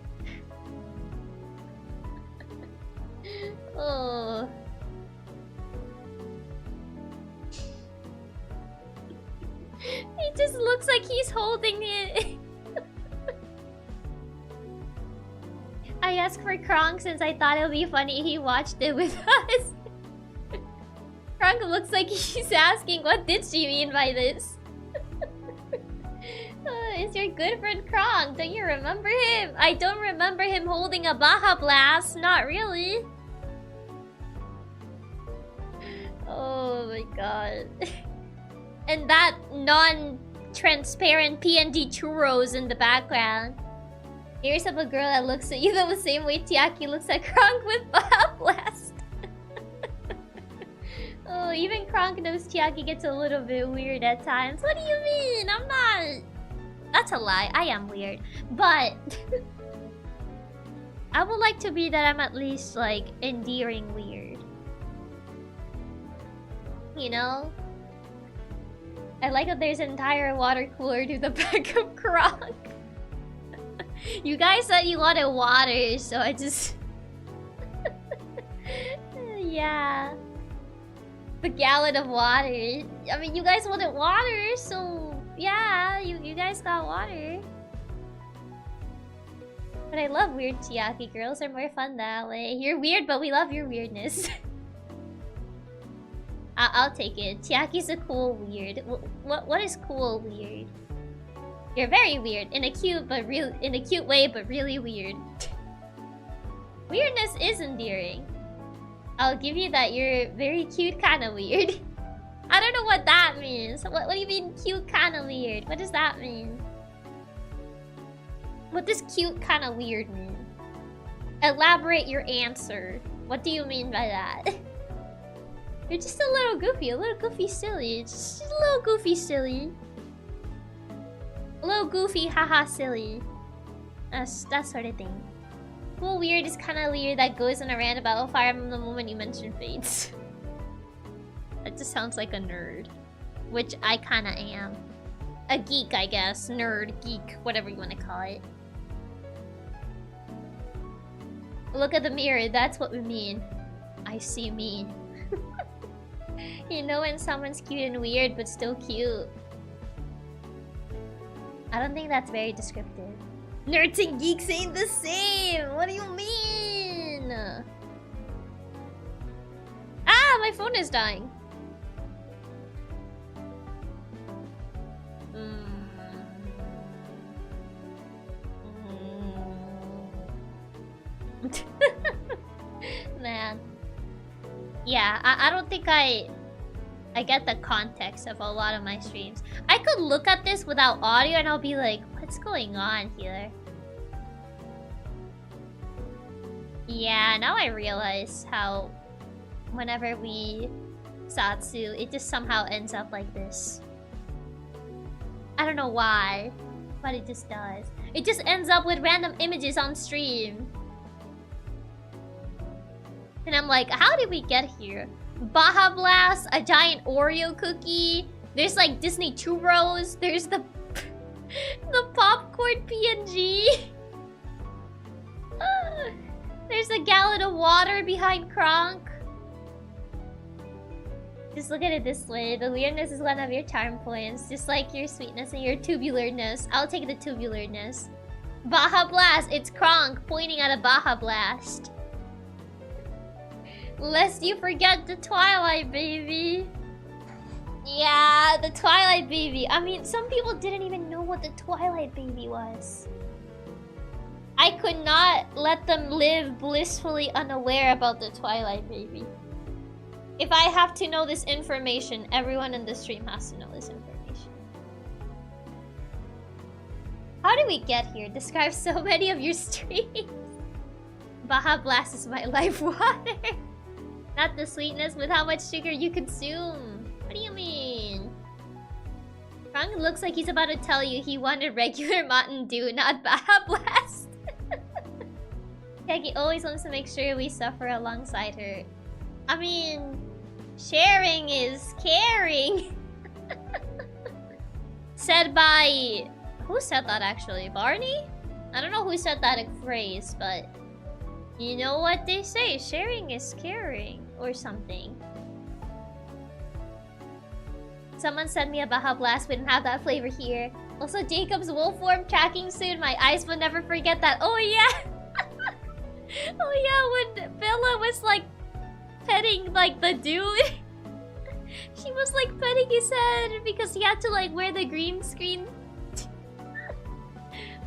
Oh. He just looks like he's holding it. I asked for Krong since I thought it would be funny he watched it with us. Krong looks like he's asking, what did she mean by this? It's your good friend Krong. Don't you remember him? I don't remember him holding a Baja Blast. Not really. Oh my god. And that non-transparent PNG churros in the background. Here's of a girl that looks at you the same way Chiaki looks at Kronk with Baja Blast. Oh, even Kronk knows Chiaki gets a little bit weird at times. What do you mean? I'm not... That's a lie. I am weird. But... I would like to be that I'm at least, like, endearing weird. You know? I like that there's an entire water cooler to the back of Kronk. You guys said you wanted water, so I just... Yeah. The gallon of water. I mean, you guys wanted water, so... Yeah, you guys got water. But I love weird Chiaki. Girls are more fun that way. You're weird, but we love your weirdness. I'll take it. Chiaki's a cool weird. What is cool weird? You're very weird in a cute way, but really weird. Weirdness is endearing. I'll give you that. You're very cute, kind of weird. I don't know what that means. What do you mean, cute, kind of weird? What does that mean? What does cute, kind of weird mean? Elaborate your answer. What do you mean by that? You're just a little goofy silly. Just a little goofy silly. A little goofy, haha, silly. That sort of thing. Cool weird is kind of weird that goes in a roundabout fire the moment you mention fates. That just sounds like a nerd. Which I kind of am. A geek, I guess. Nerd, geek, whatever you want to call it. Look at the mirror, that's what we mean. I see me. You know when someone's cute and weird, but still cute. I don't think that's very descriptive. Nerds and geeks ain't the same! What do you mean? Ah, my phone is dying. Man. Yeah, I don't think I get the context of a lot of my streams. I could look at this without audio and I'll be like, what's going on here? Yeah, now I realize how whenever we Satsu, it just somehow ends up like this. I don't know why, but it just does. It just ends up with random images on stream. And I'm like, how did we get here? Baja Blast, a giant Oreo cookie. There's like Disney churros. There's the the popcorn PNG. There's a gallon of water behind Kronk. Just look at it this way. The weirdness is one of your charm points, just like your sweetness and your tubularness. I'll take the tubularness. Baja Blast, it's Kronk pointing at a Baja Blast. Lest you forget the Twilight Baby. Yeah, the Twilight Baby. I mean, some people didn't even know what the Twilight Baby was. I could not let them live blissfully unaware about the Twilight Baby. If I have to know this information, everyone in the stream has to know this information. How did we get here? Describe so many of your streams. Baja Blast is my life water. Not the sweetness, with how much sugar you consume. What do you mean? Frank looks like he's about to tell you he wanted regular Mountain Dew, not Baja Blast. Chiaki always wants to make sure we suffer alongside her. I mean, sharing is caring. Said by... Who said that actually? Barney? I don't know who said that phrase, but... You know what they say, sharing is caring, or something. Someone sent me a Baja Blast, we didn't have that flavor here. Also, Jacob's wolf form tracking suit, my eyes will never forget that. Oh yeah! Oh yeah, when Bella was like petting like the dude. She was like petting his head because he had to like wear the green screen.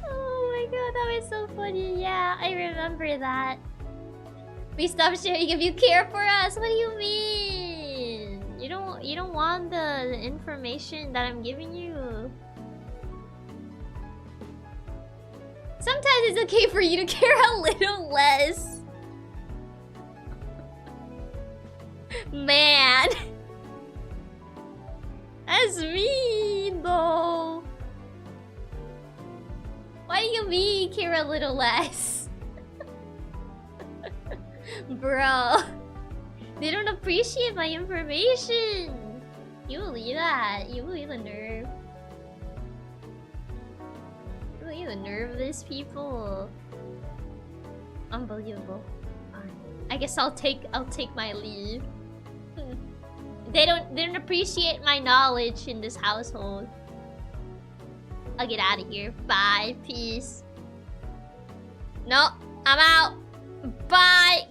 Oh my god, that was so funny. Yeah, I remember that. We stop sharing if you care for us. What do you mean? You don't want the information that I'm giving you. Sometimes it's okay for you to care a little less. Man. That's mean though. What do you mean care a little less? Bro. They don't appreciate my information. You believe that? You believe the nerve? You believe the nerve of these people? Unbelievable. I guess I'll take my leave. They don't appreciate my knowledge in this household. I'll get out of here. Bye. Peace. No, I'm out. Bye.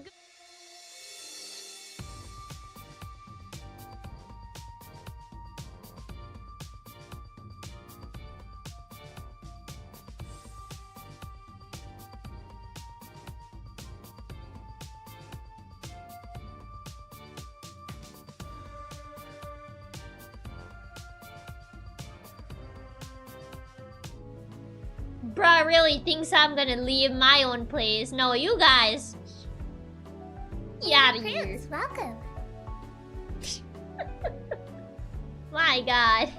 Bruh really thinks I'm gonna leave my own place. No, you guys. Get out of here. Welcome. My god.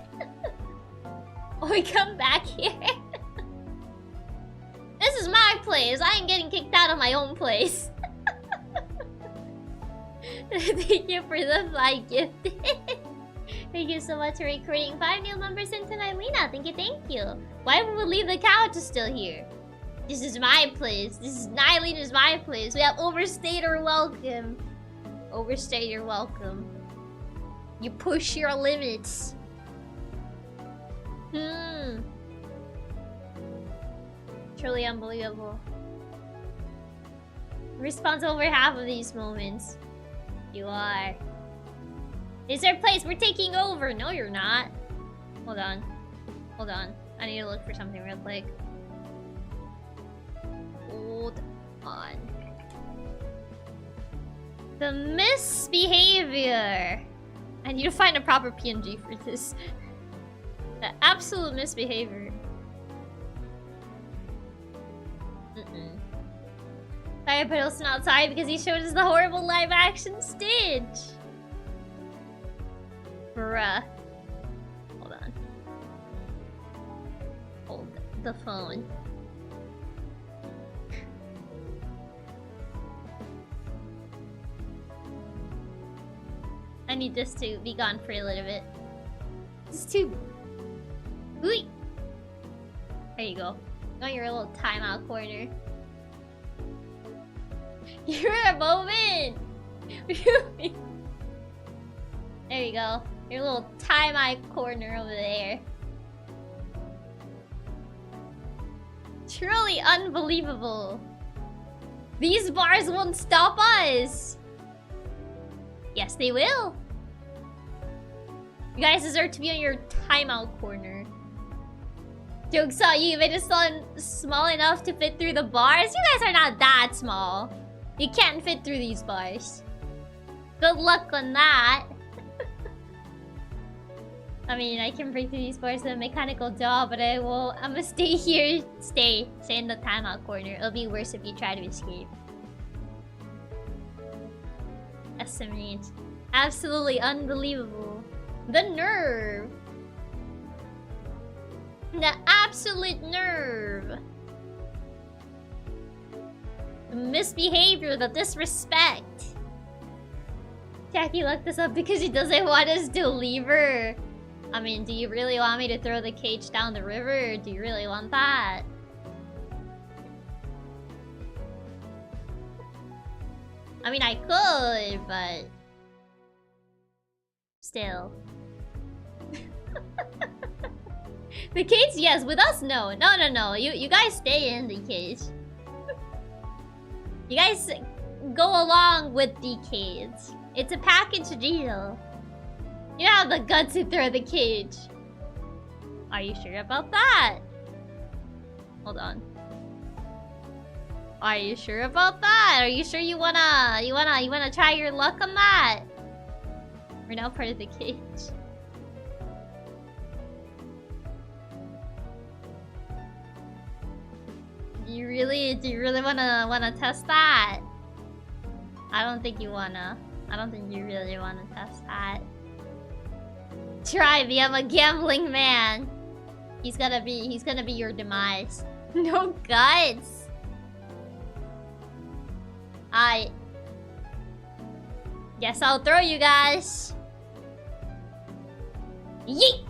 Oh, we come back here. This is my place. I ain't getting kicked out of my own place. Thank you for the flight gift. Thank you so much for recruiting 5 new members into my Lena. Thank you. Why would we leave the couch still here? This is my place. This is Nylena's my place. We have overstayed our welcome. Overstayed your welcome. You push your limits. Truly unbelievable. Responsible for half of these moments. You are. Is there a place we're taking over? No, you're not. Hold on. Hold on. I need to look for something real quick. Hold on. The misbehavior. I need to find a proper PNG for this. The absolute misbehavior. Sorry, but it's not sorry because he showed us the horrible live action Stitch. Bruh. Hold on. the phone. I need this to be gone for a little bit. Just too... Ooh. There you go. Got your little timeout corner. You're a moment! There you go. Your little timeout corner over there. Truly unbelievable. These bars won't stop us. Yes, they will. You guys deserve to be on your timeout corner. Jokes on you, made it small enough to fit through the bars? You guys are not that small. You can't fit through these bars. Good luck on that. I mean, I can break through these bars with a mechanical jaw, but I'm gonna stay here. Stay in the timeout corner. It'll be worse if you try to escape. Estimate. Absolutely unbelievable. The nerve. The absolute nerve. The misbehavior, the disrespect. Chiaki looked this up because he doesn't want us to leave her. I mean, do you really want me to throw the cage down the river? Or do you really want that? I mean, I could, but... Still. The cage, yes. With us, no. No. You guys stay in the cage. You guys go along with the cage. It's a package deal. You have the guts to throw the cage. Are you sure about that? Hold on. Are you sure about that? Are you sure you wanna try your luck on that? We're now part of the cage. Do you really wanna test that? I don't think you wanna. I don't think you really wanna test that. Try me, I'm a gambling man. He's gonna be your demise. No guts. I guess I'll throw you guys. Yeet!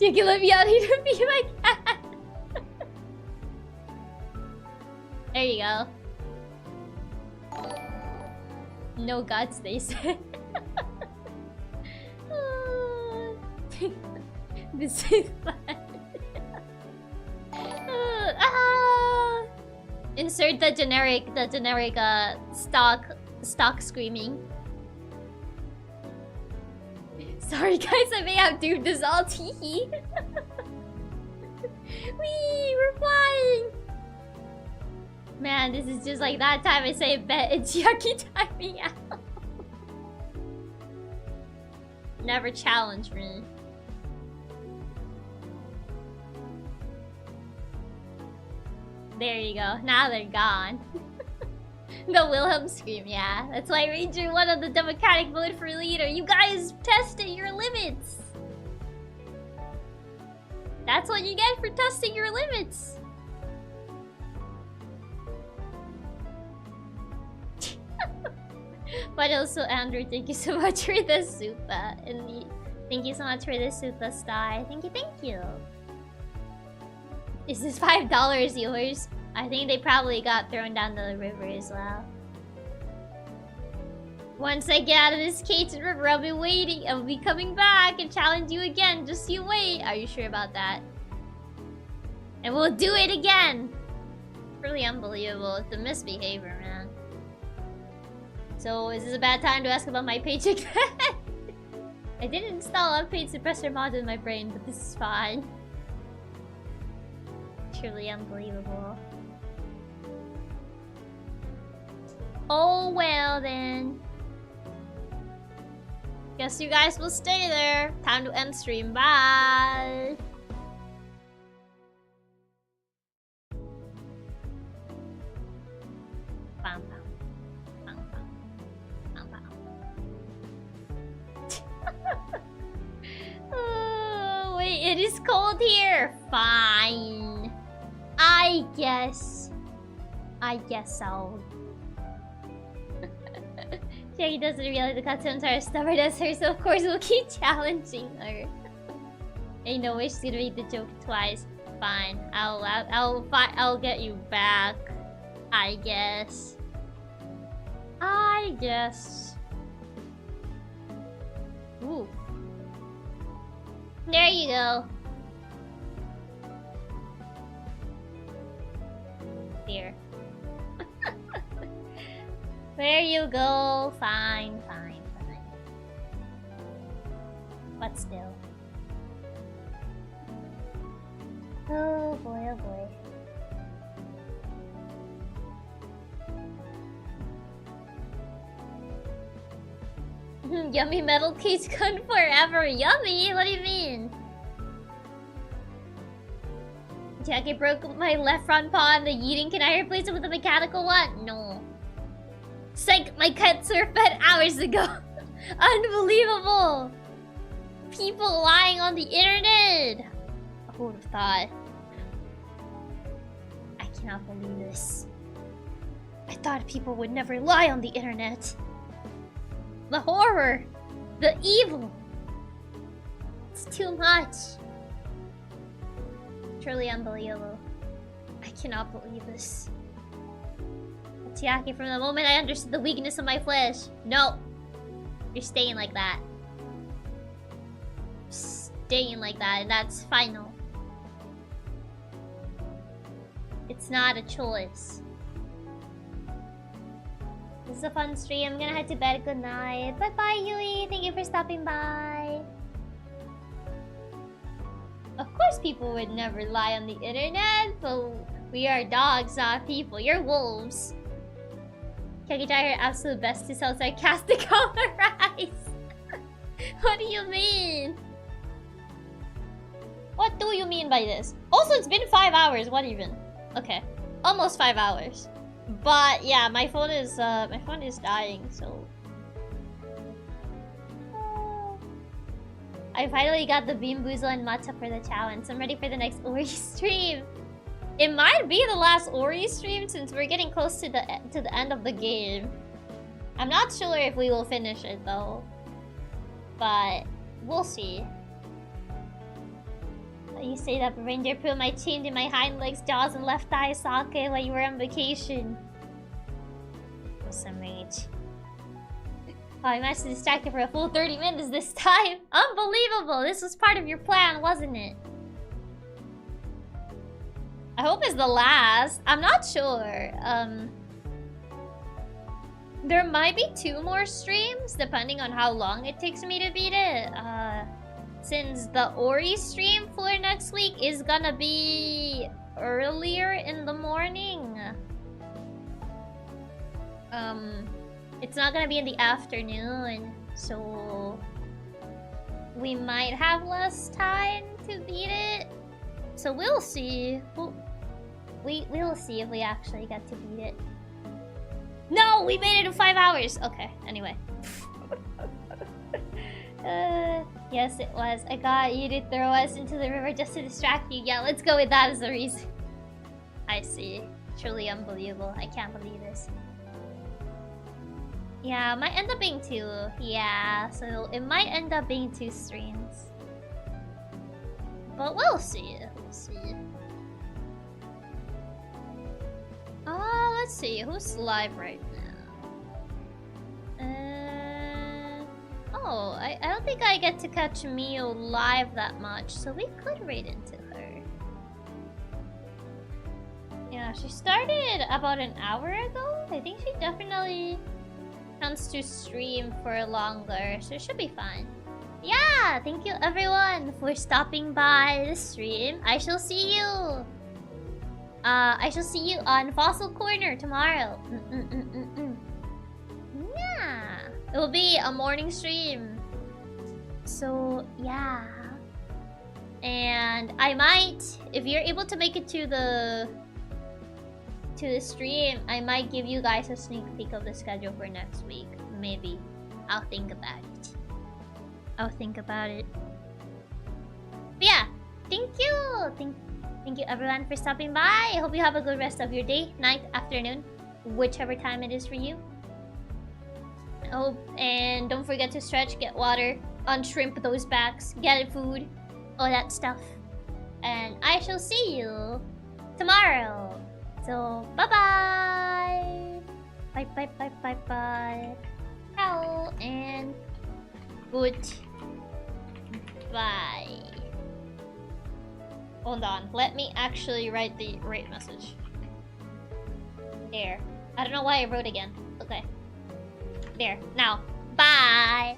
You can let me out here to be my cat. There you go. No guts, they said. This is fun. Insert the generic stock screaming. Sorry guys, I may have doomed us all. Wee, we're flying. Man, this is just like that time I say bet and Chiaki timing out. Never challenge me. There you go. Now they're gone. The Wilhelm scream, yeah. That's why Ranger won on the Democratic vote for leader. You guys tested your limits. That's what you get for testing your limits. But also, Andrew, thank you so much for the super. And thank you so much for the super star. Thank you. Is this $5 yours? I think they probably got thrown down the river as well. Once I get out of this cage and river, I'll be waiting. I'll be coming back and challenge you again. Just you wait. Are you sure about that? And we'll do it again. Really unbelievable. It's the misbehavior, man. So, is this a bad time to ask about my paycheck? I didn't install unpaid suppressor mod in my brain, but this is fine. Truly unbelievable. Oh well then. Guess you guys will stay there. Time to end stream. Bye. Bam, bam. Bam, bam. Bam, bam. It is cold here. Fine. I guess so. Chiaki doesn't realize the Katsuns are as stubborn as her, so of course we'll keep challenging her. I know she's gonna read the joke twice. Fine. I'll get you back. I guess. Ooh. There you go. Here. There you go. Fine. But still. Oh boy. Yummy metal cage gun forever. Yummy? What do you mean? Chiaki broke my left front paw on the yeeting. Can I replace it with a mechanical one? No. Psych, my cats were fed hours ago. Unbelievable. People lying on the internet. Who would have thought? I cannot believe this. I thought people would never lie on the internet. The horror! The evil! It's too much. Truly unbelievable. I cannot believe this. Chiaki, from the moment I understood the weakness of my flesh. No. You're staying like that. Staying like that, and that's final. It's not a choice. This is a fun stream. I'm gonna head to bed. Good night. Bye bye, Yui. Thank you for stopping by. Of course, people would never lie on the internet, but we are dogs, not people. You're wolves. Chiaki tried her absolute best to sound sarcastic on her eyes. What do you mean? What do you mean by this? Also, it's been 5 hours. What even? Okay, almost 5 hours. But yeah, my phone is dying, so I finally got the Bean Boozle and Matcha for the challenge. So I'm ready for the next Ori stream. It might be the last Ori stream since we're getting close to the end of the game. I'm not sure if we will finish it though, but we'll see. You say that the reindeer put my chain in my hind legs, jaws, and left eye socket while you were on vacation. Awesome mate. Oh, I managed to distract you for a full 30 minutes this time. Unbelievable! This was part of your plan, wasn't it? I hope it's the last. I'm not sure. There might be 2 more streams depending on how long it takes me to beat it. Since the Ori stream for next week is gonna be earlier in the morning. It's not gonna be in the afternoon, so we might have less time to beat it. So we'll see. We'll see if we actually get to beat it. No, we made it in 5 hours. Okay, anyway. Yes, it was. I got you to throw us into the river just to distract you. Yeah, let's go with that as the reason. I see. Truly unbelievable. I can't believe this. Yeah, it might end up being 2. Yeah, so it might end up being 2 streams. But we'll see. We'll see. Let's see. Who's live right now? Oh, I don't think I get to catch Mio live that much, so we could raid into her. Yeah, she started about an hour ago. I think she definitely wants to stream for longer, so it should be fine. Yeah, thank you everyone for stopping by the stream. I shall see you. I shall see you on Fossil Corner tomorrow. Yeah. It will be a morning stream. So, yeah. And I might, if you're able to make it to the stream, I might give you guys a sneak peek of the schedule for next week. Maybe. I'll think about it. But yeah, Thank you. Thank you everyone for stopping by. I hope you have a good rest of your day, night, afternoon, whichever time it is for you. Oh, and don't forget to stretch, get water, unshrimp those backs, get food, all that stuff. And I shall see you tomorrow. So, bye-bye. Bye. Ciao and goodbye. Hold on, let me actually write the right message. There. I don't know why I wrote again. Okay. There. Now. Bye!